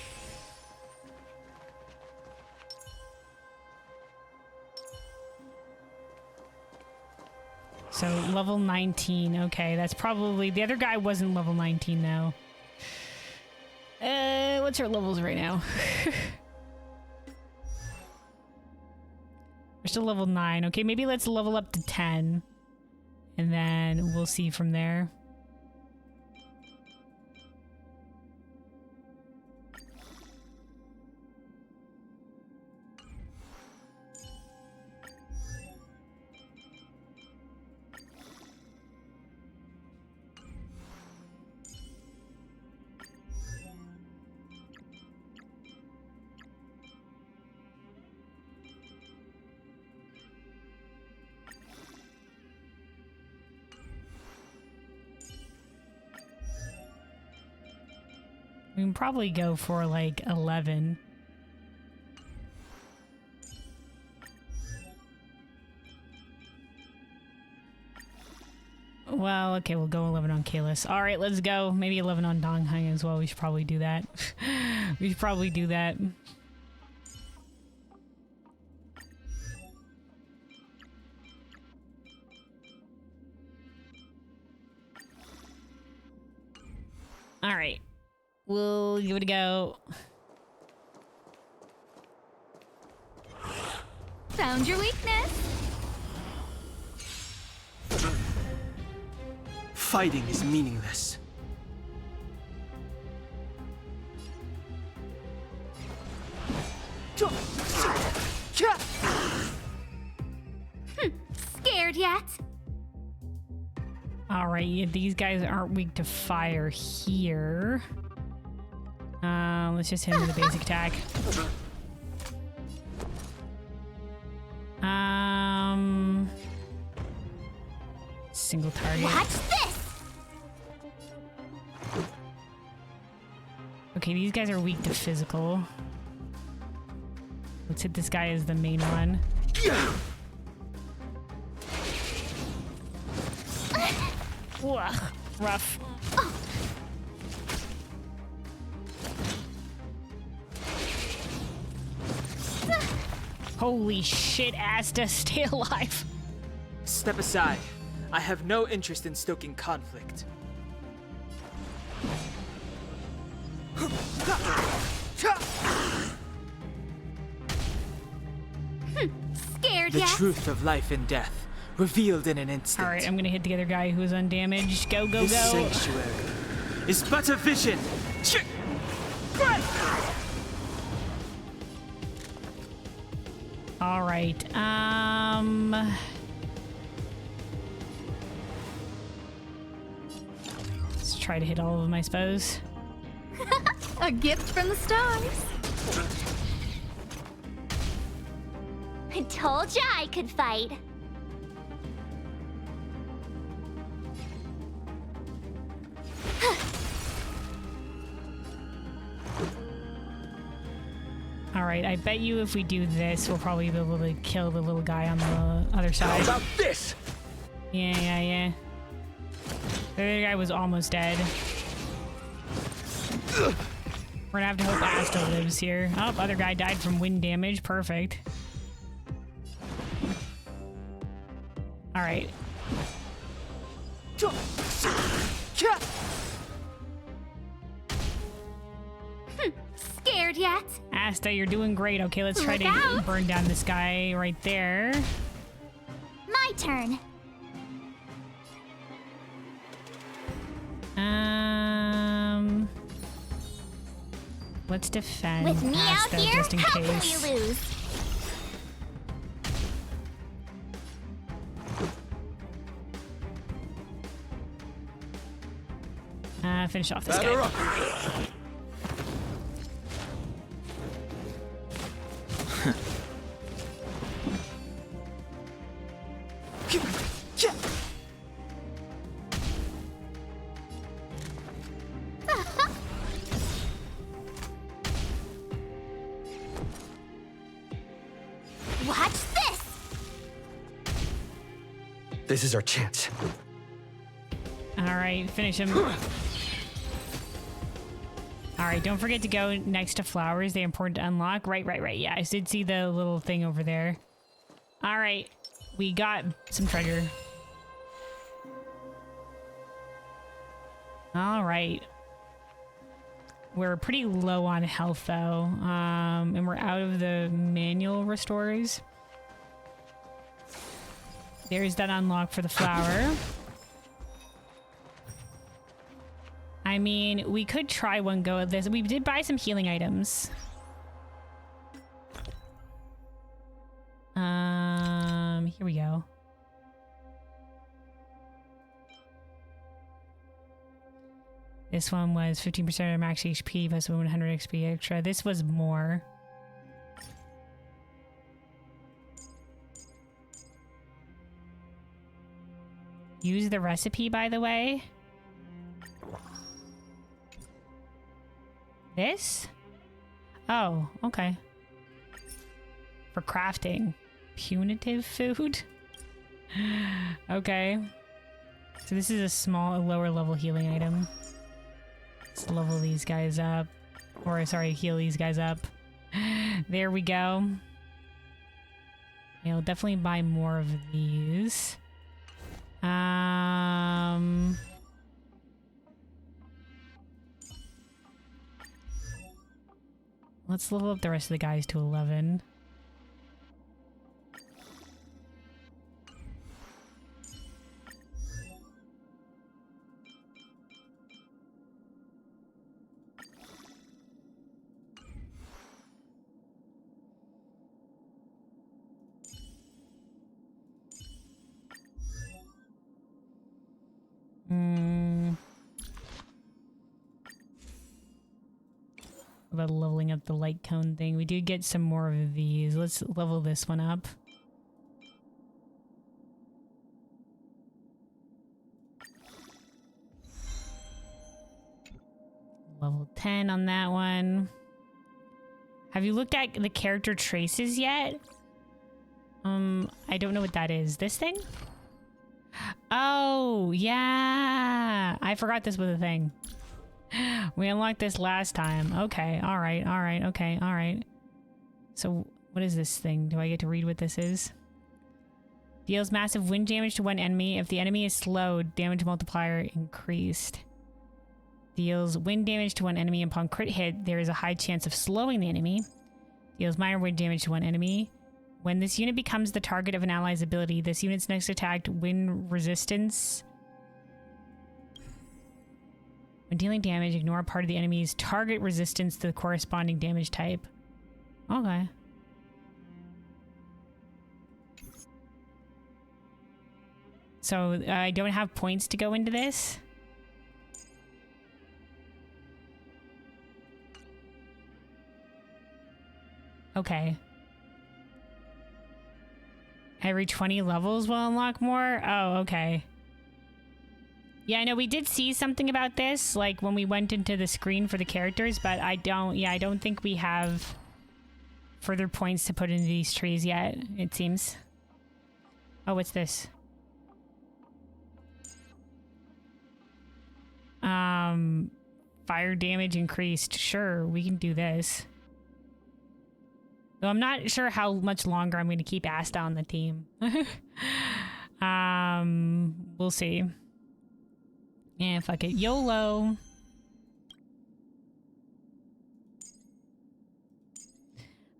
So, level 19. Okay, that's probably... The other guy wasn't level 19, though. What's our levels right now? We're still level 9. Okay, maybe let's level up to 10. And then we'll see from there. We can probably go for like 11. Well, okay, we'll go 11 on Kalis. All right, let's go. Maybe 11 on Dongheng as well. We should probably do that. We should probably do that. All right. We'll give it a go. Found your weakness. Fighting is meaningless. Scared yet? All right, yeah, these guys aren't weak to fire here. Let's just hit him with a basic attack. Single target. Watch this! Okay, these guys are weak to physical. Let's hit this guy as the main one. Ugh, rough. Holy shit, Asta, stay alive. Step aside. I have no interest in stoking conflict. Scared The yet? truth of life and death, revealed in an instant. All right, I'm gonna hit the other guy who's undamaged. Go, go, This go. sanctuary is but a vision. All right. Let's try to hit all of them, I suppose. A gift from the stars. I told ya I could fight. All right, I bet you if we do this, we'll probably be able to kill the little guy on the other side. How about this? Yeah. The other guy was almost dead. We're gonna have to hope Asta lives here. Oh, other guy died from wind damage. Perfect. All right. Scared yet? Asta, you're doing great. Okay, let's try Look to out. burn down this guy right there. My turn. Let's defend With me out Asta here, just in how case. can we lose? Finish off this Batter guy. up. Watch this! This is our chance. All right, finish him. All right, don't forget to go next to flowers. They're important to unlock. Right. Yeah, I did see the little thing over there. All right, we got some treasure. All right. We're pretty low on health, though. And we're out of the manual restores. There's that unlock for the flower. I mean, we could try one go at this. We did buy some healing items. Here we go. This one was 15% of max HP plus 100 XP extra. This was more. Use the recipe, by the way. This? Oh, okay. For crafting. Punitive food? Okay. So this is a lower level healing item. Let's level these guys up. Or, sorry, heal these guys up. There we go. Yeah, I'll definitely buy more of these. Let's level up the rest of the guys to 11. About leveling up the light cone thing. We do get some more of these. Let's level this one up. Level 10 on that one. Have you looked at the character traces yet? I don't know what that is. This thing? Oh, yeah. I forgot this was a thing. We unlocked this last time. Okay, alright, okay, alright. So, what is this thing? Do I get to read what this is? Deals massive wind damage to one enemy. If the enemy is slowed, damage multiplier increased. Deals wind damage to one enemy upon crit hit. There is a high chance of slowing the enemy. Deals minor wind damage to one enemy. When this unit becomes the target of an ally's ability, this unit's next attack, wind resistance. When dealing damage, ignore a part of the enemy's target resistance to the corresponding damage type. Okay. So, I don't have points to go into this. Okay. Every 20 levels will unlock more? Oh, okay. Yeah, I know we did see something about this, like when we went into the screen for the characters, but I don't think we have further points to put into these trees yet, it seems. Oh, what's this? Fire damage increased. Sure, we can do this. Though I'm not sure how much longer I'm going to keep Asta on the team. We'll see. Yeah, fuck it. YOLO.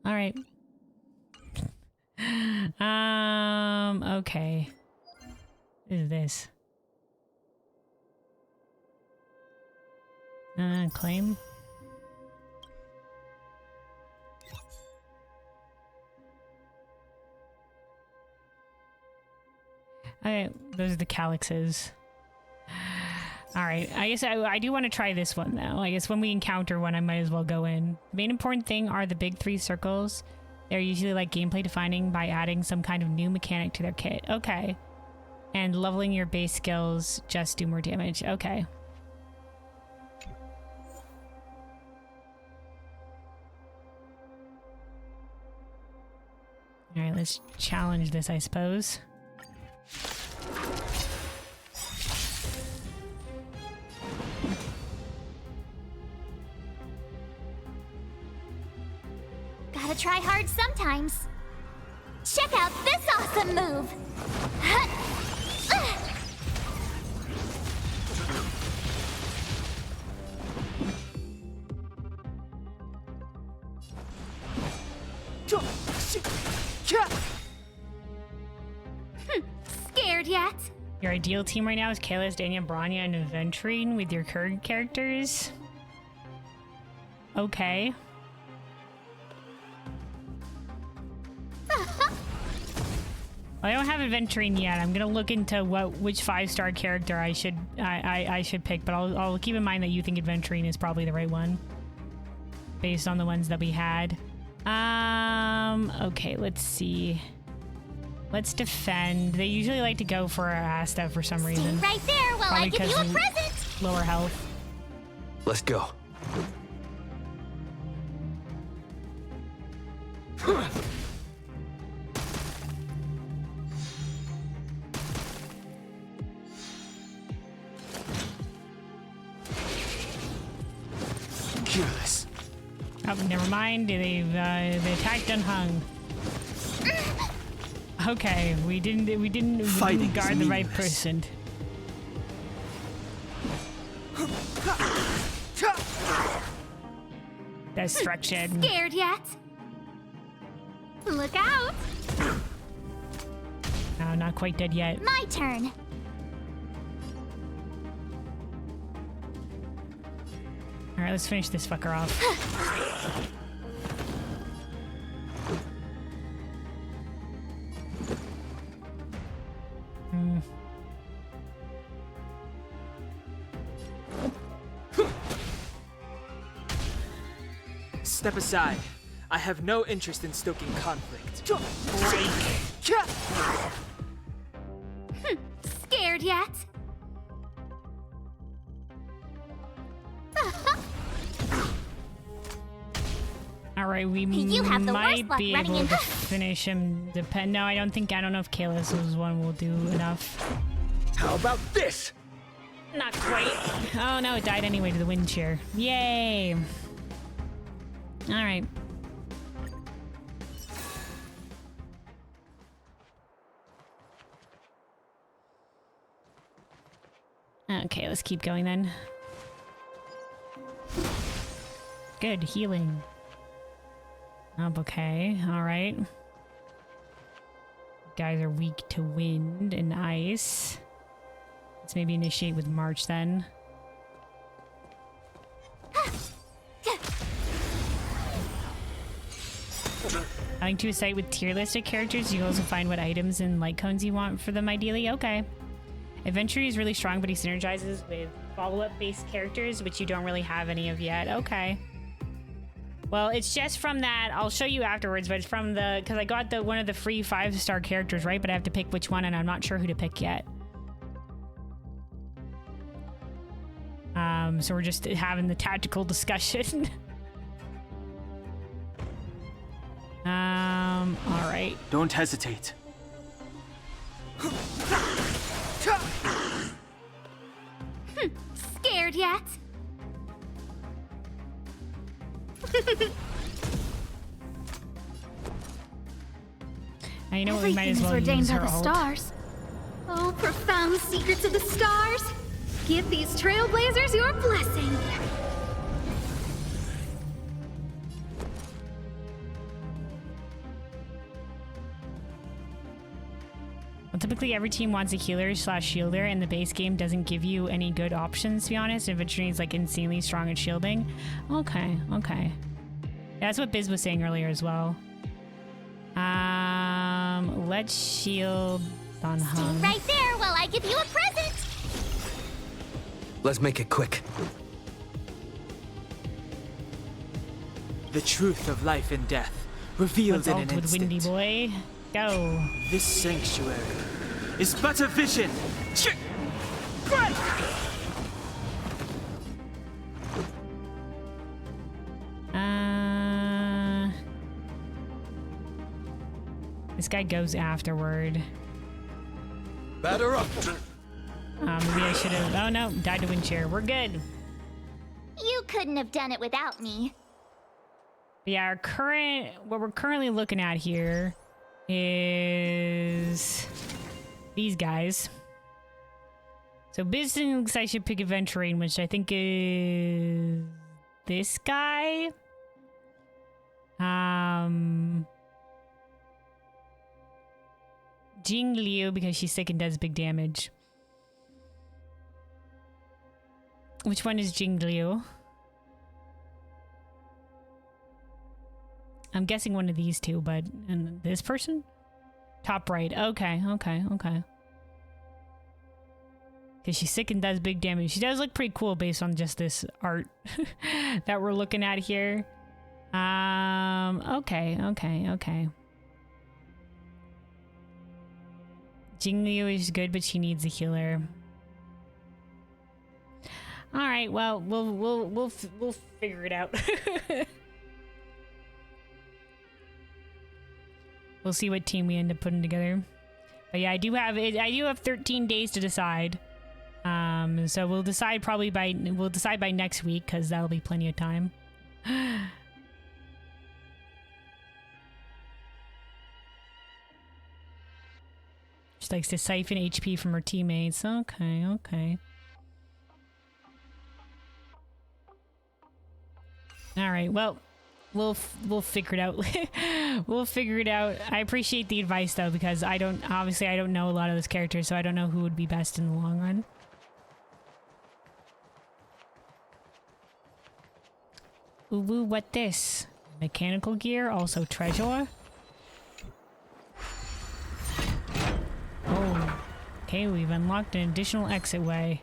Alright. Okay. What is this? Claim? Those are the calyxes. Alright, I guess I do want to try this one, though. I guess when we encounter one, I might as well go in. The main important thing are the big 3 circles. They're usually like gameplay defining by adding some kind of new mechanic to their kit. Okay. And leveling your base skills just do more damage. Okay. Alright, let's challenge this, I suppose. Gotta try hard sometimes. Check out this awesome move! Scared yet? Your ideal team right now is Kalis, Danya, Branya, and Aventurine with your current characters. Okay. I don't have Aventurine yet. I'm gonna look into which 5-star character I should pick, but I'll keep in mind that you think Aventurine is probably the right one, based on the ones that we had. Okay, let's see. Let's defend. They usually like to go for Asta for some reason. Stay right there while Probably I give you a present. Lower health. Let's go. Careless. Oh, never mind. They attacked unhung. Okay, we didn't guard the right person. Destruction. Scared yet? Look out! No, not quite dead yet. My turn. All right, let's finish this fucker off. Step aside. I have no interest in stoking conflict. Scared yet? All right, we have the might worst luck be running able in- to finish him. No, I don't know if Kalis' one will do enough. How about this? Not quite. Oh no, it died anyway to the wind shear. Yay! All right. Okay, let's keep going then. Good, healing. Oh, okay, alright. Guys are weak to wind and ice. Let's maybe initiate with March then. Adding to a site with tier listed characters, you can also find what items and light cones you want for them ideally. Okay. Adventure is really strong, but he synergizes with follow-up based characters, which you don't really have any of yet. Okay. Well, it's just from that. I'll show you afterwards, but it's from the... Because I got one of the free 5-star characters, right? But I have to pick which one, and I'm not sure who to pick yet. So we're just having the tactical discussion. All right. Don't hesitate. Scared yet? Now, you know what, we might as well ordained use by her the ult. stars. Oh, profound secrets of the stars! Give these trailblazers your blessing! Well, typically every team wants a healer/shielder, and the base game doesn't give you any good options, to be honest. Infantry is like insanely strong at shielding. Okay, okay. That's what Biz was saying earlier as well. Let's shield on hung. Right there while I give you a present. Let's make it quick. The truth of life and death, revealed Let's in ult an with instant. Windy Boy. Go. This sanctuary is but a vision. This guy goes afterward. Batter up. Maybe I should have. Oh no, died to wind shear. We're good. You couldn't have done it without me. Yeah, what we're currently looking at here is these guys. So Biz thinks I should pick Adventuring, which I think is this guy. Jing Liu, because she's sick and does big damage. Which one is Jing Liu? I'm guessing one of these two, but and this person? Top right. Okay, okay, okay. Because she's sick and does big damage. She does look pretty cool based on just this art that we're looking at here. Okay, okay, okay. Jingliu is good, but she needs a healer. All right, well, we'll figure it out. We'll see what team we end up putting together. But yeah, I do have 13 days to decide. So we'll decide by next week, because that'll be plenty of time. She likes to siphon HP from her teammates. Okay, okay. All right, well, we'll figure it out. We'll figure it out. I appreciate the advice though, because I don't know a lot of those characters, so I don't know who would be best in the long run. Ooh, what this? Mechanical gear, also treasure. Oh, okay, we've unlocked an additional exit way.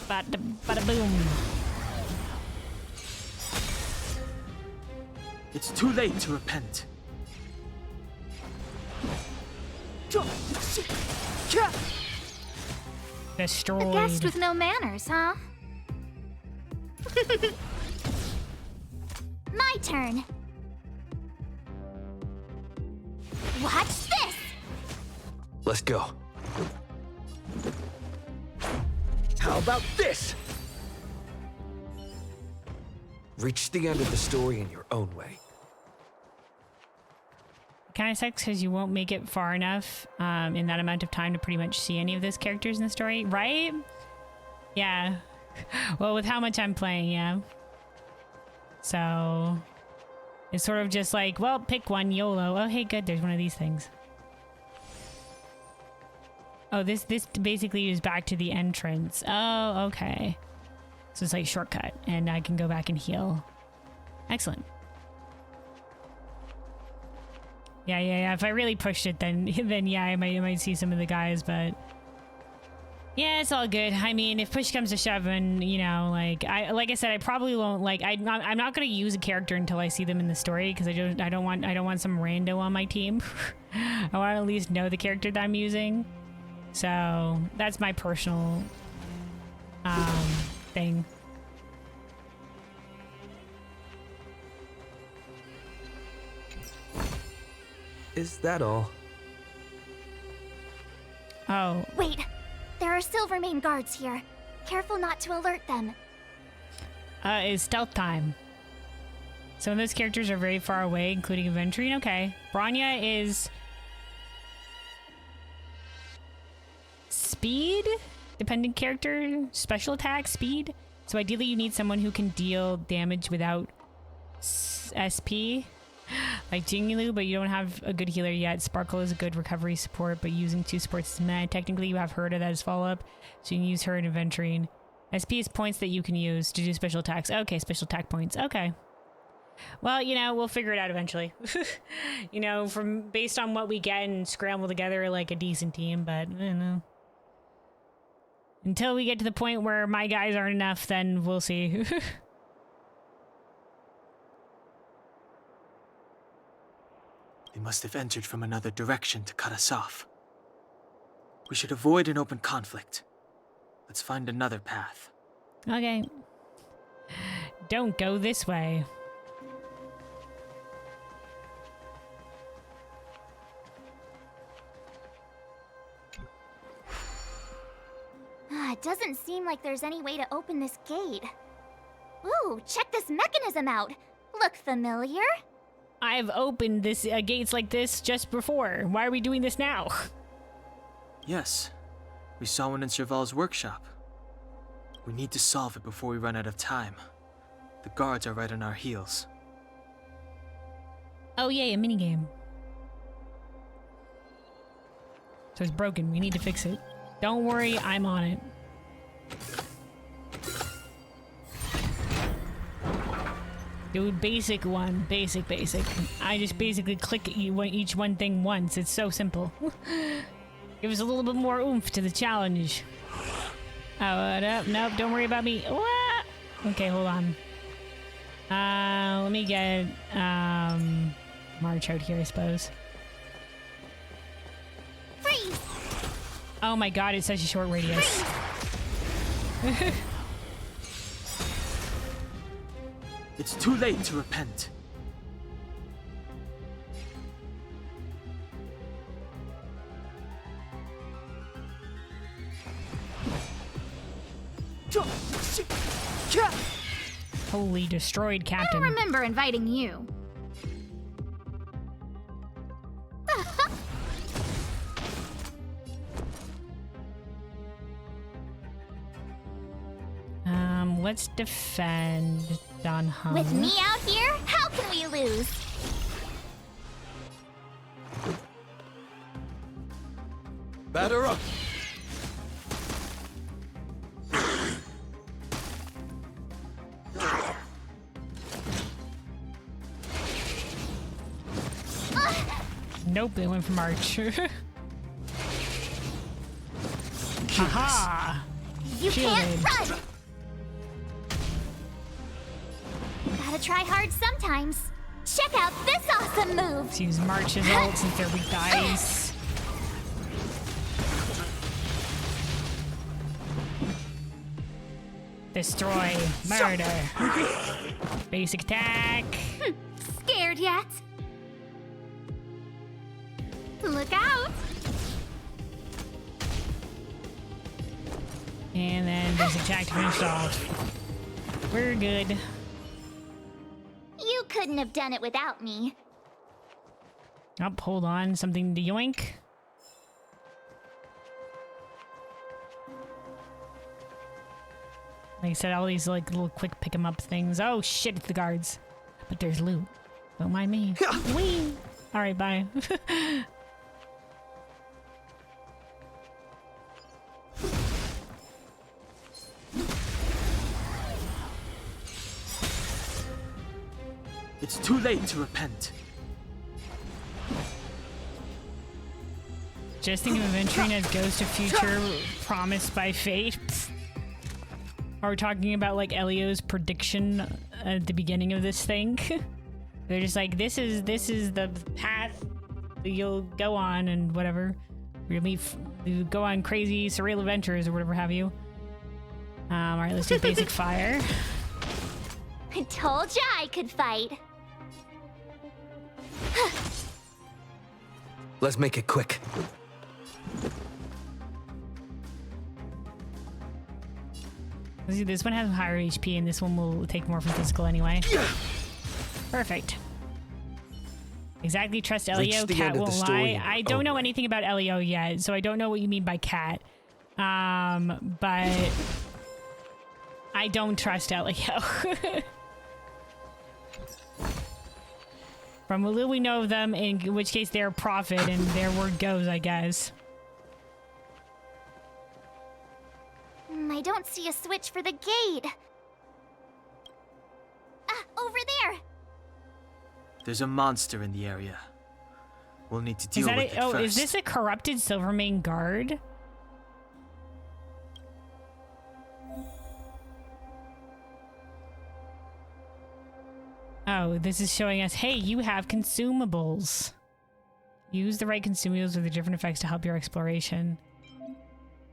Bada boom. It's too late to repent. Destroyed. A guest with no manners, huh? My turn. Watch this! Let's go. How about this? Reach the end of the story in your own way. Kind of sucks because you won't make it far enough in that amount of time to pretty much see any of those characters in the story, right? Yeah. Well, with how much I'm playing, yeah. So it's sort of just like, well, pick one, YOLO. Oh, hey, good, there's one of these things. Oh, this basically is back to the entrance. Oh, okay. So it's like shortcut, and I can go back and heal. Excellent. Yeah. If I really pushed it, then yeah, I might see some of the guys, but yeah, it's all good. I mean, if push comes to shove, and you know, like I said, I probably won't. Like, I'm not gonna use a character until I see them in the story, because I don't want some rando on my team. I want to at least know the character that I'm using. So that's my personal thing. Is that all? Oh. Wait, there are Silvermane guards here. Careful not to alert them. It's stealth time. Some of those characters are very far away, including Aventurine. Okay. Bronya is speed, depending character, special attack, speed. So ideally you need someone who can deal damage without SP, like Jingliu, but you don't have a good healer yet. Sparkle is a good recovery support, but using 2 supports is meh. Technically you have Herta that is follow-up, so you can use her and Aventurine. SP is points that you can use to do special attacks. Okay, special attack points. Okay. Well, you know, we'll figure it out eventually. You know, based on what we get and scramble together like a decent team, but I don't know. Until we get to the point where my guys aren't enough, then we'll see. They must have entered from another direction to cut us off. We should avoid an open conflict. Let's find another path. Okay. Don't go this way. It doesn't seem like there's any way to open this gate. Ooh, check this mechanism out. Look familiar? I've opened this gates like this just before. Why are we doing this now? Yes. We saw one in Serval's workshop. We need to solve it before we run out of time. The guards are right on our heels. Oh yay, a minigame. So it's broken. We need to fix it. Don't worry, I'm on it. Dude, basic one. Basic. I just basically click each one thing once. It's so simple. Give us a little bit more oomph to the challenge. Oh, nope, don't worry about me. What? Okay, hold on. Let me get March out here, I suppose. Freeze! Oh my god, it's such a short radius. It's too late to repent. Holy destroyed, I Captain. don't remember inviting you. Let's defend Don Hung. With me out here, how can we lose? Batter up! Nope, they went for March. Aha! You can't Shielded. run! Gotta try hard sometimes. Check out this awesome move! Let's use March's ult since they're weak to ice. Destroy. Murder. Basic attack. Scared yet? Look out! And then basic attack to finish off. We're good. You couldn't have done it without me. Oh, hold on. Something to yoink. Like I said, all these like little quick pick 'em up things. Oh shit, it's the guards. But there's loot. Don't mind me. Whee! Alright, bye. It's too late to repent. Just think of adventuring as Ghost of Future promised by fate. Are we talking about like Elio's prediction at the beginning of this thing? They're just like, this is the path that you'll go on and whatever. You go on crazy surreal adventures or whatever have you. All right, let's do basic fire. I told ya I could fight. Let's make it quick. See, this one has higher HP and this one will take more from physical anyway. Perfect. Exactly, trust Elio. Cat won't lie. I don't know anything about Elio yet, so I don't know what you mean by cat. But I don't trust Elio. From what little we know of them, in which case they're a prophet and their word goes, I guess. I don't see a switch for the gate. Over there. There's a monster in the area. We'll need to deal with it Oh, first. is this a corrupted Silvermane guard? Oh, this is showing us, hey, you have consumables. Use the right consumables with the different effects to help your exploration.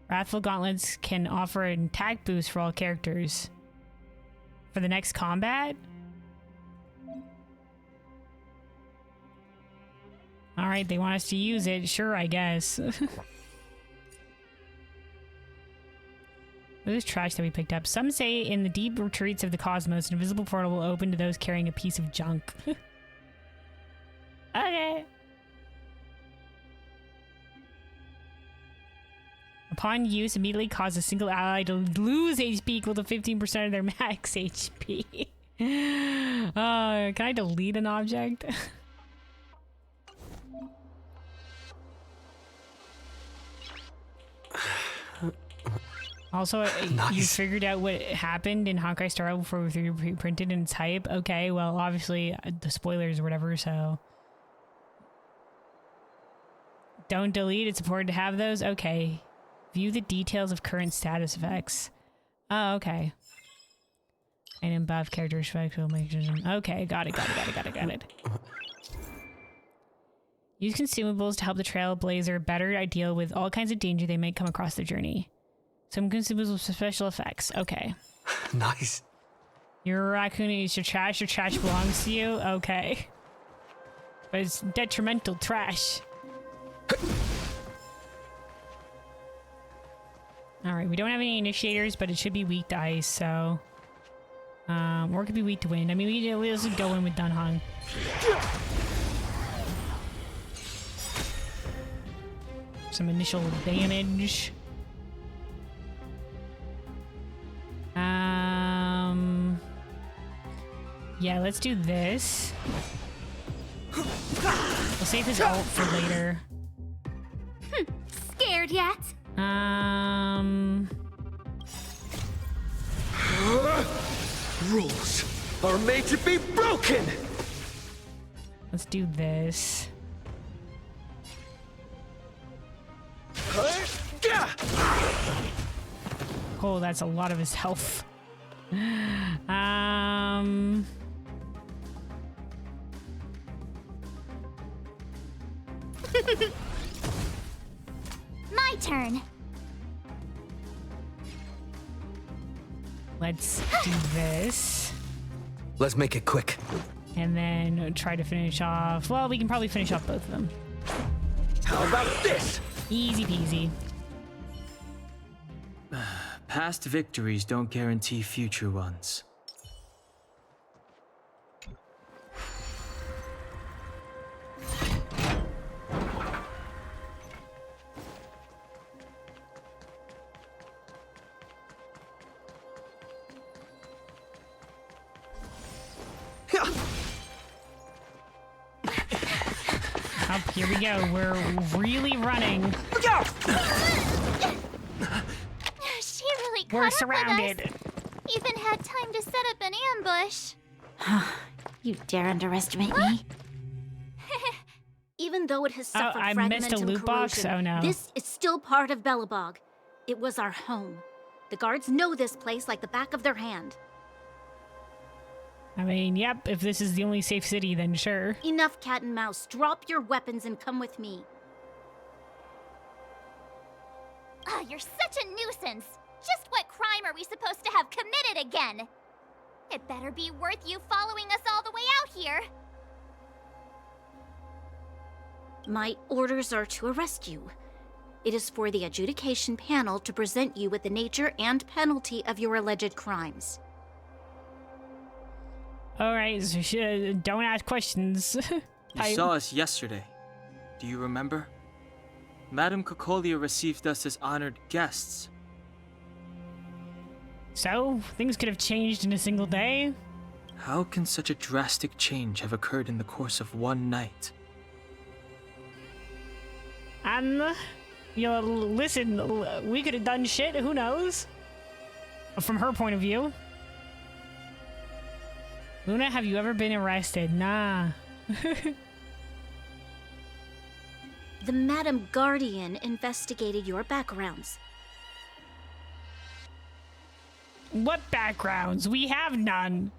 Wrathful Gauntlets can offer an attack boost for all characters. For the next combat? Alright, they want us to use it. Sure, I guess. What is trash that we picked up? Some say in the deep retreats of the cosmos, an invisible portal will open to those carrying a piece of junk. Okay. Upon use, immediately cause a single ally to lose HP equal to 15% of their max HP. Can I delete an object? Also, you figured out what happened in Honkai Star Rail before we pre-printed and it's hype? Okay, well, obviously, the spoilers or whatever, so... Don't delete, it's important to have those? Okay. View the details of current status effects. Oh, okay. Item buff, character effects, okay, got it. Use consumables to help the Trailblazer better deal with all kinds of danger they may come across their journey. Some consumables with special effects. Okay. Nice. You're a raccoon and eats your trash belongs to you? Okay. But it's detrimental trash. Alright, we don't have any initiators, but it should be weak to ice, so... or it could be weak to wind. I mean, let's just go in with Dunhong. Some initial damage. Yeah, let's do this. We'll save his ult for later. Scared yet? Rules are made to be broken! Let's do this. Oh, that's a lot of his health. My turn. Let's do this. Let's make it quick. And then try to finish off. Well, we can probably finish off both of them. How about this? Easy peasy. Past victories don't guarantee future ones. Up, here we go. We're really running. She really We're caught surrounded. Up with us. Even had time to set up an ambush. You dare underestimate me? Even though it has suffered I fragments missed a and loot box? corrosion, Oh, no. this is still part of Belobog. It was our home. The guards know this place like the back of their hand. I mean, yep, if this is the only safe city, then sure. Enough cat and mouse. Drop your weapons and come with me. You're such a nuisance. Just what crime are we supposed to have committed again? It better be worth you following us all the way out here. My orders are to arrest you. It is for the adjudication panel to present you with the nature and penalty of your alleged crimes. Alright, so don't ask questions. You saw us yesterday. Do you remember? Madame Cocolia received us as honored guests. So, things could have changed in a single day? How can such a drastic change have occurred in the course of one night? And, listen, we could have done shit, who knows? From her point of view. Luna, have you ever been arrested? Nah. The Madam Guardian investigated your backgrounds. What backgrounds? We have none.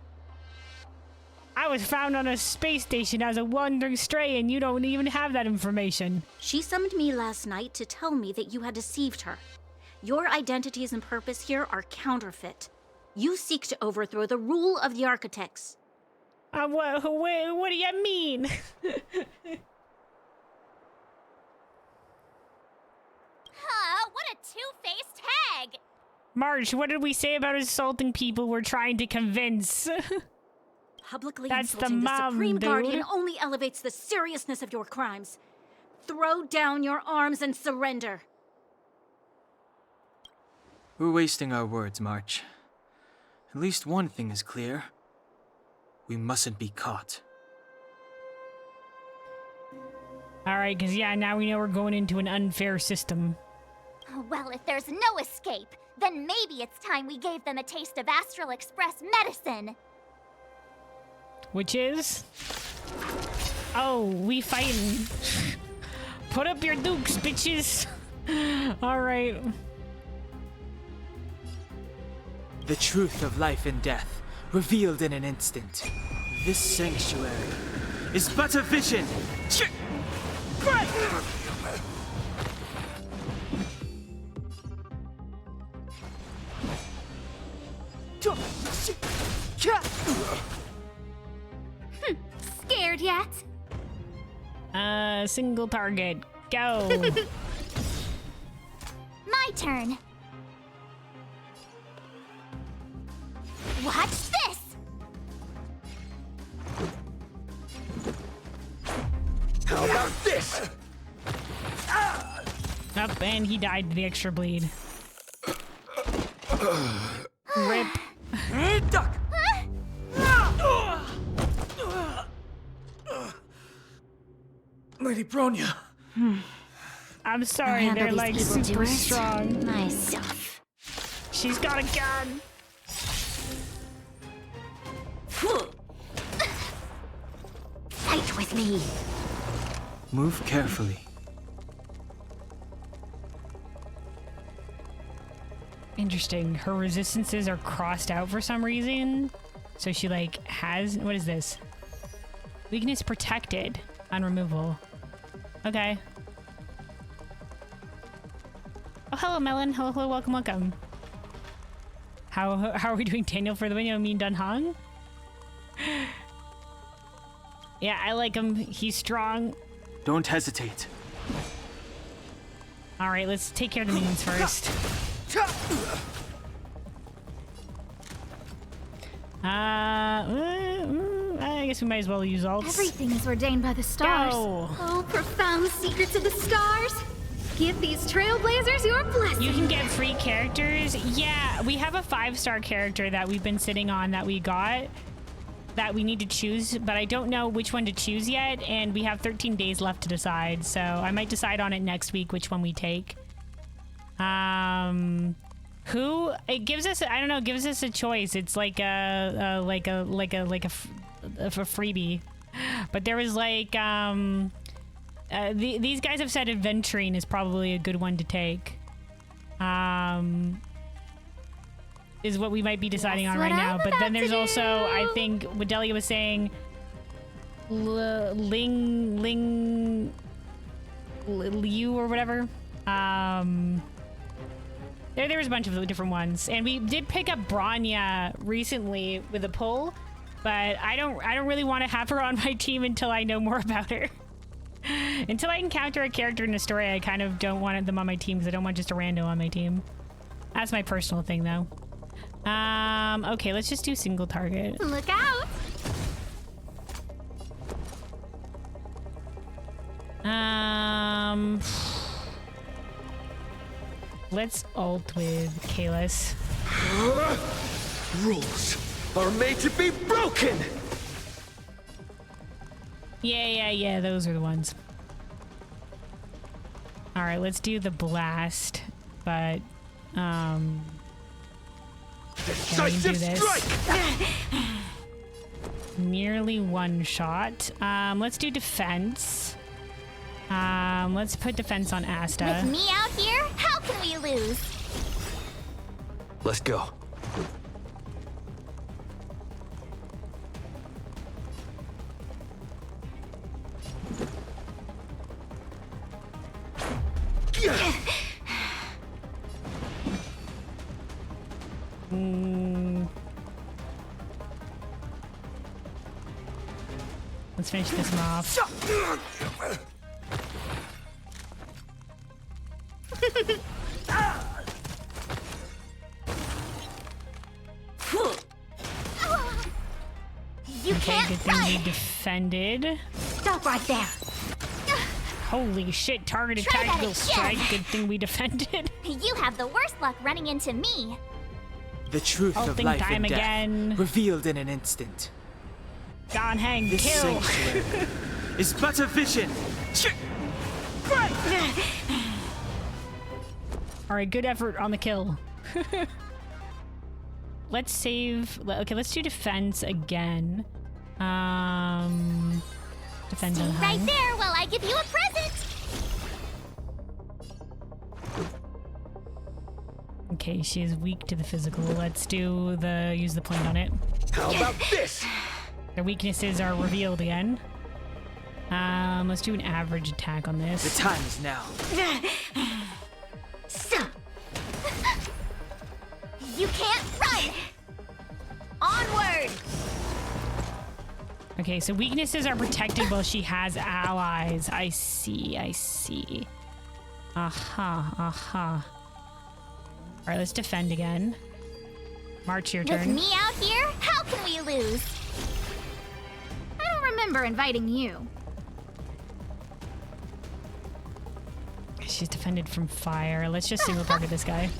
I was found on a space station as a wandering stray, and you don't even have that information. She summoned me last night to tell me that you had deceived her. Your identities and purpose here are counterfeit. You seek to overthrow the rule of the architects. What do you mean? What a two-faced hag! March, what did we say about assaulting people we're trying to convince? Publicly That's insulting the Supreme dude. Guardian only elevates the seriousness of your crimes. Throw down your arms and surrender. We're wasting our words, March. At least one thing is clear. We mustn't be caught. Alright, because yeah, now we know we're going into an unfair system. Well, if there's no escape, then maybe it's time we gave them a taste of Astral Express medicine. Which is? Oh, we fighting. Put up your dukes, bitches. Alright. The truth of life and death, revealed in an instant. This sanctuary is but a vision. Scared yet? Single target. Go. My turn. Watch this! How about this? Up, and he died to the extra bleed. Rip. Duck! Lady Bronya. I'm sorry, they're like super strong. Nice. She's got a gun. Fight with me. Move carefully. Interesting. Her resistances are crossed out for some reason. So she like has, what is this? Weakness protected on removal. Okay. Oh, hello, Melon. Hello, hello, welcome, welcome. How are we doing, Daniel, for the win? You mean Dunhong? Yeah, I like him. He's strong. Don't hesitate. All right, let's take care of the minions first. I guess we might as well use ults. Everything is ordained by the stars. Go. Oh, profound secrets of the stars. Give these trailblazers your blessing. You can get free characters. Yeah, we have a 5-star character that we've been sitting on that we got that we need to choose, but I don't know which one to choose yet, and we have 13 days left to decide, so I might decide on it next week which one we take. Who it gives us, I don't know, gives us a choice. It's like a freebie. But there was like these guys have said adventuring is probably a good one to take. Is what we might be deciding on right now. But then there's also, I think what Delia was saying, Liu or whatever. There was a bunch of different ones, and we did pick up Bronya recently with a pull, but I don't really want to have her on my team until I know more about her. Until I encounter a character in a story, I kind of don't want them on my team because I don't want just a rando on my team. That's my personal thing, though. Okay, let's just do single target. Look out! Let's ult with Kalis. Rules are made to be broken! Yeah, those are the ones. Alright, let's do the blast, but, Decisive strike! Nearly one shot. Let's do defense. Let's put defense on Asta. With me out here, how can we lose? Let's go. Let's finish this one off. Okay, good thing we defended. Stop right there. Holy shit, targeted tactical strike. Good thing we defended. You have the worst luck running into me. The truth of life time and death, again. revealed in an instant. Gone, hang, This kill. sanctuary is but a vision. Alright, good effort on the kill. Let's save. Okay, let's do defense again. Defend on Right hung. there while I give you a present. Okay, she is weak to the physical. Let's do use the point on it. How about this? Their weaknesses are revealed again. Let's do an average attack on this. The time is now. Stop. You can't run. Onward. Okay, so weaknesses are protected while she has allies. I see. Aha. Alright, let's defend again. March, your With turn. me out here, how can we lose? I don't remember inviting you. She's defended from fire. Let's just single target this guy.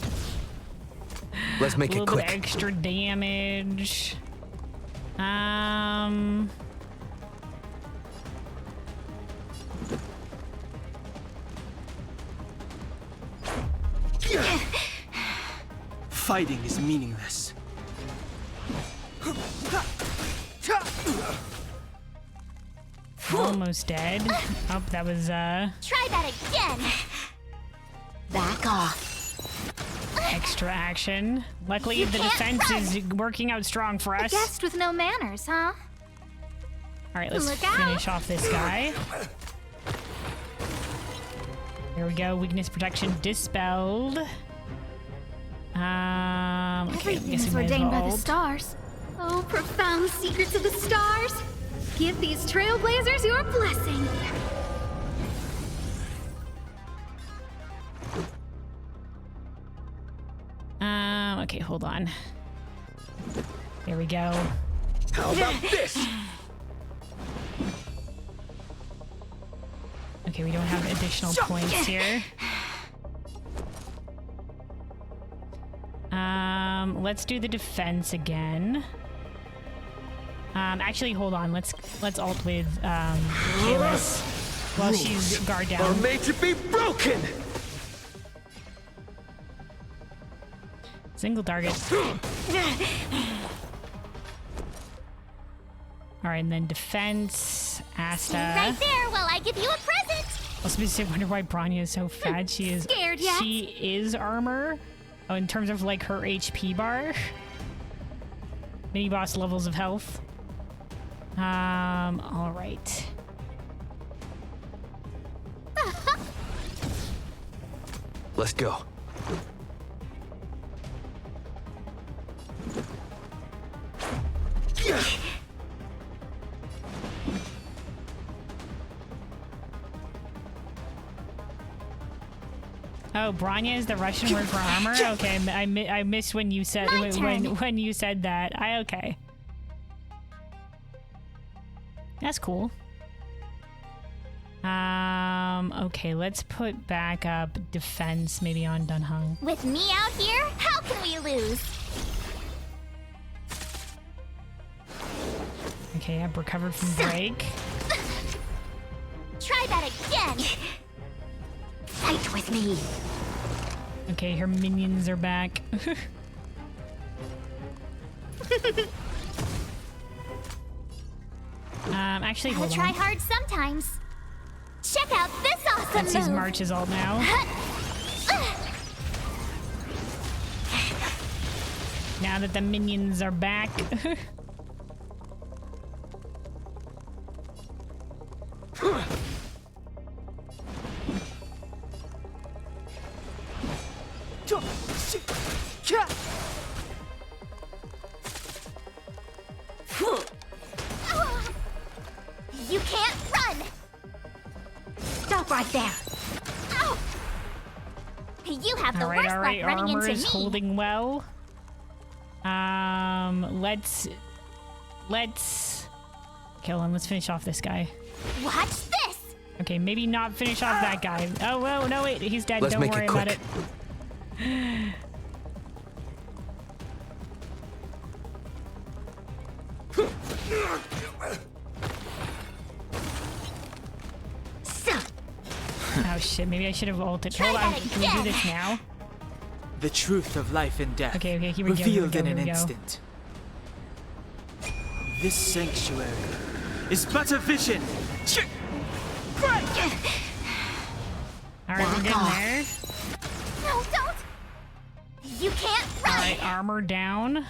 Let's make a it little quick. bit extra damage. Fighting is meaningless. Almost dead. Oh, that was Try that again. Back off. extra action. Luckily, the defense is working out strong for A us. guest with no manners, huh? All right, let's Look out. finish off this guy. There we go. Weakness protection dispelled. Okay, I Everything guess is we might as ordained by well the ult. stars. Oh, profound secrets of the stars! Give these trailblazers your blessing! Okay, hold on. There we go. How about this? Okay, we don't have additional points here. Let's do the defense again. Actually, hold on. Let's ult with Kalis while she's guard Are down. made to be broken. Single target. All right, and then defense. Asta. Right there while I give you a present. I was supposed to say, wonder why Branya is so fat. She is. Scared yet? She is armor. Oh, in terms of like her HP bar. Mini boss levels of health. All right. Let's go. Oh, Branya is the Russian word for armor. Okay, I missed when you said when you said that. Okay. That's cool. Okay, let's put back up defense maybe on Dunhung. With me out here, how can we lose? Okay, I've recovered from break. Try that again. Fight with me. Okay, her minions are back. Actually, I'll hold try on. hard sometimes. Check out this awesome Let's use move. March's ult now. Now that the minions are back. You can't run. Stop right there. Ow. You have the all worst right, luck running armor into is me. holding well. Let's kill him. Let's finish off this guy. Watch this. Okay, maybe not finish off that guy. Oh, well, no, wait, he's dead. Let's Don't make it worry about it. quick. Oh shit, maybe I should have ulted. Try Hold on, that can we do again. this now? The truth of life and death, Okay, here we go, here we revealed go, in here an we go. instant. This sanctuary is but a vision. Alright, we're getting there. No, don't. You can't run. Alright, armor down.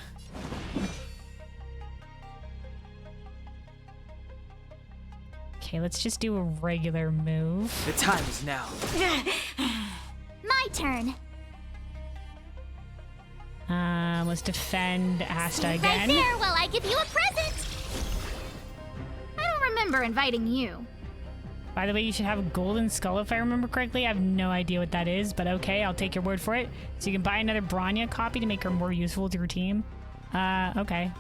Okay, let's just do a regular move. The time is now. My turn. Let's defend Asta Right again. there while I give you a present. I don't remember inviting you. By the way, you should have a golden skull if I remember correctly. I have no idea what that is, but okay, I'll take your word for it. So you can buy another Branya copy to make her more useful to your team. Okay.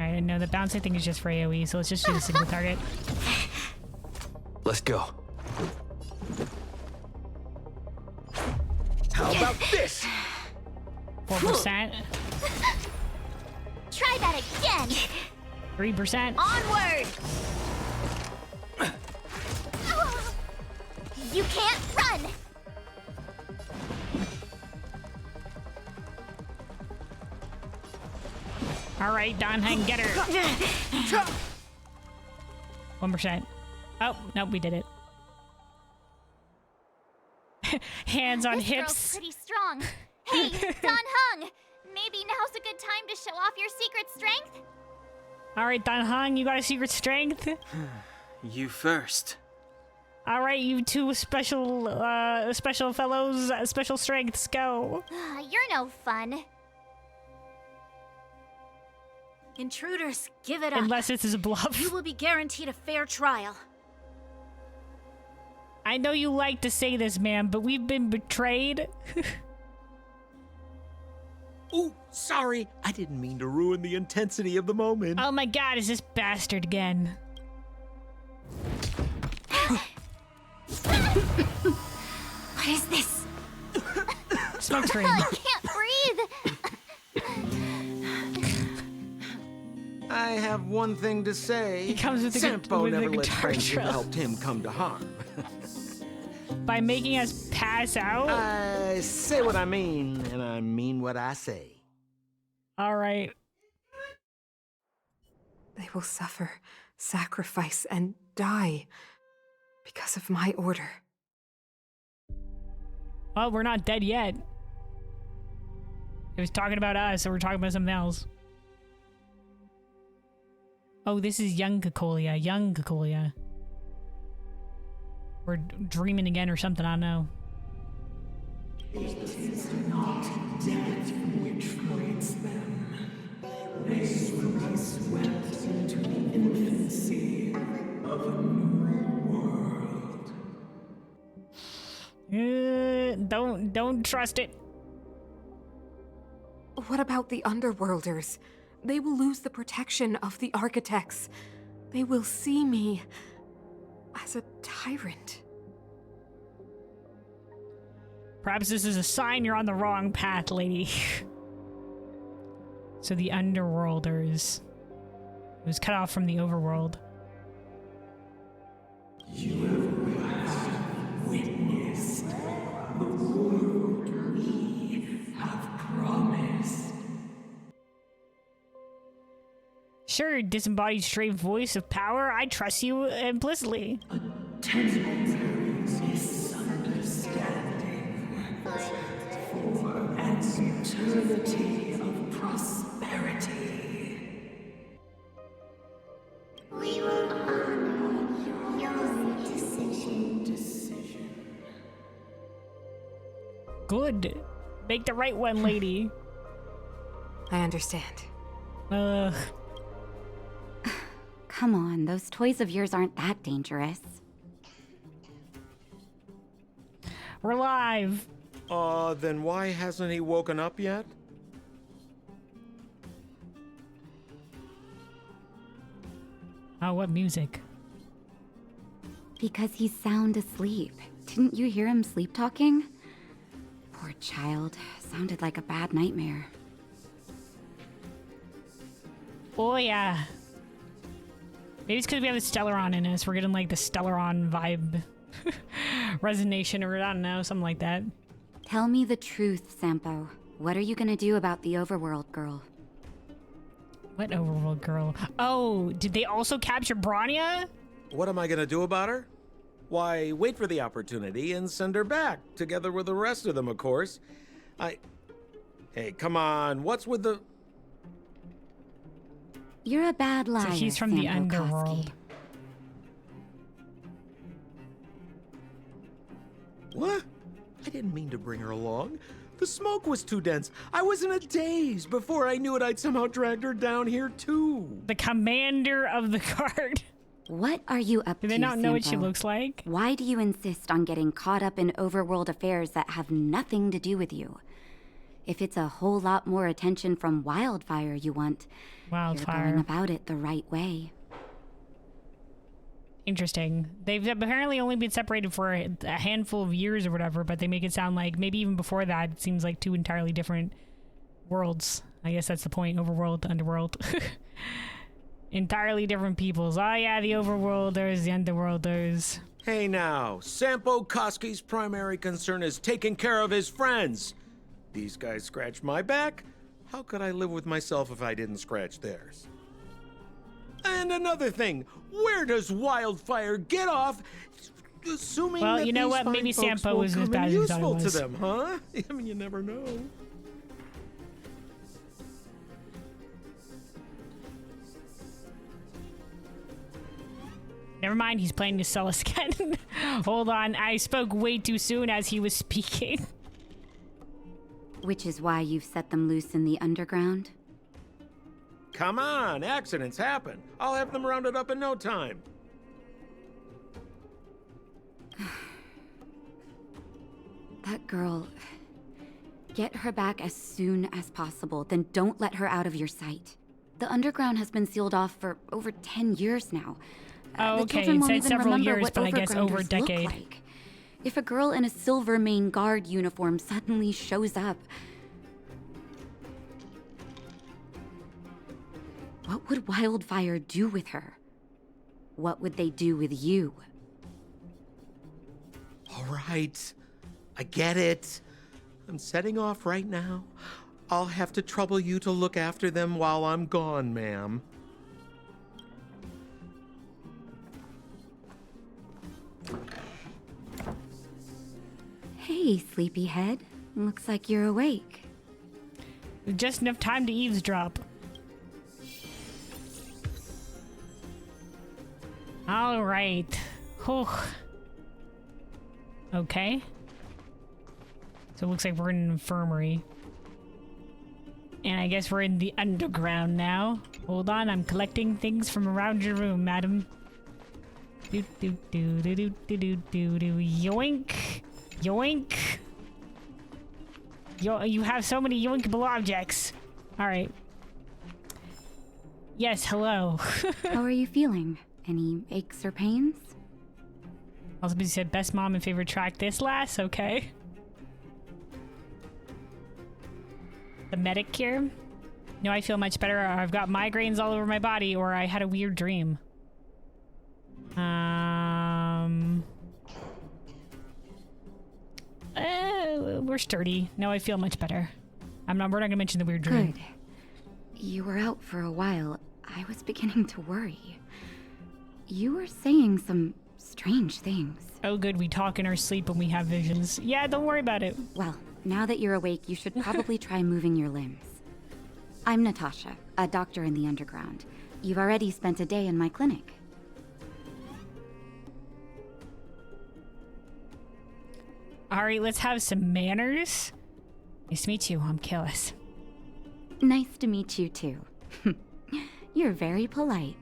Alright, no, the bouncing thing is just for AoE, so let's just shoot a single target. Let's go. How about this? 4%. Try that again. 3%. Onward. You can't run. Alright, Donhang, get her. 1%. Oh, nope, we did it. Hands on This hips. girl's pretty strong. Hey, Don Hung. Maybe now's a good time to show off your secret strength. Alright, Donhang, you got a secret strength? You first. Alright, you two special fellows, special strengths, go. You're no fun. Intruders, give it up. Unless this is a bluff. You will be guaranteed a fair trial. I know you like to say this, ma'am, but we've been betrayed. Ooh, sorry. I didn't mean to ruin the intensity of the moment. Oh my god, is this bastard again? What is this? Smoke screen. I can't breathe. I have one thing to say. He comes with a Sampo with a never let guitar friends who drill. helped him come to harm. By making us pass out? I say what I mean, and I mean what I say. Alright. They will suffer, sacrifice, and die because of my order. Well, we're not dead yet. It was talking about us, so we're talking about something else. Oh, this is young Cocolia. Young Cocolia. We're dreaming again or something, I don't know. It is not death which creates them. They will be swept into the infancy of a new world. Don't trust it. What about the Underworlders? They will lose the protection of the architects. They will see me as a tyrant. Perhaps this is a sign you're on the wrong path, lady. So the Underworlders. It was cut off from the Overworld. You have witnessed the world we have promised. Sure, disembodied straight voice of power. I trust you implicitly. Temporary misunderstanding for an eternity of prosperity. We will honor your decision. Good. Make the right one, lady. I understand. Ugh. Come on, those toys of yours aren't that dangerous. We're live. Then why hasn't he woken up yet? Oh, what music? Because he's sound asleep. Didn't you hear him sleep talking? Poor child. Sounded like a bad nightmare. Oh, yeah. Maybe it's because we have the Stellaron in us. We're getting like the Stellaron vibe. Resonation or I don't know, something like that. Tell me the truth, Sampo. What are you gonna do about the Overworld girl? What Overworld girl? Oh, did they also capture Bronya? What am I gonna do about her? Why, wait for the opportunity and send her back, together with the rest of them, of course. Hey, come on, what's with the... You're a bad liar, So he's from the Sampo Underworld. Koski. What? I didn't mean to bring her along. The smoke was too dense. I was in a daze. Before I knew it, I'd somehow dragged her down here, too. The commander of the guard. What are you up to, Do they not know what she Sampo? looks like? Why do you insist on getting caught up in overworld affairs that have nothing to do with you? If it's a whole lot more attention from Wildfire you want, you're going about it the right way. Interesting. They've apparently only been separated for a handful of years or whatever, but they make it sound like maybe even before that, it seems like two entirely different worlds. I guess that's the point. Overworld, underworld. Entirely different peoples. Oh yeah, the overworlders, the underworlders. Hey now, Sampo Koski's primary concern is taking care of his friends. These guys scratch my back. How could I live with myself if I didn't scratch theirs? And another thing, where does Wildfire get off assuming Well, that you know these what? fine Maybe folks Sampo won't was as come bad in as he thought he useful to was. them, huh? I mean, you never know. Never mind, he's planning to sell us again. Hold on, I spoke way too soon as he was speaking. Which is why you've set them loose in the underground? Come on, accidents happen. I'll have them rounded up in no time. That girl... Get her back as soon as possible, then don't let her out of your sight. The underground has been sealed off for over 10 years now. Oh, The okay, children it won't said even several remember years, what but I guess over a overgrounders look decade. like. If a girl in a silver main guard uniform suddenly shows up, what would Wildfire do with her? What would they do with you? All right, I get it. I'm setting off right now. I'll have to trouble you to look after them while I'm gone, ma'am. Hey, sleepyhead. Looks like you're awake. Just enough time to eavesdrop. All right. Whew. Okay. So it looks like we're in an infirmary. And I guess we're in the underground now. Hold on, I'm collecting things from around your room, madam. Do do do do do do do do do. Yoink. Yoink. You have so many yoinkable objects. Alright. Yes, hello. How are you feeling? Any aches or pains? Also, you said best mom and favorite track this last, okay. The medic here. No, I feel much better. I've got migraines all over my body, or I had a weird dream. We're sturdy. No, I feel much better. We're not gonna mention the weird dream. Good. You were out for a while. I was beginning to worry. You were saying some strange things. Oh good, we talk in our sleep when we have visions. Yeah, don't worry about it. Well, now that you're awake, you should probably try moving your limbs. I'm Natasha, a doctor in the underground. You've already spent a day in my clinic. Alright, let's have some manners. Nice to meet you, I'm Killis. Nice to meet you too. You're very polite.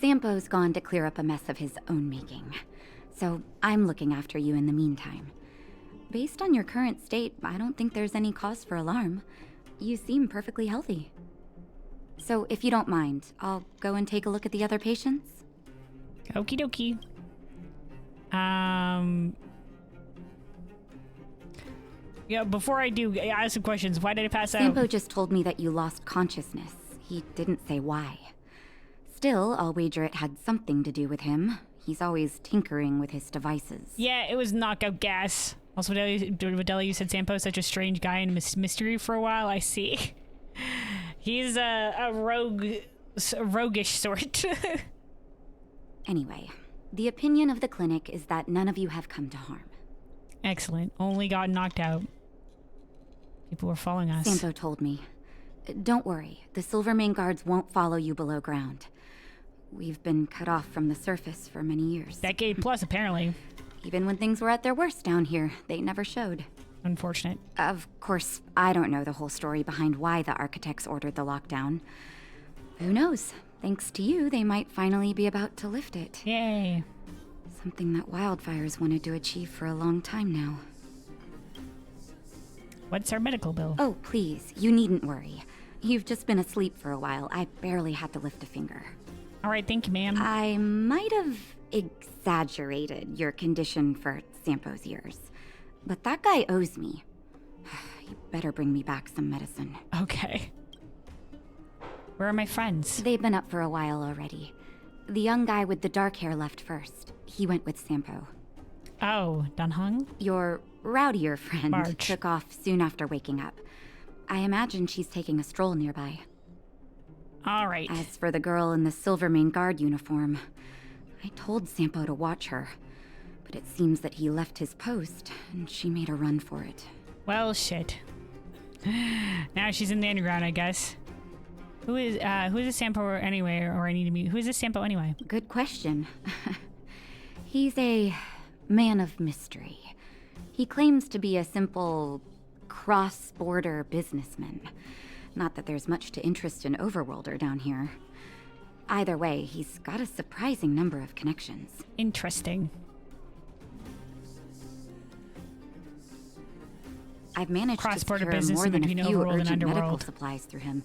Sampo's gone to clear up a mess of his own making, so I'm looking after you in the meantime. Based on your current state, I don't think there's any cause for alarm. You seem perfectly healthy. So if you don't mind, I'll go and take a look at the other patients. Okie dokie. Yeah, before I do, I ask some questions. Why did I pass out? Sampo just told me that you lost consciousness. He didn't say why. Still, I'll wager it had something to do with him. He's always tinkering with his devices. Yeah, it was knockout gas. Also, Videla, you said Sampo's such a strange guy in mystery for a while. I see. He's a roguish sort. Anyway, the opinion of the clinic is that none of you have come to harm. Excellent. Only got knocked out. People were following us. Sampo told me. Don't worry, the Silvermane guards won't follow you below ground. We've been cut off from the surface for many years. Decade plus, apparently. Even when things were at their worst down here, they never showed. Unfortunate. Of course, I don't know the whole story behind why the architects ordered the lockdown. Who knows? Thanks to you, they might finally be about to lift it. Yay. Something that wildfires wanted to achieve for a long time now. What's our medical bill? Oh, please, you needn't worry. You've just been asleep for a while. I barely had to lift a finger. All right, thank you, ma'am. I might have exaggerated your condition for Sampo's years, but that guy owes me. You better bring me back some medicine. Okay. Where are my friends? They've been up for a while already. The young guy with the dark hair left first. He went with Sampo. Oh, Dunhung? Your rowdier friend March. took off soon after waking up. I imagine she's taking a stroll nearby. All right. As for the girl in the Silvermane Guard uniform, I told Sampo to watch her, but it seems that he left his post, and she made a run for it. Well, shit. Now she's in the underground, I guess. Who is this Sampo anyway, or I need to meet? Who is this Sampo anyway? Good question. He's a man of mystery. He claims to be a simple cross-border businessman. Not that there's much to interest an overworlder down here. Either way, he's got a surprising number of connections. Interesting. I've managed to secure more than a few urgent medical supplies through him,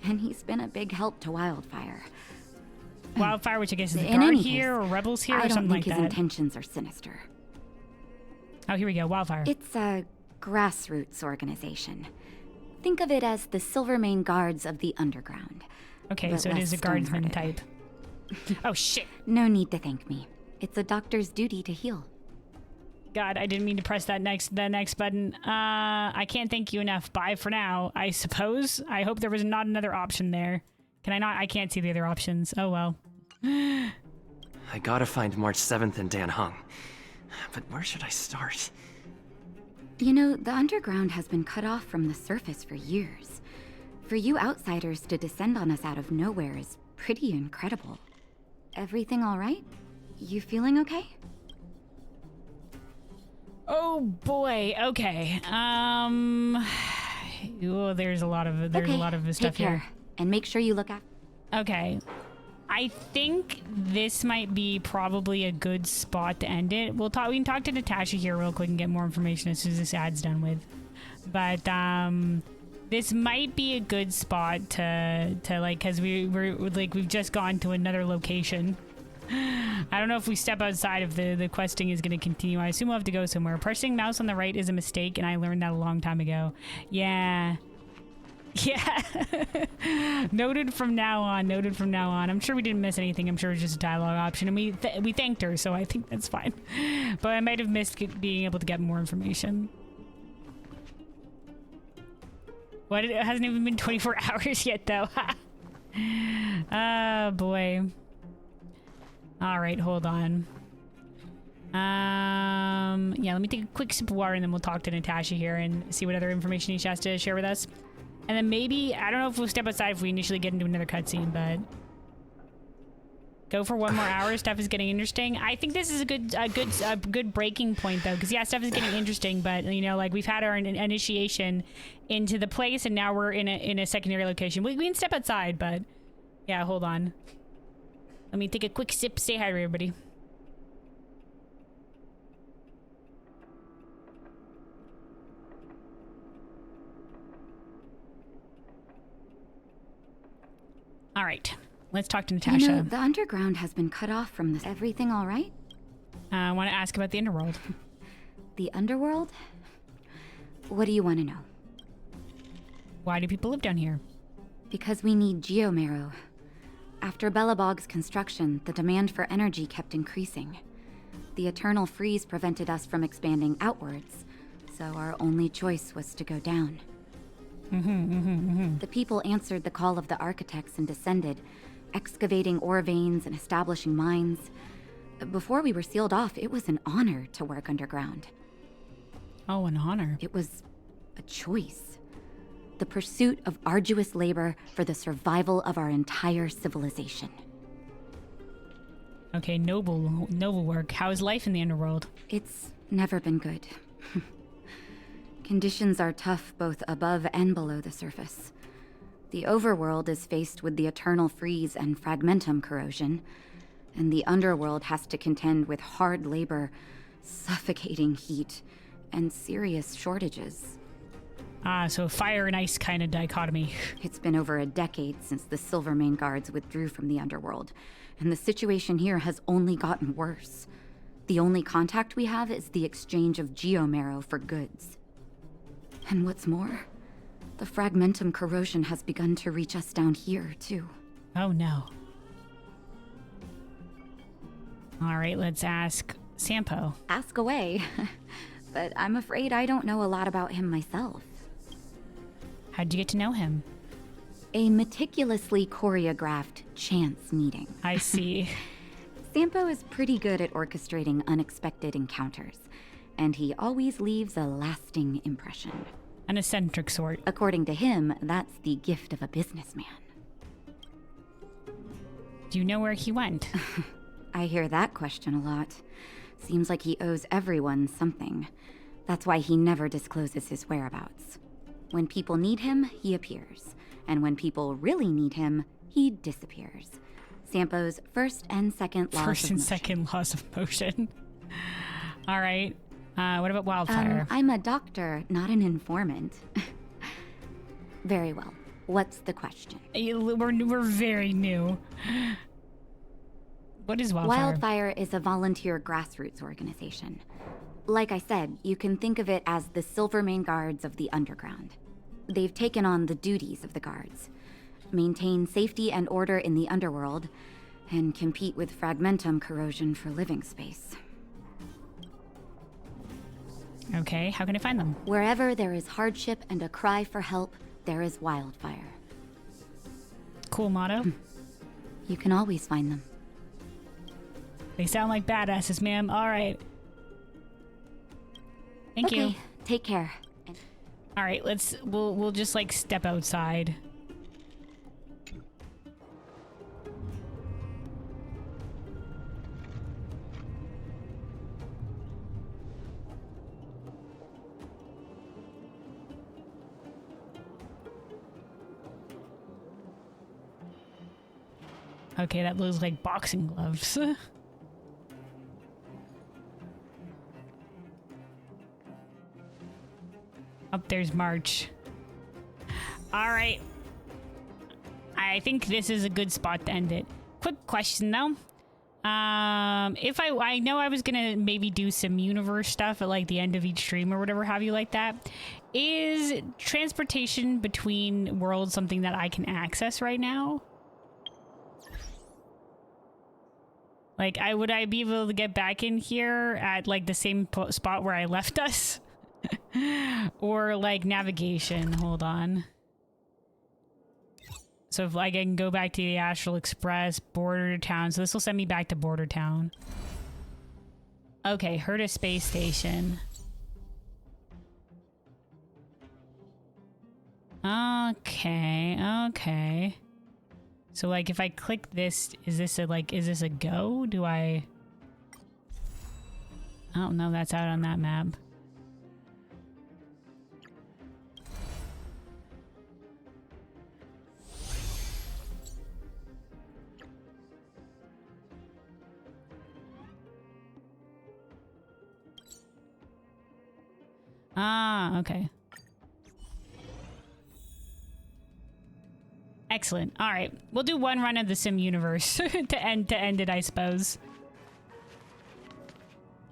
and he's been a big help to Wildfire. Wildfire, which I guess is the In guard any here, case, or rebels here, I or something don't like think that. his intentions are sinister. Oh, here we go, Wildfire. It's a grassroots organization. Think of it as the Silvermane Guards of the Underground. Okay, but so it is a less guardsman stone-hearted. type. Oh, shit. No need to thank me. It's a doctor's duty to heal. God, I didn't mean to press that next button. I can't thank you enough. Bye for now, I suppose. I hope there was not another option there. Can I not? I can't see the other options. Oh, well. I gotta find March 7th and Dan Hung. But where should I start? You know, the underground has been cut off from the surface for years. For you outsiders to descend on us out of nowhere is pretty incredible. Everything all right? You feeling okay? Oh boy. Okay. Oh, there's a lot of stuff Take care, here. and make sure you look after. Okay. I think this might be probably a good spot to end it. We can talk to Natasha here real quick and get more information as soon as this ad's done with. But this might be a good spot to like, because we've just gone to another location. I don't know if we step outside of the questing is going to continue. I assume we'll have to go somewhere. Pressing mouse on the right is a mistake, and I learned that a long time ago. Yeah. Yeah. Noted from now on. I'm sure we didn't miss anything. I'm sure it was just a dialogue option, and we thanked her, so I think that's fine. But I might have missed being able to get more information. What? It hasn't even been 24 hours yet, though. Oh, boy. All right, hold on. Yeah, let me take a quick sip of water, and then we'll talk to Natasha here and see what other information she has to share with us. And then maybe, I don't know if we'll step outside if we initially get into another cutscene, but go for 1 more hour. Stuff is getting interesting. I think this is a good breaking point, though, because yeah, stuff is getting interesting. But you know, like we've had our initiation into the place, and now we're in a secondary location. We can step outside, but yeah, hold on. Let me take a quick sip. Say hi to everybody. All right, let's talk to Natasha. You know, the underground has been cut off from this. Everything all right? I want to ask about the underworld. The underworld? What do you want to know? Why do people live down here? Because we need geomarrow. After Belobog's construction, the demand for energy kept increasing. The eternal freeze prevented us from expanding outwards, so our only choice was to go down. The people answered the call of the architects and descended, excavating ore veins and establishing mines. Before we were sealed off, it was an honor to work underground. Oh, an honor. It was a choice. The pursuit of arduous labor for the survival of our entire civilization. Okay, noble work. How is life in the underworld? It's never been good. Conditions are tough both above and below the surface. The overworld is faced with the eternal freeze and fragmentum corrosion, and the underworld has to contend with hard labor, suffocating heat, and serious shortages. Ah, so fire and ice kind of dichotomy. It's been over a decade since the Silvermane guards withdrew from the underworld, and the situation here has only gotten worse. The only contact we have is the exchange of geomarrow for goods. And what's more, the fragmentum corrosion has begun to reach us down here, too. Oh no. All right, let's ask Sampo. Ask away. But I'm afraid I don't know a lot about him myself. How'd you get to know him? A meticulously choreographed chance meeting. I see. Sampo is pretty good at orchestrating unexpected encounters, and he always leaves a lasting impression. An eccentric sort. According to him, that's the gift of a businessman. Do you know where he went? I hear that question a lot. Seems like he owes everyone something. That's why he never discloses his whereabouts. When people need him, he appears. And when people really need him, he disappears. Sampo's first and second laws of motion. First and second laws of motion. All right. What about wildfire? I'm a doctor, not an informant. Very well. What's the question? We're very new. What is Wildfire? Wildfire is a volunteer grassroots organization. Like I said, you can think of it as the Silvermane Guards of the Underground. They've taken on the duties of the guards. Maintain safety and order in the underworld, and compete with fragmentum corrosion for living space. Okay, how can I find them? Wherever there is hardship and a cry for help, there is wildfire. Cool motto. You can always find them. They sound like badasses, ma'am. All right. Thank you. Okay, take care. All right, we'll just like step outside. Okay, that looks like boxing gloves. Up there's March. All right. I think this is a good spot to end it. Quick question though. If I know I was gonna maybe do some universe stuff at like the end of each stream or whatever have you like that. Is transportation between worlds something that I can access right now? Like, would I be able to get back in here at like the same spot where I left us? Or like navigation, hold on. So if like I can go back to the Astral Express, Border Town. So this will send me back to Border Town. Okay, Herta Space Station. Okay. So like if I click this, is this a go? Do I don't know, that's out on that map. Okay. Excellent. All right, we'll do one run of the Sim universe to end it, I suppose.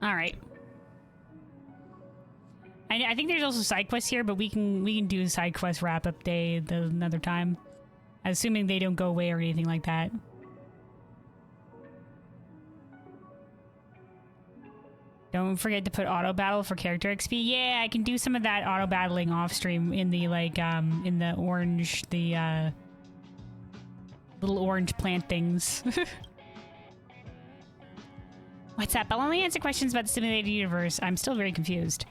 All right. I think there's also side quests here, but we can do a side quest wrap up day another time, assuming they don't go away or anything like that. Don't forget to put auto battle for character XP. Yeah, I can do some of that auto battling off stream in the like in the orange, the little orange plant things. What's up? I'll only answer questions about the simulated universe. I'm still very confused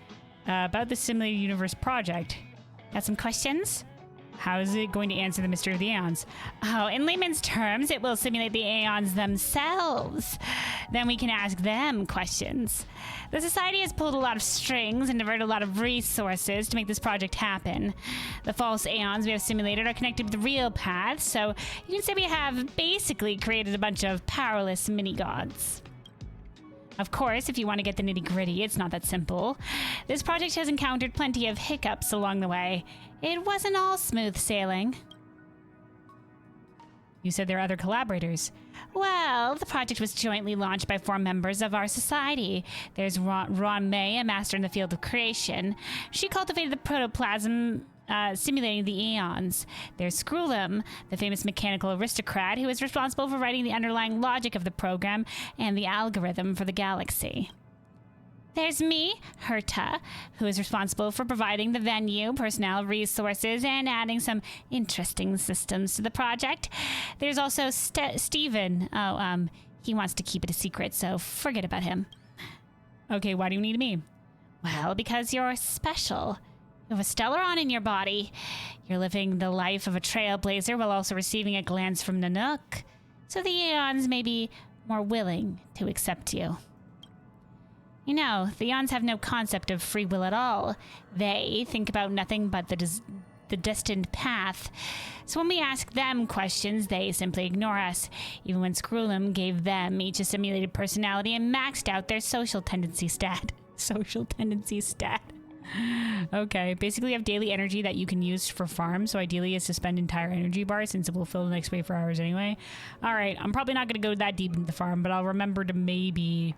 about the simulated universe project. Got some questions? How is it going to answer the mystery of the Aeons? Oh, in layman's terms, it will simulate the Aeons themselves. Then we can ask them questions. The Society has pulled a lot of strings and diverted a lot of resources to make this project happen. The false Aeons we have simulated are connected with the real paths, so you can say we have basically created a bunch of powerless mini-gods. Of course, if you want to get the nitty-gritty, it's not that simple. This project has encountered plenty of hiccups along the way. It wasn't all smooth sailing. You said there are other collaborators. Well, the project was jointly launched by 4 members of our society. There's Ron May, a master in the field of creation. She cultivated the protoplasm simulating the Aeons. There's Screwlum, the famous mechanical aristocrat who is responsible for writing the underlying logic of the program and the algorithm for the galaxy. There's me, Herta, who is responsible for providing the venue, personnel, resources, and adding some interesting systems to the project. There's also Steven. He wants to keep it a secret, so forget about him. Okay, why do you need me? Well, because you're special. You have a Stellaron in your body. You're living the life of a trailblazer while also receiving a glance from Nanook. So the Aeons may be more willing to accept you. You know, the Aeons have no concept of free will at all. They think about nothing but the destined path. So when we ask them questions, they simply ignore us, even when Screwlum gave them each a simulated personality and maxed out their social tendency stat. Social tendency stat. Okay, basically you have daily energy that you can use for farm, so ideally is to spend entire energy bar since it will fill the next 24 hours anyway. Alright, I'm probably not going to go that deep into the farm, but I'll remember to maybe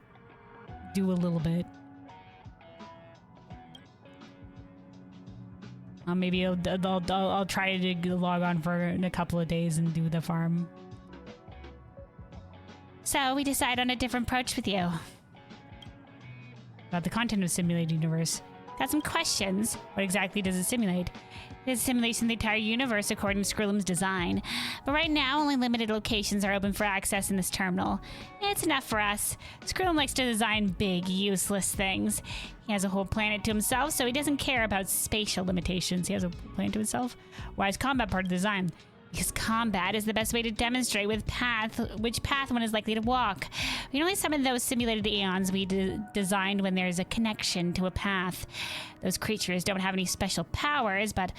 do a little bit. Maybe I'll try to log on for a couple of days and do the farm. So we decide on a different approach with you. About the content of Simulated Universe. Got some questions. What exactly does it simulate? It is a simulation of the entire universe according to Screwlum's design. But right now, only limited locations are open for access in this terminal. It's enough for us. Screwlum likes to design big, useless things. He has a whole planet to himself, so he doesn't care about spatial limitations. He has a planet to himself? Why is combat part of the design? Because combat is the best way to demonstrate which path one is likely to walk. We only summon those simulated Aeons we designed when there's a connection to a path. Those creatures don't have any special powers, but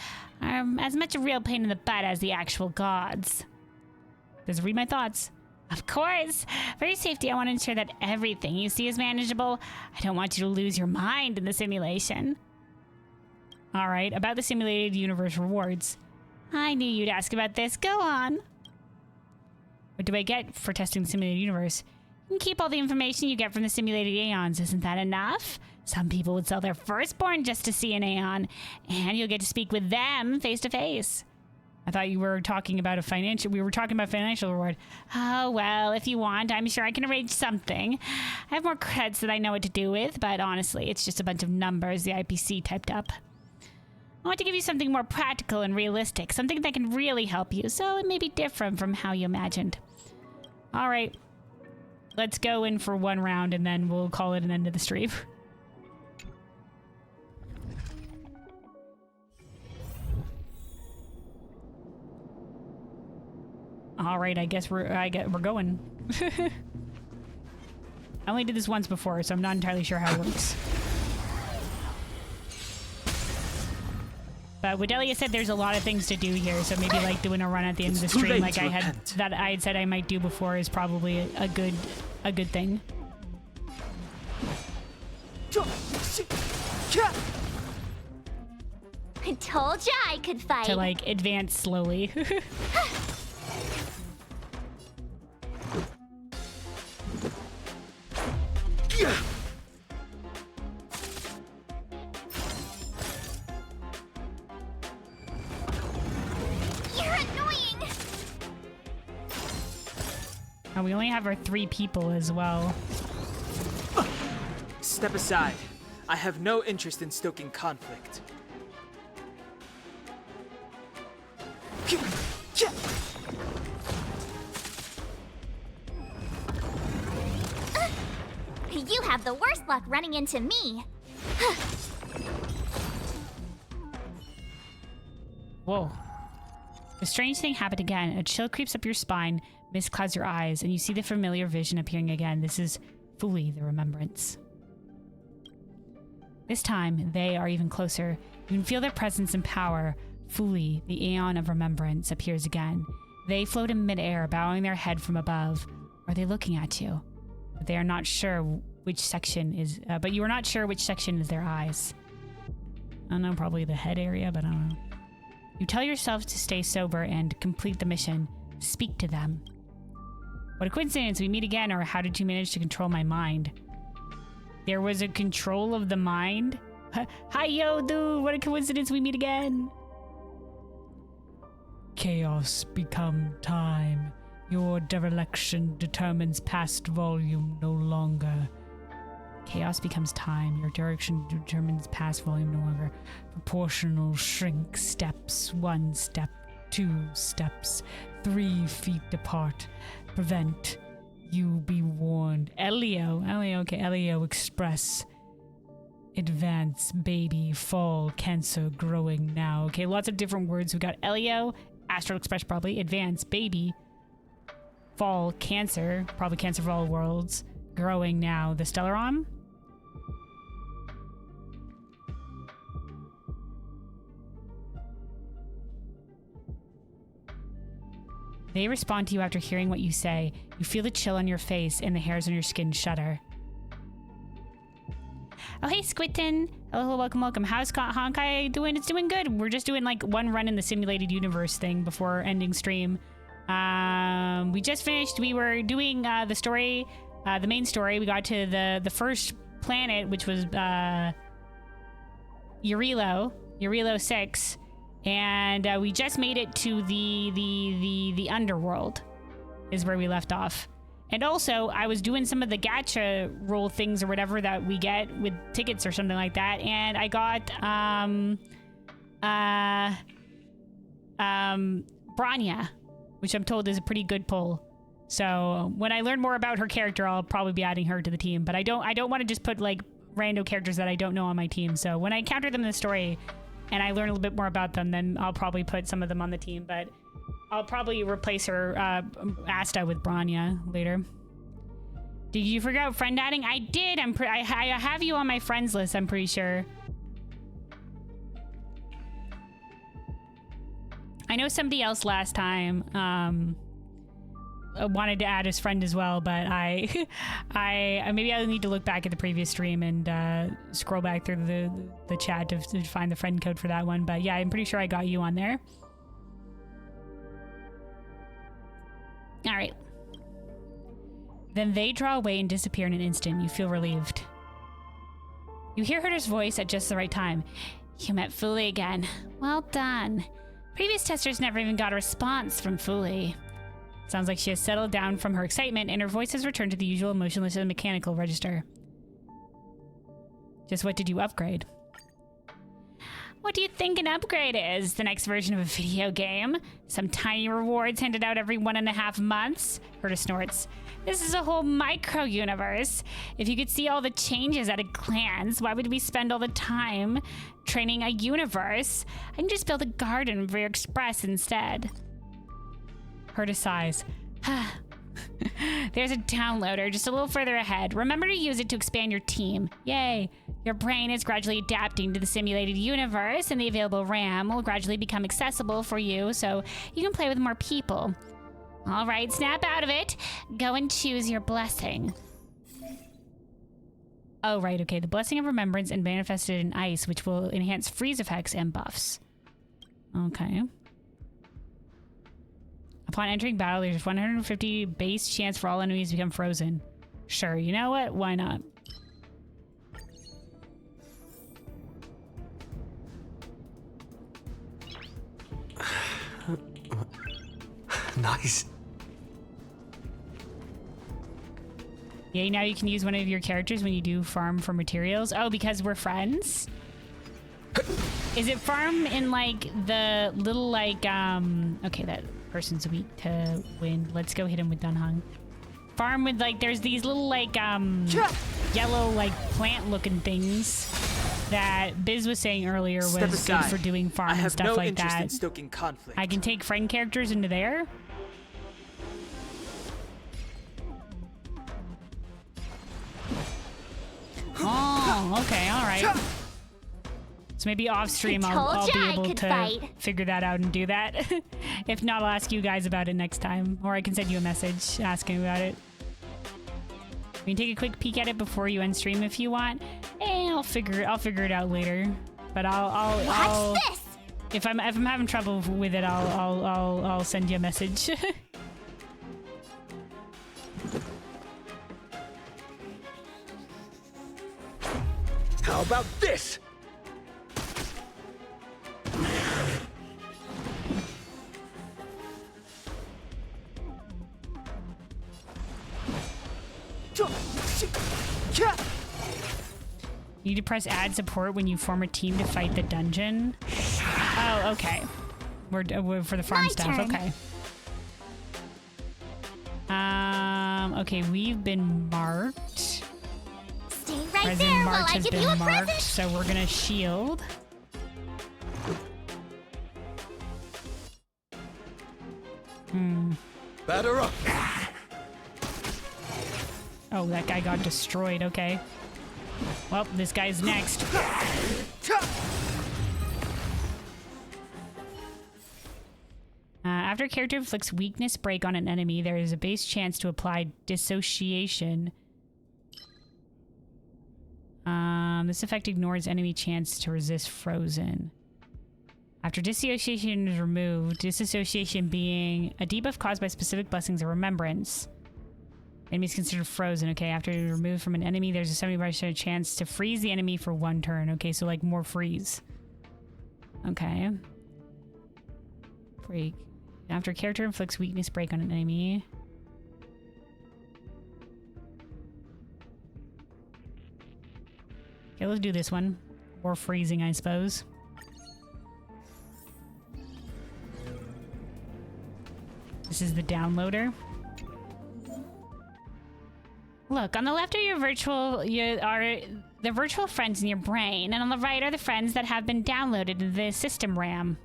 are as much a real pain in the butt as the actual gods. Does it read my thoughts? Of course! For your safety, I want to ensure that everything you see is manageable. I don't want you to lose your mind in the simulation. Alright, about the simulated universe rewards. I knew you'd ask about this. Go on. What do I get for testing the simulated universe? You can keep all the information you get from the simulated Aeons. Isn't that enough? Some people would sell their firstborn just to see an Aeon, and you'll get to speak with them face to face. I thought you were talking about we were talking about financial reward. Oh, well, if you want, I'm sure I can arrange something. I have more credits that I know what to do with, but honestly, it's just a bunch of numbers the IPC typed up. I want to give you something more practical and realistic, something that can really help you, so it may be different from how you imagined. Alright, let's go in for one round and then we'll call it an end of the stream. Alright, I guess we're going. I only did this once before, so I'm not entirely sure how it works. But Widelia said there's a lot of things to do here, so maybe like doing a run at the end of the stream like I had said I might do before is probably a good thing. I told ya I could fight. To like advance slowly. And we only have our 3 people as well. Step aside. I have no interest in stoking conflict. You have the worst luck running into me. Whoa. The strange thing happened again. A chill creeps up your spine, mist clouds your eyes, and you see the familiar vision appearing again. This is Fuli, the remembrance. This time, they are even closer. You can feel their presence and power. Fuli, the Aeon of Remembrance, appears again. They float in midair, bowing their head from above. Are they looking at you? But they are not sure which section is... but you are not sure which section is their eyes. I don't know, probably the head area, but I don't know. You tell yourself to stay sober and complete the mission. Speak to them. What a coincidence, we meet again, or how did you manage to control my mind? There was a control of the mind? Hi, yo, dude, what a coincidence, we meet again. Chaos become time. Your dereliction determines past volume no longer. Chaos becomes time. Your direction determines past volume no longer. Proportional shrink steps. 1 step, 2 steps, 3 feet apart. Prevent. You be warned. Elio, okay. Elio express. Advance, baby, fall, cancer, growing now. Okay, lots of different words. We got Elio, Astral Express probably, advance, baby, fall, cancer, probably cancer for all worlds, growing now. The Stellaron? They respond to you after hearing what you say. You feel the chill on your face and the hairs on your skin shudder. Oh, hey, Squitton. Hello, welcome. How's Honkai doing? It's doing good. We're just doing like one run in the simulated universe thing before ending stream. We just finished. We were doing the story, the main story. We got to the first planet, which was Jarilo 6. And we just made it to the underworld is where we left off. And also, I was doing some of the gacha roll things or whatever that we get with tickets or something like that. And I got Branya, which I'm told is a pretty good pull. So when I learn more about her character, I'll probably be adding her to the team. But I don't want to just put like rando characters that I don't know on my team. So when I encounter them in the story and I learn a little bit more about them, then I'll probably put some of them on the team. But I'll probably replace her, Asta, with Branya later. Did you forget about friend adding? I did. I have you on my friends list, I'm pretty sure. I know somebody else last time wanted to add his friend as well, but maybe I'll need to look back at the previous stream and scroll back through the chat to find the friend code for that one. But yeah, I'm pretty sure I got you on there. All right. Then they draw away and disappear in an instant. You feel relieved. You hear Herder's voice at just the right time. You met Fuli again. Well done. Previous testers never even got a response from Fuli. Sounds like she has settled down from her excitement and her voice has returned to the usual emotionless and mechanical register. Just what did you upgrade? What do you think an upgrade is? The next version of a video game? Some tiny rewards handed out every 1.5 months? Herta snorts. This is a whole micro-universe. If you could see all the changes at a glance, why would we spend all the time training a universe? I can just build a garden for your express instead. Herta sighs. There's a downloader just a little further ahead. Remember to use it to expand your team. Yay. Your brain is gradually adapting to the simulated universe, and the available RAM will gradually become accessible for you so you can play with more people. All right, snap out of it. Go and choose your blessing. Oh, right, okay. The Blessing of Remembrance and manifested in ice, which will enhance freeze effects and buffs. Okay. Upon entering battle, there's a 150 base chance for all enemies to become frozen. Sure, you know what? Why not? Nice. Yeah, now you can use one of your characters when you do farm for materials. Oh, because we're friends? Is it farm in like the little like okay, that person's weak to wind. Let's go hit him with Dunhung. Farm with like there's these little like yellow like plant looking things. that Biz was saying earlier was Step good aside. for doing farm I and have stuff no like interest that. in stoking conflict. I can take friend characters into there. Oh, okay, all right. So maybe off stream I'll be able to figure that out and do that. If not, I'll ask you guys about it next time, or I can send you a message asking about it. We can take a quick peek at it before you end stream if you want, and I'll figure it out later. But I'll What's this? if I'm having trouble with it, I'll send you a message. How about this? You need to press add support when you form a team to fight the dungeon. Oh, okay. We're for the farm stuff. turn. Okay. Okay, we've been marked. Stay right As in there while March I has give been you a marked, present. so we're gonna shield. Batter up. Oh, that guy got destroyed. Okay. Well, this guy's next. After a character inflicts weakness break on an enemy, there is a base chance to apply dissociation. This effect ignores enemy chance to resist frozen. After dissociation is removed, disassociation being a debuff caused by specific blessings or remembrance. Enemy is considered frozen. Okay, after removed from an enemy, there's a 70% chance to freeze the enemy for 1 turn. Okay, so like more freeze. Okay. Break. After a character inflicts weakness break on an enemy. Okay, let's do this one. Or freezing, I suppose. This is the downloader. Look, on the left are your the virtual friends in your brain, and on the right are the friends that have been downloaded into the system RAM.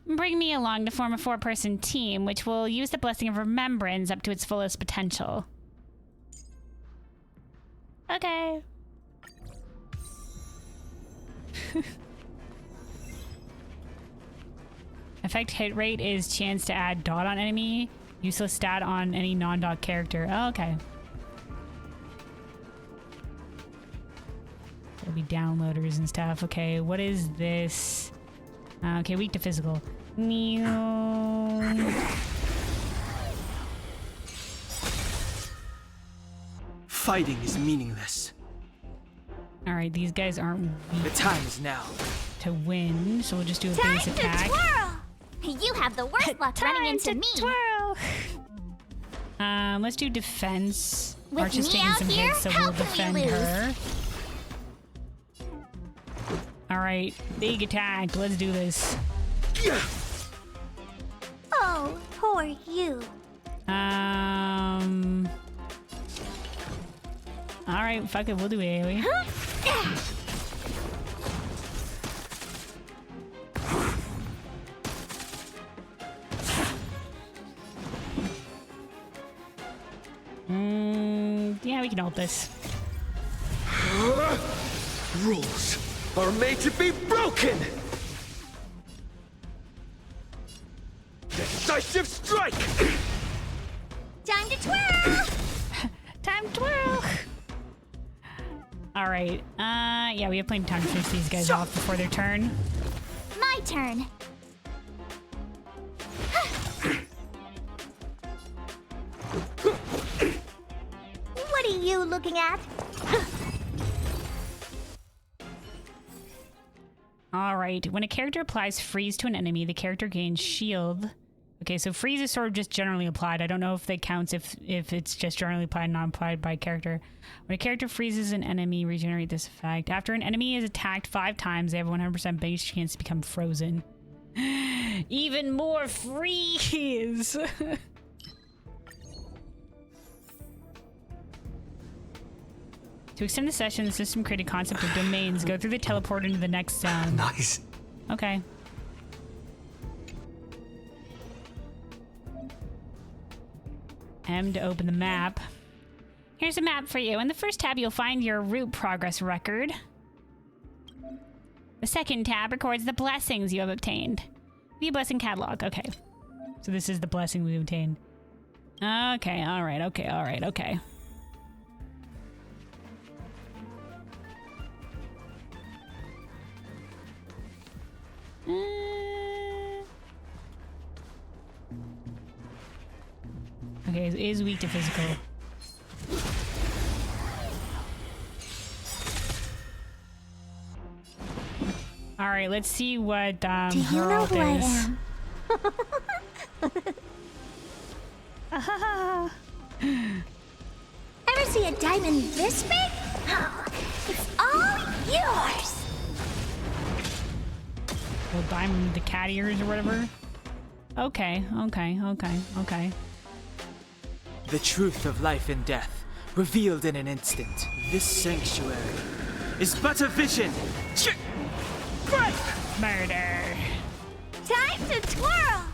Bring me along to form a 4-person team, which will use the Blessing of Remembrance up to its fullest potential. Okay. Effect hit rate is chance to add dot on enemy. Useless stat on any non-dot character. Oh, okay. There'll be downloaders and stuff. Okay, what is this? Okay, weak to physical. Fighting is meaningless. Alright, these guys aren't weak. The time is now. To win, so we'll just do a base attack. Twirl! You have the worst luck running into me. Twirl! Let's do defense. With Archer's me taking out some here, hits, so how we'll can we defend lose? her. Alright, big attack. Let's do this. Oh, poor you. Alright, fuck it, we'll do AoE. Yeah, we can ult this. Rules are made to be broken! Decisive strike! Time to twirl! Time to twirl! Alright, yeah, we have plenty of time to finish these guys off before their turn. My turn. What are you looking at? Alright, when a character applies freeze to an enemy, the character gains shield. Okay, so freeze is sort of just generally applied. I don't know if that counts if it's just generally applied, not applied by character. When a character freezes an enemy, regenerate this effect. After an enemy is attacked 5 times, they have a 100% base chance to become frozen. Even more freeze! To extend the session, the system created concept of domains. Go through the teleport into the next zone. Nice. Okay. M to open the map. Here's a map for you. In the first tab, you'll find your route progress record. The second tab records the blessings you have obtained. View blessing catalog. Okay. So this is the blessing we obtained. Okay, alright, okay. Okay, it is weak to physical. Alright, let's see what Do you know her who ult is. I am? Ever see a diamond this big? Oh, it's all yours! Well, diamond with the cat ears or whatever. Okay. The truth of life and death, revealed in an instant. This sanctuary is but a vision. Murder. Time to twirl!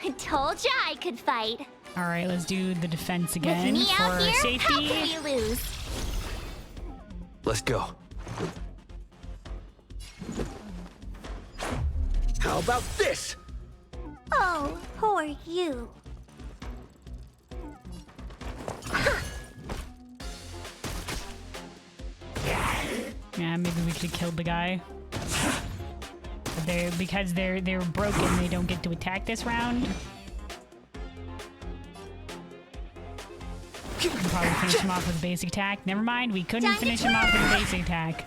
I told ya I could fight. Alright, let's do the defense With again me for out here, safety. how can you lose? Let's go. How about this? Oh, who are you? Yeah, maybe we could have killed the guy. But because they're broken, they don't get to attack this round. We can probably finish him off with a basic attack. Never mind, we couldn't finish him off with a basic attack.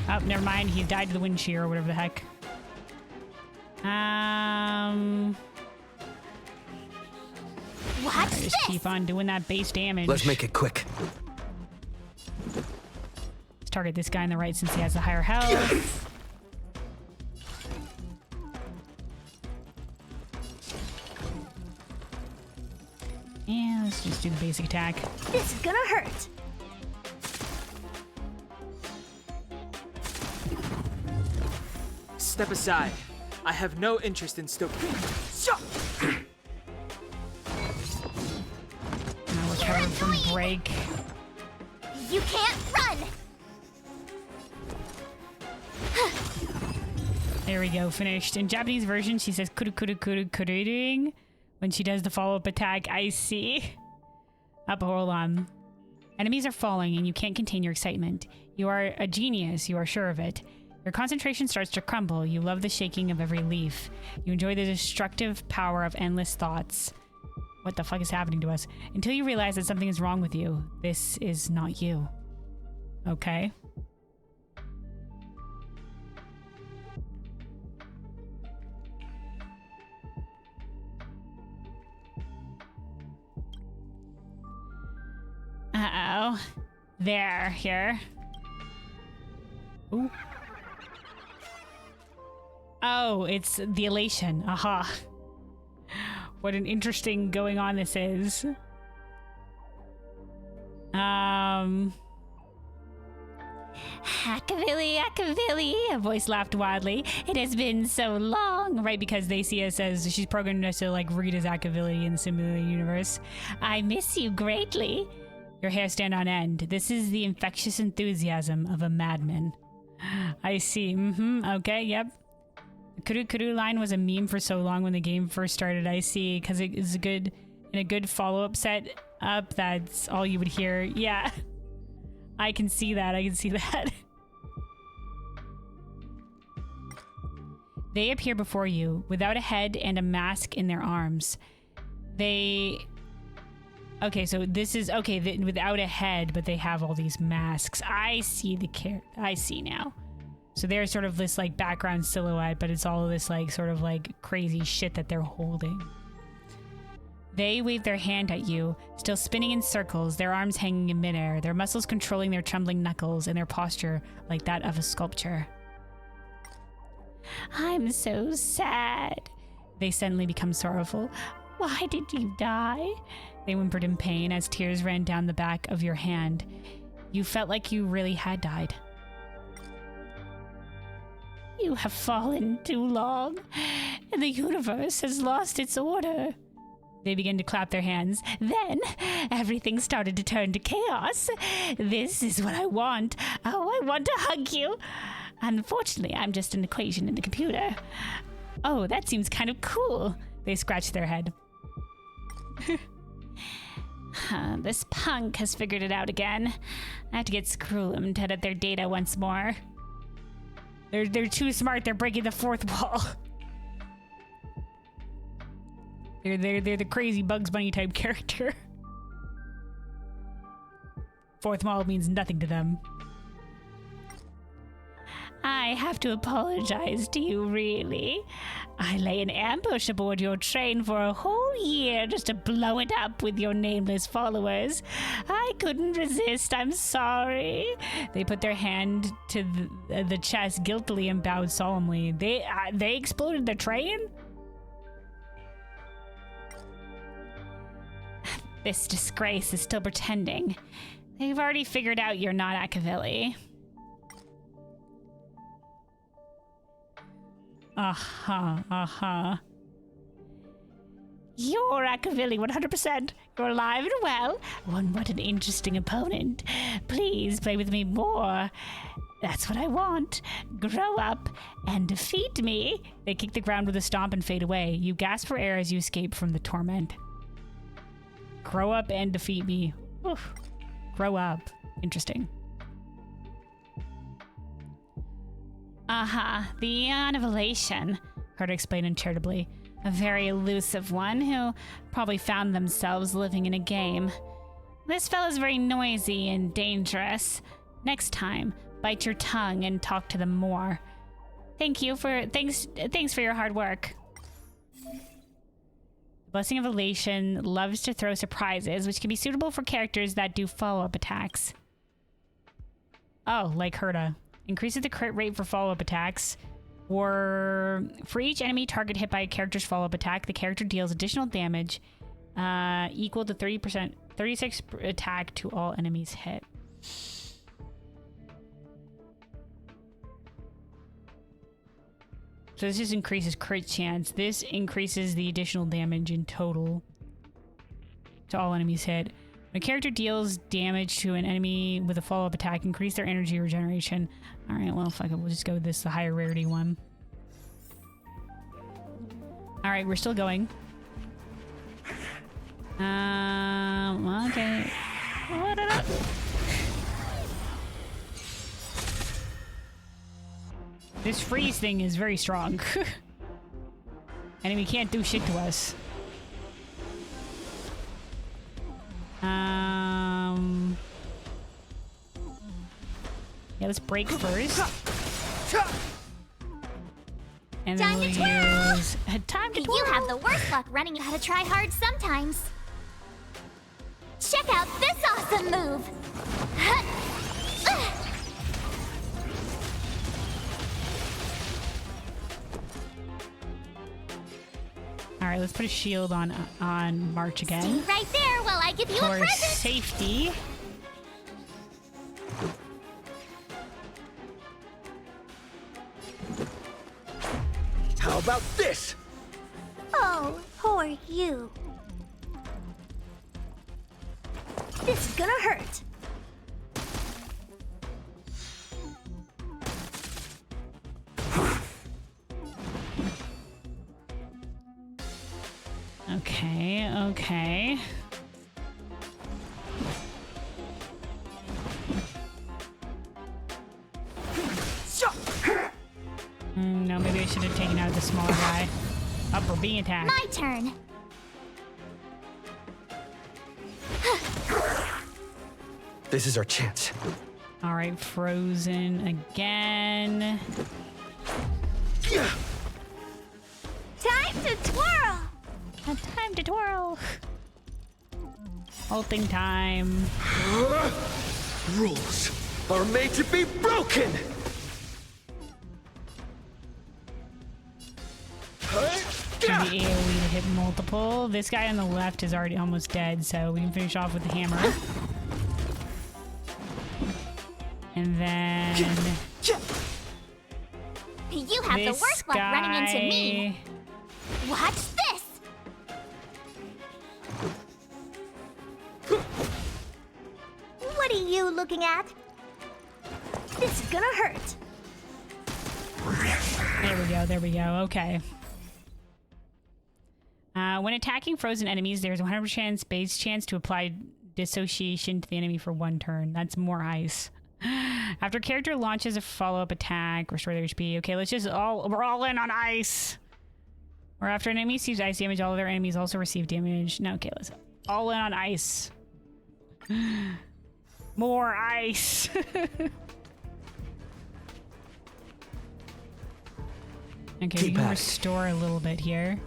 Oh, never mind, he died to the wind shear or whatever the heck. Watch just keep on doing that base damage. Let's make it quick. Let's target this guy on the right since he has the higher health. Yeah, let's just do the basic attack. This is gonna hurt. Step aside. I have no interest in stoking. Now recover from break. You can't run! There we go, finished. In Japanese version, she says kuru kuru kuru kururing when she does the follow-up attack. I see. Up, hold on. Enemies are falling and you can't contain your excitement. You are a genius, you are sure of it. Your concentration starts to crumble. You love the shaking of every leaf. You enjoy the destructive power of endless thoughts. What the fuck is happening to us? Until you realize that something is wrong with you. This is not you. Okay. Uh-oh. There, here. Ooh. Oh, it's the elation. Aha. What an interesting going on this is. Akavilli, a voice laughed wildly. It has been so long, right? Because they see us as she's programmed us to like read as Akavilli in the simulated universe. I miss you greatly. Your hair stand on end. This is the infectious enthusiasm of a madman. I see. Okay, yep. The Kuru Kuru line was a meme for so long when the game first started. I see, because it is in a good follow-up set up, that's all you would hear. Yeah. I can see that. They appear before you without a head and a mask in their arms. Okay, so this is without a head, but they have all these masks. I see I see now. So they're sort of this like background silhouette, but it's all this like sort of like crazy shit that they're holding. They wave their hand at you, still spinning in circles, their arms hanging in midair, their muscles controlling their trembling knuckles, and their posture like that of a sculpture. I'm so sad. They suddenly become sorrowful. Why did you die? They whimpered in pain as tears ran down the back of your hand. You felt like you really had died. You have fallen too long, and the universe has lost its order. They began to clap their hands. Then, everything started to turn to chaos. This is what I want. Oh, I want to hug you. Unfortunately, I'm just an equation in the computer. Oh, that seems kind of cool. They scratched their head. This punk has figured it out again. I have to get Screwlum to edit their data once more. They're too smart. They're breaking the fourth wall. They're the crazy Bugs Bunny type character. Fourth wall means nothing to them. I have to apologize to you, really. I lay an ambush aboard your train for a whole year just to blow it up with your nameless followers. I couldn't resist, I'm sorry. They put their hand to the chest guiltily and bowed solemnly. They exploded the train? This disgrace is still pretending. They've already figured out you're not Akavili. You're Akavili 100%. You're alive and well. What an interesting opponent. Please play with me more. That's what I want. Grow up and defeat me. They kick the ground with a stomp and fade away. You gasp for air as you escape from the torment. Grow up and defeat me. Oof. Grow up. Interesting. The Eon of Elation, Carter explained uncharitably. A very elusive one who probably found themselves living in a game. This fellow's very noisy and dangerous. Next time, bite your tongue and talk to them more. Thanks for your hard work. The Blessing of Elation loves to throw surprises, which can be suitable for characters that do follow-up attacks. Oh, like Herta. Increases the crit rate for follow-up attacks. Or for each enemy target hit by a character's follow-up attack, the character deals additional damage equal to 36 attack to all enemies hit. So this just increases crit chance. This increases the additional damage in total to all enemies hit. When a character deals damage to an enemy with a follow-up attack, increase their energy regeneration. Alright, well, fuck it. We'll just go with this, the higher rarity one. Alright, we're still going. Okay. This freeze thing is very strong. Enemy can't do shit to us. Yeah, let's break first. And then Time we'll to twirl! use... Time to twirl! You have the worst luck running. You gotta try hard sometimes. Check out this awesome move! Alright, let's put a shield on March again. Stay right there while I give you a for present! safety. How about this? Oh, poor you. This is gonna hurt. Okay. No, maybe I should have taken out the smaller guy. Up for being attacked. My turn. This is our chance. All right, frozen again. Time to twirl! Time to twirl. Ulting time. Rules are made to be broken! AoE to hit multiple. This guy on the left is already almost dead, so we can finish off with the hammer. And then... You have the worst luck running into me. Watch this! What are you looking at? This is gonna hurt. There we go, okay. When attacking frozen enemies, there's a 100% base chance to apply dissociation to the enemy for 1 turn. That's more ice. After character launches a follow-up attack, restore their HP. Okay, we're all in on ice. Or after an enemy receives ice damage, all of their enemies also receive damage. No, okay, let's all in on ice. More ice. Okay, we can restore a little bit here.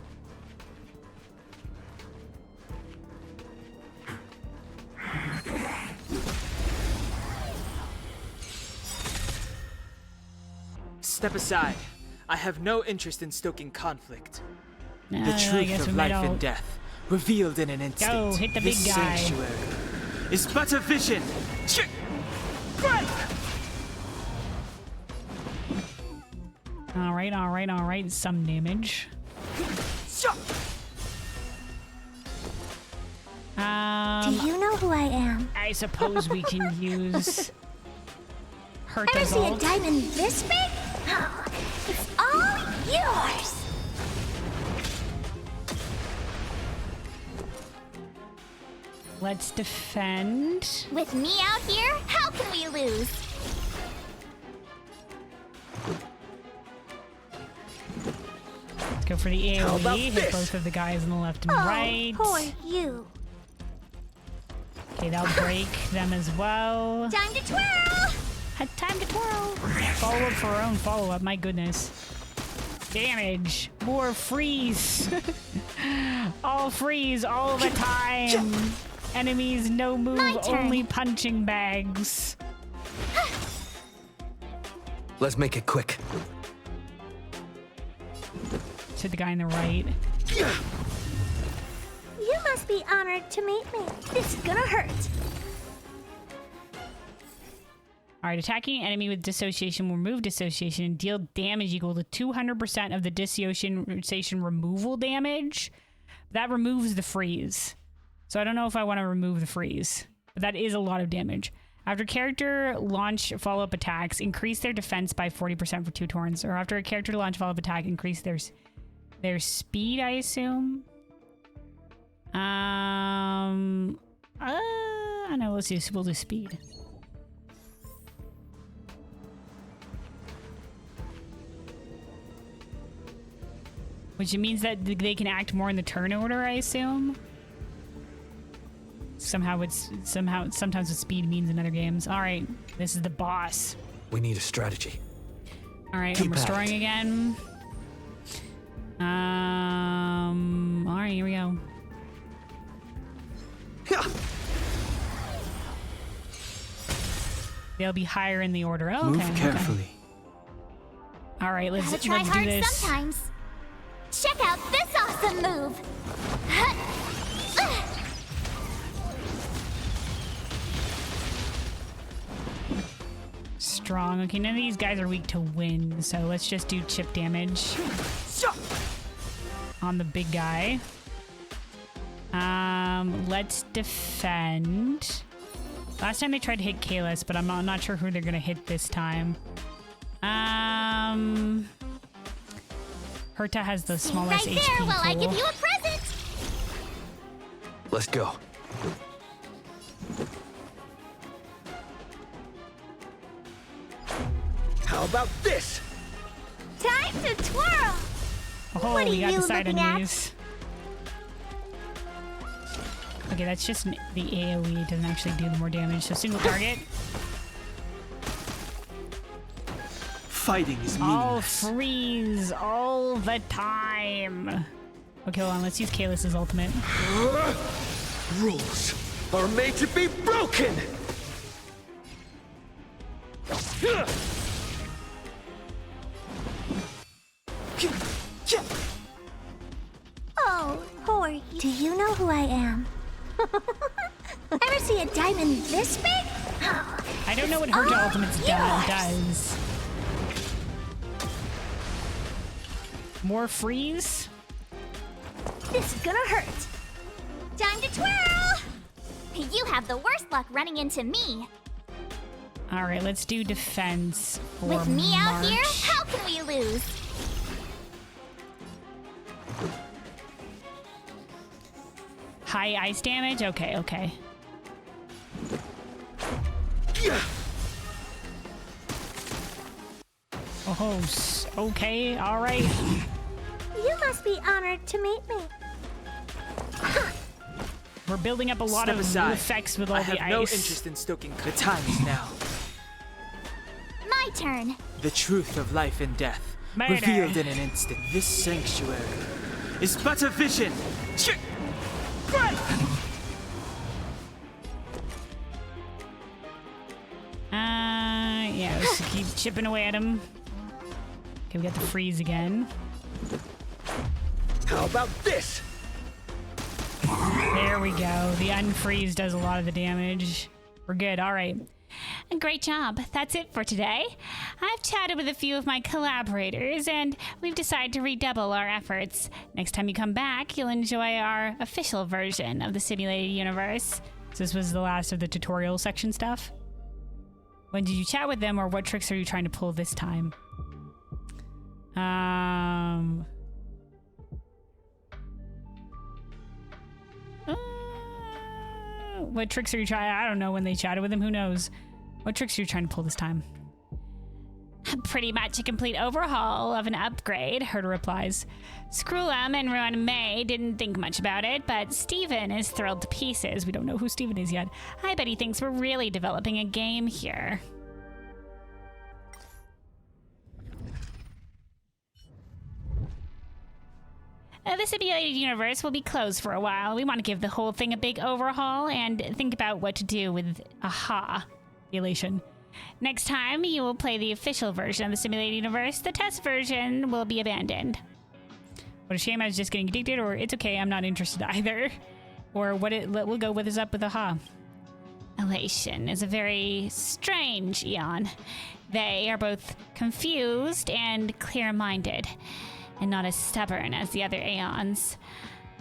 Step aside. I have no interest in stoking conflict. The I truth guess of we life might all- and death, revealed in an instant. Go, hit the big This guy. sanctuary is but a vision. Break! All right. Some damage. Do you know who I am? I suppose we can use Ever Herta's see a ult. diamond this big? Oh, it's all yours! Let's defend. With me out here, how can we lose? Let's go for the How about AoE. Hit this? both of the guys on the left and Oh, right. poor you. Okay, that'll break them as well. Time to twirl! Time to twirl. Follow up for our own follow up. My goodness. Damage. More freeze. All freeze all the time. Enemies no move, My turn. only punching bags. Let's make it quick. To the guy on the right. You must be honored to meet me. This is gonna hurt. Alright, attacking enemy with dissociation will remove dissociation and deal damage equal to 200% of the dissociation removal damage. That removes the freeze. So I don't know if I want to remove the freeze. But that is a lot of damage. After character launch follow-up attacks, increase their defense by 40% for 2 turns. Or after a character launch follow-up attack, increase their speed, I assume. I don't know, we'll do speed. Which means that they can act more in the turn order, I assume. Sometimes with speed means in other games. All right, this is the boss. We need a strategy. All right, Keep I'm restoring at it. again. All right, here we go. They'll be higher in the order. Oh, okay. Move carefully. All right, let's Gotta try do hard this. sometimes. Check out this awesome move. Strong. Okay, none of these guys are weak to wind, so let's just do chip damage on the big guy. Let's defend. Last time they tried to hit Kalis, but I'm not sure who they're gonna hit this time. Herta has the smallest Right HP there while I pool. give you a present. Let's go. How about this? Time to twirl. Oh, What are we got you the side looking at? enemies. Okay, that's just the AoE. It doesn't actually do more damage. So single target. Fighting is All meaningless. freeze all the time. Okay, hold on. Let's use Kalis's ultimate. Rules are made to be broken! diamond this big? I don't know what her ultimates does. More freeze? This is gonna hurt. Time to twirl! You have the worst luck running into me. All right, let's do defense for With me out March. here, how can we lose? High ice damage? Okay. Oh, okay, all right. You must be honored to meet me. We're building up a lot Step of aside. effects with all I the have no ice. interest in stoking. The time is now. My turn. The truth of life and death, Murder. revealed in an instant. This sanctuary is but a vision. Yeah, let's keep chipping away at him. Okay, we got the freeze again. How about this? There we go. The unfreeze does a lot of the damage. We're good. All right. Great job. That's it for today. I've chatted with a few of my collaborators, and we've decided to redouble our efforts. Next time you come back, you'll enjoy our official version of the simulated universe. So this was the last of the tutorial section stuff. When did you chat with them, or what tricks are you trying to pull this time? What tricks are you trying? I don't know when they chatted with him. Who knows? What tricks are you trying to pull this time? Pretty much a complete overhaul of an upgrade, Herta replies. Screw'em and Ruan May didn't think much about it, but Steven is thrilled to pieces. We don't know who Steven is yet. I bet he thinks we're really developing a game here. The simulated universe will be closed for a while. We want to give the whole thing a big overhaul and think about what to do with AHA. Elation. Next time, you will play the official version of the simulated universe. The test version will be abandoned. What a shame I was just getting addicted, or it's okay, I'm not interested either. Or we'll go with is up with AHA. Elation is a very strange Eon. They are both confused and clear-minded, and not as stubborn as the other Aeons.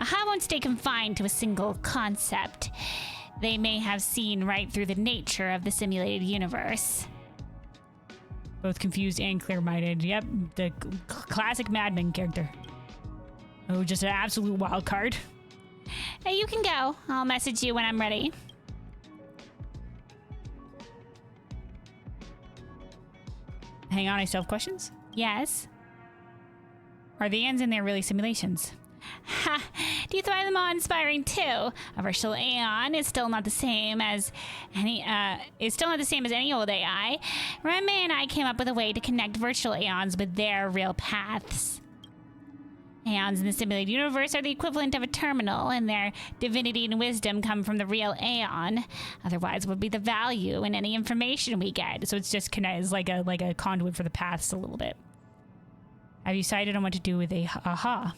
AHA won't stay confined to a single concept. They may have seen right through the nature of the simulated universe. Both confused and clear-minded. Yep, the classic Mad Men character. Oh, just an absolute wild card. Hey, you can go. I'll message you when I'm ready. Hang on, I still have questions? Yes. Are the Aeons in there really simulations? Ha! Do you find them awe-inspiring too? A virtual Aeon is still not the same as any old AI. Reme and I came up with a way to connect virtual Aeons with their real paths. Aeons in the simulated universe are the equivalent of a terminal, and their divinity and wisdom come from the real Aeon. Otherwise, what would be the value in any information we get? So it's just it's like a conduit for the paths a little bit. Have you decided on what to do with AHA?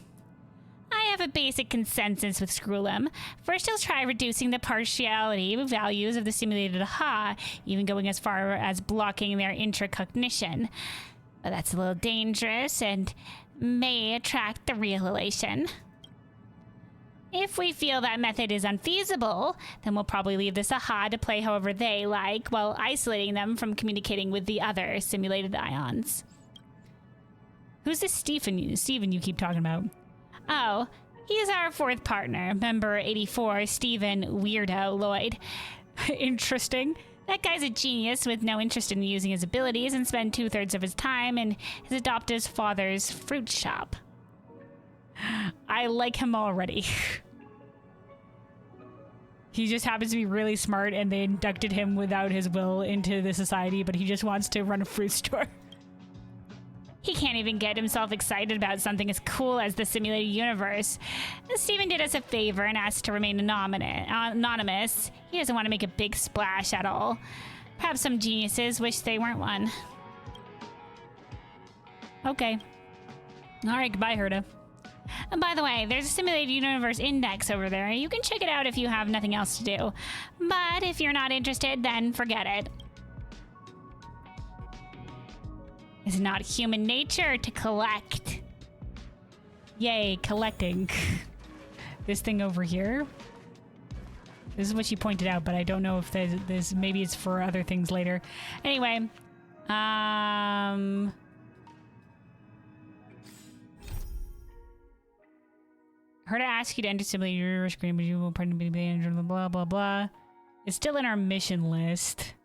I have a basic consensus with Screw'em. First, he'll try reducing the partiality values of the simulated AHA, even going as far as blocking their intracognition. But that's a little dangerous and may attract the real elation. If we feel that method is unfeasible, then we'll probably leave this AHA to play however they like, while isolating them from communicating with the other simulated ions. Who's this Steven you keep talking about? Oh, he's our fourth partner, member 84, Steven Weirdo Lloyd. Interesting. That guy's a genius with no interest in using his abilities and spends 2/3 of his time in his adoptive father's fruit shop. I like him already. He just happens to be really smart, and they inducted him without his will into the society, but he just wants to run a fruit store. He can't even get himself excited about something as cool as the simulated universe. Steven did us a favor and asked to remain anonymous. He doesn't want to make a big splash at all. Perhaps some geniuses wish they weren't one. Okay. Alright, goodbye, Herta. And by the way, there's a simulated universe index over there. You can check it out if you have nothing else to do. But if you're not interested, then forget it. It's not human nature to collect. Yay, collecting. This thing over here. This is what she pointed out, but I don't know if there's maybe it's for other things later. Anyway, her to ask you to enter simulated universe screen, but you will probably be blah blah blah. It's still in our mission list.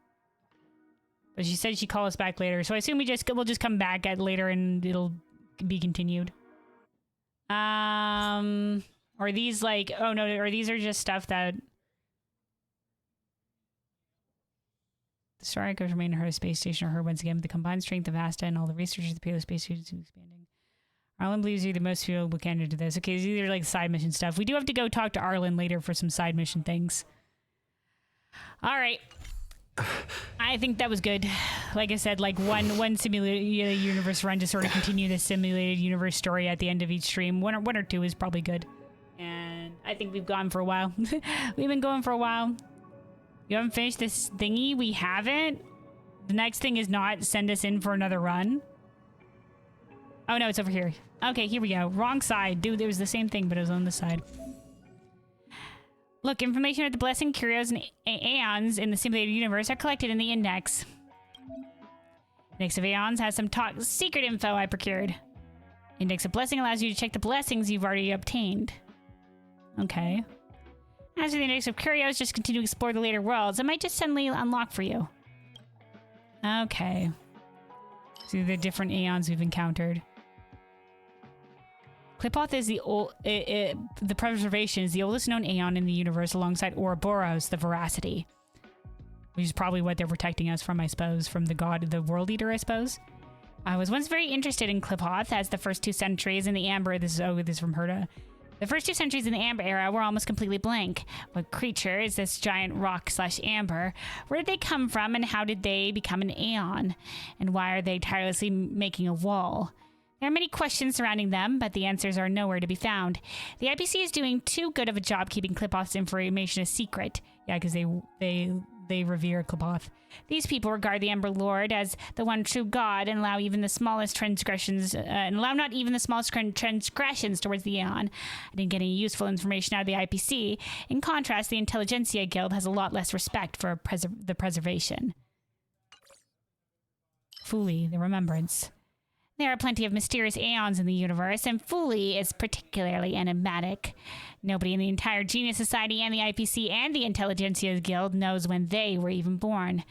But she said she'd call us back later, so I assume we'll just come back at later and it'll be continued. Or these like, oh no, or these are just stuff that the star echoes remain in her space station or her once again with the combined strength of Asta and all the researchers of the payload space suits expanding. Arlen believes you're the most suitable candidate to this. Okay, these are like side mission stuff. We do have to go talk to Arlen later for some side mission things. All right. I think that was good. Like I said, like one simulated universe run to sort of continue the simulated universe story at the end of each stream. One or two is probably good. And I think we've gone for a while. We've been going for a while. You haven't finished this thingy? We haven't? The next thing is not send us in for another run? Oh no, it's over here. Okay, here we go. Wrong side. Dude, it was the same thing, but it was on this side. Look, information about the blessing, curios, and aeons in the simulated universe are collected in the index. Index of aeons has some top secret info I procured. Index of blessing allows you to check the blessings you've already obtained. Okay. As for the index of curios, just continue to explore the later worlds. It might just suddenly unlock for you. Okay. See the different aeons we've encountered. Klipoth is the preservation is the oldest known aeon in the universe alongside Ouroboros, the veracity. Which is probably what they're protecting us from, I suppose, from the god, the world eater, I suppose. I was once very interested in Klipoth as the first 2 centuries in the Amber, this is from Herta. The first 2 centuries in the Amber era were almost completely blank. What creature is this giant rock/amber? Where did they come from and how did they become an aeon? And why are they tirelessly making a wall? There are many questions surrounding them, but the answers are nowhere to be found. The IPC is doing too good of a job keeping Klipoth's information a secret. Yeah, because they revere Klipoth. These people regard the Ember Lord as the one true God and allow even the smallest transgressions, not even the smallest transgressions towards the Aeon. I didn't get any useful information out of the IPC. In contrast, the Intelligentsia Guild has a lot less respect for the preservation. Fuli, the Remembrance. There are plenty of mysterious aeons in the universe, and Fuli is particularly enigmatic. Nobody in the entire Genius Society and the IPC and the Intelligentsia Guild knows when they were even born.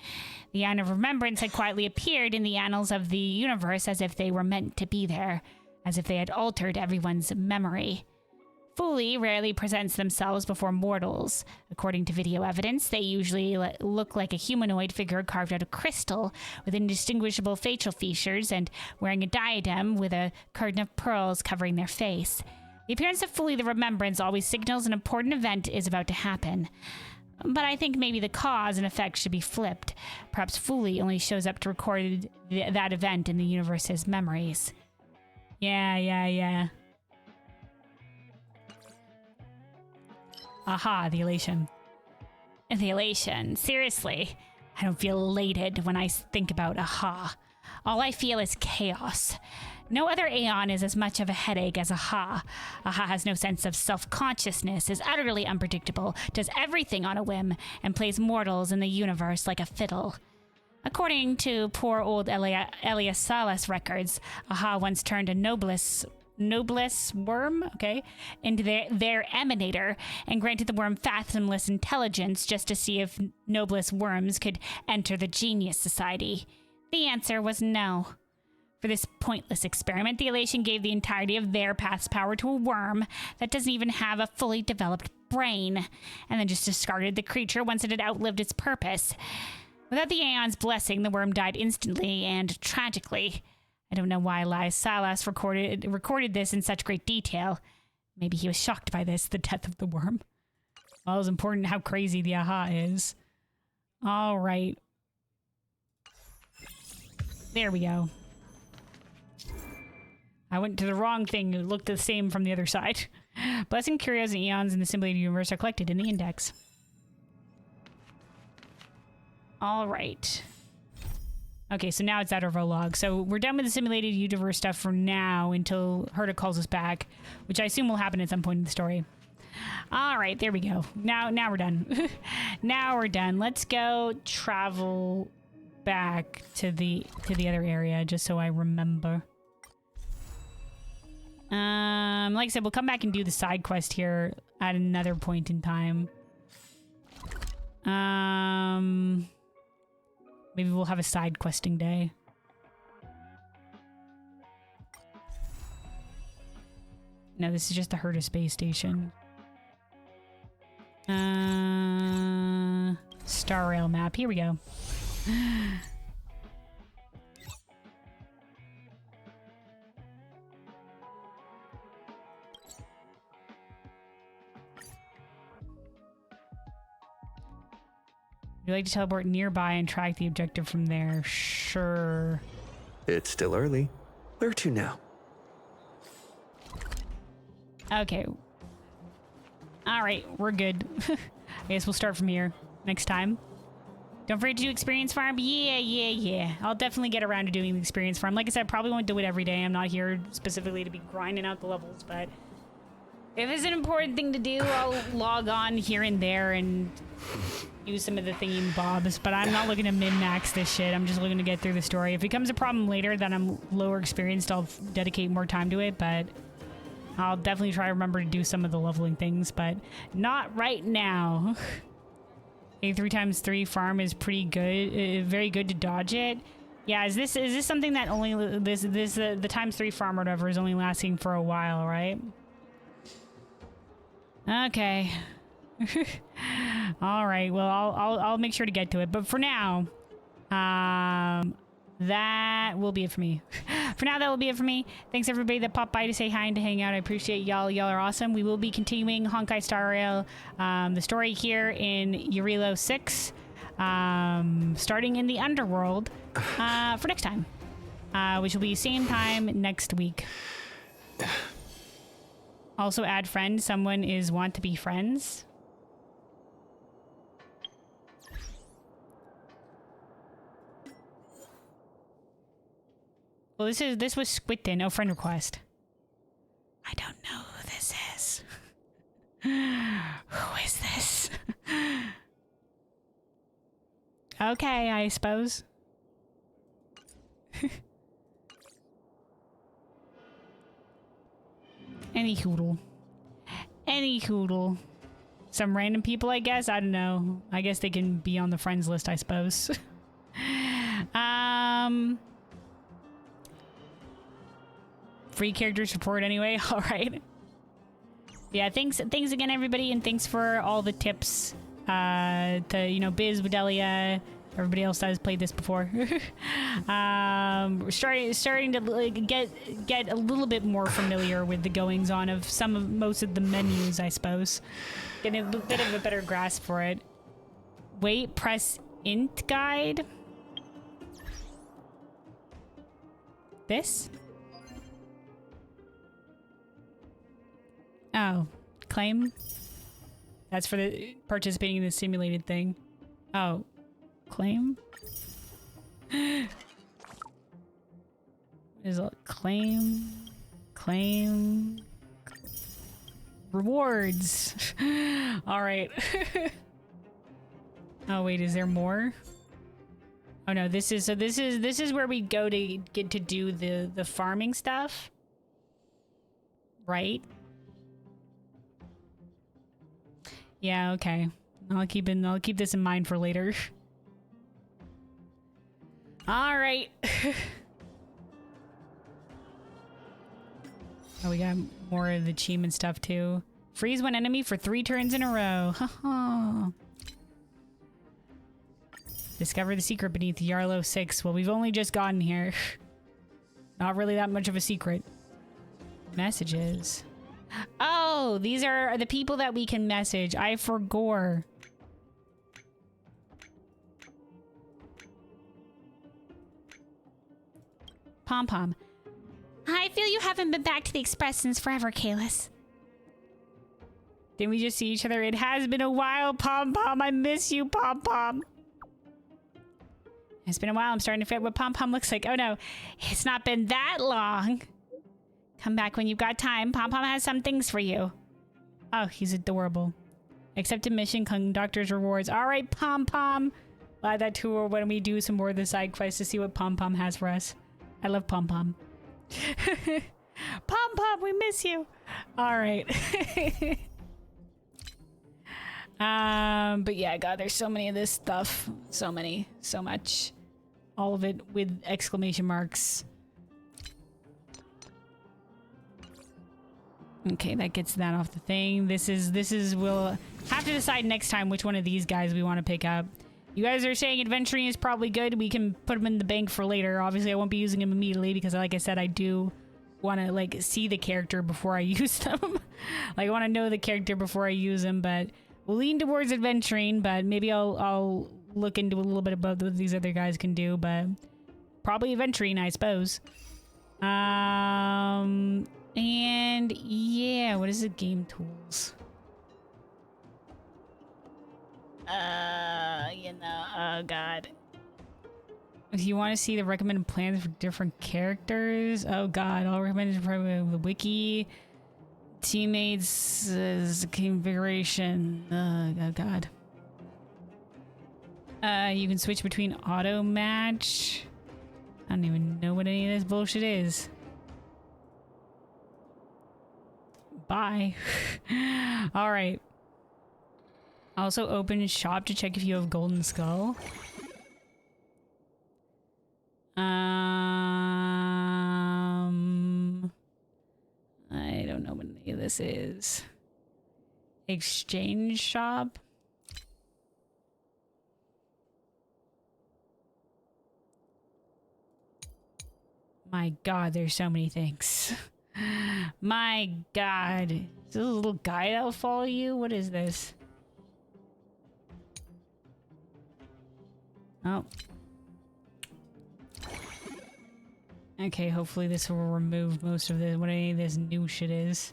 The Aeon of Remembrance had quietly appeared in the annals of the universe as if they were meant to be there, as if they had altered everyone's memory. Fuli rarely presents themselves before mortals. According to video evidence, they usually look like a humanoid figure carved out of crystal, with indistinguishable facial features and wearing a diadem with a curtain of pearls covering their face. The appearance of Fuli the Remembrance always signals an important event is about to happen. But I think maybe the cause and effect should be flipped. Perhaps Fuli only shows up to record that event in the universe's memories. Yeah. Aha, the elation. The elation. Seriously. I don't feel elated when I think about Aha. All I feel is chaos. No other Aeon is as much of a headache as Aha. Aha has no sense of self-consciousness, is utterly unpredictable, does everything on a whim, and plays mortals in the universe like a fiddle. According to poor old Elias Salas records, Aha once turned a noblesse worm, into their emanator and granted the worm fathomless intelligence just to see if noblesse worms could enter the Genius Society. The answer was no. For this pointless experiment, the elation gave the entirety of their path's power to a worm that doesn't even have a fully developed brain, and then just discarded the creature once it had outlived its purpose. Without the Aeon's blessing, the worm died instantly and tragically. I don't know why Elias Salas recorded this in such great detail. Maybe he was shocked by this, the death of the worm. Well, it was important how crazy the Aha is. All right. There we go. I went to the wrong thing. It looked the same from the other side. Blessing, curios, and eons in the simulated universe are collected in the index. All right. Okay, so now it's out of our log. So we're done with the simulated universe stuff for now until Herta calls us back, which I assume will happen at some point in the story. All right, there we go. Now we're done. Now we're done. Let's go travel back to the other area just so I remember. Like I said, we'll come back and do the side quest here at another point in time. Maybe we'll have a side questing day. No, this is just the Herta space station. Star Rail map. Here we go. Would you like to teleport nearby and track the objective from there? Sure. It's still early. Where to now? Okay. All right, we're good. I guess we'll start from here next time. Don't forget to do experience farm. Yeah. I'll definitely get around to doing the experience farm. Like I said, I probably won't do it every day. I'm not here specifically to be grinding out the levels, but if it's an important thing to do, I'll log on here and there and use some of the thingy bobs, but I'm not looking to min-max this shit. I'm just looking to get through the story. If it becomes a problem later that I'm lower experienced, I'll dedicate more time to it, but I'll definitely try to remember to do some of the leveling things, but not right now. A 3x3 farm is pretty good, very good to dodge it. Yeah, is this something that only the times 3 farm or whatever is only lasting for a while, right? Okay. All right. Well, I'll make sure to get to it. But for now, that will be it for me. For now, that will be it for me. Thanks everybody that popped by to say hi and to hang out. I appreciate y'all. Y'all are awesome. We will be continuing Honkai Star Rail, the story here in Jarilo 6, starting in the underworld, for next time, which will be same time next week. Also add friend. Someone is want to be friends. Well, this was Squidton. Oh, friend request. I don't know who this is. Who is this? Okay, I suppose. Any hoodle. Some random people, I guess. I don't know. I guess they can be on the friends list, I suppose. Free character support anyway. All right. Yeah, thanks again, everybody, and thanks for all the tips to, Biz, Widelia, everybody else that has played this before. We're starting to like, get a little bit more familiar with the goings on of most of the menus, I suppose. Getting a bit of a better grasp for it. Wait, press int guide. This? Oh, claim? That's for the participating in the simulated thing. Oh, claim? Is it claim? Rewards. All right. Oh wait, is there more? Oh no, this is where we go to get to do the farming stuff. Right? Yeah, okay. I'll keep this in mind for later. All right. Oh, we got more of the achievement stuff too. Freeze one enemy for 3 turns in a row. Haha. Discover the secret beneath Jarilo 6. Well, we've only just gotten here. Not really that much of a secret. Messages. Oh, these are the people that we can message. I forgot. Pom Pom. Hi, feel you haven't been back to the Express since forever, Kalis. Didn't we just see each other? It has been a while, Pom Pom. I miss you, Pom Pom. It's been a while. I'm starting to forget what Pom Pom looks like. Oh no, it's not been that long. Come back when you've got time. Pom Pom has some things for you. Oh, he's adorable. Accept a mission, conductor's rewards. All right, Pom Pom. We'll add that to her when we do some more of the side quests to see what Pom Pom has for us. I love Pom Pom. Pom Pom, we miss you. All right. But yeah, God, there's so many of this stuff. So many, so much. All of it with exclamation marks. Okay, that gets that off the thing. This is, we'll have to decide next time which one of these guys we want to pick up. You guys are saying adventuring is probably good. We can put them in the bank for later. Obviously, I won't be using them immediately because, like I said, I do want to, like, see the character before I use them. Like, I want to know the character before I use them, but we'll lean towards adventuring, but maybe I'll look into a little bit about what these other guys can do, but probably adventuring, I suppose. And yeah, what is it? Game tools. You know, oh god. If you want to see the recommended plans for different characters, oh god, all recommended from the wiki. Teammates configuration. Oh god. You can switch between auto match. I don't even know what any of this bullshit is. Bye. All right. Also open shop to check if you have Golden Skull. I don't know what any of this is. Exchange shop. My god, there's so many things. My god. Is this a little guy that'll follow you? What is this? Oh. Okay, hopefully this will remove most of this, what any of this new shit is.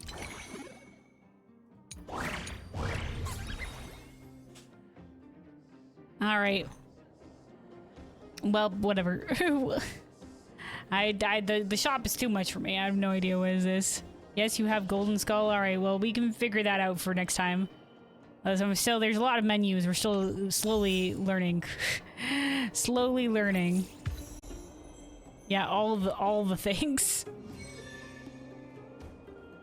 Alright. Well, whatever. The shop is too much for me. I have no idea what is this. Yes, you have Golden Skull. Alright, well, we can figure that out for next time. There's a lot of menus. We're still slowly learning. Slowly learning. Yeah, all the things.